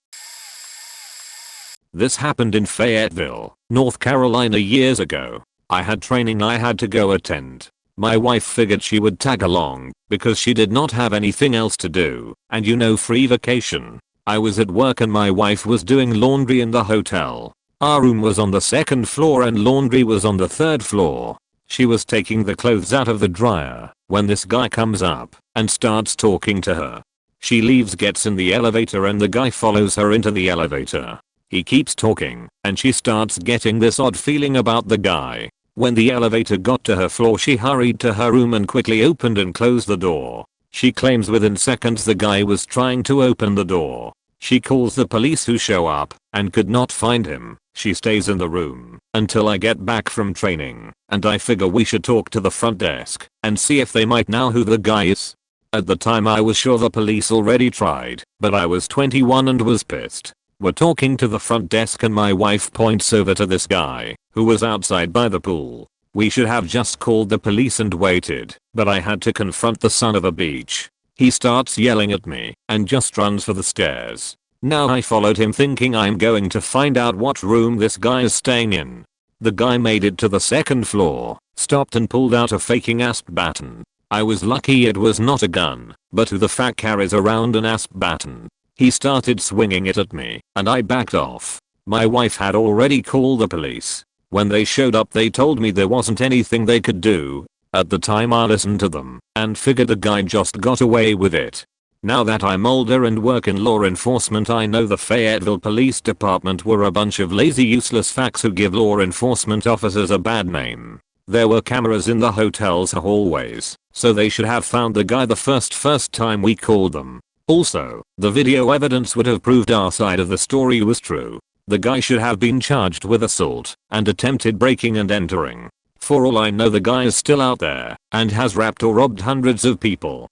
This happened in Fayetteville, North Carolina years ago. I had training I had to go attend. My wife figured she would tag along because she did not have anything else to do, and free vacation. I was at work and my wife was doing laundry in the hotel. Our room was on the 2nd floor and laundry was on the 3rd floor. She was taking the clothes out of the dryer when this guy comes up and starts talking to her. She leaves, gets in the elevator, and the guy follows her into the elevator. He keeps talking and she starts getting this odd feeling about the guy. When the elevator got to her floor, she hurried to her room and quickly opened and closed the door. She claims within seconds the guy was trying to open the door. She calls the police, who show up and could not find him. She stays in the room until I get back from training, and I figure we should talk to the front desk and see if they might know who the guy is. At the time I was sure the police already tried, but I was 21 and was pissed. We're talking to the front desk and my wife points over to this guy who was outside by the pool. We should have just called the police and waited, but I had to confront the son of a bitch. He starts yelling at me and just runs for the stairs. Now I followed him thinking I'm going to find out what room this guy is staying in. The guy made it to the 2nd floor, stopped and pulled out a faking asp baton. I was lucky it was not a gun, but who the fuck carries around an asp baton? He started swinging it at me, and I backed off. My wife had already called the police. When they showed up they told me there wasn't anything they could do. At the time I listened to them and figured the guy just got away with it. Now that I'm older and work in law enforcement, I know the Fayetteville Police Department were a bunch of lazy, useless fucks who give law enforcement officers a bad name. There were cameras in the hotel's hallways, so they should have found the guy the first time we called them. Also, the video evidence would have proved our side of the story was true. The guy should have been charged with assault and attempted breaking and entering. For all I know, the guy is still out there and has raped or robbed hundreds of people.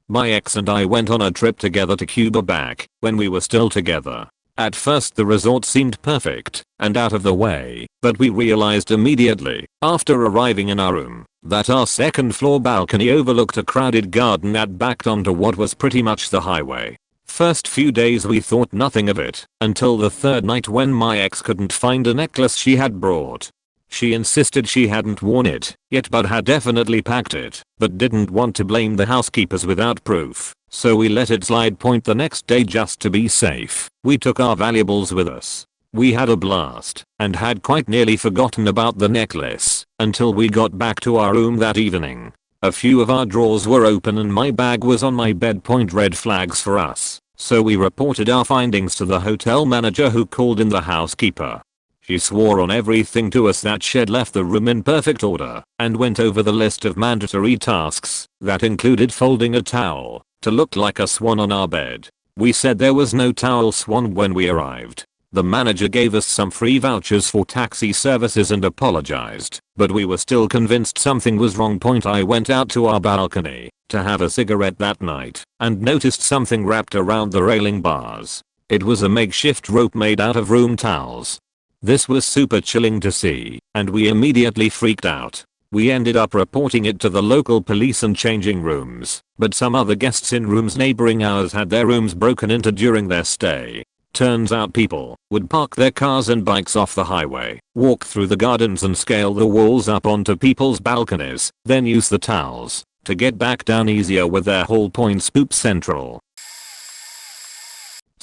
My ex and I went on a trip together to Cuba back when we were still together. At first the resort seemed perfect and out of the way, but we realized immediately, after arriving in our room, that our 2nd floor balcony overlooked a crowded garden that backed onto what was pretty much the highway. First few days we thought nothing of it, until the 3rd night when my ex couldn't find a necklace she had brought. She insisted she hadn't worn it yet but had definitely packed it, but didn't want to blame the housekeepers without proof, so we let it slide. The next day, just to be safe, we took our valuables with us. We had a blast and had quite nearly forgotten about the necklace until we got back to our room that evening. A few of our drawers were open and my bag was on my bed. Red flags for us, so we reported our findings to the hotel manager, who called in the housekeeper. She swore on everything to us that she'd left the room in perfect order and went over the list of mandatory tasks that included folding a towel to look like a swan on our bed. We said there was no towel swan when we arrived. The manager gave us some free vouchers for taxi services and apologized, but we were still convinced something was wrong. I went out to our balcony to have a cigarette that night and noticed something wrapped around the railing bars. It was a makeshift rope made out of room towels. This was super chilling to see, and we immediately freaked out. We ended up reporting it to the local police and changing rooms, but some other guests in rooms neighboring ours had their rooms broken into during their stay. Turns out people would park their cars and bikes off the highway, walk through the gardens and scale the walls up onto people's balconies, then use the towels to get back down easier with their whole point. Spoop Central.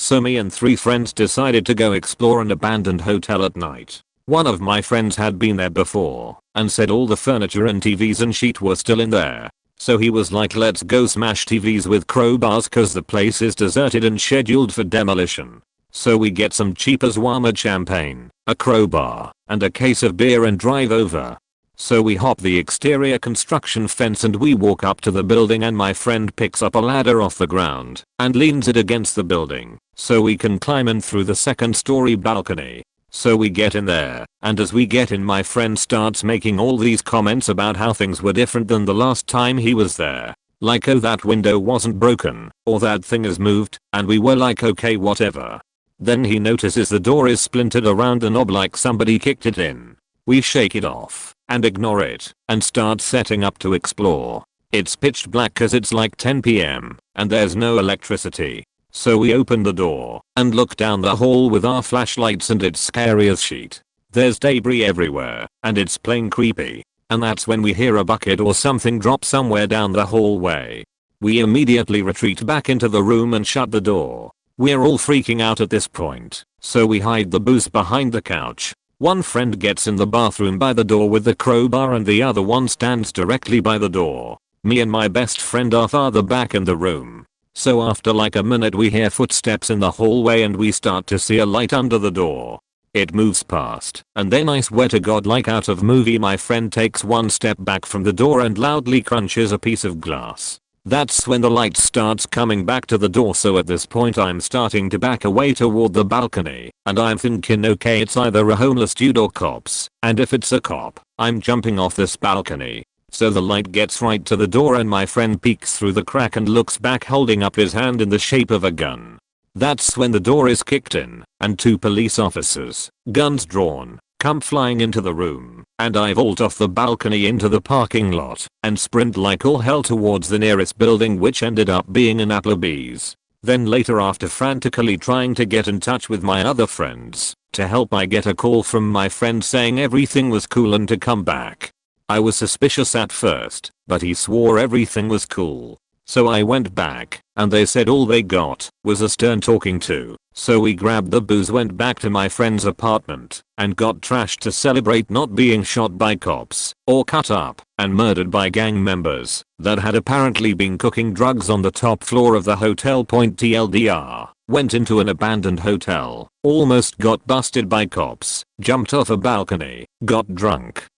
So me and 3 friends decided to go explore an abandoned hotel at night. One of my friends had been there before and said all the furniture and TVs and sheet were still in there. So he was like, let's go smash TVs with crowbars cause the place is deserted and scheduled for demolition. So we get some cheap Azwama champagne, a crowbar, and a case of beer and drive over. So we hop the exterior construction fence and we walk up to the building, and my friend picks up a ladder off the ground and leans it against the building so we can climb in through the 2nd story balcony. So we get in there, and as we get in my friend starts making all these comments about how things were different than the last time he was there. Like, oh, that window wasn't broken, or that thing has moved, and we were like, okay, whatever. Then he notices the door is splintered around the knob like somebody kicked it in. We shake it off and ignore it and start setting up to explore. It's pitch black cause it's like 10 PM and there's no electricity. So we open the door and look down the hall with our flashlights, and it's scary as shit. There's debris everywhere and it's plain creepy. And that's when we hear a bucket or something drop somewhere down the hallway. We immediately retreat back into the room and shut the door. We're all freaking out at this point, so we hide the booze behind the couch. One friend gets in the bathroom by the door with the crowbar and the other one stands directly by the door. Me and my best friend are farther back in the room. So after like a minute we hear footsteps in the hallway and we start to see a light under the door. It moves past, and then I swear to God, like out of movie, my friend takes one step back from the door and loudly crunches a piece of glass. That's when the light starts coming back to the door, so at this point I'm starting to back away toward the balcony, and I'm thinking, okay, it's either a homeless dude or cops, and if it's a cop, I'm jumping off this balcony. So the light gets right to the door and my friend peeks through the crack and looks back holding up his hand in the shape of a gun. That's when the door is kicked in and 2 police officers, guns drawn, come flying into the room, and I vault off the balcony into the parking lot and sprint like all hell towards the nearest building, which ended up being an Applebee's. Then later, after frantically trying to get in touch with my other friends to help, I get a call from my friend saying everything was cool and to come back. I was suspicious at first, but he swore everything was cool. So I went back, and they said all they got was a stern talking to. So we grabbed the booze, went back to my friend's apartment, and got trashed to celebrate not being shot by cops, or cut up and murdered by gang members that had apparently been cooking drugs on the top floor of the hotel. TLDR, went into an abandoned hotel, almost got busted by cops, jumped off a balcony, got drunk.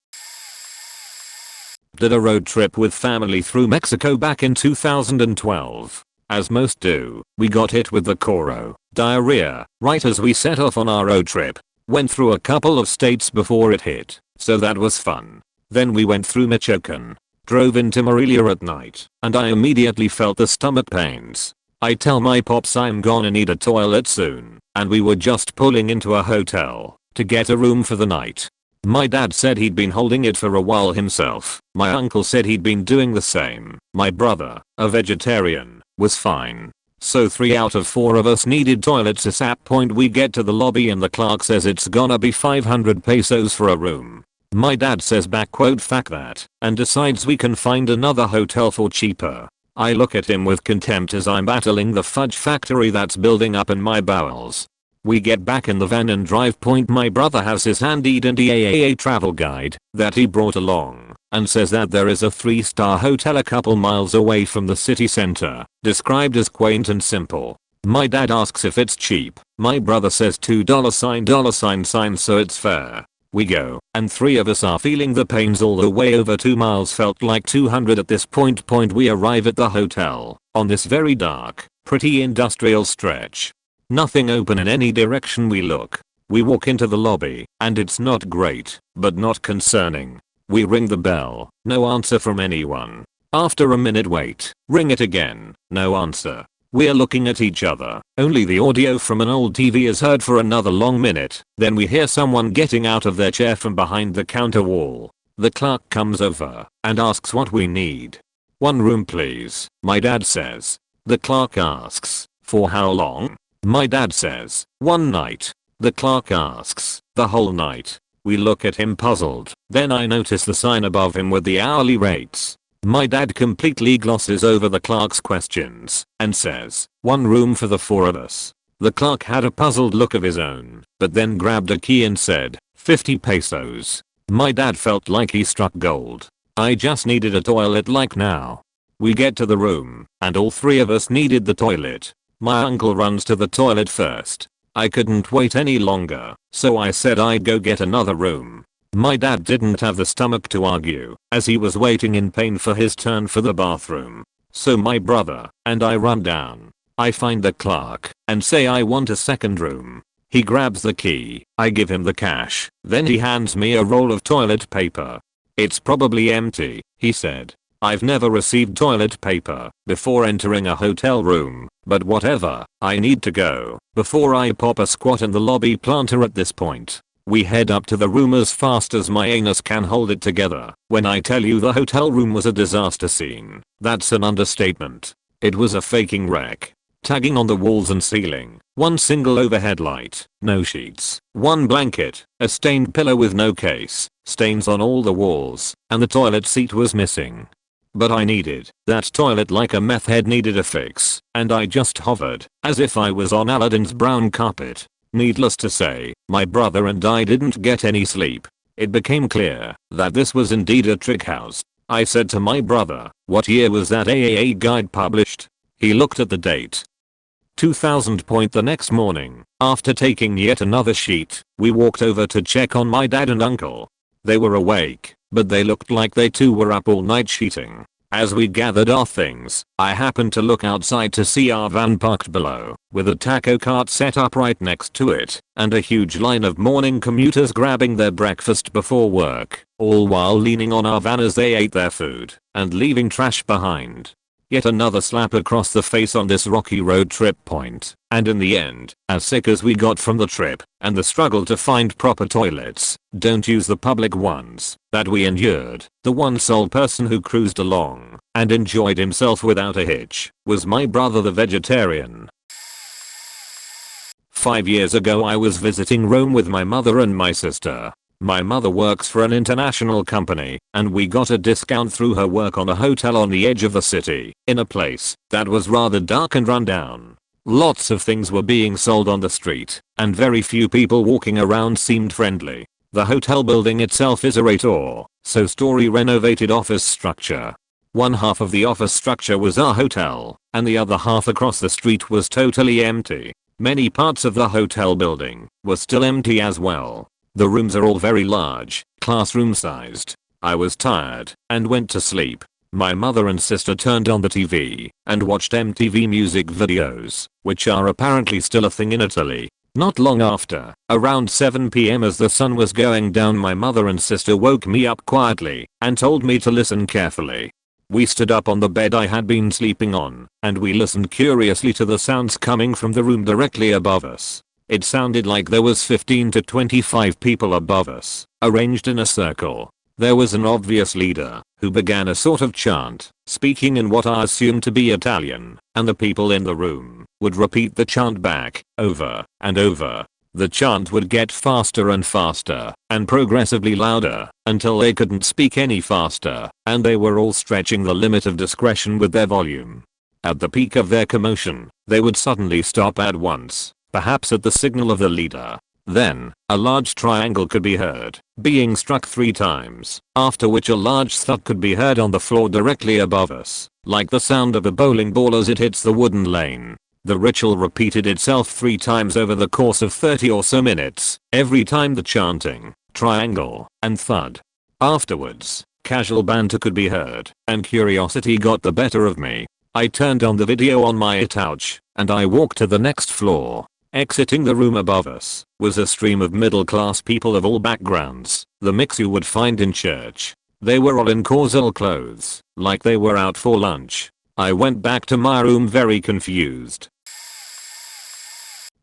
Did a road trip with family through Mexico back in 2012. As most do, we got hit with the coro, diarrhea, right as we set off on our road trip. Went through a couple of states before it hit, so that was fun. Then we went through Michoacan, drove into Morelia at night, and I immediately felt the stomach pains. I tell my pops I'm gonna need a toilet soon, and we were just pulling into a hotel to get a room for the night. My dad said he'd been holding it for a while himself. My uncle said he'd been doing the same. My brother, a vegetarian, was fine. So 3 out of 4 of us needed toilets. At that point we get to the lobby and the clerk says it's gonna be 500 pesos for a room. My dad says back quote fuck that, and decides we can find another hotel for cheaper. I look at him with contempt as I'm battling the fudge factory that's building up in my bowels. We get back in the van and drive. My brother has his handy dandy AAA travel guide that he brought along and says that there is a 3-star hotel a couple miles away from the city center, described as quaint and simple. My dad asks if it's cheap. My brother says $2 so it's fair. We go, and 3 of us are feeling the pains all the way over 2 miles, felt like 200 at this point. We arrive at the hotel on this very dark, pretty industrial stretch. Nothing open in any direction we look. We walk into the lobby, and it's not great, but not concerning. We ring the bell, no answer from anyone. After a minute wait, ring it again, no answer. We're looking at each other, only the audio from an old TV is heard for another long minute. Then we hear someone getting out of their chair from behind the counter wall. The clerk comes over and asks what we need. "1 room please," my dad says. The clerk asks, "For how long?" My dad says, "1 night." The clerk asks, "The whole night?" We look at him puzzled. Then I notice the sign above him with the hourly rates. My dad completely glosses over the clerk's questions and says, "1 room for the 4 of us." The clerk had a puzzled look of his own, but then grabbed a key and said, 50 pesos. My dad felt like he struck gold. I just needed a toilet like now. We get to the room, and all three of us needed the toilet. My uncle runs to the toilet first. I couldn't wait any longer, so I said I'd go get another room. My dad didn't have the stomach to argue, as he was waiting in pain for his turn for the bathroom. So my brother and I run down. I find the clerk and say I want a second room. He grabs the key, I give him the cash, then he hands me a roll of toilet paper. It's probably empty, he said. I've never received toilet paper before entering a hotel room, but whatever, I need to go before I pop a squat in the lobby planter at this point. We head up to the room as fast as my anus can hold it together. When I tell you the hotel room was a disaster scene, that's an understatement. It was a faking wreck. Tagging on the walls and ceiling, one single overhead light, no sheets, one blanket, a stained pillow with no case, stains on all the walls, and the toilet seat was missing. But I needed that toilet like a meth head needed a fix, and I just hovered, as if I was on Aladdin's brown carpet. Needless to say, my brother and I didn't get any sleep. It became clear that this was indeed a trick house. I said to my brother, what year was that AAA guide published? He looked at the date. 2000. The next morning, after taking yet another sheet, we walked over to check on my dad and uncle. They were awake, but they looked like they too were up all night sheeting. As we gathered our things, I happened to look outside to see our van parked below, with a taco cart set up right next to it, and a huge line of morning commuters grabbing their breakfast before work, all while leaning on our van as they ate their food, and leaving trash behind. Yet another slap across the face on this rocky road trip point, and in the end, as sick as we got from the trip, and the struggle to find proper toilets, don't use the public ones, that we endured, the one sole person who cruised along, and enjoyed himself without a hitch, was my brother the vegetarian. 5 years ago I was visiting Rome with my mother and my sister. My mother works for an international company, and we got a discount through her work on a hotel on the edge of the city, in a place that was rather dark and run down. Lots of things were being sold on the street, and very few people walking around seemed friendly. The hotel building itself is a resort, so story renovated office structure. One half of the office structure was our hotel, and the other half across the street was totally empty. Many parts of the hotel building were still empty as well. The rooms are all very large, classroom sized. I was tired and went to sleep. My mother and sister turned on the TV and watched MTV music videos, which are apparently still a thing in Italy. Not long after, around 7 PM as the sun was going down, my mother and sister woke me up quietly and told me to listen carefully. We stood up on the bed I had been sleeping on, and we listened curiously to the sounds coming from the room directly above us. It sounded like there was 15 to 25 people above us, arranged in a circle. There was an obvious leader, who began a sort of chant, speaking in what I assumed to be Italian, and the people in the room would repeat the chant back, over and over. The chant would get faster and faster, and progressively louder, until they couldn't speak any faster, and they were all stretching the limit of discretion with their volume. At the peak of their commotion, they would suddenly stop at once, perhaps at the signal of the leader. Then, a large triangle could be heard, being struck 3 times, after which a large thud could be heard on the floor directly above us, like the sound of a bowling ball as it hits the wooden lane. The ritual repeated itself 3 times over the course of 30 or so minutes, every time the chanting, triangle, and thud. Afterwards, casual banter could be heard, and curiosity got the better of me. I turned on the video on my couch, and I walked to the next floor. Exiting the room above us was a stream of middle-class people of all backgrounds, the mix you would find in church. They were all in casual clothes, like they were out for lunch. I went back to my room very confused.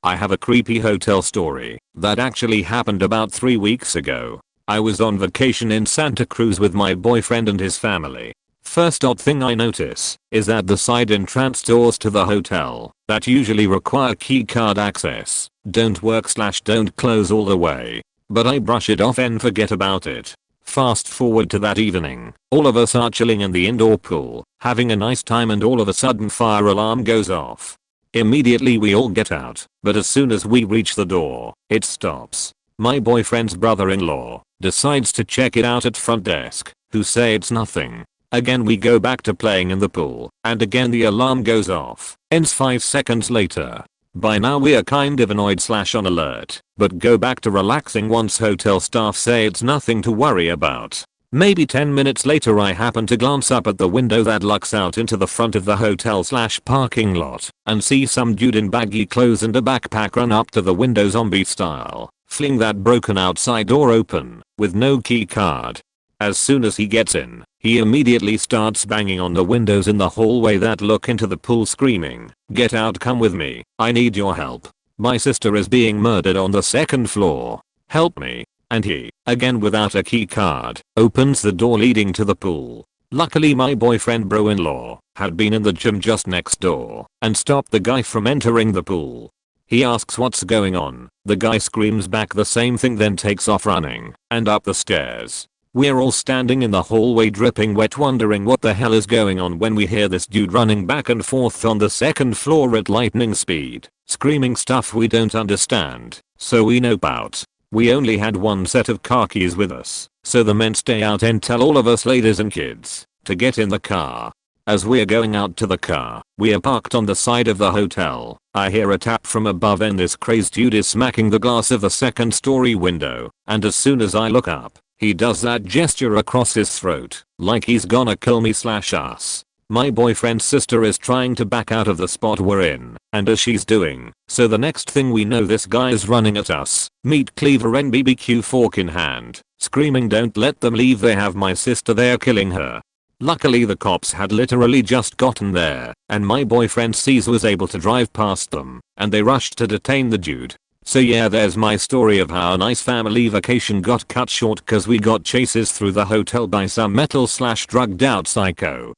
I have a creepy hotel story that actually happened about 3 weeks ago. I was on vacation in Santa Cruz with my boyfriend and his family. First odd thing I notice is that the side entrance doors to the hotel that usually require keycard access don't work/don't close all the way. But I brush it off and forget about it. Fast forward to that evening, all of us are chilling in the indoor pool, having a nice time, and all of a sudden fire alarm goes off. Immediately we all get out, but as soon as we reach the door, it stops. My boyfriend's brother-in-law decides to check it out at front desk, who say it's nothing. Again we go back to playing in the pool, and again the alarm goes off. Ends 5 seconds later. By now we are kind of annoyed / on alert, but go back to relaxing once hotel staff say it's nothing to worry about. Maybe 10 minutes later I happen to glance up at the window that looks out into the front of the hotel / parking lot, and see some dude in baggy clothes and a backpack run up to the window zombie style, fling that broken outside door open, with no key card. As soon as he gets in, he immediately starts banging on the windows in the hallway that look into the pool screaming, "Get out, come with me, I need your help. My sister is being murdered on the 2nd floor. Help me." And he, again without a key card, opens the door leading to the pool. Luckily my boyfriend bro-in-law had been in the gym just next door and stopped the guy from entering the pool. He asks what's going on, the guy screams back the same thing, then takes off running and up the stairs. We're all standing in the hallway dripping wet wondering what the hell is going on when we hear this dude running back and forth on the 2nd floor at lightning speed, screaming stuff we don't understand, so we nope out. We only had one set of car keys with us, so the men stay out and tell all of us ladies and kids to get in the car. As we're going out to the car, we are parked on the side of the hotel. I hear a tap from above and this crazed dude is smacking the glass of the 2nd story window, and as soon as I look up, he does that gesture across his throat, like he's gonna kill me / us. My boyfriend's sister is trying to back out of the spot we're in, and as she's doing so the next thing we know this guy is running at us, meat cleaver and BBQ fork in hand, screaming, "Don't let them leave, they have my sister, they're killing her." Luckily the cops had literally just gotten there, and my boyfriend Caesar was able to drive past them, and they rushed to detain the dude. So yeah, there's my story of how a nice family vacation got cut short cause we got chases through the hotel by some metal / drugged out psycho.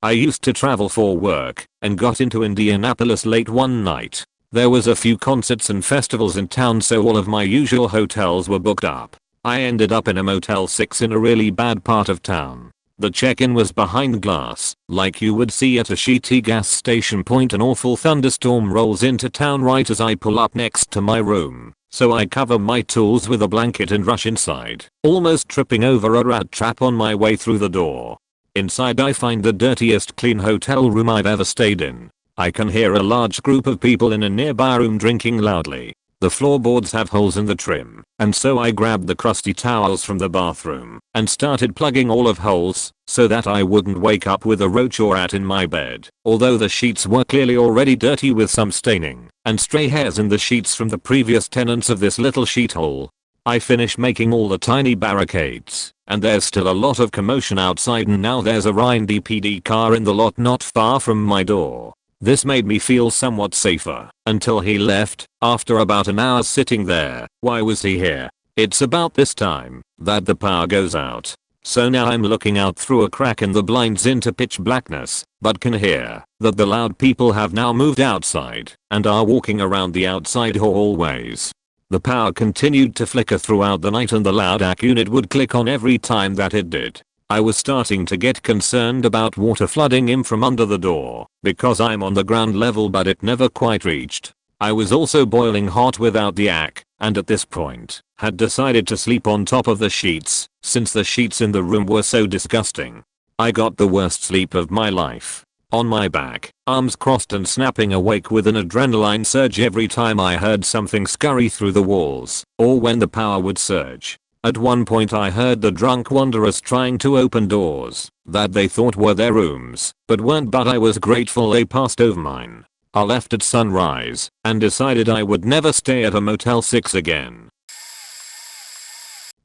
I used to travel for work and got into Indianapolis late one night. There was a few concerts and festivals in town, so all of my usual hotels were booked up. I ended up in a Motel 6 in a really bad part of town. The check-in was behind glass, like you would see at a shitty gas station. An awful thunderstorm rolls into town right as I pull up next to my room, so I cover my tools with a blanket and rush inside, almost tripping over a rat trap on my way through the door. Inside I find the dirtiest clean hotel room I've ever stayed in. I can hear a large group of people in a nearby room drinking loudly. The floorboards have holes in the trim, and so I grabbed the crusty towels from the bathroom and started plugging all of holes so that I wouldn't wake up with a roach or rat in my bed, although the sheets were clearly already dirty with some staining and stray hairs in the sheets from the previous tenants of this little sheethole. I finish making all the tiny barricades, and there's still a lot of commotion outside, and now there's a RIND-PD car in the lot not far from my door. This made me feel somewhat safer until he left after about an hour sitting there. Why was he here? It's about this time that the power goes out. So now I'm looking out through a crack in the blinds into pitch blackness, but can hear that the loud people have now moved outside and are walking around the outside hallways. The power continued to flicker throughout the night and the loud AC unit would click on every time that it did. I was starting to get concerned about water flooding in from under the door because I'm on the ground level, but it never quite reached. I was also boiling hot without the AC, and at this point had decided to sleep on top of the sheets since the sheets in the room were so disgusting. I got the worst sleep of my life. On my back, arms crossed and snapping awake with an adrenaline surge every time I heard something scurry through the walls or when the power would surge. At one point I heard the drunk wanderers trying to open doors that they thought were their rooms but weren't, but I was grateful they passed over mine. I left at sunrise and decided I would never stay at a Motel 6 again.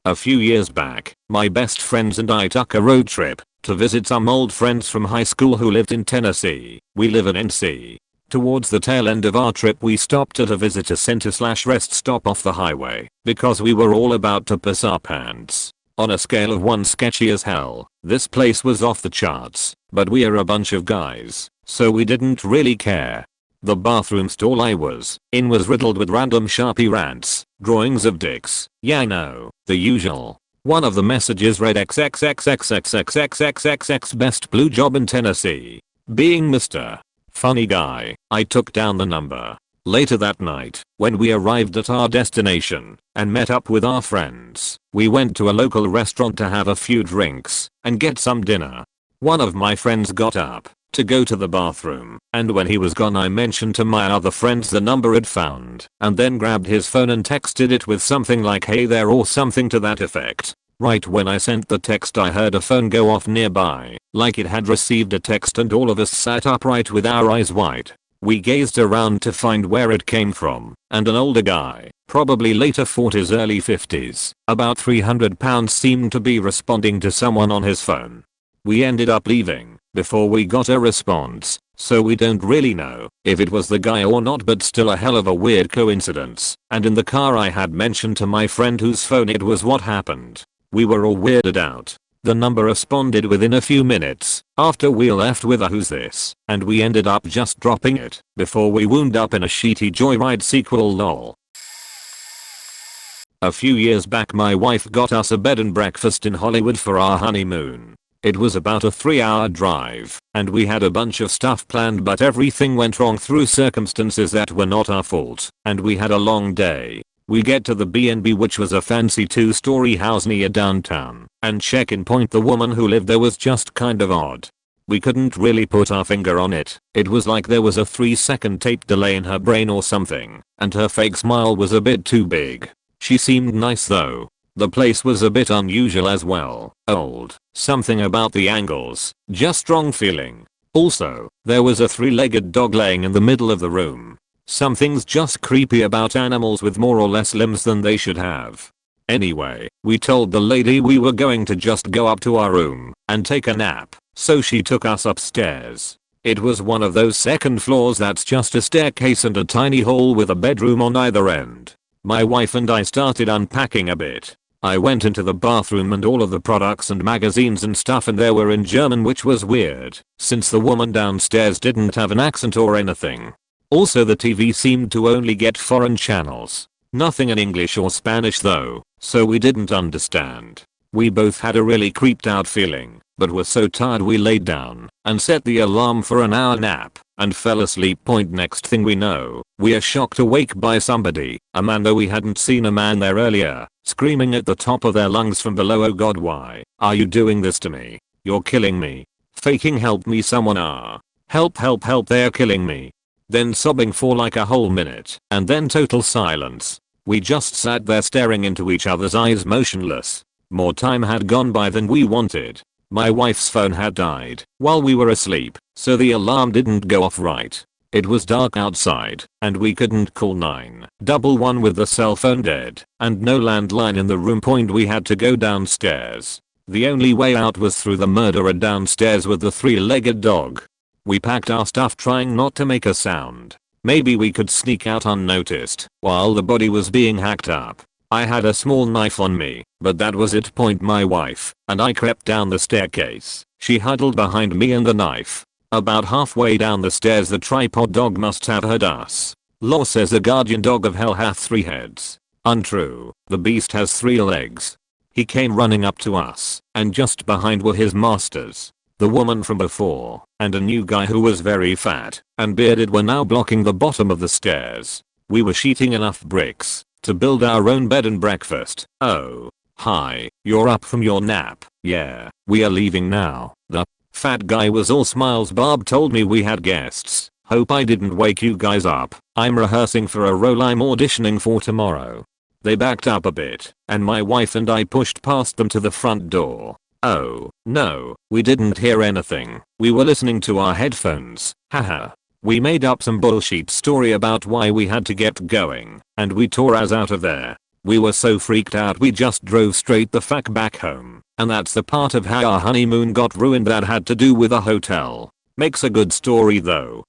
A few years back, my best friends and I took a road trip to visit some old friends from high school who lived in Tennessee. We live in NC. Towards the tail end of our trip we stopped at a visitor center / rest stop off the highway because we were all about to piss our pants. On a scale of 1 sketchy as hell, this place was off the charts, but we are a bunch of guys, so we didn't really care. The bathroom stall I was in was riddled with random Sharpie rants, drawings of dicks, yeah I know, the usual. One of the messages read XXXXXXXXXXX best blue job in Tennessee. Being Mr. Funny guy. I took down the number. Later that night, when we arrived at our destination and met up with our friends, we went to a local restaurant to have a few drinks and get some dinner. One of my friends got up to go to the bathroom, and when he was gone I mentioned to my other friends the number I'd found, and then grabbed his phone and texted it with something like "Hey there" or something to that effect. Right when I sent the text I heard a phone go off nearby, like it had received a text, and all of us sat upright with our eyes wide. We gazed around to find where it came from, and an older guy, probably later 40s early 50s, about 300 pounds, seemed to be responding to someone on his phone. We ended up leaving before we got a response, so we don't really know if it was the guy or not, but still a hell of a weird coincidence. And in the car I had mentioned to my friend whose phone it was what happened. We were all weirded out. The number responded within a few minutes after we left with a "who's this?" and we ended up just dropping it before we wound up in a shitty Joyride sequel, lol. A few years back my wife got us a bed and breakfast in Hollywood for our honeymoon. It was about a 3-hour drive, and we had a bunch of stuff planned, but everything went wrong through circumstances that were not our fault, and we had a long day. We get to the B&B, which was a fancy 2-story house near downtown, and check-in point, the woman who lived there was just kind of odd. We couldn't really put our finger on it. It was like there was a 3-second tape delay in her brain or something, and her fake smile was a bit too big. She seemed nice though. The place was a bit unusual as well. Old. Something about the angles. Just strong feeling. Also, there was a 3-legged dog laying in the middle of the room. Something's just creepy about animals with more or less limbs than they should have. Anyway, we told the lady we were going to just go up to our room and take a nap, so she took us upstairs. It was one of those second floors that's just a staircase and a tiny hall with a bedroom on either end. My wife and I started unpacking a bit. I went into the bathroom and all of the products and magazines and stuff, and they were in German, which was weird since the woman downstairs didn't have an accent or anything. Also the TV seemed to only get foreign channels. Nothing in English or Spanish though, so we didn't understand. We both had a really creeped out feeling, but were so tired we laid down and set the alarm for an hour nap and fell asleep. Next thing we know, we are shocked awake by somebody, a man though we hadn't seen a man there earlier, screaming at the top of their lungs from below, "Oh God, why are you doing this to me? You're killing me. Faking help me, someone, help help help, they're killing me." Then sobbing for like a whole minute, and then total silence. We just sat there staring into each other's eyes motionless. More time had gone by than we wanted. My wife's phone had died while we were asleep, so the alarm didn't go off right. It was dark outside, and we couldn't call 911 with the cell phone dead, and no landline in the room. We had to go downstairs. The only way out was through the murderer downstairs with the 3-legged dog. We packed our stuff trying not to make a sound. Maybe we could sneak out unnoticed while the body was being hacked up. I had a small knife on me, but that was it. My wife and I crept down the staircase. She huddled behind me and the knife. About halfway down the stairs the tripod dog must have heard us. Law says a guardian dog of hell hath 3 heads. Untrue. The beast has 3 legs. He came running up to us, and just behind were his masters. The woman from before and a new guy who was very fat and bearded were now blocking the bottom of the stairs. We were sheeting enough bricks to build our own bed and breakfast. "Oh, hi, you're up from your nap?" "Yeah, we are leaving now." The fat guy was all smiles. "Barb told me we had guests. Hope I didn't wake you guys up. I'm rehearsing for a role I'm auditioning for tomorrow." They backed up a bit, and my wife and I pushed past them to the front door. Oh, no, we didn't hear anything. We were listening to our headphones. Haha. We made up some bullshit story about why we had to get going, and we tore us out of there. We were so freaked out we just drove straight the fuck back home, and that's the part of how our honeymoon got ruined that had to do with a hotel. Makes a good story though.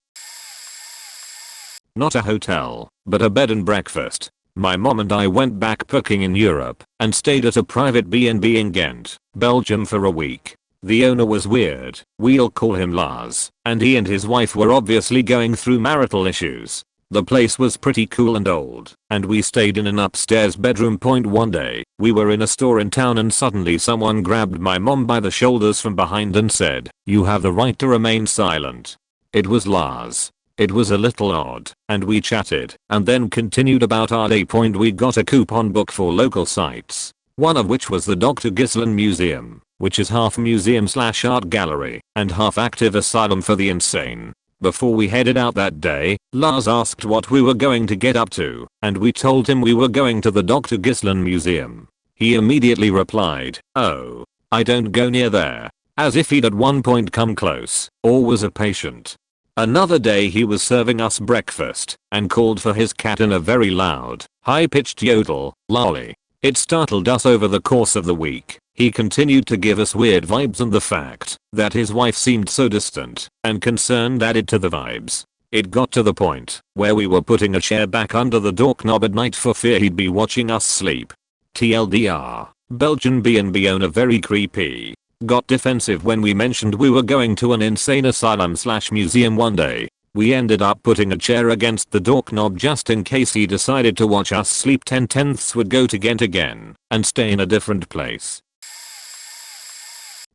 Not a hotel, but a bed and breakfast. My mom and I went backpacking in Europe and stayed at a private B&B in Ghent, Belgium for a week. The owner was weird, we'll call him Lars, and he and his wife were obviously going through marital issues. The place was pretty cool and old, and we stayed in an upstairs bedroom. One day, we were in a store in town and suddenly someone grabbed my mom by the shoulders from behind and said, "You have the right to remain silent." It was Lars. It was a little odd, and we chatted, and then continued about our day. We got a coupon book for local sites, one of which was the Dr. Gislan Museum, which is half museum slash art gallery, and half active asylum for the insane. Before we headed out that day, Lars asked what we were going to get up to, and we told him we were going to the Dr. Gislan Museum. He immediately replied, "Oh, I don't go near there," as if he'd at one point come close, or was a patient. Another day he was serving us breakfast, and called for his cat in a very loud, high-pitched yodel, lolly. It startled us. Over the course of the week, he continued to give us weird vibes, and the fact that his wife seemed so distant and concerned added to the vibes. It got to the point where we were putting a chair back under the doorknob at night for fear he'd be watching us sleep. TLDR, Belgian B&B owner very creepy. Got defensive when we mentioned we were going to an insane asylum slash museum one day. We ended up putting a chair against the doorknob just in case he decided to watch us sleep. 10/10ths would go to Ghent again and stay in a different place.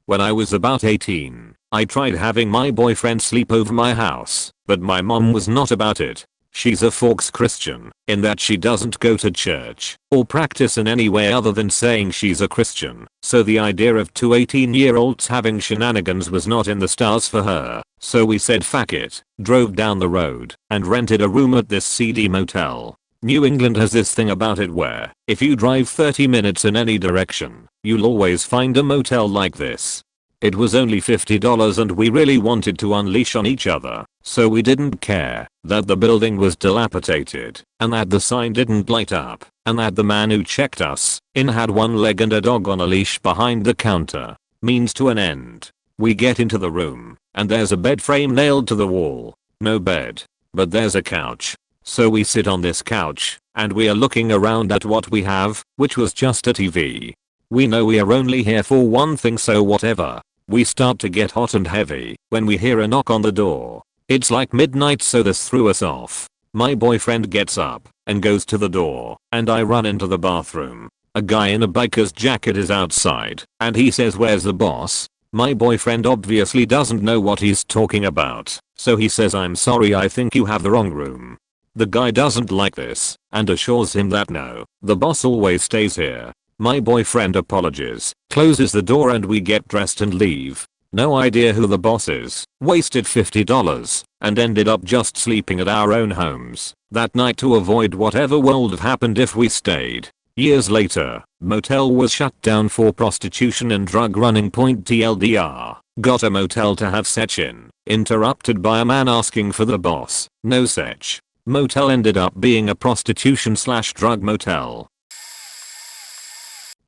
When I was about 18, I tried having my boyfriend sleep over my house, but my mom was not about it. She's a Forks Christian, in that she doesn't go to church or practice in any way other than saying she's a Christian, so the idea of two 18-year-olds having shenanigans was not in the stars for her. So we said fuck it, drove down the road, and rented a room at this seedy motel. New England has this thing about it where, if you drive 30 minutes in any direction, you'll always find a motel like this. It was only $50 and we really wanted to unleash on each other, so we didn't care that the building was dilapidated, and that the sign didn't light up, and that the man who checked us in had one leg and a dog on a leash behind the counter. Means to an end. We get into the room, and there's a bed frame nailed to the wall. No bed, but there's a couch. So we sit on this couch, and we are looking around at what we have, which was just a TV. We know we are only here for one thing, so whatever. We start to get hot and heavy when we hear a knock on the door. It's like midnight, so this threw us off. My boyfriend gets up and goes to the door, and I run into the bathroom. A guy in a biker's jacket is outside, and he says, "Where's the boss?" My boyfriend obviously doesn't know what he's talking about, so he says, "I'm sorry, I think you have the wrong room." The guy doesn't like this and assures him that no, the boss always stays here. My boyfriend apologizes, closes the door, and we get dressed and leave. No idea who the boss is, wasted $50, and ended up just sleeping at our own homes that night to avoid whatever would have happened if we stayed. Years later, motel was shut down for prostitution and drug running. TLDR, got a motel to have sex in, interrupted by a man asking for the boss. No sex. Motel ended up being a prostitution slash drug motel.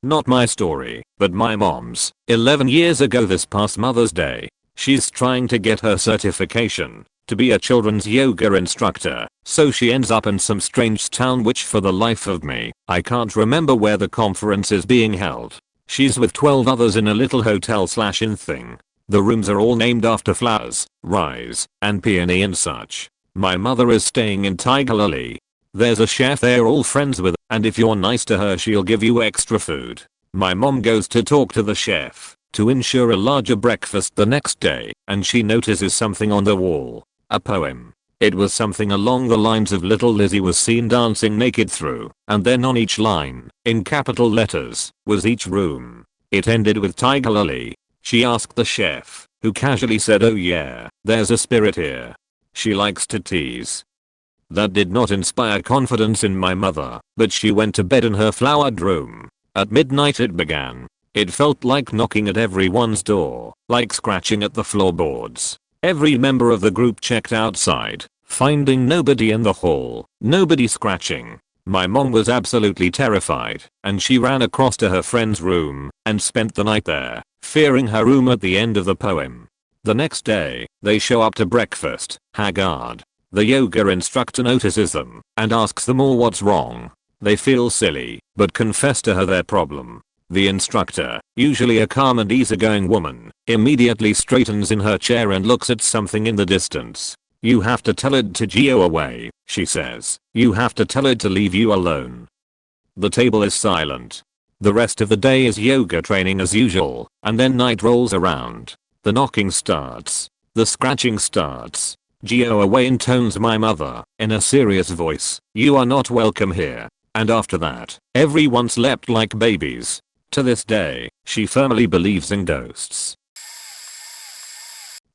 Not my story, but my mom's. 11 years ago this past Mother's Day, she's trying to get her certification to be a children's yoga instructor, so she ends up in some strange town which for the life of me, I can't remember where the conference is being held. She's with 12 others in a little hotel slash inn thing. The rooms are all named after flowers, rice, and peony and such. My mother is staying in Tiger Lily. There's a chef they're all friends with, and if you're nice to her she'll give you extra food. My mom goes to talk to the chef to ensure a larger breakfast the next day, and she notices something on the wall. A poem. It was something along the lines of "Little Lizzie was seen dancing naked through," and then on each line, in capital letters, was each room. It ended with Tiger Lily. She asked the chef, who casually said, "Oh yeah, there's a spirit here." She likes to tease. That did not inspire confidence in my mother, but she went to bed in her flowered room. At midnight it began. It felt like knocking at everyone's door, like scratching at the floorboards. Every member of the group checked outside, finding nobody in the hall, nobody scratching. My mom was absolutely terrified, and she ran across to her friend's room and spent the night there, fearing her room at the end of the poem. The next day, they show up to breakfast, haggard. The yoga instructor notices them and asks them all what's wrong. They feel silly, but confess to her their problem. The instructor, usually a calm and easygoing woman, immediately straightens in her chair and looks at something in the distance. "You have to tell it to go away," she says. "You have to tell it to leave you alone." The table is silent. The rest of the day is yoga training as usual, and then night rolls around. The knocking starts. The scratching starts. Geo away intones my mother, in a serious voice, "You are not welcome here." And after that, everyone slept like babies. To this day, she firmly believes in ghosts.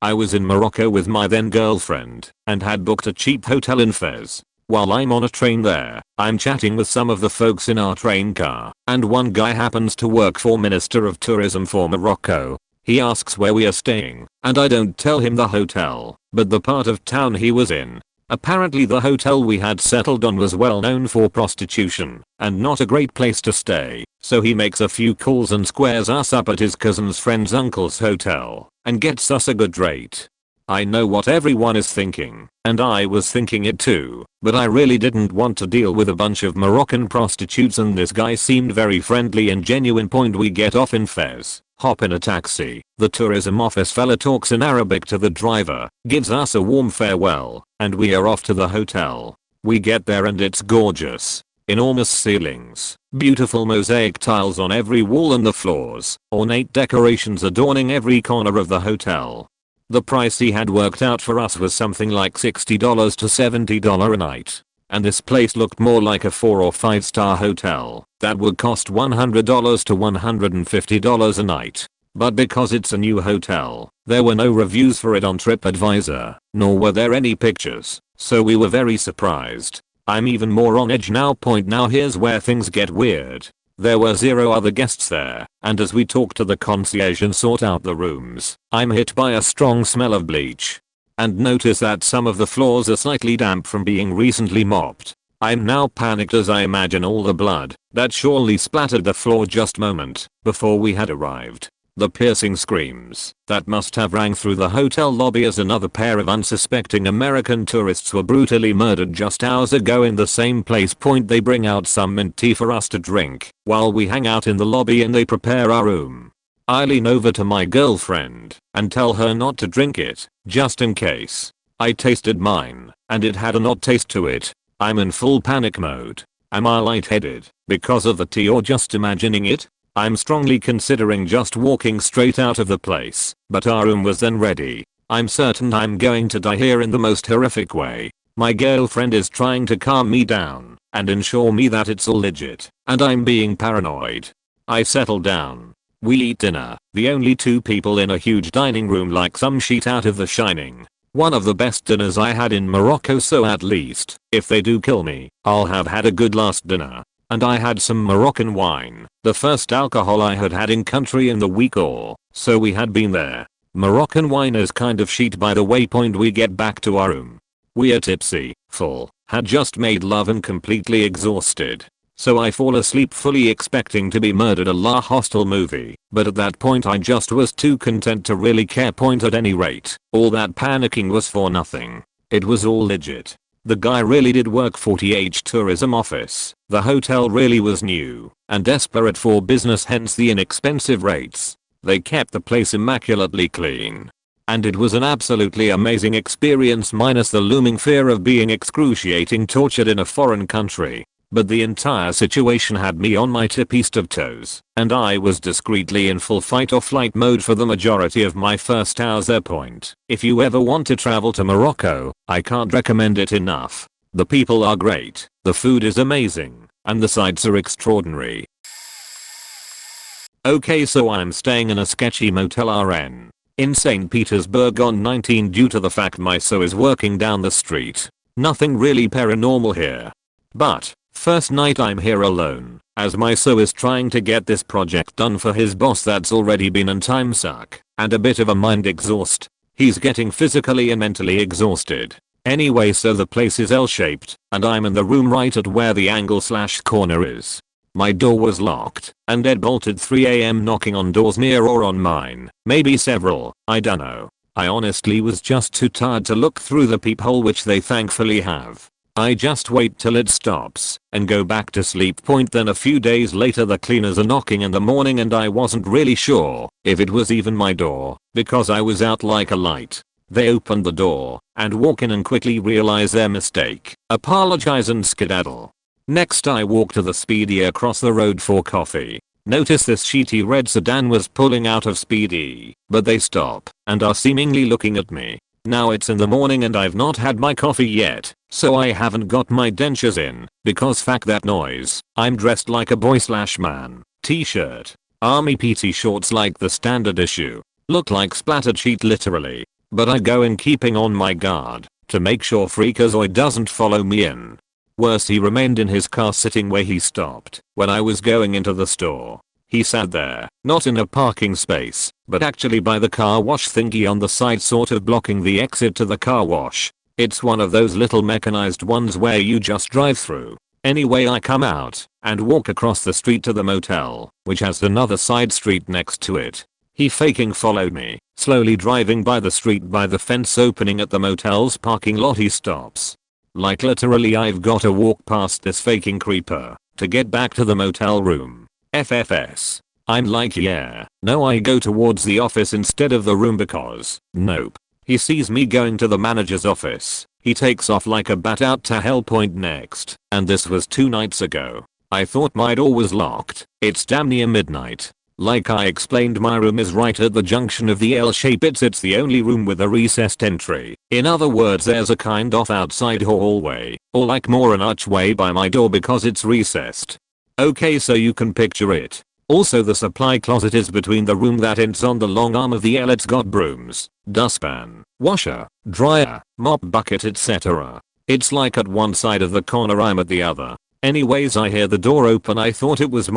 I was in Morocco with my then girlfriend, and had booked a cheap hotel in Fez. While I'm on a train there, I'm chatting with some of the folks in our train car, and one guy happens to work for Minister of Tourism for Morocco. He asks where we are staying, and I don't tell him the hotel, but the part of town he was in. Apparently the hotel we had settled on was well known for prostitution, and not a great place to stay, so he makes a few calls and squares us up at his cousin's friend's uncle's hotel, and gets us a good rate. I know what everyone is thinking, and I was thinking it too, but I really didn't want to deal with a bunch of Moroccan prostitutes, and this guy seemed very friendly and genuine. We get off in Fez, hop in a taxi, the tourism office fella talks in Arabic to the driver, gives us a warm farewell, and we are off to the hotel. We get there and it's gorgeous. Enormous ceilings, beautiful mosaic tiles on every wall and the floors, ornate decorations adorning every corner of the hotel. The price he had worked out for us was something like $60 to $70 a night. And this place looked more like a 4 or 5 star hotel that would cost $100 to $150 a night. But because it's a new hotel, there were no reviews for it on TripAdvisor, nor were there any pictures, so we were very surprised. I'm even more on edge now. Now here's where things get weird. There were 0 other guests there, and as we talk to the concierge and sort out the rooms, I'm hit by a strong smell of bleach. And notice that some of the floors are slightly damp from being recently mopped. I'm now panicked as I imagine all the blood that surely splattered the floor just moment before we had arrived. The piercing screams that must have rang through the hotel lobby as another pair of unsuspecting American tourists were brutally murdered just hours ago in the same place. They bring out some mint tea for us to drink while we hang out in the lobby and they prepare our room. I lean over to my girlfriend and tell her not to drink it, just in case. I tasted mine, and it had an odd taste to it. I'm in full panic mode. Am I lightheaded because of the tea or just imagining it? I'm strongly considering just walking straight out of the place, but our room was then ready. I'm certain I'm going to die here in the most horrific way. My girlfriend is trying to calm me down and ensure me that it's all legit, and I'm being paranoid. I settle down. We eat dinner, the only 2 people in a huge dining room like some sheet out of The Shining. One of the best dinners I had in Morocco, so at least, if they do kill me, I'll have had a good last dinner. And I had some Moroccan wine, the first alcohol I had had in country in the week or so we had been there. Moroccan wine is kind of shit by the way. We get back to our room. We are tipsy, full, had just made love and completely exhausted. So I fall asleep fully expecting to be murdered a la Hostel movie, but at that point I just was too content to really care. At any rate, all that panicking was for nothing. It was all legit. The guy really did work for TH Tourism Office. The hotel really was new and desperate for business, hence the inexpensive rates. They kept the place immaculately clean. And it was an absolutely amazing experience minus the looming fear of being excruciating tortured in a foreign country. But the entire situation had me on my tippiest of toes, and I was discreetly in full fight or flight mode for the majority of my first hours there. If you ever want to travel to Morocco, I can't recommend it enough. The people are great, the food is amazing, and the sights are extraordinary. Okay, so I'm staying in a sketchy Motel RN in St. Petersburg on 19 due to the fact my so is working down the street. Nothing really paranormal here. But first night I'm here alone, as my so is trying to get this project done for his boss that's already been in time suck, and a bit of a mind exhaust. He's getting physically and mentally exhausted. Anyway, so the place is L-shaped, and I'm in the room right at where the angle/corner is. My door was locked, and Ed bolted 3 AM knocking on doors near or on mine, maybe several, I dunno. I honestly was just too tired to look through the peephole, which they thankfully have. I just wait till it stops and go back to sleep. Then a few days later the cleaners are knocking in the morning, and I wasn't really sure if it was even my door because I was out like a light. They open the door and walk in and quickly realize their mistake, apologize and skedaddle. Next I walk to the Speedy across the road for coffee. Notice this sheety red sedan was pulling out of speedy, but they stop and are seemingly looking at me. Now it's in the morning and I've not had my coffee yet, so I haven't got my dentures in, because fuck that noise. I'm dressed like a boy/man, t-shirt, army PT shorts like the standard issue. Look like splattered sheet literally, but I go in keeping on my guard to make sure Freakazoid doesn't follow me in. Worse, he remained in his car sitting where he stopped when I was going into the store. He sat there, not in a parking space, but actually by the car wash thingy on the side, sort of blocking the exit to the car wash. It's one of those little mechanized ones where you just drive through. Anyway, I come out and walk across the street to the motel, which has another side street next to it. He faking followed me, slowly driving by the street by the fence opening at the motel's parking lot. He stops. Like literally I've gotta walk past this faking creeper to get back to the motel room. FFS. I'm like, yeah, no, I go towards the office instead of the room because, nope. He sees me going to the manager's office. He takes off like a bat out to Hell Point next, and this was 2 nights ago. I thought my door was locked. It's damn near midnight. Like I explained, my room is right at the junction of the L shape. It's the only room with a recessed entry. In other words, there's a kind of outside hallway, or like more an archway by my door because it's recessed. Okay, so you can picture it. Also, the supply closet is between the room that ends on the long arm of the L. It's got brooms, dustpan, washer, dryer, mop bucket, etc. It's like at one side of the corner, I'm at the other. Anyways, I hear the door open. I thought it was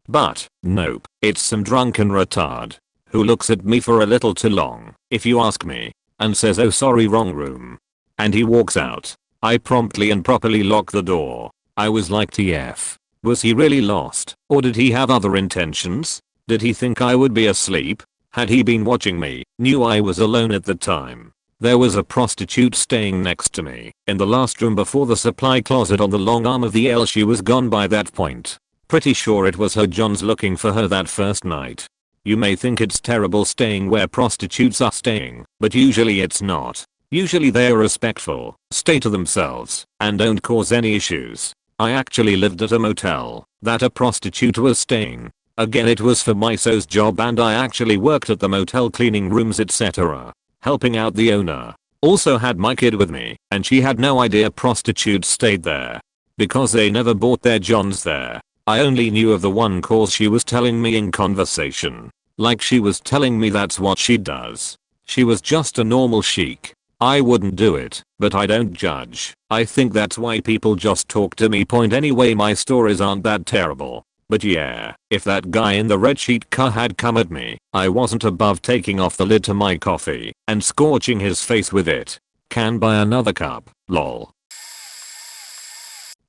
but nope, it's some drunken retard who looks at me for a little too long, if you ask me, and says, "Oh sorry, wrong room." And he walks out. I promptly and properly lock the door. I was like, TF. Was he really lost, or did he have other intentions? Did he think I would be asleep? Had he been watching me? Knew I was alone at the time. There was a prostitute staying next to me in the last room before the supply closet on the long arm of the L. She was gone by that point. Pretty sure it was her Johns looking for her that first night. You may think it's terrible staying where prostitutes are staying, but usually it's not. Usually they're respectful, stay to themselves, and don't cause any issues. I actually lived at a motel that a prostitute was staying. Again, it was for my so's job and I actually worked at the motel cleaning rooms, etc. helping out the owner. Also had my kid with me and she had no idea prostitutes stayed there because they never bought their Johns there. I only knew of the one cause she was telling me in conversation. Like she was telling me that's what she does. She was just a normal chic. I wouldn't do it, but I don't judge. I think that's why people just talk to me. Anyway, my stories aren't that terrible. But yeah, if that guy in the red sheet car had come at me, I wasn't above taking off the lid to my coffee and scorching his face with it. Can buy another cup, lol.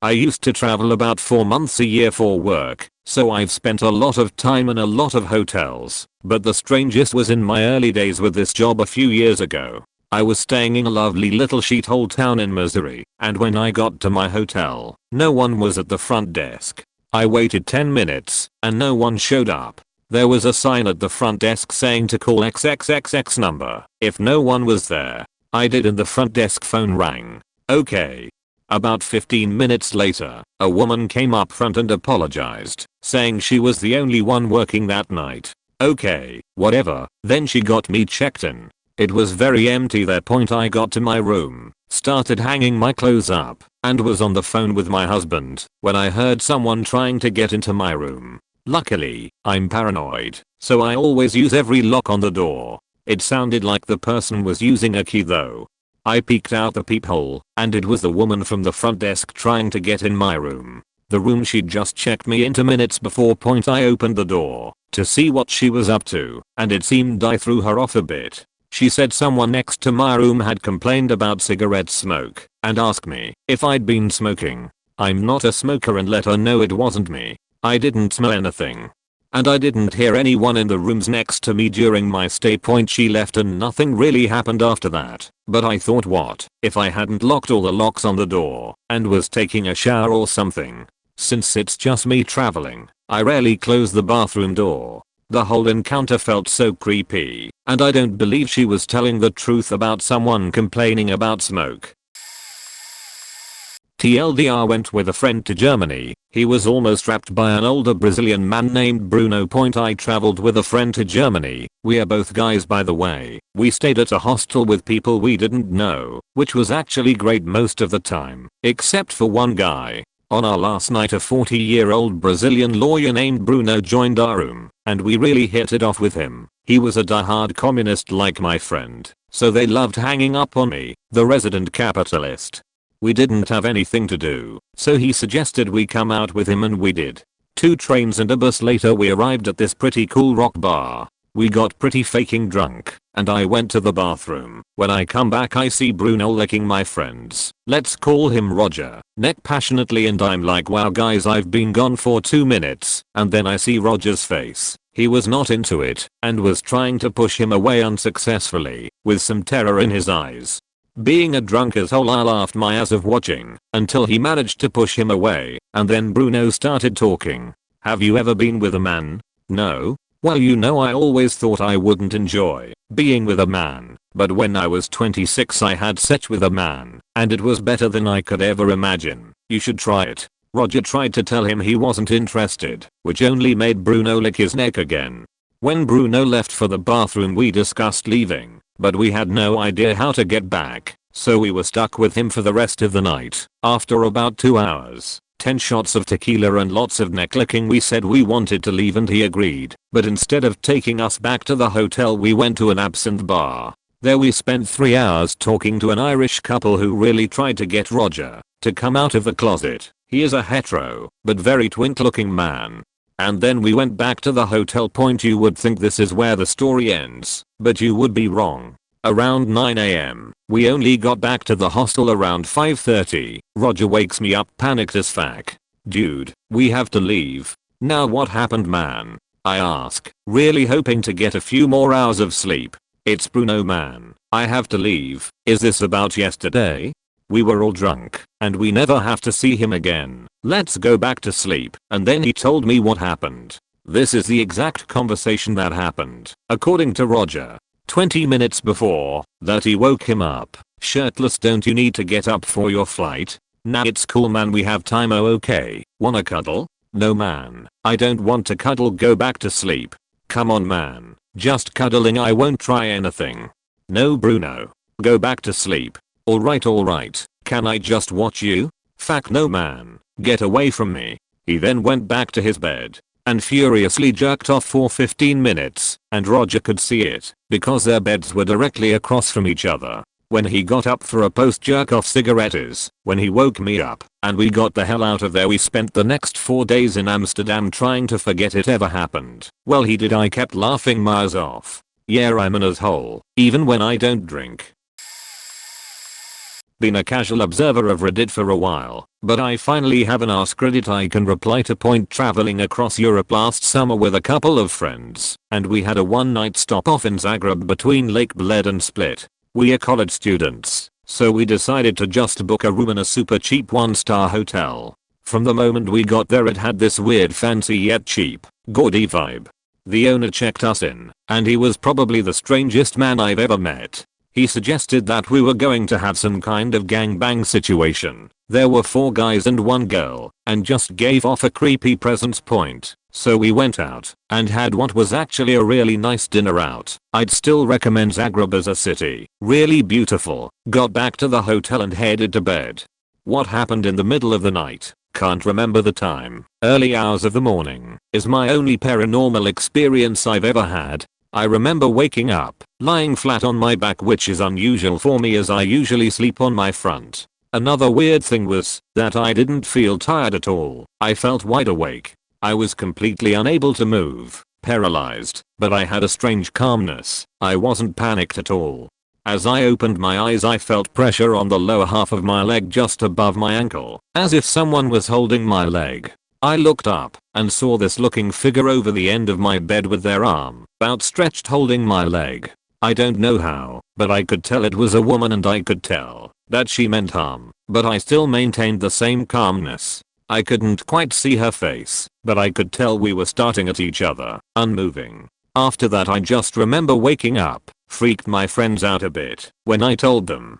I used to travel about 4 months a year for work, so I've spent a lot of time in a lot of hotels, but the strangest was in my early days with this job a few years ago. I was staying in a lovely little shithole town in Missouri, and when I got to my hotel, no one was at the front desk. I waited 10 minutes, and no one showed up. There was a sign at the front desk saying to call XXXX number if no one was there. I did and the front desk phone rang. Okay. About 15 minutes later, a woman came up front and apologized, saying she was the only one working that night. Okay, whatever. Then she got me checked in. It was very empty there. I got to my room, started hanging my clothes up, and was on the phone with my husband when I heard someone trying to get into my room. Luckily, I'm paranoid, so I always use every lock on the door. It sounded like the person was using a key though. I peeked out the peephole, and it was the woman from the front desk trying to get in my room. The room she'd just checked me into minutes before. I opened the door to see what she was up to, and it seemed I threw her off a bit. She said someone next to my room had complained about cigarette smoke and asked me if I'd been smoking. I'm not a smoker and let her know it wasn't me. I didn't smell anything. And I didn't hear anyone in the rooms next to me during my stay. She left and nothing really happened after that. But I thought, what if I hadn't locked all the locks on the door and was taking a shower or something? Since it's just me traveling, I rarely close the bathroom door. The whole encounter felt so creepy, and I don't believe she was telling the truth about someone complaining about smoke. TLDR went with a friend to Germany. He was almost raped by an older Brazilian man named Bruno. I traveled with a friend to Germany. We are both guys by the way. We stayed at a hostel with people we didn't know, which was actually great most of the time, except for one guy. On our last night a 40-year-old Brazilian lawyer named Bruno joined our room, and we really hit it off with him. He was a die-hard communist like my friend, so they loved hanging up on me, the resident capitalist. We didn't have anything to do, so he suggested we come out with him and we did. 2 trains and a bus later we arrived at this pretty cool rock bar. We got pretty faking drunk, and I went to the bathroom. When I come back I see Bruno licking my friend's, let's call him Roger, neck passionately, and I'm like, wow guys, I've been gone for 2 minutes, and then I see Roger's face. He was not into it, and was trying to push him away unsuccessfully, with some terror in his eyes. Being a drunk asshole I laughed my ass off watching, until he managed to push him away, and then Bruno started talking. Have you ever been with a man? No? Well, you know, I always thought I wouldn't enjoy being with a man, but when I was 26 I had sex with a man, and it was better than I could ever imagine. You should try it. Roger tried to tell him he wasn't interested, which only made Bruno lick his neck again. When Bruno left for the bathroom we discussed leaving, but we had no idea how to get back, so we were stuck with him for the rest of the night. After about 2 hours, 10 shots of tequila and lots of neck licking we said we wanted to leave and he agreed, but instead of taking us back to the hotel we went to an absinthe bar. There we spent 3 hours talking to an Irish couple who really tried to get Roger to come out of the closet. He is a hetero, but very twink looking man. And then we went back to the hotel. You would think this is where the story ends, but you would be wrong. Around 9 AM, we only got back to the hostel around 5:30. Roger wakes me up panicked as fuck. Dude, we have to leave. Now what happened, man? I ask, really hoping to get a few more hours of sleep. It's Bruno, man. I have to leave. Is this about yesterday? We were all drunk, and we never have to see him again. Let's go back to sleep. And then he told me what happened. This is the exact conversation that happened, according to Roger. 20 minutes before that he woke him up, shirtless. Don't you need to get up for your flight? Nah, it's cool, man, we have time. Oh okay. Wanna cuddle? No man, I don't want to cuddle, go back to sleep. Come on man, just cuddling, I won't try anything. No Bruno, go back to sleep. Alright, can I just watch you? Fuck no man, get away from me. He then went back to his bed and furiously jerked off for 15 minutes, and Roger could see it because their beds were directly across from each other. When he got up for a post jerk off cigarettes, when he woke me up, and we got the hell out of there. We spent the next 4 days in Amsterdam trying to forget it ever happened. Well, he did. I kept laughing my ass off. Yeah, I'm an asshole, even when I don't drink. Been a casual observer of Reddit for a while, but I finally have an Ask Reddit I can reply to. Traveling across Europe last summer with a couple of friends, and we had a one-night stop off in Zagreb between Lake Bled and Split. We are college students, so we decided to just book a room in a super cheap 1-star hotel. From the moment we got there it had this weird fancy yet cheap, gaudy vibe. The owner checked us in, and he was probably the strangest man I've ever met. He suggested that we were going to have some kind of gangbang situation. There were 4 guys and 1 girl, and just gave off a creepy presence. So we went out and had what was actually a really nice dinner out. I'd still recommend Zagreb as a city. Really beautiful. Got back to the hotel and headed to bed. What happened in the middle of the night? Can't remember the time. Early hours of the morning is my only paranormal experience I've ever had. I remember waking up, lying flat on my back, which is unusual for me as I usually sleep on my front. Another weird thing was that I didn't feel tired at all. I felt wide awake. I was completely unable to move, paralyzed, but I had a strange calmness. I wasn't panicked at all. As I opened my eyes I felt pressure on the lower half of my leg just above my ankle, as if someone was holding my leg. I looked up and saw this looking figure over the end of my bed with their arm outstretched holding my leg. I don't know how, but I could tell it was a woman, and I could tell that she meant harm, but I still maintained the same calmness. I couldn't quite see her face, but I could tell we were staring at each other, unmoving. After that I just remember waking up, freaked my friends out a bit when I told them.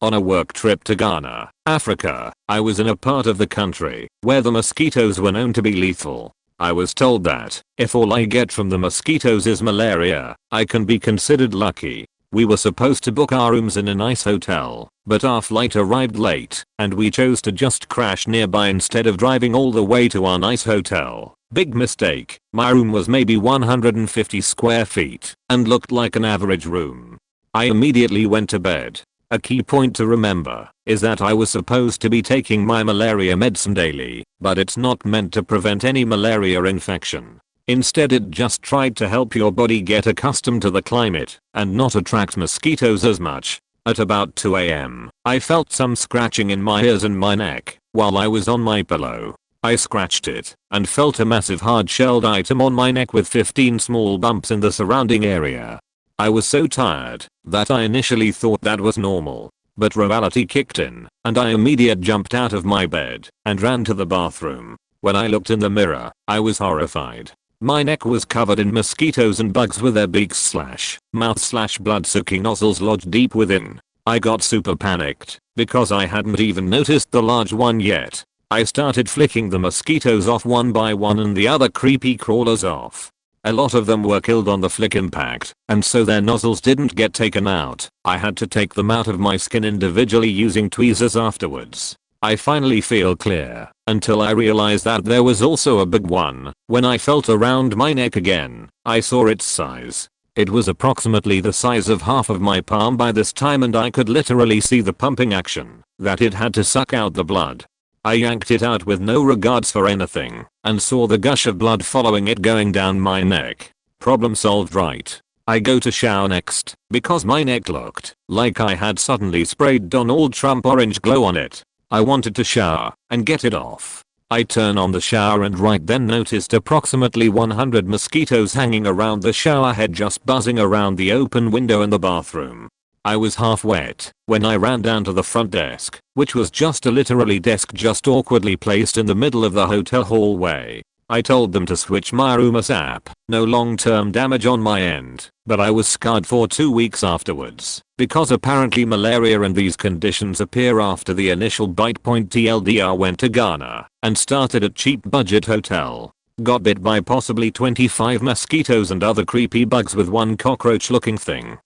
On a work trip to Ghana, Africa, I was in a part of the country where the mosquitoes were known to be lethal. I was told that if all I get from the mosquitoes is malaria, I can be considered lucky. We were supposed to book our rooms in a nice hotel, but our flight arrived late, and we chose to just crash nearby instead of driving all the way to our nice hotel. Big mistake. My room was maybe 150 square feet, and looked like an average room. I immediately went to bed. A key point to remember is that I was supposed to be taking my malaria medicine daily, but it's not meant to prevent any malaria infection. Instead, it just tried to help your body get accustomed to the climate and not attract mosquitoes as much. At about 2 AM, I felt some scratching in my ears and my neck while I was on my pillow. I scratched it and felt a massive hard-shelled item on my neck with 15 small bumps in the surrounding area. I was so tired that I initially thought that was normal, but reality kicked in and I immediately jumped out of my bed and ran to the bathroom. When I looked in the mirror, I was horrified. My neck was covered in mosquitoes and bugs with their beaks / mouth / blood-sucking nozzles lodged deep within. I got super panicked because I hadn't even noticed the large one yet. I started flicking the mosquitoes off one by one and the other creepy crawlers off. A lot of them were killed on the flick impact, and so their nozzles didn't get taken out. I had to take them out of my skin individually using tweezers afterwards. I finally feel clear until I realized that there was also a big one. When I felt around my neck again, I saw its size. It was approximately the size of half of my palm by this time, and I could literally see the pumping action that it had to suck out the blood. I yanked it out with no regards for anything and saw the gush of blood following it going down my neck. Problem solved, right? I go to shower next because my neck looked like I had suddenly sprayed Donald Trump orange glow on it. I wanted to shower and get it off. I turn on the shower and right then noticed approximately 100 mosquitoes hanging around the shower head, just buzzing around the open window in the bathroom. I was half wet when I ran down to the front desk, which was just a literally desk just awkwardly placed in the middle of the hotel hallway. I told them to switch my room ASAP. No long-term damage on my end, but I was scarred for 2 weeks afterwards because apparently malaria and these conditions appear after the initial bite. TLDR, went to Ghana and started a cheap budget hotel. Got bit by possibly 25 mosquitoes and other creepy bugs with one cockroach looking thing.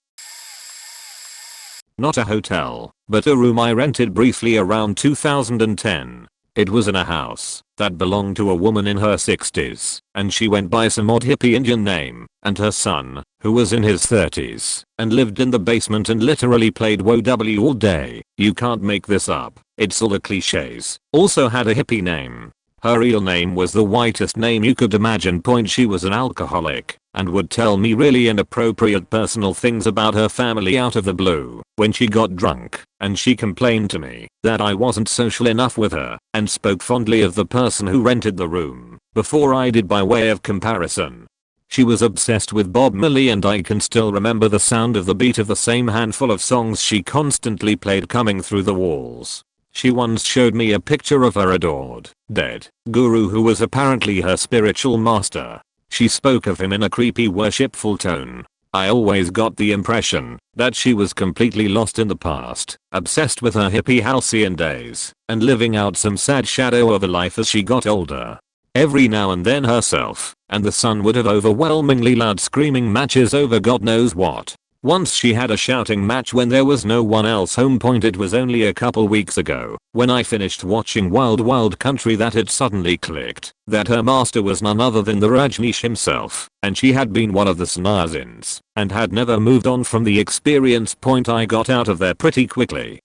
Not a hotel, but a room I rented briefly around 2010. It was in a house that belonged to a woman in her 60s, and she went by some odd hippie Indian name, and her son, who was in his 30s, and lived in the basement and literally played WoW all day. You can't make this up, it's all the cliches. Also had a hippie name. Her real name was the whitest name you could imagine. She was an alcoholic and would tell me really inappropriate personal things about her family out of the blue when she got drunk, and she complained to me that I wasn't social enough with her and spoke fondly of the person who rented the room before I did by way of comparison. She was obsessed with Bob Marley, and I can still remember the sound of the beat of the same handful of songs she constantly played coming through the walls. She once showed me a picture of her adored, dead, guru who was apparently her spiritual master. She spoke of him in a creepy worshipful tone. I always got the impression that she was completely lost in the past, obsessed with her hippie halcyon days, and living out some sad shadow of a life as she got older. Every now and then herself and the son would have overwhelmingly loud screaming matches over God knows what. Once she had a shouting match when there was no one else home. It was only a couple weeks ago, when I finished watching Wild Wild Country, that it suddenly clicked that her master was none other than the Rajneesh himself, and she had been one of the Sannyasins and had never moved on from the experience. I got out of there pretty quickly.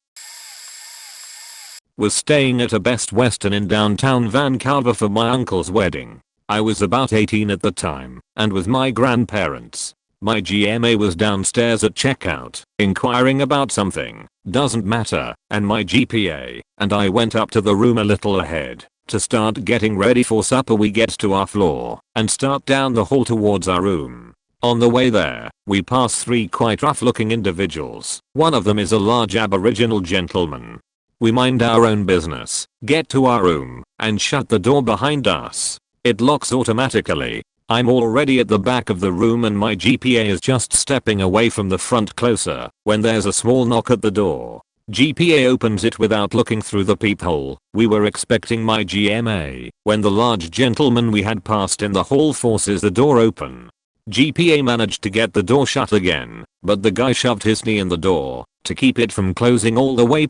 Was staying at a Best Western in downtown Vancouver for my uncle's wedding. I was about 18 at the time and with my grandparents. My GMA was downstairs at checkout, inquiring about something, doesn't matter, and my GPA, and I went up to the room a little ahead to start getting ready for supper. We get to our floor and start down the hall towards our room. On the way there, we pass 3 quite rough looking individuals. One of them is a large Aboriginal gentleman. We mind our own business, get to our room, and shut the door behind us. It locks automatically. I'm already at the back of the room and my GPA is just stepping away from the front closer when there's a small knock at the door. GPA opens it without looking through the peephole. We were expecting my GMA when the large gentleman we had passed in the hall forces the door open. GPA managed to get the door shut again, but the guy shoved his knee in the door to keep it from closing all the way.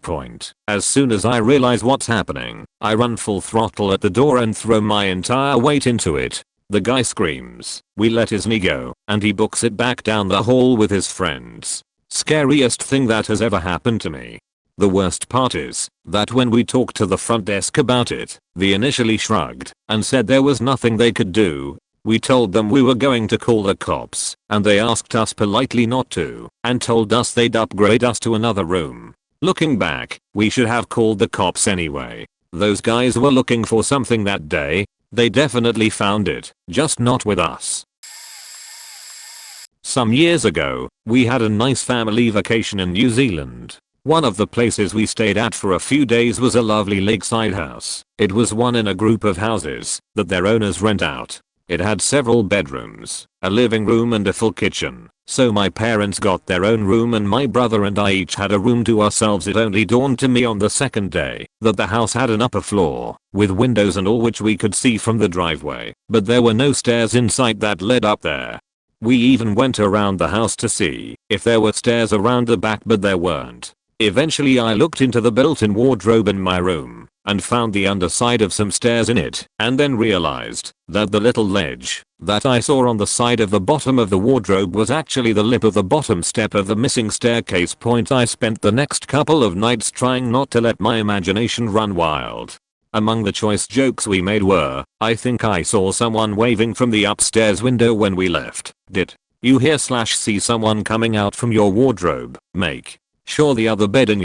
As soon as I realize what's happening, I run full throttle at the door and throw my entire weight into it. The guy screams, we let his knee go, and he books it back down the hall with his friends. Scariest thing that has ever happened to me. The worst part is that when we talked to the front desk about it, they initially shrugged and said there was nothing they could do. We told them we were going to call the cops, and they asked us politely not to, and told us they'd upgrade us to another room. Looking back, we should have called the cops anyway. Those guys were looking for something that day. They definitely found it, just not with us. Some years ago, we had a nice family vacation in New Zealand. One of the places we stayed at for a few days was a lovely lakeside house. It was one in a group of houses that their owners rent out. It had several bedrooms, a living room and a full kitchen. So my parents got their own room and my brother and I each had a room to ourselves. It only dawned to me on the second day that the house had an upper floor with windows and all which we could see from the driveway, but there were no stairs in sight that led up there. We even went around the house to see if there were stairs around the back, but there weren't. Eventually I looked into the built-in wardrobe in my room and found the underside of some stairs in it, and then realized that the little ledge that I saw on the side of the bottom of the wardrobe was actually the lip of the bottom step of the missing staircase. I spent the next couple of nights trying not to let my imagination run wild. Among the choice jokes we made were, I think I saw someone waving from the upstairs window when we left. Did you hear/see someone coming out from your wardrobe? Make sure the other bed in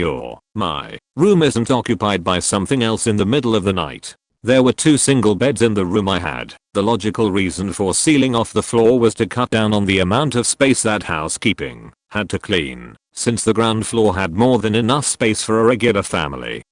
my room isn't occupied by something else in the middle of the night. There were 2 single beds in the room I had. The logical reason for sealing off the floor was to cut down on the amount of space that housekeeping had to clean, since the ground floor had more than enough space for a regular family.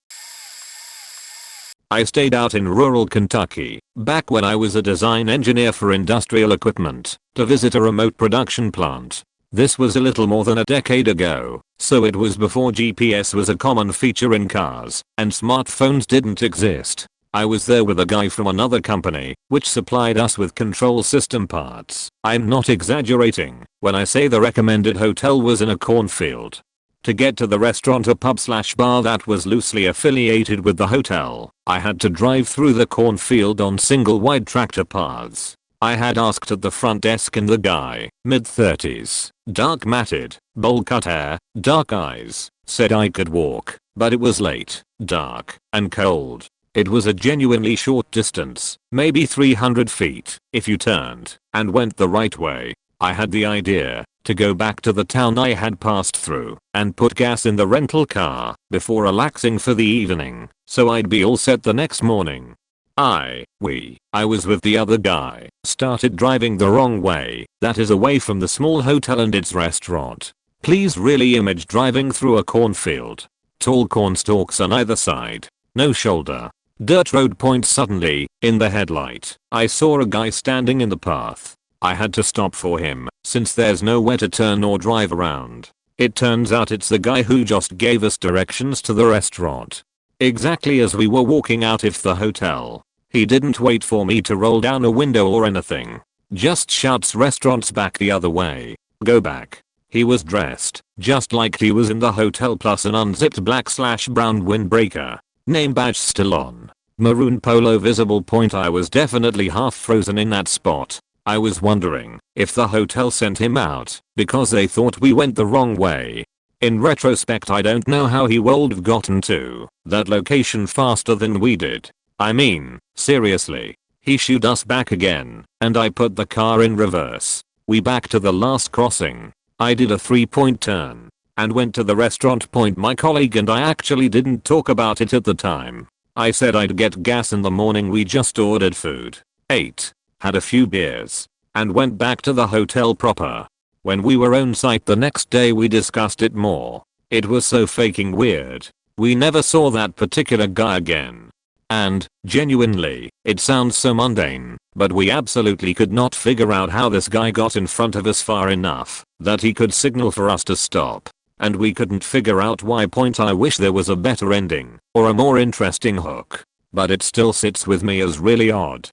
I stayed out in rural Kentucky, back when I was a design engineer for industrial equipment, to visit a remote production plant. This was a little more than a decade ago, so it was before GPS was a common feature in cars, and smartphones didn't exist. I was there with a guy from another company, which supplied us with control system parts. I'm not exaggerating when I say the recommended hotel was in a cornfield. To get to the restaurant or pub/bar that was loosely affiliated with the hotel, I had to drive through the cornfield on single wide tractor paths. I had asked at the front desk and the guy, mid-30s, dark matted, bowl-cut hair, dark eyes, said I could walk, but it was late, dark, and cold. It was a genuinely short distance, maybe 300 feet, if you turned and went the right way. I had the idea to go back to the town I had passed through and put gas in the rental car before relaxing for the evening, so I'd be all set the next morning. I was with the other guy, started driving the wrong way, that is away from the small hotel and its restaurant. Please really image driving through a cornfield. Tall corn stalks on either side, no shoulder, dirt road. Suddenly, in the headlight, I saw a guy standing in the path. I had to stop for him, since there's nowhere to turn or drive around. It turns out it's the guy who just gave us directions to the restaurant. Exactly as we were walking out of the hotel. He didn't wait for me to roll down a window or anything. Just shouts restaurants back the other way. Go back. He was dressed just like he was in the hotel, plus an unzipped black/brown windbreaker. Name badge still on. Maroon polo visible. I was definitely half frozen in that spot. I was wondering if the hotel sent him out because they thought we went the wrong way. In retrospect, I don't know how he would have gotten to that location faster than we did. I mean, seriously. He shooed us back again, and I put the car in reverse. We backed to the last crossing. I did a 3-point turn and went to the restaurant. My colleague and I actually didn't talk about it at the time. I said I'd get gas in the morning. We just ordered food, ate, had a few beers, and went back to the hotel proper. When we were on site the next day, we discussed it more. It was so fucking weird. We never saw that particular guy again. And, genuinely, it sounds so mundane, but we absolutely could not figure out how this guy got in front of us far enough that he could signal for us to stop. and we couldn't figure out why. I wish there was a better ending or a more interesting hook, but it still sits with me as really odd.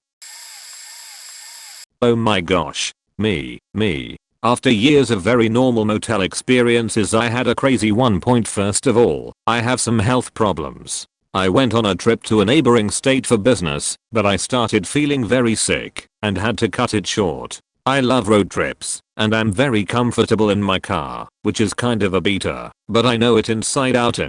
Oh my gosh. Me. After years of very normal motel experiences, I had a crazy one. First of all, I have some health problems. I went on a trip to a neighboring state for business, but I started feeling very sick and had to cut it short. I love road trips, and I'm very comfortable in my car, which is kind of a beater, but I know it inside out.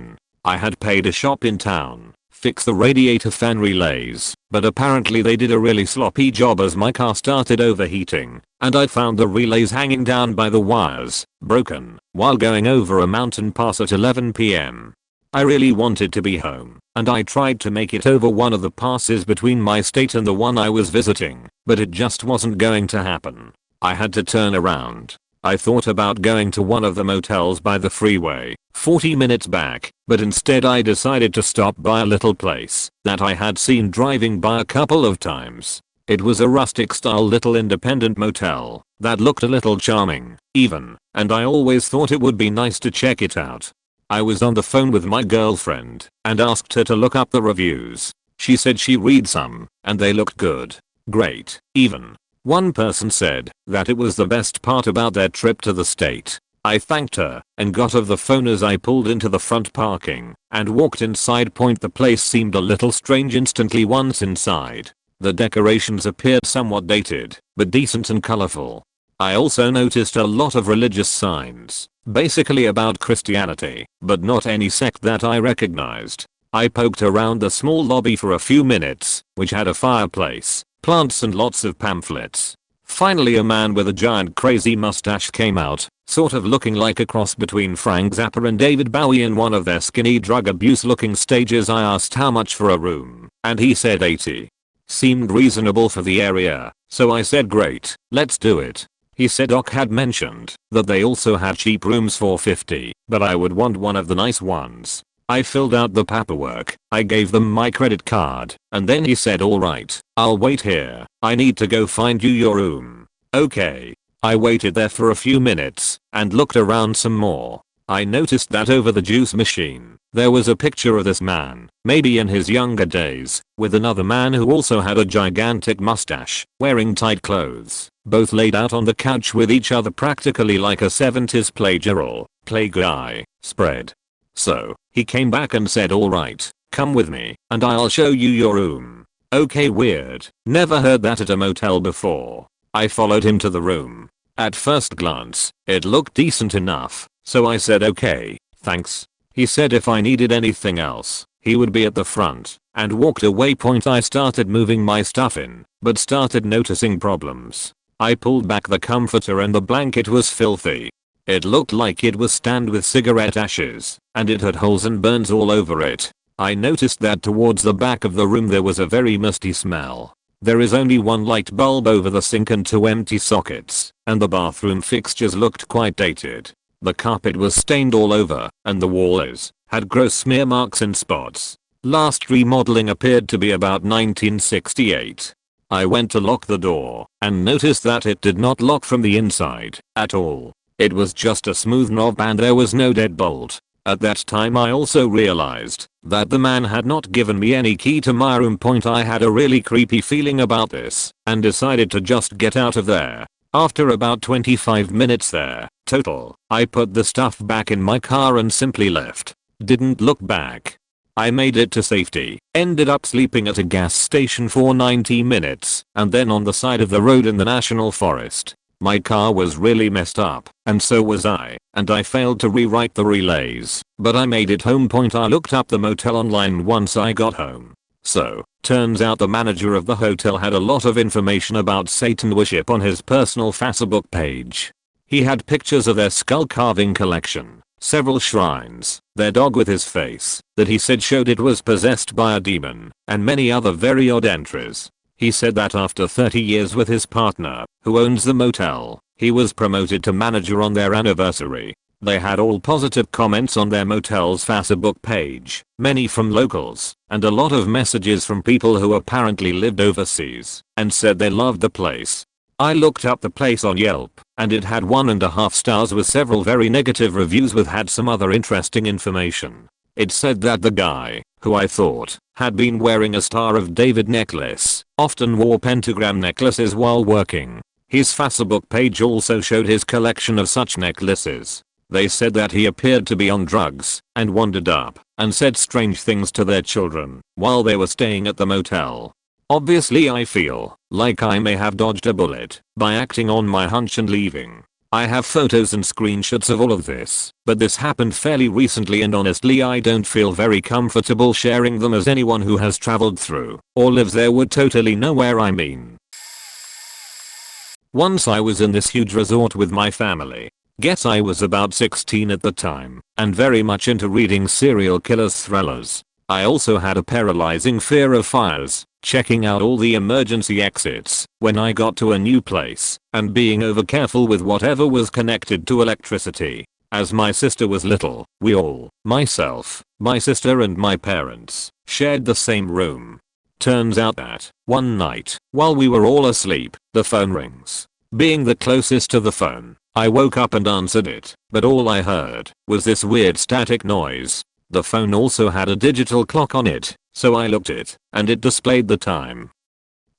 I had paid a shop in town, fix the radiator fan relays, but apparently they did a really sloppy job as my car started overheating, and I found the relays hanging down by the wires, broken, while going over a mountain pass at 11 PM. I really wanted to be home, and I tried to make it over one of the passes between my state and the one I was visiting, but it just wasn't going to happen. I had to turn around. I thought about going to one of the motels by the freeway, 40 minutes back, but instead I decided to stop by a little place that I had seen driving by a couple of times. It was a rustic style little independent motel that looked a little charming, even, and I always thought it would be nice to check it out. I was on the phone with my girlfriend and asked her to look up the reviews. She said she read some, and they looked good. Great, even. One person said that it was the best part about their trip to the state. I thanked her and got off the phone as I pulled into the front parking and walked inside. The place seemed a little strange instantly once inside. The decorations appeared somewhat dated, but decent and colorful. I also noticed a lot of religious signs, basically about Christianity, but not any sect that I recognized. I poked around the small lobby for a few minutes, which had a fireplace, plants and lots of pamphlets. Finally a man with a giant crazy mustache came out, sort of looking like a cross between Frank Zappa and David Bowie in one of their skinny drug abuse looking stages. I asked how much for a room, and he said 80. Seemed reasonable for the area, so I said great, let's do it. He said Doc had mentioned that they also had cheap rooms for 50, but I would want one of the nice ones. I filled out the paperwork, I gave them my credit card, and then he said alright, I'll wait here, I need to go find you your room. Okay. I waited there for a few minutes and looked around some more. I noticed that over the juice machine, there was a picture of this man, maybe in his younger days, with another man who also had a gigantic mustache, wearing tight clothes, both laid out on the couch with each other practically like a 70s play guy spread. So, he came back and said alright, come with me, and I'll show you your room. Okay, weird, never heard that at a motel before. I followed him to the room. At first glance, it looked decent enough, so I said okay, thanks. He said if I needed anything else, he would be at the front, and walked away. I started moving my stuff in, but started noticing problems. I pulled back the comforter and the blanket was filthy. It looked like it was stained with cigarette ashes, and it had holes and burns all over it. I noticed that towards the back of the room there was a very musty smell. There is only one light bulb over the sink and 2 empty sockets, and the bathroom fixtures looked quite dated. The carpet was stained all over, and the walls had gross smear marks and spots. Last remodeling appeared to be about 1968. I went to lock the door, and noticed that it did not lock from the inside, at all. It was just a smooth knob and there was no deadbolt. At that time I also realized that the man had not given me any key to my room. I had a really creepy feeling about this, and decided to just get out of there. After about 25 minutes there, total, I put the stuff back in my car and simply left. Didn't look back. I made it to safety, ended up sleeping at a gas station for 90 minutes, and then on the side of the road in the national forest. My car was really messed up, and so was I, and I failed to rewrite the relays, but I made it home. I looked up the motel online once I got home. So, turns out the manager of the hotel had a lot of information about Satan worship on his personal Facebook page. He had pictures of their skull carving collection, several shrines, their dog with his face, that he said showed it was possessed by a demon, and many other very odd entries. He said that after 30 years with his partner, who owns the motel, he was promoted to manager on their anniversary. They had all positive comments on their motel's Facebook page, many from locals, and a lot of messages from people who apparently lived overseas, and said they loved the place. I looked up the place on Yelp, and it had 1.5 stars with several very negative reviews with had some other interesting information. It said that the guy, who I thought had been wearing a Star of David necklace, often wore pentagram necklaces while working. His Facebook page also showed his collection of such necklaces. They said that he appeared to be on drugs and wandered up and said strange things to their children while they were staying at the motel. Obviously I feel like I may have dodged a bullet by acting on my hunch and leaving. I have photos and screenshots of all of this, but this happened fairly recently and honestly I don't feel very comfortable sharing them as anyone who has traveled through or lives there would totally know where I mean. Once I was in this huge resort with my family. Guess I was about 16 at the time and very much into reading serial killers thrillers. I also had a paralyzing fear of fires, checking out all the emergency exits when I got to a new place, and being over careful with whatever was connected to electricity. As my sister was little, we all, myself, my sister and my parents, shared the same room. Turns out that, one night, while we were all asleep, the phone rings. Being the closest to the phone, I woke up and answered it, but all I heard was this weird static noise. The phone also had a digital clock on it, so I looked it, and it displayed the time.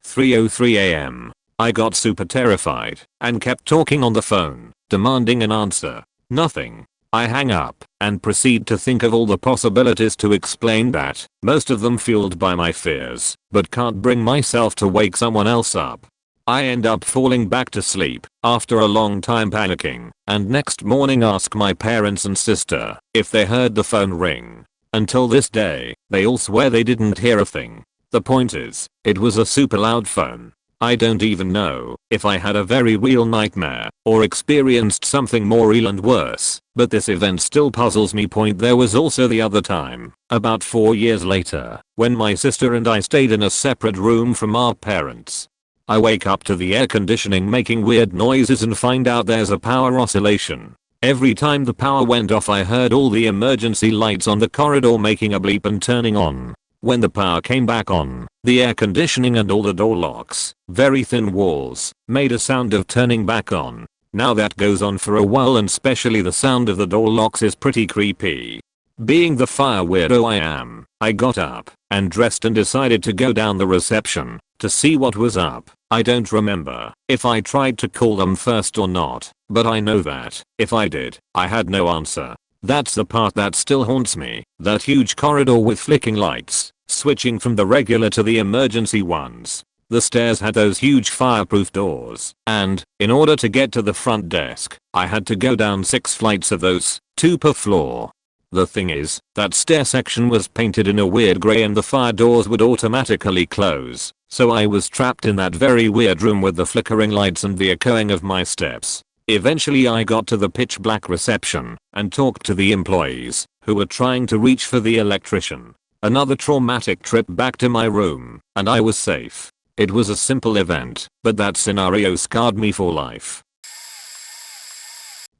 3:03 AM. I got super terrified and kept talking on the phone, demanding an answer. Nothing. I hang up and proceed to think of all the possibilities to explain that, most of them fueled by my fears, but can't bring myself to wake someone else up. I end up falling back to sleep after a long time panicking, and next morning ask my parents and sister if they heard the phone ring. Until this day, they all swear they didn't hear a thing. The point is, it was a super loud phone. I don't even know if I had a very real nightmare or experienced something more real and worse, but this event still puzzles me. There was also the other time, about 4 years later, when my sister and I stayed in a separate room from our parents. I wake up to the air conditioning making weird noises and find out there's a power oscillation. Every time the power went off I heard all the emergency lights on the corridor making a bleep and turning on. When the power came back on, the air conditioning and all the door locks, very thin walls, made a sound of turning back on. Now that goes on for a while and especially the sound of the door locks is pretty creepy. Being the fire weirdo I am, I got up and dressed and decided to go down the reception to see what was up. I don't remember if I tried to call them first or not, but I know that if I did, I had no answer. That's the part that still haunts me, that huge corridor with flicking lights, switching from the regular to the emergency ones. The stairs had those huge fireproof doors, and, in order to get to the front desk, I had to go down 6 flights of those, 2 per floor. The thing is, that stair section was painted in a weird grey and the fire doors would automatically close, so I was trapped in that very weird room with the flickering lights and the echoing of my steps. Eventually I got to the pitch black reception and talked to the employees, who were trying to reach for the electrician. Another traumatic trip back to my room, and I was safe. It was a simple event, but that scenario scarred me for life.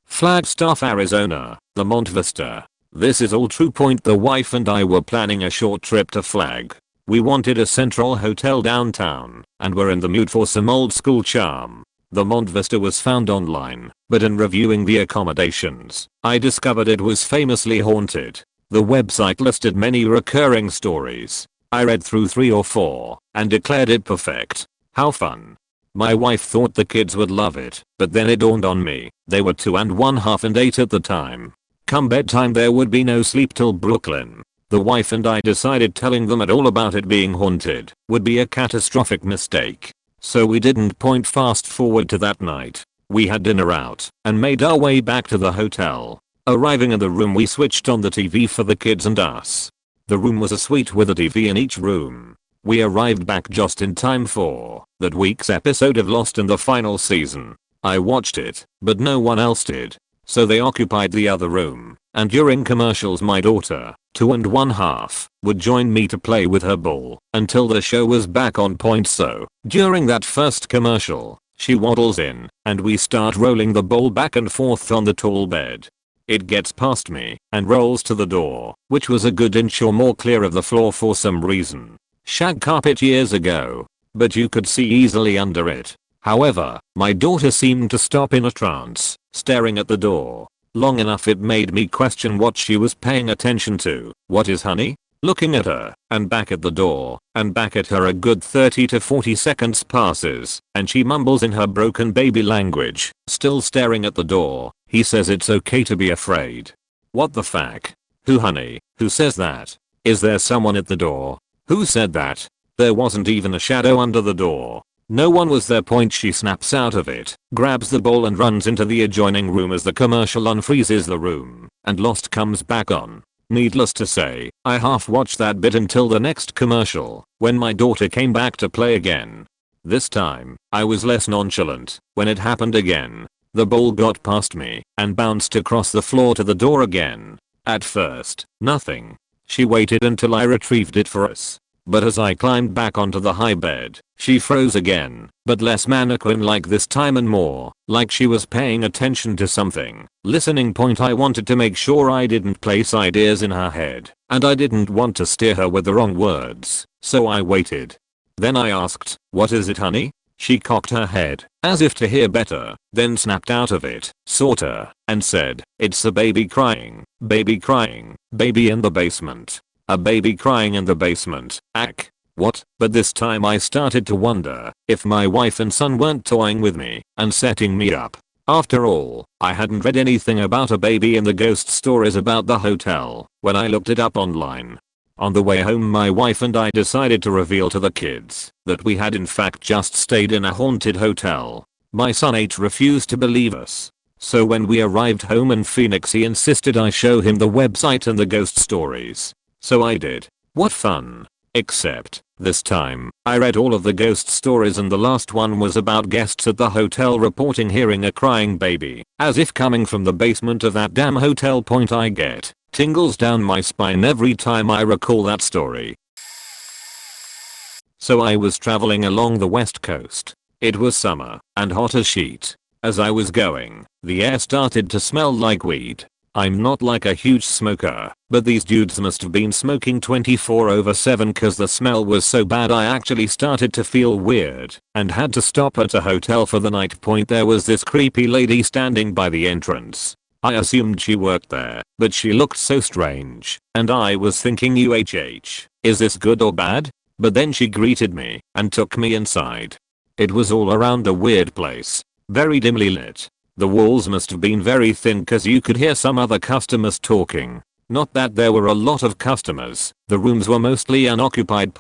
Flagstaff, Arizona, the Mont Vista. This is all true. The wife and I were planning a short trip to Flag. We wanted a central hotel downtown and were in the mood for some old school charm. The Mont Vista was found online, but in reviewing the accommodations, I discovered it was famously haunted. The website listed many recurring stories. I read through 3 or 4 and declared it perfect. How fun. My wife thought the kids would love it, but then it dawned on me, they were 2 and 1/2 and 8 at the time. Come bedtime there would be no sleep till Brooklyn. The wife and I decided telling them at all about it being haunted would be a catastrophic mistake. So we didn't. Fast forward to that night. We had dinner out and made our way back to the hotel. Arriving in the room we switched on the TV for the kids and us. The room was a suite with a TV in each room. We arrived back just in time for that week's episode of Lost in the final season. I watched it, but no one else did. So they occupied the other room, and during commercials my daughter, 2 and 1/2, would join me to play with her ball until the show was back on point. So, during that first commercial, she waddles in, and we start rolling the ball back and forth on the tall bed. It gets past me, and rolls to the door, which was a good inch or more clear of the floor for some reason. Shag carpet years ago, but you could see easily under it. However, my daughter seemed to stop in a trance, staring at the door. Long enough it made me question what she was paying attention to. What is honey? Looking at her, and back at the door, and back at her a good 30 to 40 seconds passes, and she mumbles in her broken baby language, still staring at the door. He says it's okay to be afraid. What the fuck? Who honey? Who says that? Is there someone at the door? Who said that? There wasn't even a shadow under the door. No one was there. She snaps out of it, grabs the bowl and runs into the adjoining room as the commercial unfreezes the room, and Lost comes back on. Needless to say, I half watched that bit until the next commercial, when my daughter came back to play again. This time, I was less nonchalant. When it happened again, the bowl got past me and bounced across the floor to the door again. At first, nothing. She waited until I retrieved it for us. But as I climbed back onto the high bed, she froze again, but less mannequin-like this time and more like she was paying attention to something. Listening. I wanted to make sure I didn't place ideas in her head, and I didn't want to steer her with the wrong words, so I waited. Then I asked, "What is it, honey?" She cocked her head, as if to hear better, then snapped out of it, sorta, and said, "It's a baby crying, baby crying, baby in the basement. A baby crying in the basement, ack." What? But this time I started to wonder if my wife and son weren't toying with me and setting me up. After all, I hadn't read anything about a baby in the ghost stories about the hotel when I looked it up online. On the way home, my wife and I decided to reveal to the kids that we had in fact just stayed in a haunted hotel. My son H refused to believe us. So when we arrived home in Phoenix, he insisted I show him the website and the ghost stories. So I did. What fun. Except, this time, I read all of the ghost stories and the last one was about guests at the hotel reporting hearing a crying baby, as if coming from the basement of that damn hotel. I get tingles down my spine every time I recall that story. So I was traveling along the west coast. It was summer, and hot as shit. As I was going, the air started to smell like weed. I'm not like a huge smoker, but these dudes must have been smoking 24/7 cause the smell was so bad I actually started to feel weird and had to stop at a hotel for the night. There was this creepy lady standing by the entrance. I assumed she worked there, but she looked so strange, and I was thinking, is this good or bad? But then she greeted me and took me inside. It was all around a weird place, very dimly lit. The walls must have been very thin cause you could hear some other customers talking. Not that there were a lot of customers, the rooms were mostly unoccupied.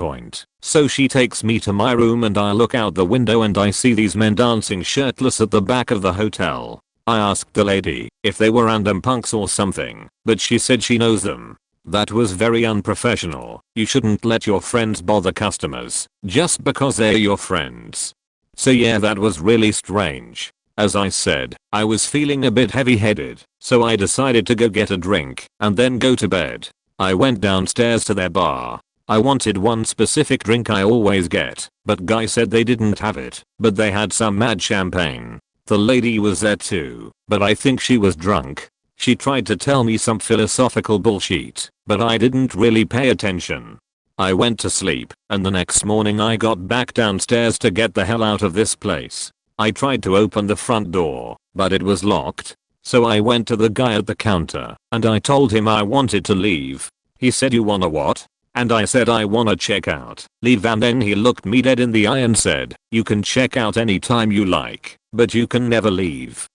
So she takes me to my room and I look out the window and I see these men dancing shirtless at the back of the hotel. I asked the lady if they were random punks or something, but she said she knows them. That was very unprofessional. You shouldn't let your friends bother customers just because they're your friends. So yeah, that was really strange. As I said, I was feeling a bit heavy-headed, so I decided to go get a drink and then go to bed. I went downstairs to their bar. I wanted one specific drink I always get, but guy said they didn't have it, but they had some mad champagne. The lady was there too, but I think she was drunk. She tried to tell me some philosophical bullshit, but I didn't really pay attention. I went to sleep, and the next morning I got back downstairs to get the hell out of this place. I tried to open the front door, but it was locked. So I went to the guy at the counter, and I told him I wanted to leave. He said, "You wanna what?" And I said, "I wanna check out, leave." And then he looked me dead in the eye and said, "You can check out anytime you like, but you can never leave."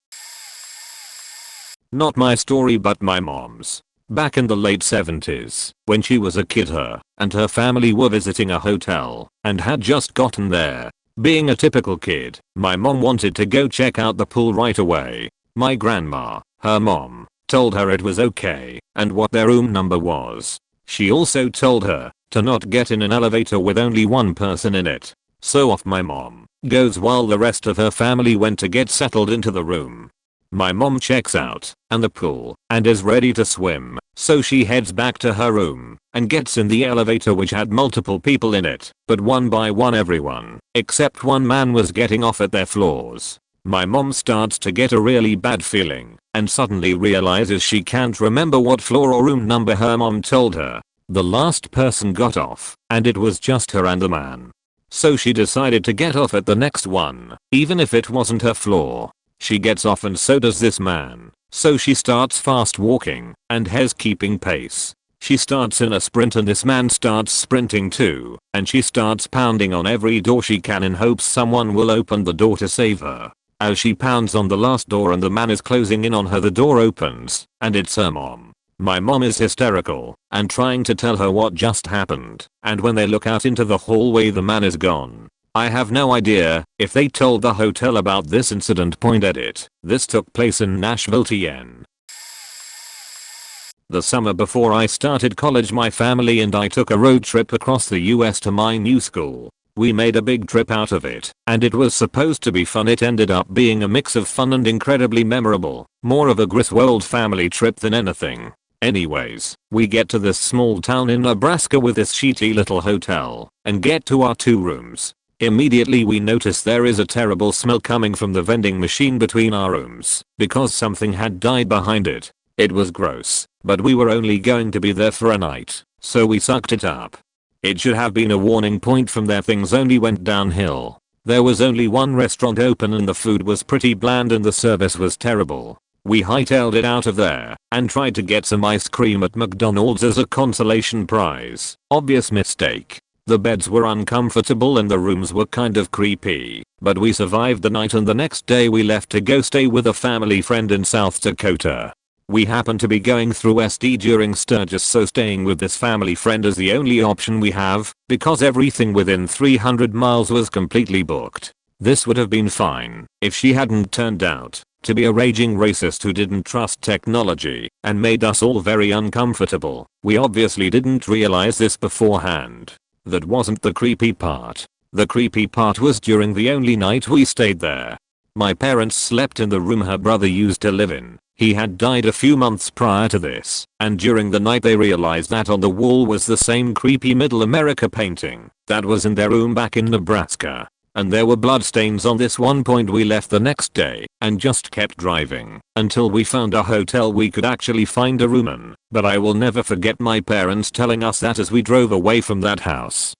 Not my story, but my mom's. Back in the late 70s, when she was a kid, her and her family were visiting a hotel and had just gotten there. Being a typical kid, my mom wanted to go check out the pool right away. My grandma, her mom, told her it was okay and what their room number was. She also told her to not get in an elevator with only one person in it. So off my mom goes while the rest of her family went to get settled into the room. My mom checks out and the pool and is ready to swim, so she heads back to her room and gets in the elevator, which had multiple people in it, but one by one everyone except one man was getting off at their floors. My mom starts to get a really bad feeling and suddenly realizes she can't remember what floor or room number her mom told her. The last person got off and it was just her and the man. so she decided to get off at the next one, even if it wasn't her floor. She gets off and so does this man, so she starts fast walking, and Hez keeping pace. She starts in a sprint and this man starts sprinting too, and she starts pounding on every door she can in hopes someone will open the door to save her. As she pounds on the last door and the man is closing in on her, the door opens, and it's her mom. My mom is hysterical, and trying to tell her what just happened, and when they look out into the hallway the man is gone. I have no idea if they told the hotel about this incident. Edit. This took place in Nashville, TN. The summer before I started college, my family and I took a road trip across the US to my new school. We made a big trip out of it, and it was supposed to be fun. It ended up being a mix of fun and incredibly memorable, more of a Griswold family trip than anything. Anyways, we get to this small town in Nebraska with this shitty little hotel, and get to our 2 rooms. Immediately we notice there is a terrible smell coming from the vending machine between our rooms, because something had died behind it. It was gross, but we were only going to be there for a night, so we sucked it up. It should have been a warning point. From there things only went downhill. There was only one restaurant open and the food was pretty bland and the service was terrible. We hightailed it out of there and tried to get some ice cream at McDonald's as a consolation prize. Obvious mistake. The beds were uncomfortable and the rooms were kind of creepy, but we survived the night and the next day we left to go stay with a family friend in South Dakota. We happened to be going through SD during Sturgis, so staying with this family friend is the only option we have, because everything within 300 miles was completely booked. This would have been fine if she hadn't turned out to be a raging racist who didn't trust technology and made us all very uncomfortable. We obviously didn't realize this beforehand. That wasn't the creepy part. The creepy part was during the only night we stayed there. My parents slept in the room her brother used to live in. He had died a few months prior to this, and during the night they realized that on the wall was the same creepy Middle America painting that was in their room back in Nebraska. And there were bloodstains on this. One point we left the next day and just kept driving until we found a hotel we could actually find a room in, but I will never forget my parents telling us that as we drove away from that house.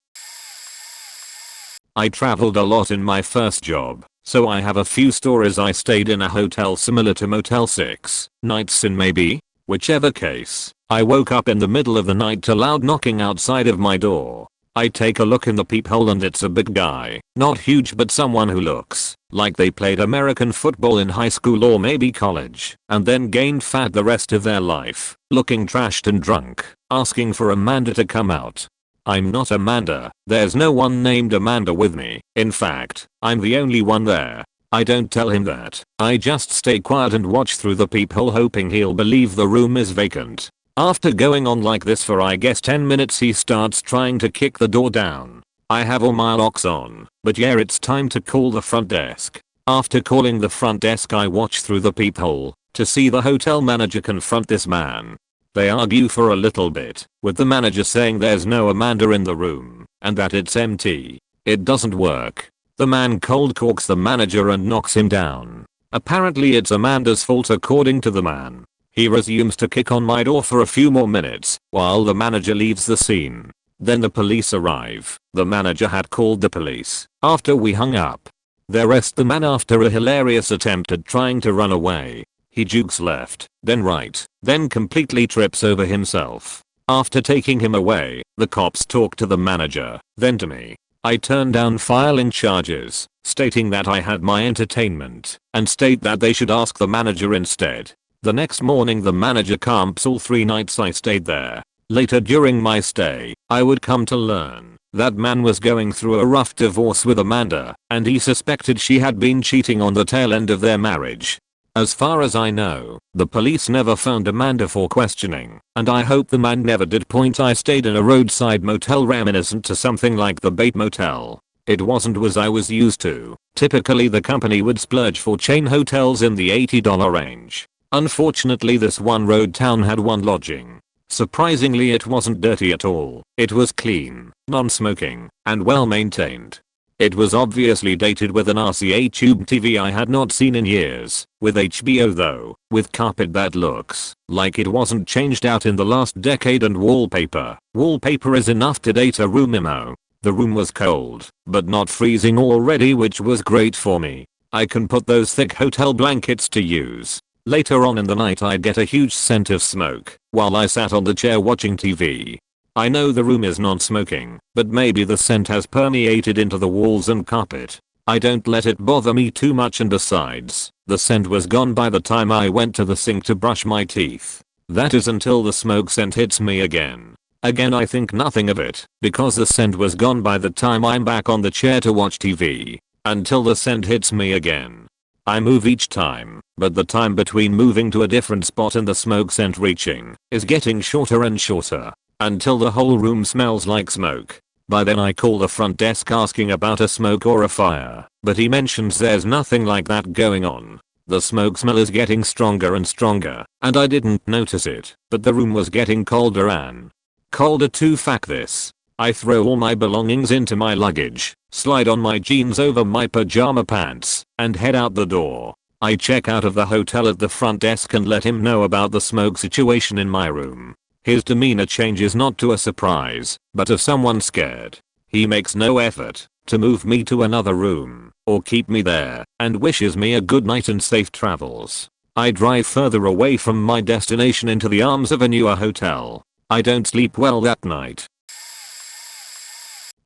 I traveled a lot in my first job, so I have a few stories. I stayed in a hotel similar to Motel 6 nights in maybe. Whichever case, I woke up in the middle of the night to loud knocking outside of my door. I take a look in the peephole and it's a big guy, not huge but someone who looks like they played American football in high school or maybe college and then gained fat the rest of their life, looking trashed and drunk, asking for Amanda to come out. I'm not Amanda, there's no one named Amanda with me. In fact, I'm the only one there. I don't tell him that. I just stay quiet and watch through the peephole hoping he'll believe the room is vacant. After going on like this for I guess 10 minutes he starts trying to kick the door down. I have all my locks on, but yeah, it's time to call the front desk. After calling the front desk I watch through the peephole to see the hotel manager confront this man. They argue for a little bit, with the manager saying there's no Amanda in the room and that it's empty. It doesn't work. The man cold calls the manager and knocks him down. Apparently it's Amanda's fault according to the man. He resumes to kick on my door for a few more minutes while the manager leaves the scene. Then the police arrive. The manager had called the police after we hung up. They arrest the man after a hilarious attempt at trying to run away. He jukes left, then right, then completely trips over himself. After taking him away, the cops talk to the manager, then to me. I turn down filing charges, stating that I had my entertainment, and state that they should ask the manager instead. The next morning the manager comps all 3 nights I stayed there. Later during my stay, I would come to learn that man was going through a rough divorce with Amanda, and he suspected she had been cheating on the tail end of their marriage. As far as I know, the police never found Amanda for questioning, and I hope the man never did. I stayed in a roadside motel reminiscent to something like the Bait Motel. It wasn't as I was used to. Typically the company would splurge for chain hotels in the $80 range. Unfortunately this one road town had one lodging. Surprisingly it wasn't dirty at all. It was clean, non-smoking, and well maintained. It was obviously dated with an RCA tube TV I had not seen in years, with HBO though, with carpet that looks like it wasn't changed out in the last decade and wallpaper. Wallpaper is enough to date a room. The room was cold, but not freezing already, which was great for me. I can put those thick hotel blankets to use. Later on in the night I'd get a huge scent of smoke while I sat on the chair watching TV. I know the room is non-smoking, but maybe the scent has permeated into the walls and carpet. I don't let it bother me too much, and besides, the scent was gone by the time I went to the sink to brush my teeth. That is until the smoke scent hits me again. Again I think nothing of it, because the scent was gone by the time I'm back on the chair to watch TV. Until the scent hits me again. I move each time, but the time between moving to a different spot and the smoke scent reaching is getting shorter and shorter, until the whole room smells like smoke. By then I call the front desk asking about a smoke or a fire, but he mentions there's nothing like that going on. The smoke smell is getting stronger and stronger, and I didn't notice it, but the room was getting colder and colder too. Fuck this. I throw all my belongings into my luggage, slide on my jeans over my pajama pants, and head out the door. I check out of the hotel at the front desk and let him know about the smoke situation in my room. His demeanor changes not to a surprise, but of someone scared. He makes no effort to move me to another room or keep me there, and wishes me a good night and safe travels. I drive further away from my destination into the arms of a newer hotel. I don't sleep well that night.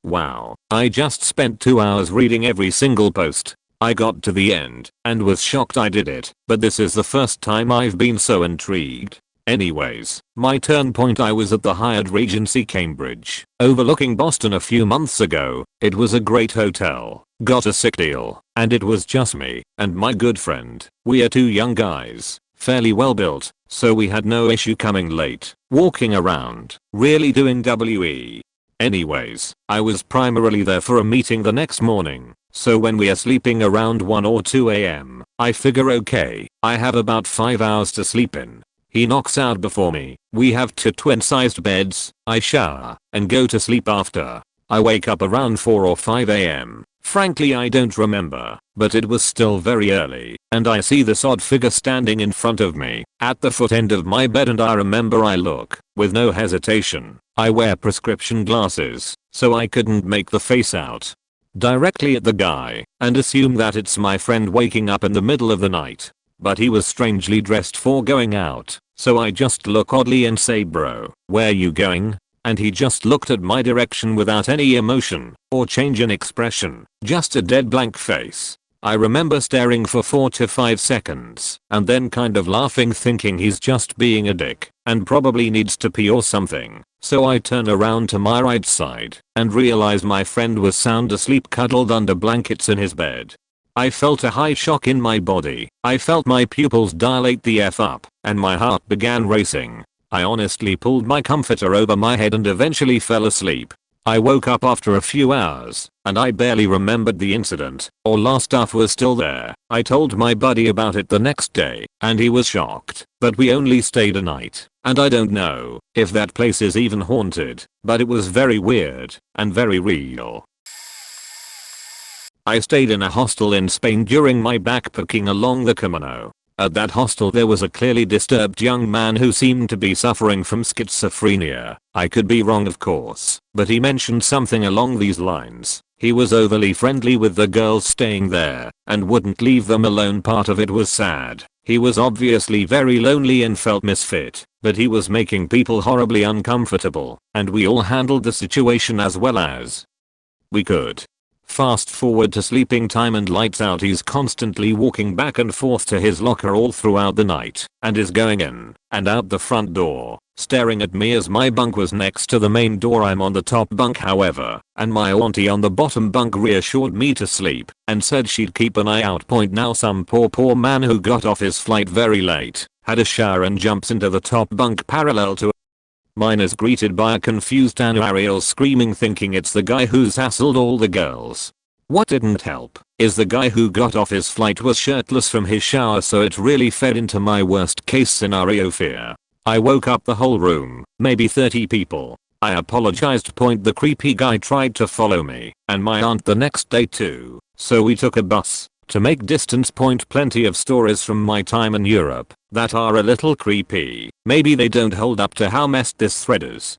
Wow, I just spent 2 hours reading every single post. I got to the end and was shocked I did it, but this is the first time I've been so intrigued. Anyways, my turn point. I was at the Hyatt Regency Cambridge, overlooking Boston a few months ago. It was a great hotel, got a sick deal, and it was just me and my good friend. We are two young guys, fairly well built, so we had no issue coming late, walking around, really doing WE. Anyways, I was primarily there for a meeting the next morning, so when we are sleeping around 1 or 2 am, I figure okay, I have about 5 hours to sleep in. He knocks out before me. We have 2 twin-sized beds. I shower and go to sleep after. I wake up around 4 or 5 am. Frankly I don't remember, but it was still very early, and I see this odd figure standing in front of me at the foot end of my bed, and I remember I look with no hesitation. I wear prescription glasses, so I couldn't make the face out directly at the guy and assume that it's my friend waking up in the middle of the night. But he was strangely dressed for going out, so I just look oddly and say, "Bro, where you going?" And he just looked at my direction without any emotion or change in expression, just a dead blank face. I remember staring for 4 to 5 seconds and then kind of laughing, thinking he's just being a dick and probably needs to pee or something. So I turn around to my right side and realize my friend was sound asleep, cuddled under blankets in his bed. I felt a high shock in my body. I felt my pupils dilate the F up, and my heart began racing. I honestly pulled my comforter over my head and eventually fell asleep. I woke up after a few hours, and I barely remembered the incident. All our stuff was still there. I told my buddy about it the next day, and he was shocked, but we only stayed a night, and I don't know if that place is even haunted, but it was very weird and very real. I stayed in a hostel in Spain during my backpacking along the Camino. At that hostel there was a clearly disturbed young man who seemed to be suffering from schizophrenia. I could be wrong of course, but he mentioned something along these lines. He was overly friendly with the girls staying there and wouldn't leave them alone. Part of it was sad. He was obviously very lonely and felt misfit, but he was making people horribly uncomfortable, and we all handled the situation as well as we could. Fast forward to sleeping time and lights out. He's constantly walking back and forth to his locker all throughout the night and is going in and out the front door, staring at me as my bunk was next to the main door. I'm on the top bunk however, and my auntie on the bottom bunk reassured me to sleep and said she'd keep an eye out. Point now, some poor man who got off his flight very late, had a shower and jumps into the top bunk parallel to mine is greeted by a confused Ariel screaming, thinking it's the guy who's hassled all the girls. What didn't help is the guy who got off his flight was shirtless from his shower, so it really fed into my worst case scenario fear. I woke up the whole room, maybe 30 people. I apologized. Point the creepy guy tried to follow me and my aunt the next day too, so we took a bus. To make distance. Point plenty of stories from my time in Europe that are a little creepy. Maybe they don't hold up to how messed this thread is.